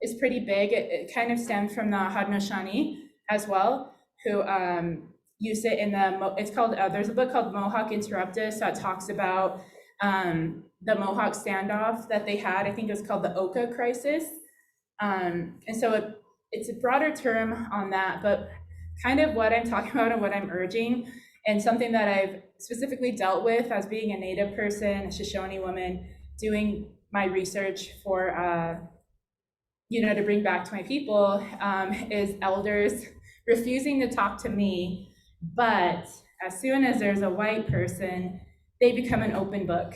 is pretty big, it kind of stems from the Haudenosaunee as well, who use it in it's called, there's a book called Mohawk Interruptus that talks about the Mohawk standoff that they had. I think it was called the Oka crisis. And so it's a broader term on that, but kind of what I'm talking about and what I'm urging, and something that I've specifically dealt with as being a Native person, a Shoshone woman, doing my research for, to bring back to my people, is elders refusing to talk to me, but as soon as there's a white person, they become an open book.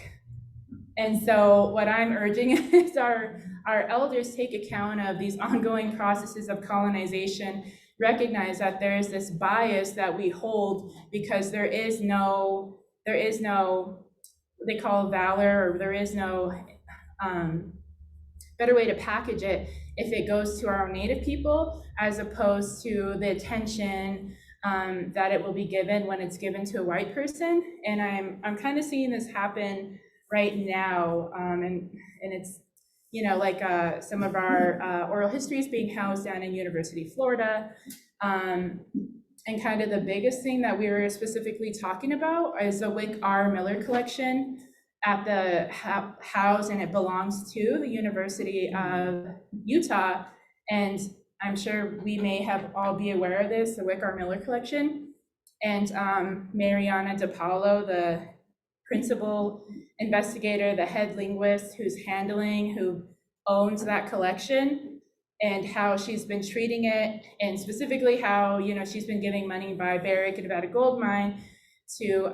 And so what I'm urging is our elders take account of these ongoing processes of colonization, recognize that there is this bias that we hold because there is no, they call valor, or there is no better way to package it if it goes to our Native people, as opposed to the attention that it will be given when it's given to a white person. And I'm kind of seeing this happen right now, and it's, some of our oral histories being housed down in University of Florida. And kind of the biggest thing that we were specifically talking about is the Wick R. Miller collection at the house, and it belongs to the University of Utah. And I'm sure we may have all be aware of this, the Wick R. Miller collection. And Mariana DePaulo, the principal investigator, the head linguist who owns that collection, and how she's been treating it, and specifically how, she's been giving money by Barrick and Nevada Gold Mine to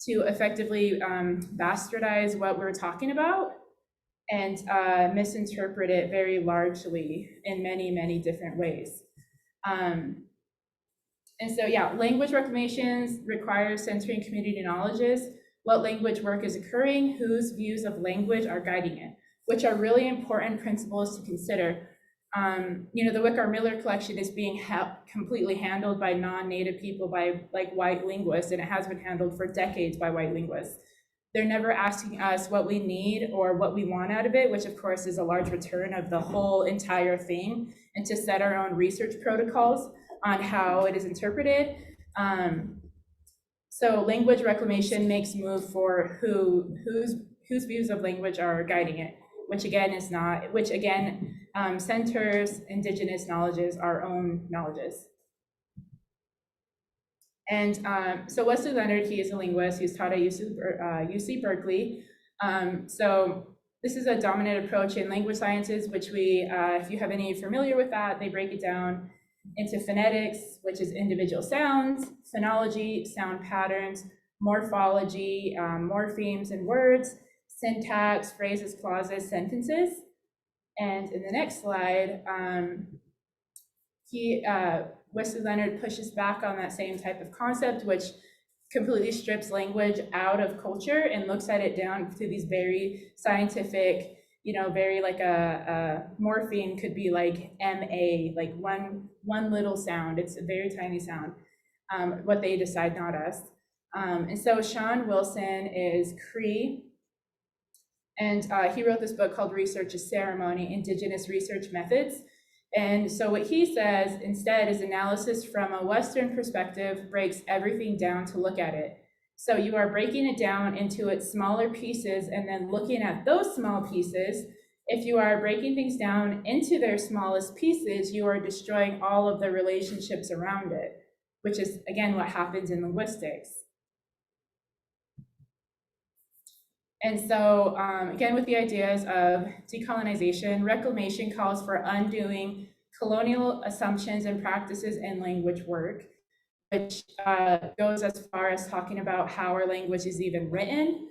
effectively bastardize what we're talking about and misinterpret it very largely in many, many different ways. And so, language reclamations require centering community knowledges, what language work is occurring, whose views of language are guiding it, which are really important principles to consider. The Wick R. Miller collection is being completely handled by non-Native people, by white linguists, and it has been handled for decades by white linguists. They're never asking us what we need or what we want out of it, which of course is a large return of the whole entire thing, and to set our own research protocols on how it is interpreted. So language reclamation makes move for whose views of language are guiding it, which again centers Indigenous knowledges, our own knowledges. And so Wesley Leonard, he is a linguist, he's taught at UC Berkeley. So this is a dominant approach in language sciences, which if you have any familiar with that, they break it down into phonetics, which is individual sounds, phonology, sound patterns, morphology, morphemes and words, syntax, phrases, clauses, sentences. And in the next slide, Wesley Leonard pushes back on that same type of concept, which completely strips language out of culture and looks at it down to these very scientific, very like a morpheme could be like MA, like one little sound. It's a very tiny sound, what they decide, not us. And so Sean Wilson is Cree, and he wrote this book called Research is Ceremony, Indigenous Research Methods. And so what he says instead is analysis from a Western perspective breaks everything down to look at it. So you are breaking it down into its smaller pieces and then looking at those small pieces. If you are breaking things down into their smallest pieces, you are destroying all of the relationships around it, which is, again, what happens in linguistics. And so, again, with the ideas of decolonization, reclamation calls for undoing colonial assumptions and practices in language work. which goes as far as talking about how our language is even written.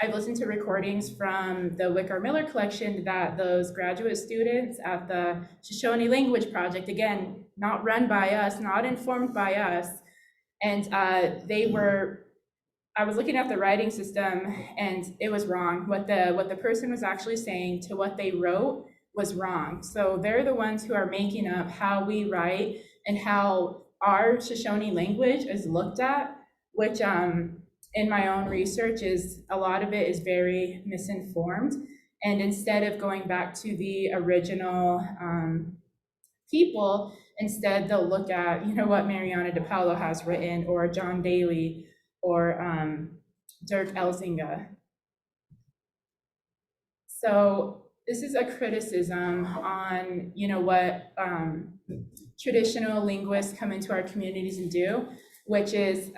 I've listened to recordings from the Wicker Miller collection that those graduate students at the Shoshone Language Project, again, not run by us, not informed by us, and I was looking at the writing system and it was wrong. What the person was actually saying to what they wrote was wrong. So they're the ones who are making up how we write and how our Shoshone language is looked at, which in my own research is a lot of it is very misinformed. And instead of going back to the original people, instead they'll look at, what Mariana DePaulo has written, or John Daly, or Dirk Elzinga. So this is a criticism on, what traditional linguists come into our communities and do, which is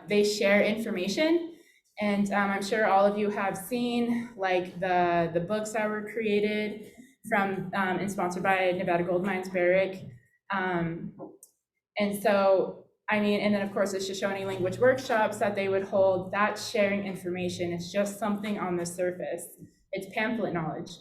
they share information. And I'm sure all of you have seen like the books that were created from and sponsored by Nevada Gold Mines Barrick. And so, and then of course the Shoshone language workshops that they would hold, that's sharing information. It's just something on the surface. It's pamphlet knowledge.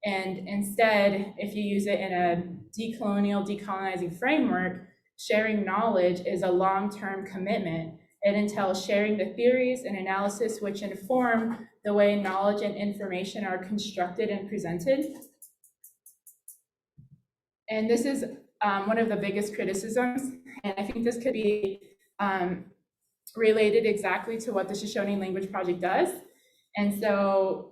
And instead, if you use it in a decolonial, decolonizing framework, sharing knowledge is a long-term commitment. It entails sharing the theories and analysis which inform the way knowledge and information are constructed and presented. And this is one of the biggest criticisms, and I think this could be related exactly to what the Shoshone Language Project does. And so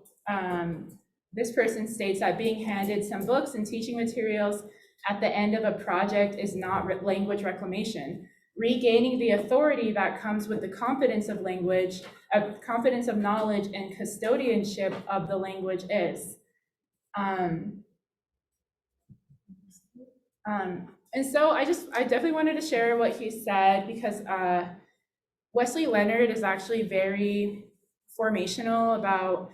this person states that being handed some books and teaching materials at the end of a project is not language reclamation. Regaining the authority that comes with the confidence of language, confidence of knowledge and custodianship of the language is. And so I definitely wanted to share what he said, because Wesley Leonard is actually very formational about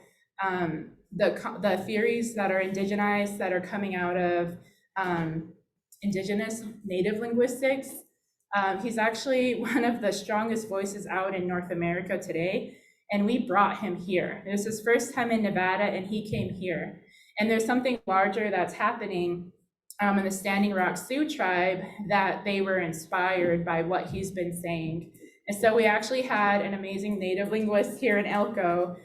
the theories that are indigenized, that are coming out of indigenous native linguistics. He's actually one of the strongest voices out in North America today, and we brought him here. It was his first time in Nevada, and he came here. And there's something larger that's happening in the Standing Rock Sioux tribe, that they were inspired by what he's been saying. And so we actually had an amazing native linguist here in Elko,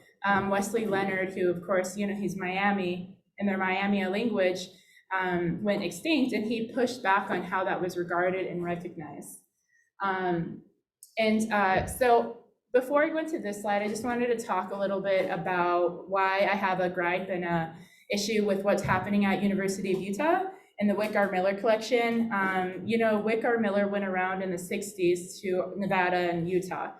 Wesley Leonard, who of course, he's Miami, and their Miami language went extinct, and he pushed back on how that was regarded and recognized. So before I go into this slide, I just wanted to talk a little bit about why I have a gripe and a issue with what's happening at University of Utah in the Wick R. Miller collection. Wick R. Miller went around in the 60s to Nevada and Utah.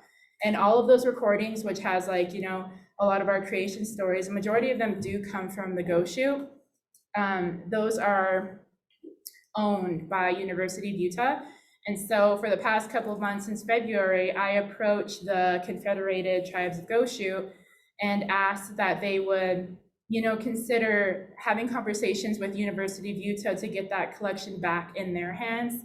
And all of those recordings, which has a lot of our creation stories, a majority of them do come from the Go Shoot. Those are owned by University of Utah. And so for the past couple of months since February, I approached the Confederated Tribes of Go Shoot and asked that they would consider having conversations with University of Utah to get that collection back in their hands.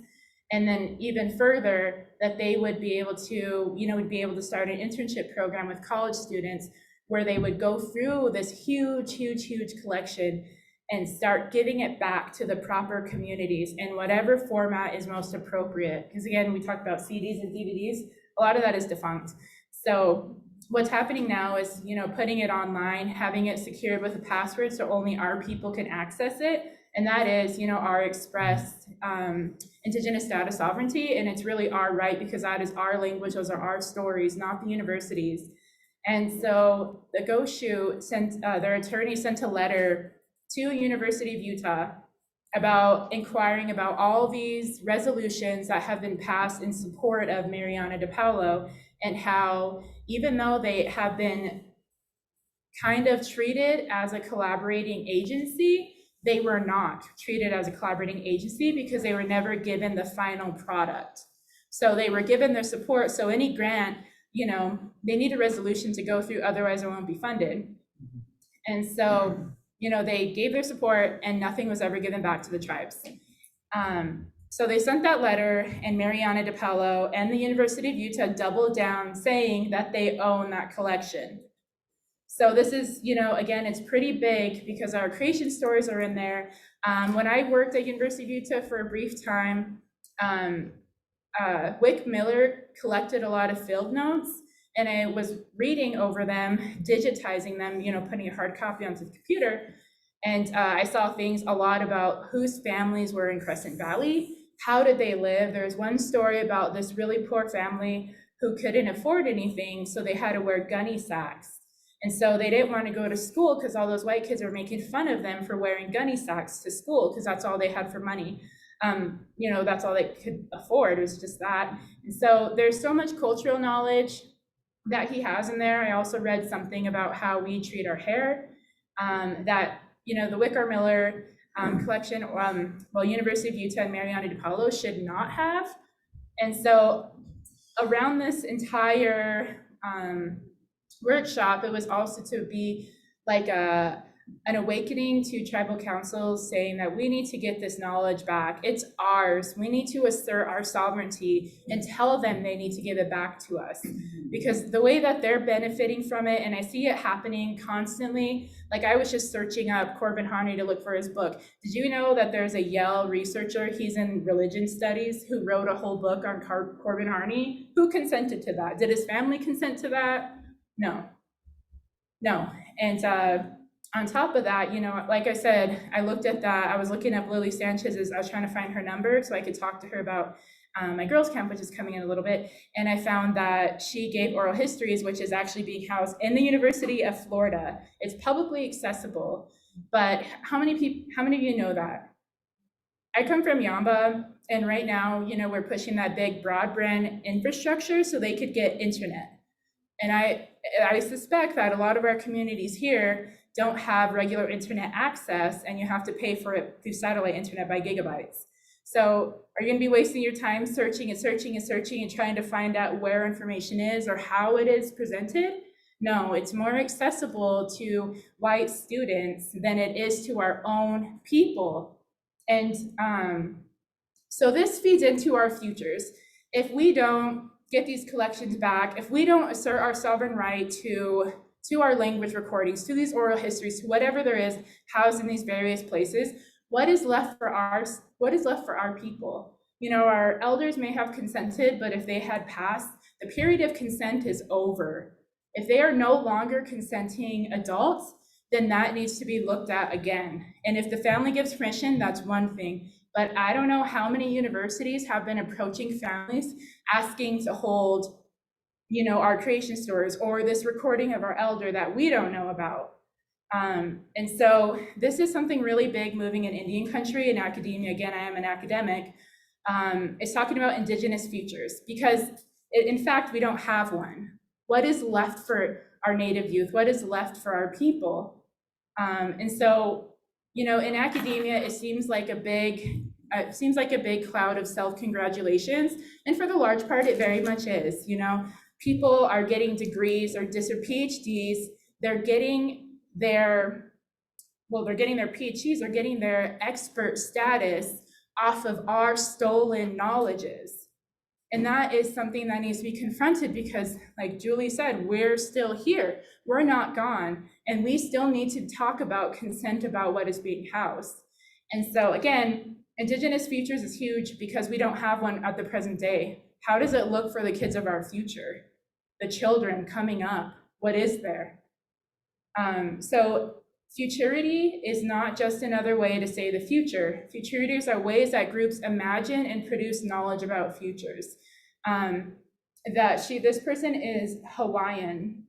And then even further, that they would be able to start an internship program with college students where they would go through this huge collection and start giving it back to the proper communities in whatever format is most appropriate. Because again, we talked about CDs and DVDs, a lot of that is defunct. So what's happening now is, putting it online, having it secured with a password so only our people can access it. And that is, our expressed Indigenous status sovereignty. And it's really our right, because that is our language, those are our stories, not the universities. And so the Go Shoot their attorney sent a letter to University of Utah about inquiring about all these resolutions that have been passed in support of Mariana DePaulo, and how even though they have been kind of treated as a collaborating agency, they were not treated as a collaborating agency because they were never given the final product. So they were given their support. So any grant, they need a resolution to go through, otherwise it won't be funded. And so, they gave their support and nothing was ever given back to the tribes. So they sent that letter, and Mariana DePaulo and the University of Utah doubled down saying that they own that collection. So this is, again, it's pretty big because our creation stories are in there. When I worked at University of Utah for a brief time, Wick Miller collected a lot of field notes, and I was reading over them, digitizing them, putting a hard copy onto the computer. And I saw things a lot about whose families were in Crescent Valley, how did they live. There's one story about this really poor family who couldn't afford anything, so they had to wear gunny sacks. And so they didn't want to go to school because all those white kids were making fun of them for wearing gunny sacks to school because that's all they had for money. That's all they could afford, was just that. And so there's so much cultural knowledge that he has in there. I also read something about how we treat our hair, that the Wicker Miller collection, University of Utah and Mariana DePaulo should not have. And so around this entire workshop, it was also to be like an awakening to tribal councils, saying that we need to get this knowledge back. It's ours. We need to assert our sovereignty and tell them they need to give it back to us. Because the way that they're benefiting from it, and I see it happening constantly, like I was just searching up Corbin Harney to look for his book. Did you know that there's a Yale researcher, he's in religion studies, who wrote a whole book on Corbin Harney? Who consented to that? Did his family consent to that? No. And on top of that, like I said, I looked at that. I was looking up Lily Sanchez's, I was trying to find her number so I could talk to her about my girls' camp, which is coming in a little bit. And I found that she gave oral histories, which is actually being housed in the University of Florida. It's publicly accessible, but how many of you know that? I come from Yamba, and right now, we're pushing that big broadband infrastructure so they could get internet. And I suspect that a lot of our communities here don't have regular internet access, and you have to pay for it through satellite internet by gigabytes. So are you gonna be wasting your time searching and trying to find out where information is or how it is presented? No, it's more accessible to white students than it is to our own people. And so this feeds into our futures. If we don't get these collections back, if we don't assert our sovereign right to our language recordings, to these oral histories, to whatever there is housed in these various places, what is left for our people? Our elders may have consented, but if they had passed, the period of consent is over. If they are no longer consenting adults, then that needs to be looked at again. And if the family gives permission, that's one thing. But I don't know how many universities have been approaching families asking to hold, our creation stories or this recording of our elder that we don't know about. And so this is something really big moving in Indian country and academia. Again, I am an academic. It's talking about indigenous futures, because in fact, we don't have one. What is left for our Native youth? What is left for our people? And so, in academia, it seems like a big cloud of self-congratulations. And for the large part, it very much is. People are getting degrees or PhDs. They're getting their PhDs, or getting their expert status off of our stolen knowledges. And that is something that needs to be confronted, because like Julie said, we're still here. We're not gone. And we still need to talk about consent about what is being housed. And so again, Indigenous futures is huge because we don't have one at the present day. How does it look for the kids of our future? The children coming up, what is there? So futurity is not just another way to say the future. Futurities are ways that groups imagine and produce knowledge about futures. This person is Hawaiian,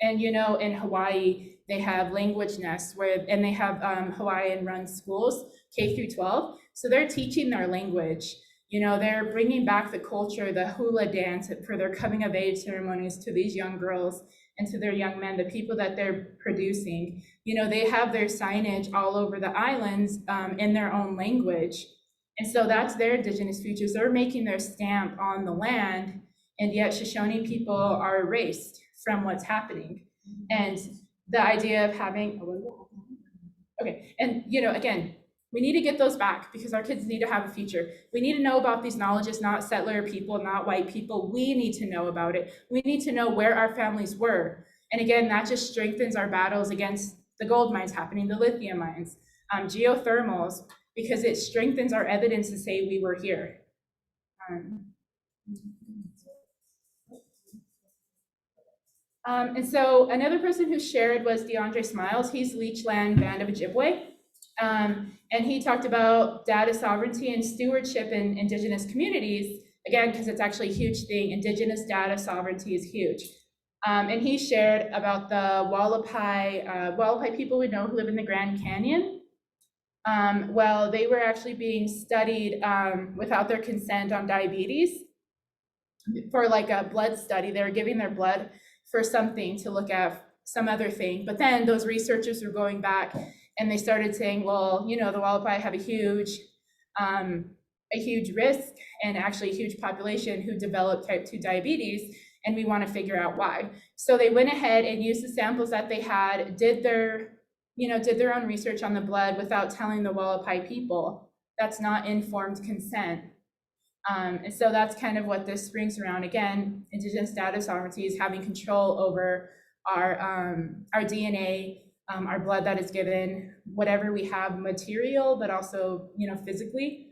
and in Hawaii, they have language nests and they have Hawaiian run schools, K through 12. So they're teaching their language. They're bringing back the culture, the hula dance for their coming of age ceremonies to these young girls and to their young men, the people that they're producing. They have their signage all over the islands in their own language. And so that's their indigenous futures. They're making their stamp on the land, and yet Shoshone people are erased from what's happening. And the idea of having, again, We need to get those back because our kids need to have a future. We need to know about these knowledges, not settler people, not white people. We need to know about it. We need to know where our families were. And again, that just strengthens our battles against the gold mines happening, the lithium mines, geothermals, because it strengthens our evidence to say we were here. And so another person who shared was DeAndre Smiles. He's Leechland Band of Ojibwe. And he talked about data sovereignty and stewardship in Indigenous communities, again, because it's actually a huge thing. Indigenous data sovereignty is huge. And he shared about the Wallapai people we know who live in the Grand Canyon. Well, they were actually being studied without their consent on diabetes for like a blood study. They were giving their blood for something to look at, some other thing. But then those researchers were going back and they started saying, well, you know, the Wallapai have a huge risk and actually a huge population who develop type 2 diabetes, and we want to figure out why. So they went ahead and used the samples that they had, did their own research on the blood without telling the Wallapai people. That's not informed consent. And so that's kind of what this brings around. Again, Indigenous data sovereignty is having control over our DNA, our blood that is given, whatever we have material, but also, you know, physically.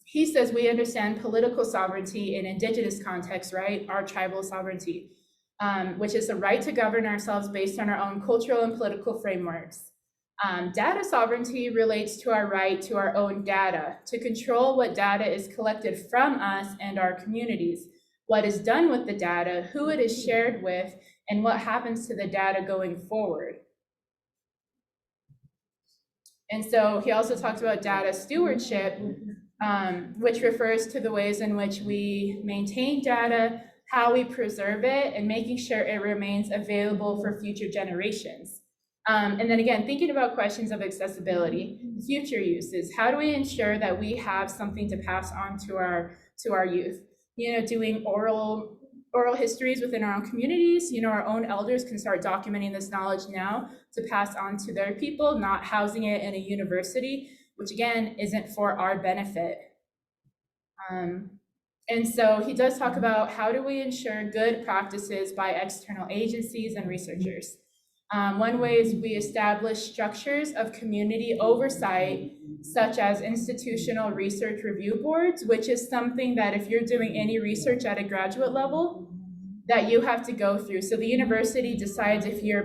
He says we understand political sovereignty in Indigenous context, right? Our tribal sovereignty, which is the right to govern ourselves based on our own cultural and political frameworks. Data sovereignty relates to our right to our own data, to control what data is collected from us and our communities, what is done with the data, who it is shared with, and what happens to the data going forward. And so he also talks about data stewardship, which refers to the ways in which we maintain data, how we preserve it, and making sure it remains available for future generations. And then again, thinking about questions of accessibility, future uses. How do we ensure that we have something to pass on to our youth? You know, doing oral histories within our own communities. You know, our own elders can start documenting this knowledge now to pass on to their people, not housing it in a university, which again, isn't for our benefit. And so he does talk about how do we ensure good practices by external agencies and researchers. One way is we establish structures of community oversight, such as institutional research review boards, which is something that if you're doing any research at a graduate level, that you have to go through. So the university decides if you're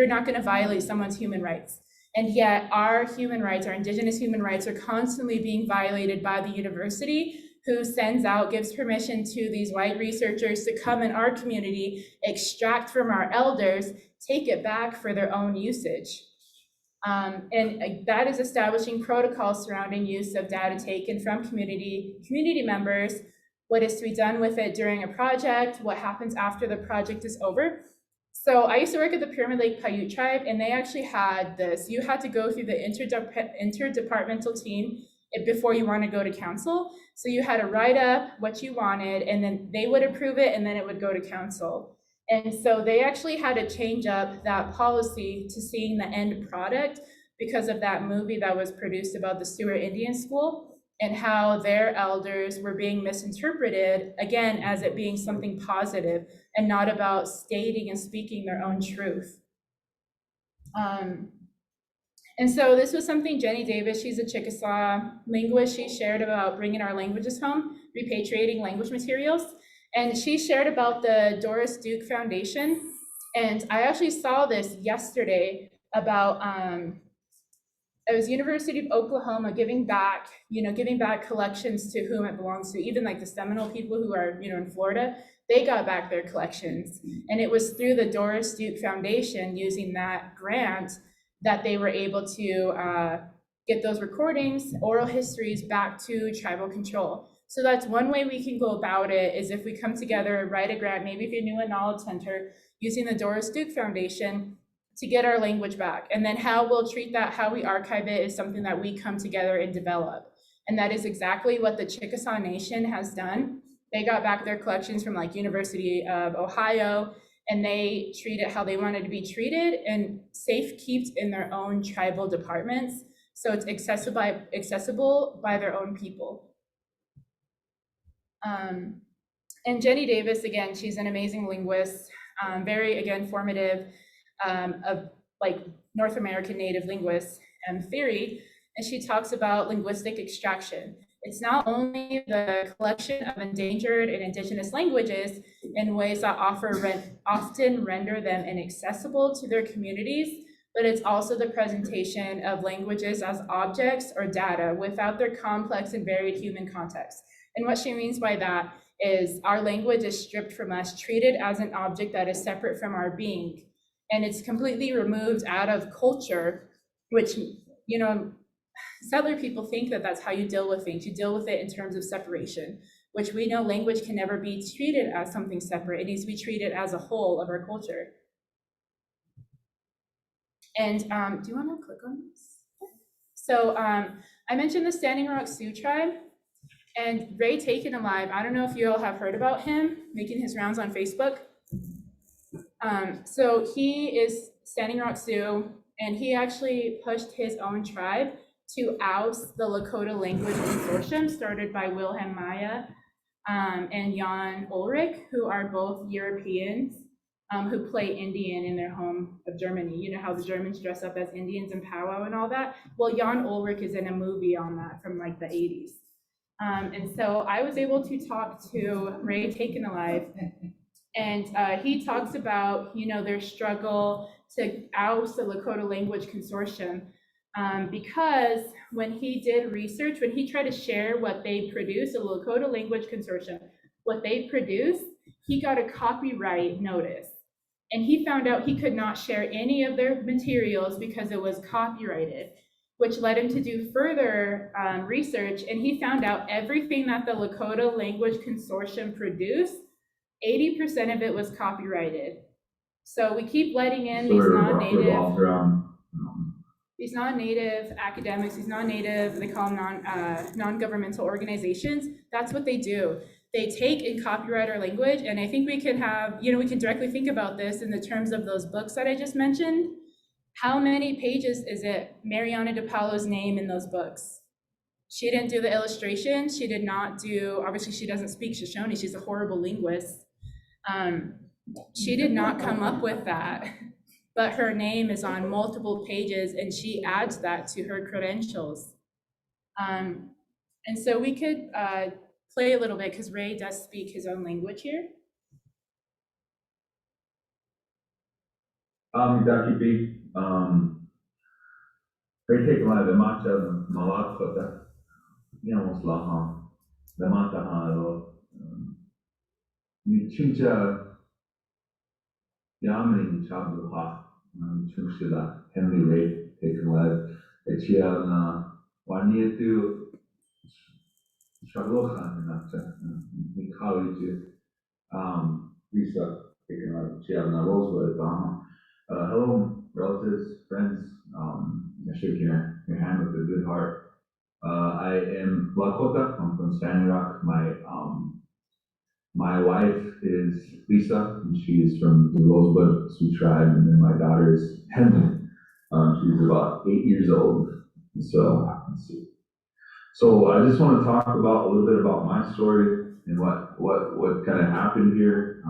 not going to violate someone's human rights. And yet our human rights, our Indigenous human rights, are constantly being violated by the university, who gives permission to these white researchers to come in our community, extract from our elders, take it back for their own usage. And that is establishing protocols surrounding use of data taken from community members, what is to be done with it during a project, what happens after the project is over. So I used to work at the Pyramid Lake Paiute tribe, and they actually had this. You had to go through the interdepartmental team before you want to go to council. So you had to write up what you wanted, and then they would approve it, and then it would go to council. And so they actually had to change up that policy to seeing the end product because of that movie that was produced about the Stewart Indian School and how their elders were being misinterpreted, again, as it being something positive and not about stating and speaking their own truth. And so this was something Jenny Davis, she's a Chickasaw linguist, she shared about bringing our languages home, repatriating language materials. And she shared about the Doris Duke Foundation. And I actually saw this yesterday about, it was University of Oklahoma giving back collections to whom it belongs to, even like the Seminole people who are, in Florida, they got back their collections. And it was through the Doris Duke Foundation using that grant that they were able to get those recordings, oral histories back to tribal control. So that's one way we can go about it, is if we come together, write a grant, maybe if you're Newe Knowledge Center, using the Doris Duke Foundation to get our language back. And then how we'll treat that, how we archive it, is something that we come together and develop. And that is exactly what the Chickasaw Nation has done. They got back their collections from like University of Ohio, and they treat it how they wanted to be treated and safe-kept in their own tribal departments, so it's accessible by their own people. And Jenny Davis, again, she's an amazing linguist, very, again, formative of like North American Native linguists and theory, and she talks about linguistic extraction. It's not only the collection of endangered and indigenous languages in ways that often render them inaccessible to their communities, but it's also the presentation of languages as objects or data without their complex and varied human context. And what she means by that is our language is stripped from us, treated as an object that is separate from our being. And it's completely removed out of culture, which, you know, settler people think that that's how you deal with things. You deal with it in terms of separation, which we know language can never be treated as something separate. It needs to be treated as a whole of our culture. And do you want to click on this? So I mentioned the Standing Rock Sioux tribe, and Ray Taken Alive, I don't know if you all have heard about him, making his rounds on Facebook. So he is Standing Rock Sioux, and he actually pushed his own tribe to oust the Lakota Language Consortium started by Wilhelm Maya and Jan Ulrich, who are both Europeans who play Indian in their home of Germany. You know how the Germans dress up as Indians and powwow and all that? Well, Jan Ulrich is in a movie on that from like the 80s. And so I was able to talk to Ray Taken Alive, and he talks about, you know, their struggle to oust the Lakota Language Consortium, because when he did research, when he tried to share what they produced, the Lakota Language Consortium, what they produced, he got a copyright notice. And he found out he could not share any of their materials because it was copyrighted, which led him to do further research. And he found out everything that the Lakota Language Consortium produced, 80% of it was copyrighted. So we keep letting in these non-native academics, these non-native, they call them non-governmental organizations. That's what they do. They take and copyright our language. And I think we can have, you know, we can directly think about this in the terms of those books that I just mentioned. How many pages is it Mariana DePaulo's name in those books? She didn't do the illustration. She did not do, obviously she doesn't speak Shoshone. She's a horrible linguist. She did not come up with that, but her name is on multiple pages and she adds that to her credentials. And so we could play a little bit because Ray does speak his own language here. Ray Taken Alive, the matcha, malakota, yamos laha, the matahalo, Chuncha Yamini Chabuha, Chunchila, Henry Ray Taken Alive, Echiana, Wanietu, Shagohan, in college, Lisa Taken Alive, Chiana Rosewood, hello, relatives, friends, I shake your hand with a good heart. I am Lakota, I'm from Standing Rock. My wife is Lisa, and she is from the Rosebud Sioux tribe, and then my daughter is Henry. She's about 8 years old. So, let's see. So I just want to talk about a little bit about my story and what kind of happened here.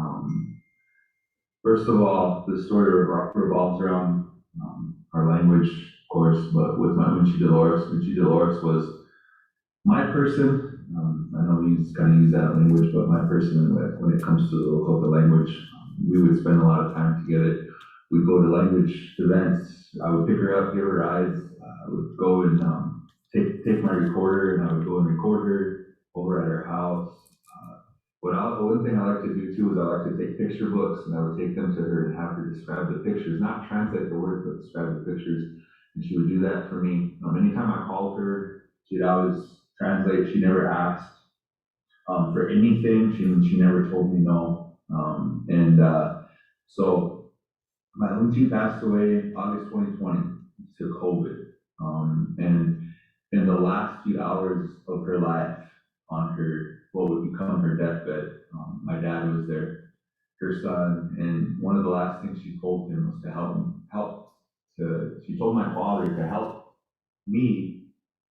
First of all, the story revolves around our language, of course, but with my Unchi Dolores. Unchi Dolores was my person. I know we kind of use that language, but my person, when it comes to the Lakota language, we would spend a lot of time together. We'd go to language events. I would pick her up, give her rides. I would go and take my recorder, and I would go and record her over at her house. One thing I like to do too is I like to take picture books, and I would take them to her and have her describe the pictures, not translate the words, but describe the pictures. And she would do that for me. Anytime I called her, she'd always translate. She never asked for anything. She never told me no. So my Unchi passed away August 2020 to COVID. And in the last few hours of her life, on her what would become her deathbed, my dad was there. her son, and one of the last things she told him was she told my father to help me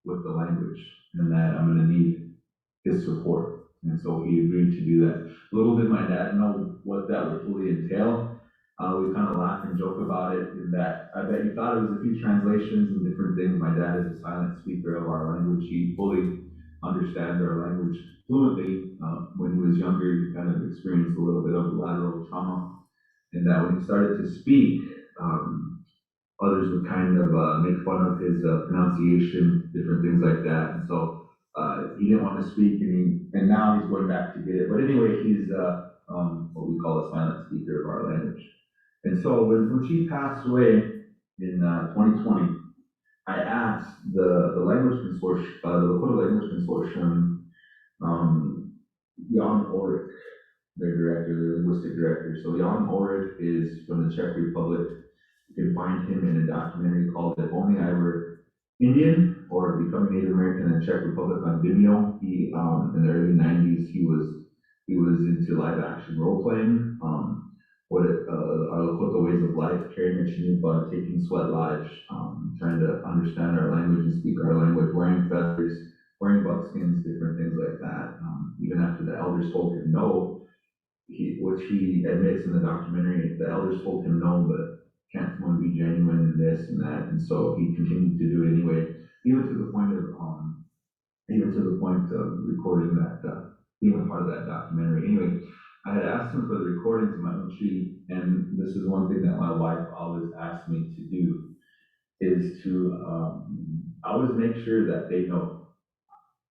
with the language, and that I'm gonna need his support. And so he agreed to do that. Little did my dad know what that would fully entail. We kind of laugh and joke about it in that I bet he thought it was a few translations and different things. My dad is a silent speaker of our language. He fully understands our language fluently. When he was younger, he kind of experienced a little bit of lateral trauma, and that when he started to speak, others would kind of make fun of his pronunciation, different things like that. And so he didn't want to speak, and now he's going back to get it. But anyway, he's what we call a silent speaker of our language. And so when she passed away in 2020, I asked the language consortium, the Lakota Language Consortium, Jan Ulrich, their director, their linguistic director. So Jan Ulrich is from the Czech Republic. You can find him in a documentary called If Only I Were Indian, or Becoming Native American in the Czech Republic on Vimeo. He, in the early 90s, he was into live action role playing. Our Lakota ways of life, carrying a chinupa, taking sweat lodge, trying to understand our language and speak our language, wearing feathers, wearing buckskins, different things like that. Even after the elders told him no, which he admits in the documentary, the elders told him no, but can't someone be genuine in this and that? And so he continued to do it anyway, even to the point of recording that, being a part of that documentary. Anyway, I had asked him for the recordings of my own tree, and this is one thing that my wife always asked me to do, is to always make sure that they know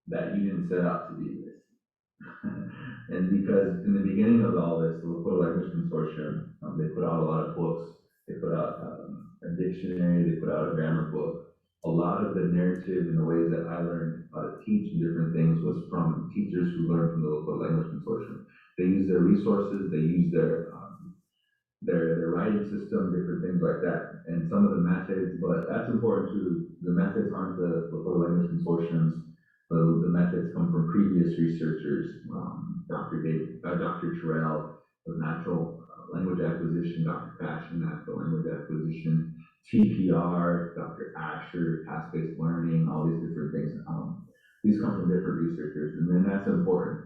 that you didn't set out to do this. And because in the beginning of all this, the Lakota Language Consortium, they put out a lot of books. They put out a dictionary, they put out a grammar book. A lot of the narrative and the ways that I learned how to teach and different things was from teachers who learned from the Lakota Language Consortium. They use their resources, they use their writing system, different things like that, and some of the methods, but that's important too. The methods aren't the Lakota Language Consortium's. The methods come from previous researchers, Dr. Terrell of natural language acquisition, Dr. Fashion, natural language acquisition, TPR, Dr. Asher, task-based learning, all these different things. These come from different researchers, and then that's important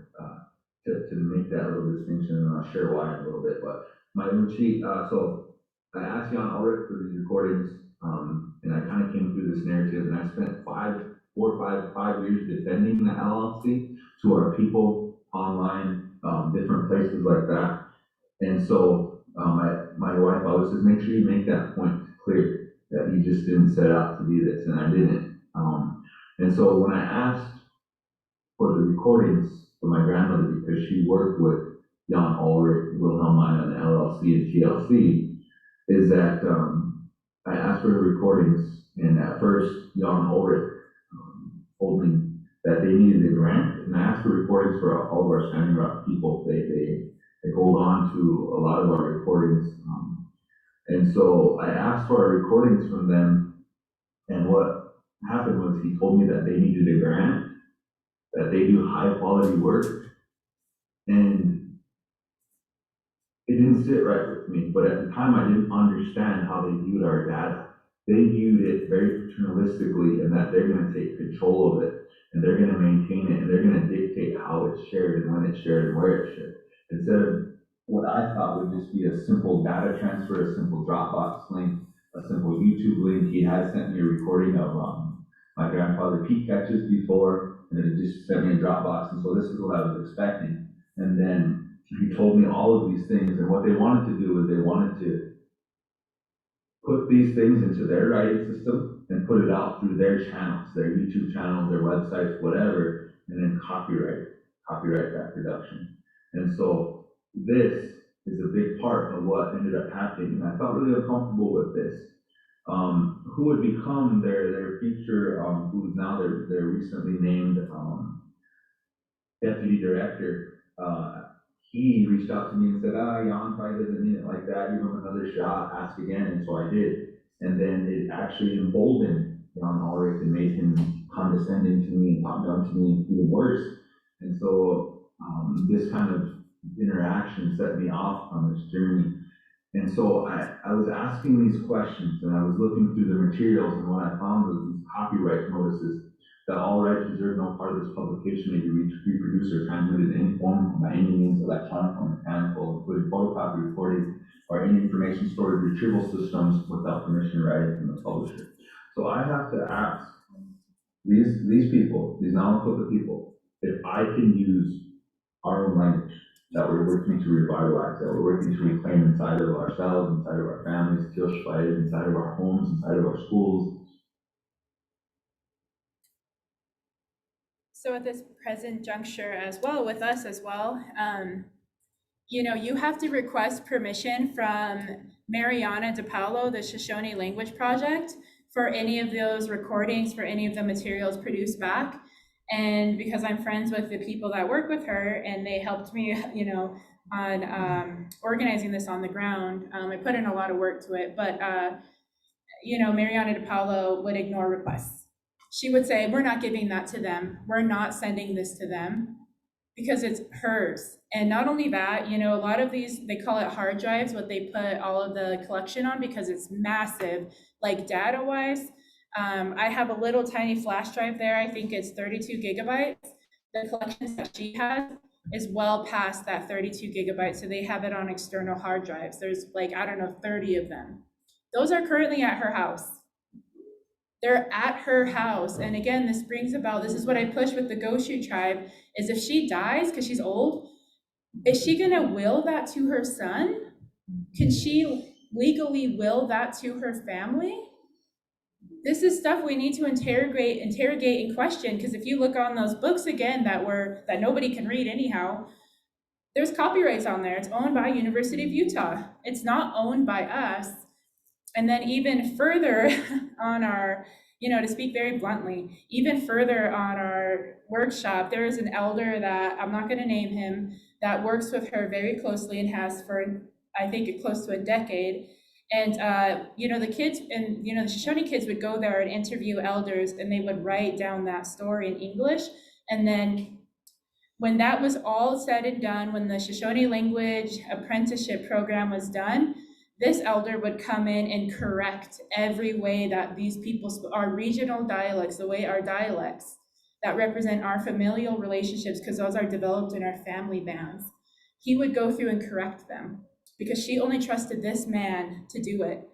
to make that little distinction, and I'll share why in a little bit. But my own sheet, so I asked Jan Ulrich for these recordings, and I kind of came through this narrative, and I spent 5 years defending the LLC to our people online, different places like that. And so my wife always says, make sure you make that point clear that you just didn't set out to do this, and I didn't. And so when I asked for the recordings for my grandmother, because she worked with Jan Ulrich, Wilhelm Meyer, and the LLC and TLC, is that I asked for the recordings, and at first Jan Ulrich told me that they needed a grant, and I asked for recordings for all of our Standing Rock people. They hold on to a lot of our recordings, and so I asked for our recordings from them, and what happened was he told me that they needed a grant, that they do high quality work, and it didn't sit right with me. But at the time, I didn't understand how they viewed our data. They viewed it very paternalistically, and that they're going to take control of it, and they're going to maintain it, and they're going to dictate how it's shared and when it's shared and where it's shared. Instead of what I thought would just be a simple data transfer, a simple Dropbox link, a simple YouTube link. He had sent me a recording of my grandfather Pete catches before, and it just sent me a Dropbox, and so this is what I was expecting. And then he told me all of these things, and what they wanted to do is they wanted to put these things into their writing system and put it out through their channels, their YouTube channels, their websites, whatever, and then copyright that production. And so this is a big part of what ended up happening, and I felt really uncomfortable with this. Who would become their future, who's now their recently named deputy director, he reached out to me and said, Jan probably doesn't mean it like that, give him another shot, ask again, and so I did. And then it actually emboldened Jan Ulrich and made him condescending to me and talk down to me even worse. And so this kind of interaction set me off on this journey. And so I was asking these questions and I was looking through the materials, and what I found was these copyright notices that all rights reserved, no part of this publication may be reproduced or transmitted in any form by any means, electronic or mechanical, including photocopy, recording, or any information stored in retrieval systems without permission or writing from the publisher. So I have to ask these people, these non-equipped people, if I can use our own language that we're working to revitalize, that we're working to reclaim inside of ourselves, inside of our families, inside of our homes, inside of our schools. So at this present juncture as well, with us as well, you know, you have to request permission from Mariana DePaulo, the Shoshone Language Project, for any of those recordings, for any of the materials produced back. And because I'm friends with the people that work with her and they helped me, you know, on organizing this on the ground, I put in a lot of work to it, but, you know, Mariana DePaulo would ignore requests. She would say, we're not giving that to them. We're not sending this to them because it's hers. And not only that, you know, a lot of these, they call it hard drives, what they put all of the collection on because it's massive, like data-wise. I have a little tiny flash drive there. I think it's 32 gigabytes. The collections that she has is well past that 32 gigabytes. So they have it on external hard drives. There's like, I don't know, 30 of them. Those are currently at her house. They're at her house. And again, this brings about, this is what I push with the Goshu tribe, is if she dies, because she's old, is she gonna will that to her son? Can she legally will that to her family? This is stuff we need to interrogate and question, because if you look on those books again that nobody can read anyhow, there's copyrights on there. It's owned by University of Utah. It's not owned by us. And then even further on our, you know, to speak very bluntly, even further on our workshop, there is an elder that I'm not going to name him that works with her very closely and has for, I think, close to a decade. And, you know, the kids and, you know, the Shoshone kids would go there and interview elders and they would write down that story in English. And then when that was all said and done, when the Shoshone language apprenticeship program was done, this elder would come in and correct every way that these people, our regional dialects, the way our dialects that represent our familial relationships, because those are developed in our family bands, he would go through and correct them because she only trusted this man to do it.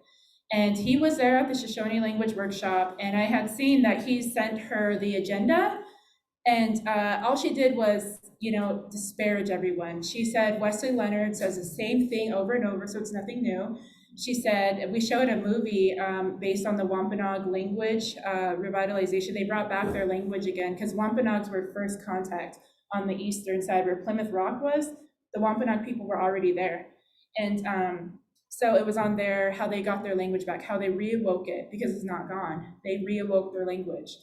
And he was there at the Shoshone language workshop, and I had seen that he sent her the agenda, and all she did was, you know, disparage everyone. She said Wesley Leonard says the same thing over and over, so it's nothing new. She said, we showed a movie based on the Wampanoag language revitalization. They brought back their language again because Wampanoags were first contact on the eastern side where Plymouth Rock was. The Wampanoag people were already there. And so it was on there how they got their language back, how they reawoke it because it's not gone. They reawoke their language.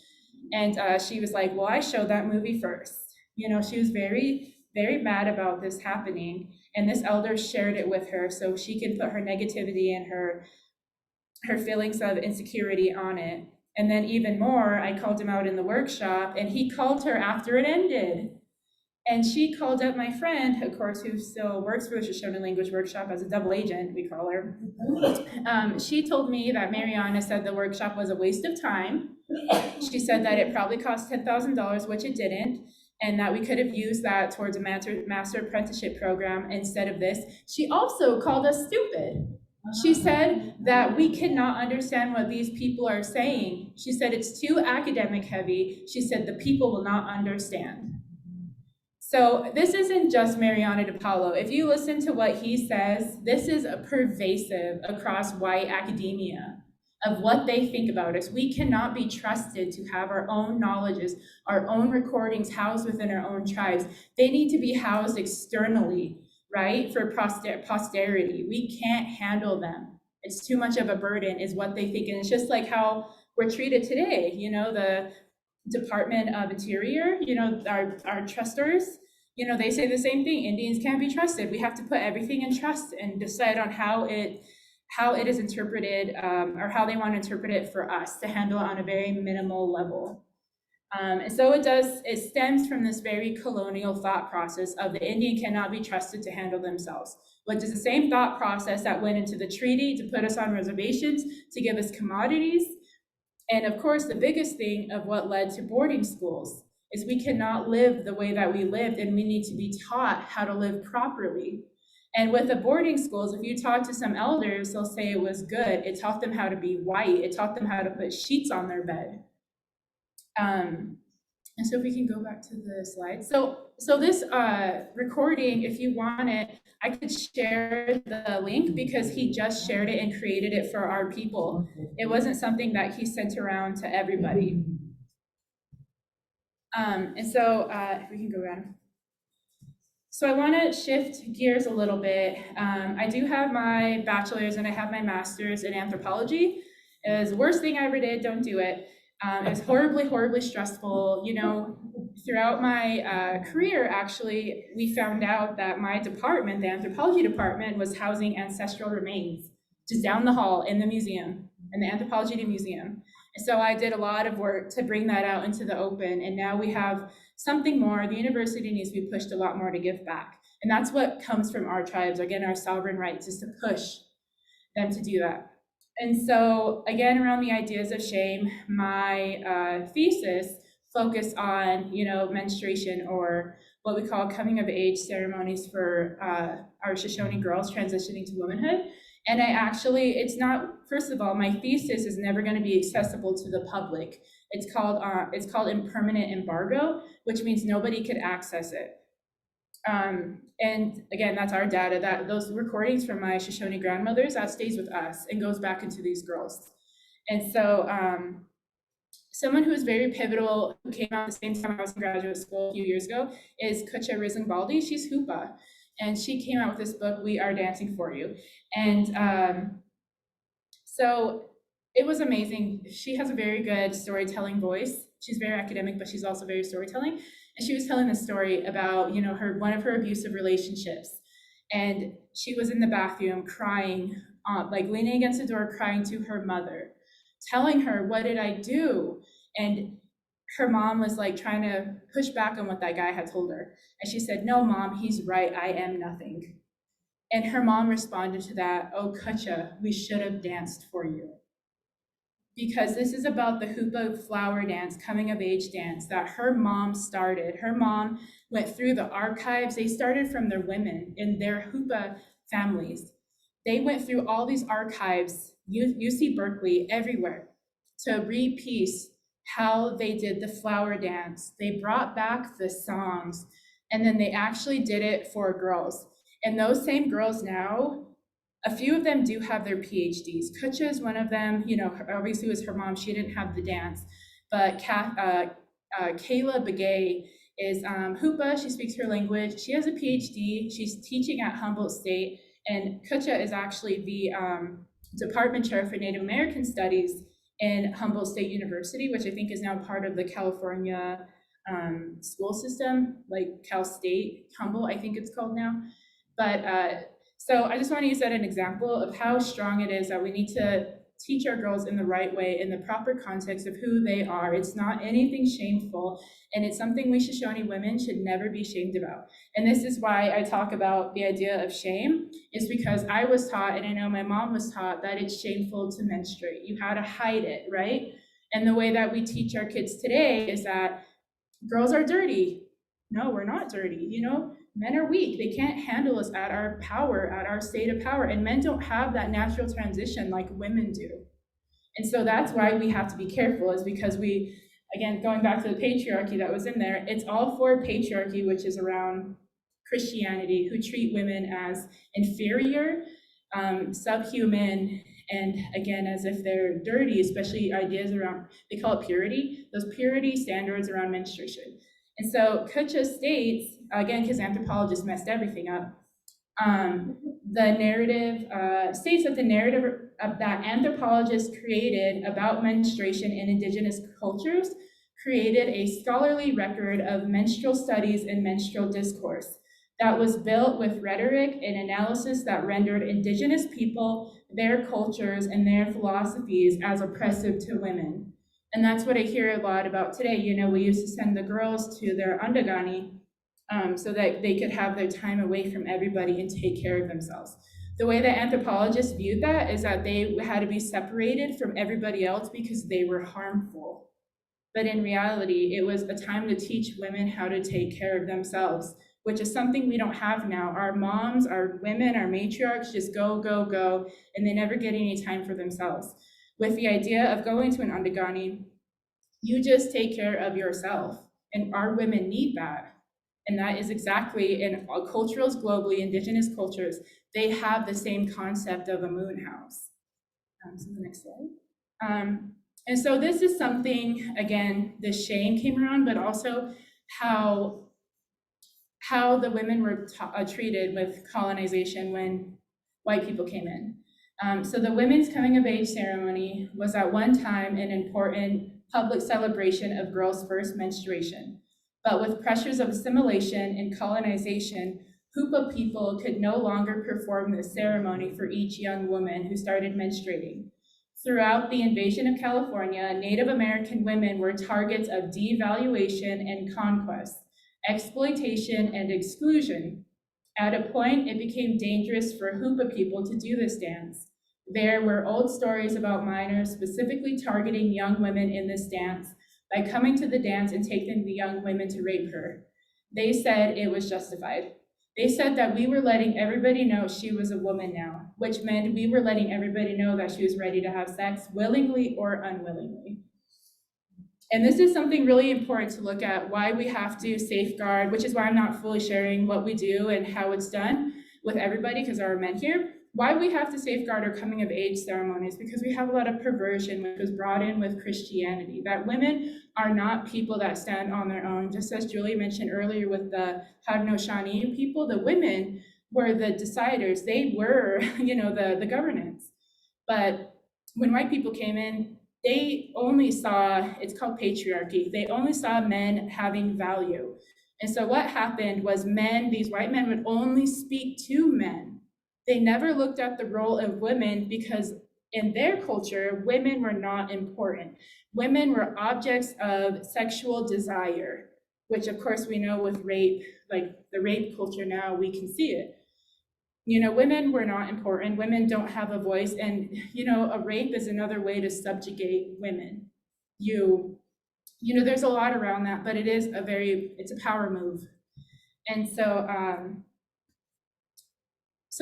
And she was like, well, I showed that movie first. You know, she was very, very mad about this happening. And this elder shared it with her so she could put her negativity and her feelings of insecurity on it. And then even more, I called him out in the workshop and he called her after it ended. And she called up my friend, of course, who still works for the Shoshone Language Workshop as a double agent, we call her. She told me that Mariana said the workshop was a waste of time. She said that it probably cost $10,000, which it didn't, and that we could have used that towards a master apprenticeship program instead of this. She also called us stupid. She said that we cannot understand what these people are saying. She said it's too academic heavy. She said the people will not understand. So this isn't just Mariana DePaulo. If you listen to what he says, this is a pervasive across white academia of what they think about us. We cannot be trusted to have our own knowledges, our own recordings housed within our own tribes. They need to be housed externally, right, for posterity. We can't handle them. It's too much of a burden is what they think. And it's just like how we're treated today, you know, the Department of Interior, you know, our trusters, you know, they say the same thing. Indians can't be trusted. We have to put everything in trust and decide on how it is interpreted or how they want to interpret it for us to handle it on a very minimal level. And so it stems from this very colonial thought process of the Indian cannot be trusted to handle themselves, which is the same thought process that went into the treaty to put us on reservations, to give us commodities. And of course, the biggest thing of what led to boarding schools is we cannot live the way that we lived, and we need to be taught how to live properly. And with the boarding schools, if you talk to some elders, they'll say it was good. It taught them how to be white. It taught them how to put sheets on their bed. And so if we can go back to the slide. So this recording, if you want it, I could share the link because he just shared it and created it for our people. It wasn't something that he sent around to everybody. And so if we can go around. So I want to shift gears a little bit. I do have my bachelor's and I have my master's in anthropology. It was the worst thing I ever did, don't do it. It was horribly, horribly stressful. You know, throughout my career, actually, we found out that my department, the anthropology department, was housing ancestral remains just down the hall in the museum, in the anthropology museum. And so I did a lot of work to bring that out into the open. And now we have something more. The university needs to be pushed a lot more to give back. And that's what comes from our tribes. Again, our sovereign rights is to push them to do that. And so again, around the ideas of shame, my thesis focused on, you know, menstruation, or what we call coming of age ceremonies for our Shoshone girls transitioning to womanhood. And it's not, first of all, my thesis is never going to be accessible to the public. It's called impermanent embargo, which means nobody could access it. And again, that's our data, that those recordings from my Shoshone grandmothers, that stays with us and goes back into these girls. And so someone who is very pivotal, who came out the same time I was in graduate school a few years ago, is Kucha Risling-Baldi. She's Hoopa. And she came out with this book, We Are Dancing For You. And so it was amazing. She has a very good storytelling voice. She's very academic, but she's also very storytelling. And she was telling this story about, you know, one of her abusive relationships. And she was in the bathroom crying, like leaning against the door, crying to her mother, telling her, what did I do? And her mom was like trying to push back on what that guy had told her. And she said, no, Mom, he's right. I am nothing. And her mom responded to that, oh, Kucha, we should have danced for you. Because this is about the Hoopa flower dance, coming of age dance that her mom started. Her mom went through the archives. They started from their women in their Hoopa families. They went through all these archives, UC Berkeley, everywhere, to repiece how they did the flower dance. They brought back the songs, and then they actually did it for girls. And those same girls now, a few of them do have their PhDs. Kucha is one of them, you know, obviously it was her mom, she didn't have the dance, but Kayla Begay is Hoopa, she speaks her language, she has a PhD, she's teaching at Humboldt State, and Kucha is actually the department chair for Native American Studies in Humboldt State University, which I think is now part of the California school system, like Cal State, Humboldt, I think it's called now. But so I just want to use that as an example of how strong it is that we need to teach our girls in the right way, in the proper context of who they are. It's not anything shameful, and it's something we Shoshone women should never be shamed about. And this is why I talk about the idea of shame, is because I was taught, and I know my mom was taught, that it's shameful to menstruate. You had to hide it, right? And the way that we teach our kids today is that girls are dirty. No, we're not dirty, you know? Men are weak. They can't handle us at our power, at our state of power. And men don't have that natural transition like women do. And so that's why we have to be careful, is because we, again, going back to the patriarchy that was in there, it's all for patriarchy, which is around Christianity, who treat women as inferior, subhuman, and again, as if they're dirty, especially ideas around, they call it purity, those purity standards around menstruation. And so Kucha states, again, because anthropologists messed everything up, the narrative states that the narrative that anthropologists created about menstruation in indigenous cultures created a scholarly record of menstrual studies and menstrual discourse that was built with rhetoric and analysis that rendered indigenous people, their cultures, and their philosophies as oppressive to women. And that's what I hear a lot about today. You know, we used to send the girls to their andagani so that they could have their time away from everybody and take care of themselves. The way that anthropologists viewed that is that they had to be separated from everybody else because they were harmful. But in reality, it was a time to teach women how to take care of themselves, which is something we don't have now. Our moms, our women, our matriarchs just go, go, go, and they never get any time for themselves. With the idea of going to an andagani, you just take care of yourself, and our women need that. And that is exactly in all cultures globally, indigenous cultures, they have the same concept of a moon house. So the next slide. And so this is something, again, the shame came around, but also how the women were treated with colonization when white people came in. So the women's coming of age ceremony was at one time an important public celebration of girls' first menstruation. But with pressures of assimilation and colonization, Hoopa people could no longer perform the ceremony for each young woman who started menstruating. Throughout the invasion of California, Native American women were targets of devaluation and conquest, exploitation and exclusion. At a point, it became dangerous for Hoopa people to do this dance. There were old stories about miners specifically targeting young women in this dance by coming to the dance and taking the young women to rape her. They said it was justified. They said that we were letting everybody know she was a woman now, which meant we were letting everybody know that she was ready to have sex willingly or unwillingly. And this is something really important to look at, why we have to safeguard, which is why I'm not fully sharing what we do and how it's done with everybody, because there are men here. Why we have to safeguard our coming of age ceremonies, because we have a lot of perversion which was brought in with Christianity, that women are not people that stand on their own. Just as Julie mentioned earlier with the Haudenosaunee people, the women were the deciders. They were, the governance. But when white people came in, they only saw, it's called patriarchy, they only saw men having value. And so what happened was these white men would only speak to men. They never looked at the role of women because in their culture, women were not important. Women were objects of sexual desire, which of course we know with rape, like the rape culture now, we can see it. Women were not important. Women don't have a voice. And, a rape is another way to subjugate women. There's a lot around that, but it's a power move. And so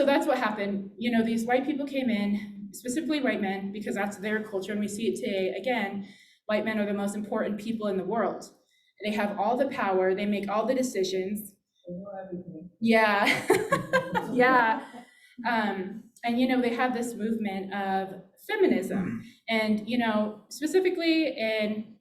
that's what happened. These white people came in, specifically white men, because that's their culture. And we see it today. Again, white men are the most important people in the world. They have all the power. They make all the decisions. They know everything. Yeah. Yeah. And, they have this movement of feminism. And, specifically in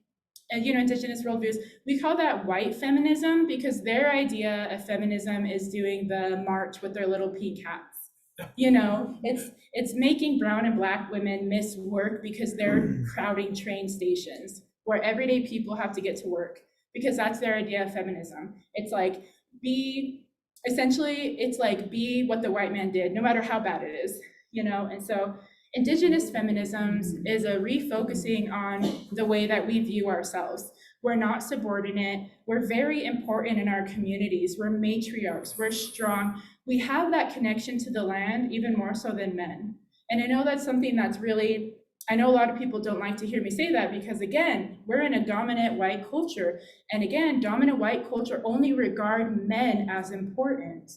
indigenous worldviews, we call that white feminism because their idea of feminism is doing the march with their little pea caps. It's making brown and black women miss work because they're crowding train stations where everyday people have to get to work, because that's their idea of feminism. It's like, be what the white man did, no matter how bad it is, And so indigenous feminisms is a refocusing on the way that we view ourselves. We're not subordinate. We're very important in our communities. We're matriarchs. We're strong. We have that connection to the land even more so than men. And I know that's something that's really, I know a lot of people don't like to hear me say that because, again, we're in a dominant white culture. And again, dominant white culture only regard men as important.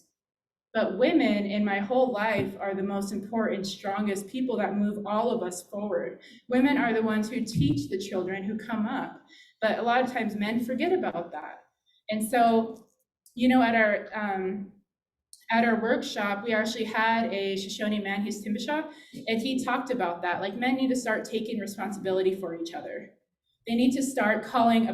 But women in my whole life are the most important, strongest people that move all of us forward. Women are the ones who teach the children who come up. But a lot of times men forget about that. And so, at our workshop, we actually had a Shoshone man, he's Timbisha, and he talked about that. Like, men need to start taking responsibility for each other. They need to start calling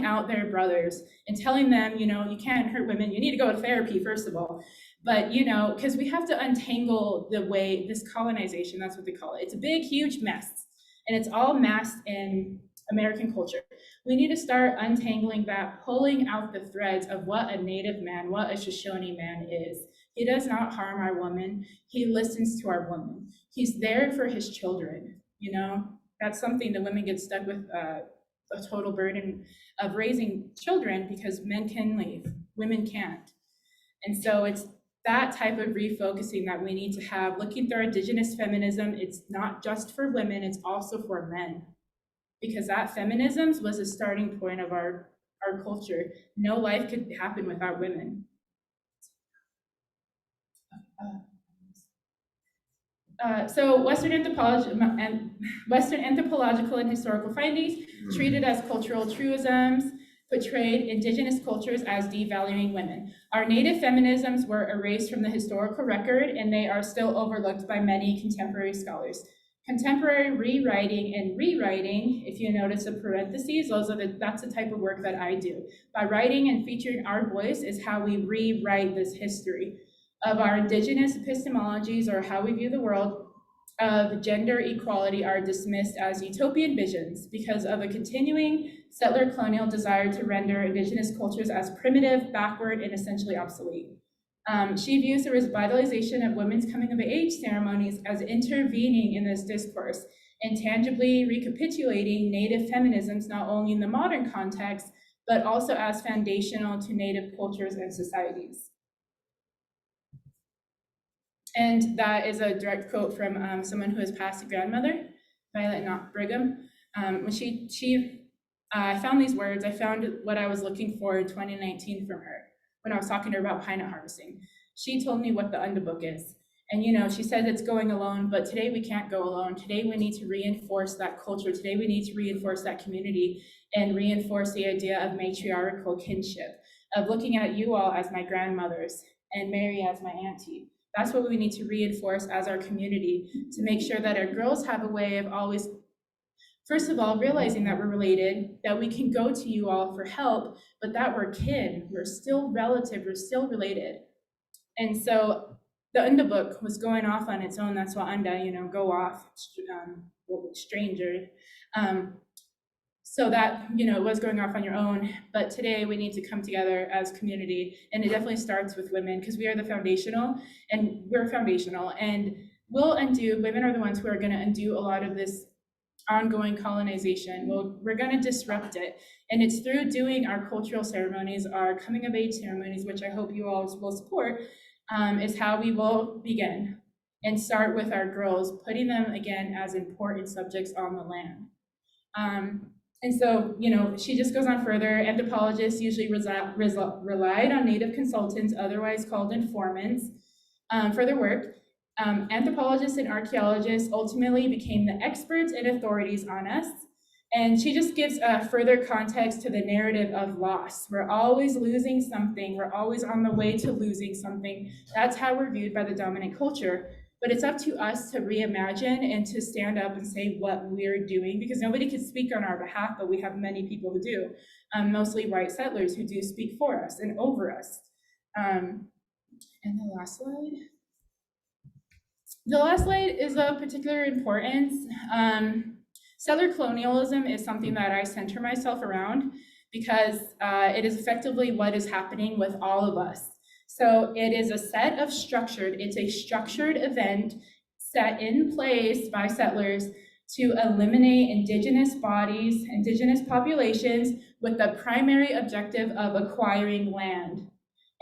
out their brothers and telling them, you can't hurt women. You need to go to therapy, first of all. But, because we have to untangle this colonization, that's what they call it. It's a big, huge mess. And it's all masked in American culture. We need to start untangling that, pulling out the threads of what a Native man, what a Shoshone man is. He does not harm our woman. He listens to our woman. He's there for his children, That's something that women get stuck with, a total burden of raising children because men can leave, women can't. And so it's that type of refocusing that we need to have, looking through Indigenous feminism. It's not just for women, it's also for men. Because that feminism was a starting point of our culture. No life could happen without women. So Western anthropological and historical findings treated as cultural truisms portrayed Indigenous cultures as devaluing women. Our Native feminisms were erased from the historical record, and they are still overlooked by many contemporary scholars. Contemporary rewriting and rewriting, if you notice the parentheses, that's the type of work that I do. By writing and featuring our voice is how we rewrite this history of our Indigenous epistemologies, or how we view the world, of gender equality are dismissed as utopian visions because of a continuing settler colonial desire to render Indigenous cultures as primitive, backward, and essentially obsolete. She views the revitalization of women's coming of age ceremonies as intervening in this discourse and tangibly recapitulating Native feminisms, not only in the modern context, but also as foundational to Native cultures and societies. And that is a direct quote from someone who has passed a grandmother, Violet Knott Brigham. When I found these words, I found what I was looking for in 2019 from her when I was talking to her about pine nut harvesting. She told me what the underbook is. And she said it's going alone, but today we can't go alone. Today we need to reinforce that culture. Today we need to reinforce that community and reinforce the idea of matriarchal kinship, of looking at you all as my grandmothers and Mary as my auntie. That's what we need to reinforce as our community, to make sure that our girls have a way of always, first of all, realizing that we're related, that we can go to you all for help, but that we're kin, we're still relative, we're still related. And so the Unda book was going off on its own. That's what Unda, go off, stranger. So that, it was going off on your own, but today we need to come together as community, and it definitely starts with women, because we are the foundational, and we're foundational, and women are the ones who are gonna undo a lot of this ongoing colonization. We're gonna disrupt it, and it's through doing our cultural ceremonies, our coming of age ceremonies, which I hope you all will support, is how we will begin, and start with our girls, putting them again as important subjects on the land. And so, she just goes on further. Anthropologists usually relied on Native consultants, otherwise called informants, for their work. Anthropologists and archaeologists ultimately became the experts and authorities on us. And she just gives further context to the narrative of loss. We're always losing something. We're always on the way to losing something. That's how we're viewed by the dominant culture. But it's up to us to reimagine and to stand up and say what we're doing, because nobody can speak on our behalf, but we have many people who do, mostly white settlers who do speak for us and over us. And the last slide. The last slide is of particular importance. Settler colonialism is something that I center myself around because it is effectively what is happening with all of us. So it is it's a structured event set in place by settlers to eliminate Indigenous bodies, Indigenous populations, with the primary objective of acquiring land,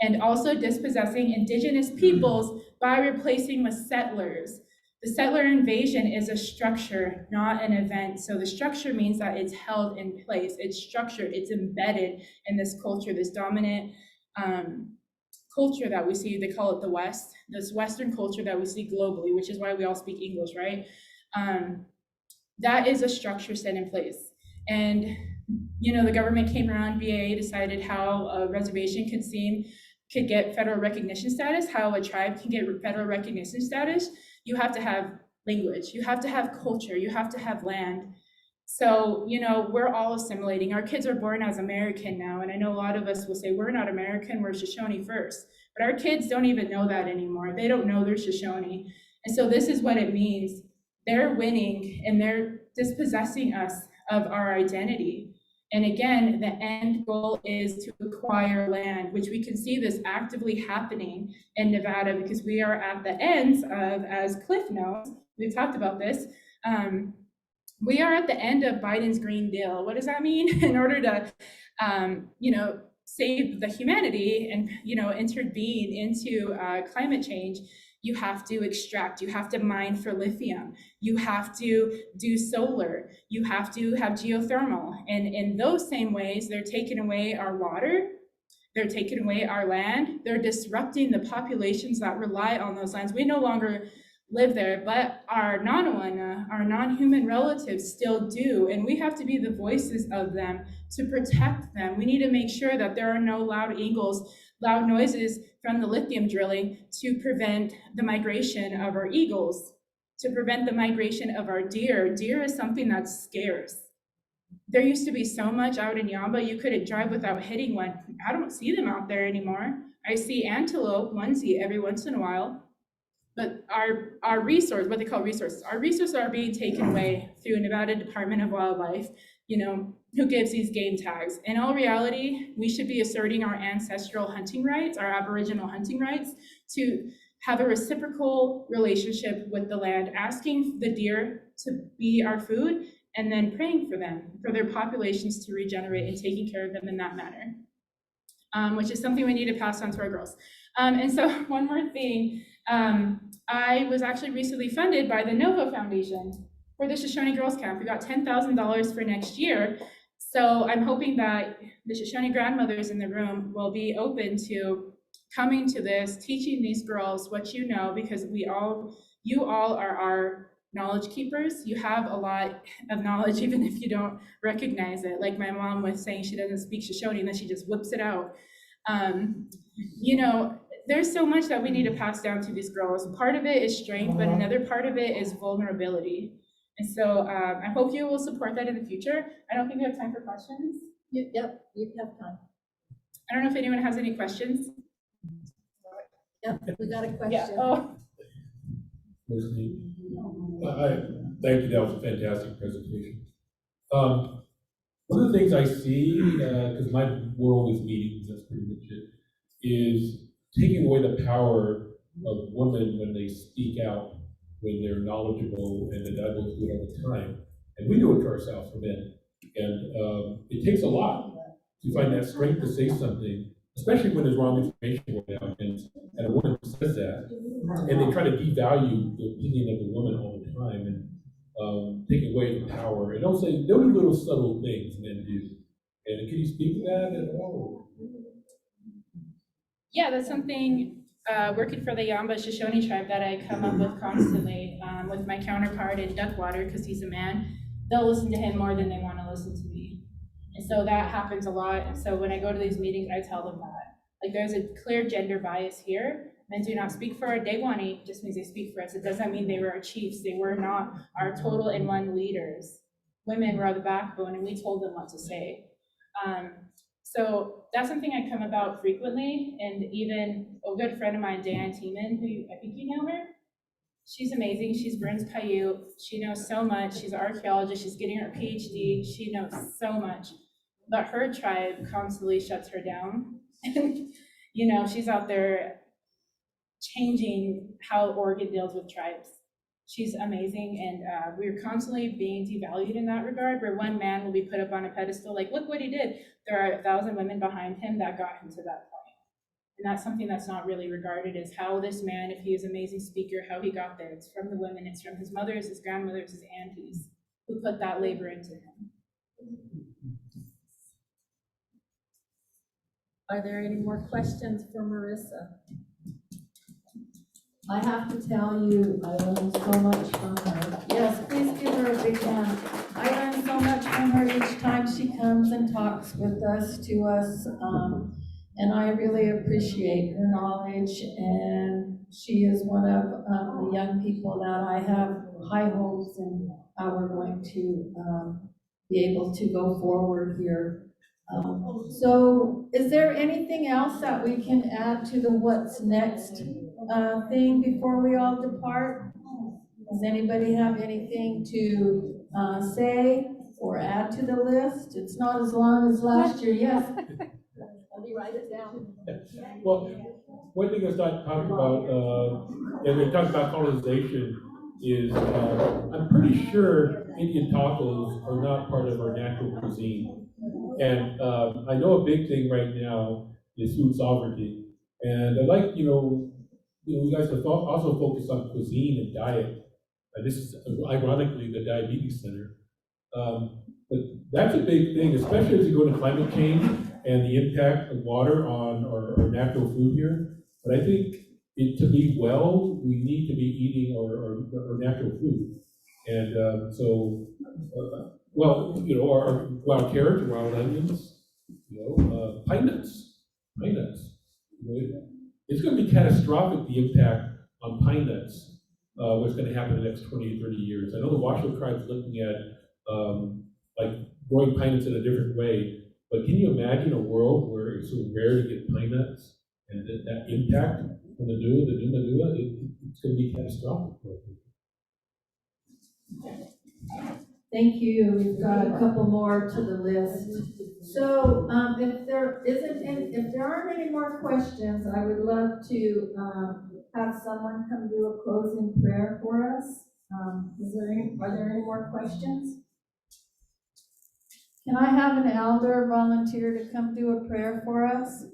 and also dispossessing Indigenous peoples by replacing with settlers. The settler invasion is a structure, not an event. So the structure means that it's held in place, it's structured, it's embedded in this culture, this dominant culture that we see. They call it the West, this Western culture that we see globally, which is why we all speak English, right? That is a structure set in place. And, the government came around, BAA decided how a reservation could get federal recognition status, how a tribe can get federal recognition status. You have to have language, you have to have culture, you have to have land. So, we're all assimilating. Our kids are born as American now, and I know a lot of us will say, we're not American, we're Shoshone first. But our kids don't even know that anymore. They don't know they're Shoshone. And so this is what it means. They're winning, and they're dispossessing us of our identity. And again, the end goal is to acquire land, which we can see this actively happening in Nevada, because we are at the ends of, as Cliff knows, we've talked about this, We are at the end of Biden's Green Deal. What does that mean? In order to, save the humanity and, intervene into climate change, you have to extract, you have to mine for lithium, you have to do solar, you have to have geothermal. And in those same ways, they're taking away our water, they're taking away our land, they're disrupting the populations that rely on those lands. We no longer live there, but our non-human relatives still do, and we have to be the voices of them to protect them. We need to make sure that there are no loud noises from the lithium drilling to prevent the migration of our eagles, to prevent the migration of our deer. Deer is something that's scarce. There used to be so much out in Yamba, you couldn't drive without hitting one. I don't see them out there anymore. I see antelope, onesie, every once in a while. But our resource, what they call resources, our resources are being taken away through Nevada Department of Wildlife, who gives these game tags. In all reality, we should be asserting our ancestral hunting rights, our Aboriginal hunting rights, to have a reciprocal relationship with the land, asking the deer to be our food, and then praying for them, for their populations to regenerate and taking care of them in that manner, which is something we need to pass on to our girls. And so one more thing, I was actually recently funded by the Newe Foundation for the Shoshone Girls Camp. We got $10,000 for next year. So I'm hoping that the Shoshone grandmothers in the room will be open to coming to this, teaching these girls what you know, because you all are our knowledge keepers. You have a lot of knowledge, even if you don't recognize it. Like my mom was saying, she doesn't speak Shoshone, and then she just whips it out. There's so much that we need to pass down to these girls. Part of it is strength, but another part of it is vulnerability. And so I hope you will support that in the future. I don't think we have time for questions. Yep, you have time. I don't know if anyone has any questions. Yep, we got a question. Yeah. Oh. Thank you, that was a fantastic presentation. One of the things I see, because my world is meetings, that's pretty much it, is taking away the power of women when they speak out, when they're knowledgeable, and that I will do it all the time. And we do it to ourselves for men. And it takes a lot to find that strength to say something, especially when there's wrong information going out. And a woman says that, and they try to devalue the opinion of the woman all the time and take away the power. And also, they'll do little subtle things men do. And can you speak to that at all? Yeah, that's something working for the Yamba Shoshone tribe that I come up with constantly with my counterpart in Duckwater, because he's a man. They'll listen to him more than they want to listen to me. And so that happens a lot. And so when I go to these meetings, I tell them that. Like, there's a clear gender bias here. Men do not speak for our Dewani, just means they speak for us. It doesn't mean they were our chiefs. They were not our total and one leaders. Women were the backbone, and we told them what to say. So that's something I come about frequently, and even a good friend of mine, Dan Tiemann, who I think you know her. She's amazing. She's Burns Paiute. She knows so much. She's an archaeologist. She's getting her PhD. She knows so much, but her tribe constantly shuts her down. And she's out there changing how Oregon deals with tribes. She's amazing, and we're constantly being devalued in that regard, where one man will be put up on a pedestal, like, look what he did. There are 1,000 women behind him that got him to that point. And that's something that's not really regarded, is how this man, if he is an amazing speaker, how he got there. It's from the women, it's from his mothers, his grandmothers, his aunties, who put that labor into him. Are there any more questions for Marissa? I have to tell you, I learned so much from her. Yes, please give her a big hand. I learn so much from her each time she comes and talks with us, to us, and I really appreciate her knowledge, and she is one of the young people that I have high hopes in how we're going to be able to go forward here. So is there anything else that we can add to the what's next thing before we all depart? Does anybody have anything to say or add to the list? It's not as long as last year, yes. Let me write it down. Well, one thing I started talking about, and we talked about colonization, is, I'm pretty sure Indian tacos are not part of our natural cuisine. And I know a big thing right now is food sovereignty. And I'd like, you guys to also focus on cuisine and diet. This is ironically the diabetes center. But that's a big thing, especially as you go to climate change and the impact of water on our natural food here. But I think to be well, we need to be eating our natural food. And our wild carrots, wild onions, pine nuts. It's going to be catastrophic, the impact on pine nuts, what's going to happen in the next 20 to 30 years. I know the Washoe tribe's looking at like growing pine nuts in a different way, but can you imagine a world where it's so rare to get pine nuts and that impact on the Newe, it's going to be catastrophic. Thank you. We've got a couple more to the list. So if there aren't any more questions, I would love to have someone come do a closing prayer for us. Are there any more questions? Can I have an elder volunteer to come do a prayer for us?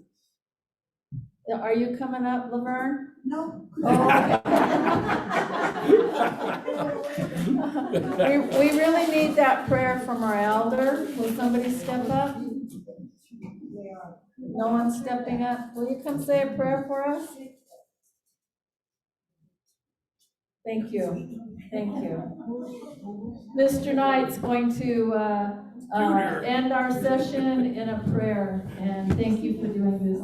Are you coming up, Laverne? No. We really need that prayer from our elder. Will somebody step up? No one's stepping up. Will you come say a prayer for us? Thank you. Thank you. Mr. Knight's going to end our session in a prayer, and thank you for doing this.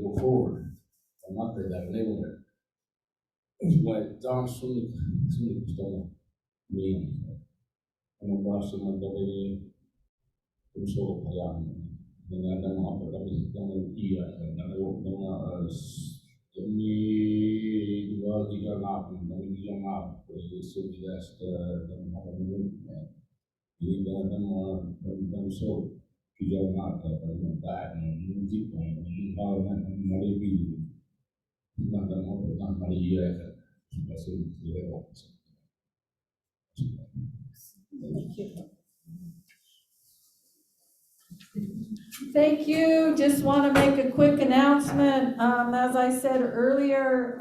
Go forward. I'm not that neighborhood. But John Smith me. And I'm also my daughter. I'm so young. And I'm not going to be and I will not me well the young up and the young up so that's the man. You got them so you not that and deep and how maybe not many years. Thank you. Just want to make a quick announcement. As I said earlier,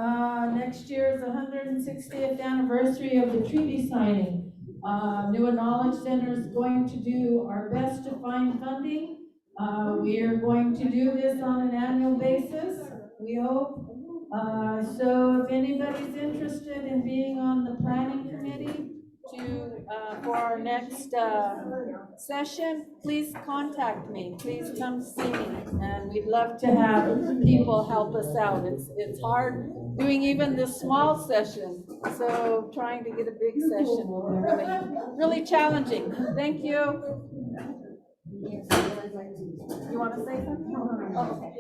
next year is the 160th anniversary of the treaty signing. Newe Knowledge Center is going to do our best to find funding. We are going to do this on an annual basis, we hope. So if anybody's interested in being on the planning committee for our next session, please contact me. Please come see me, and we'd love to have people help us out. It's hard doing even this small session, so trying to get a big session will be really challenging. Thank you. You want to say something? Oh, okay.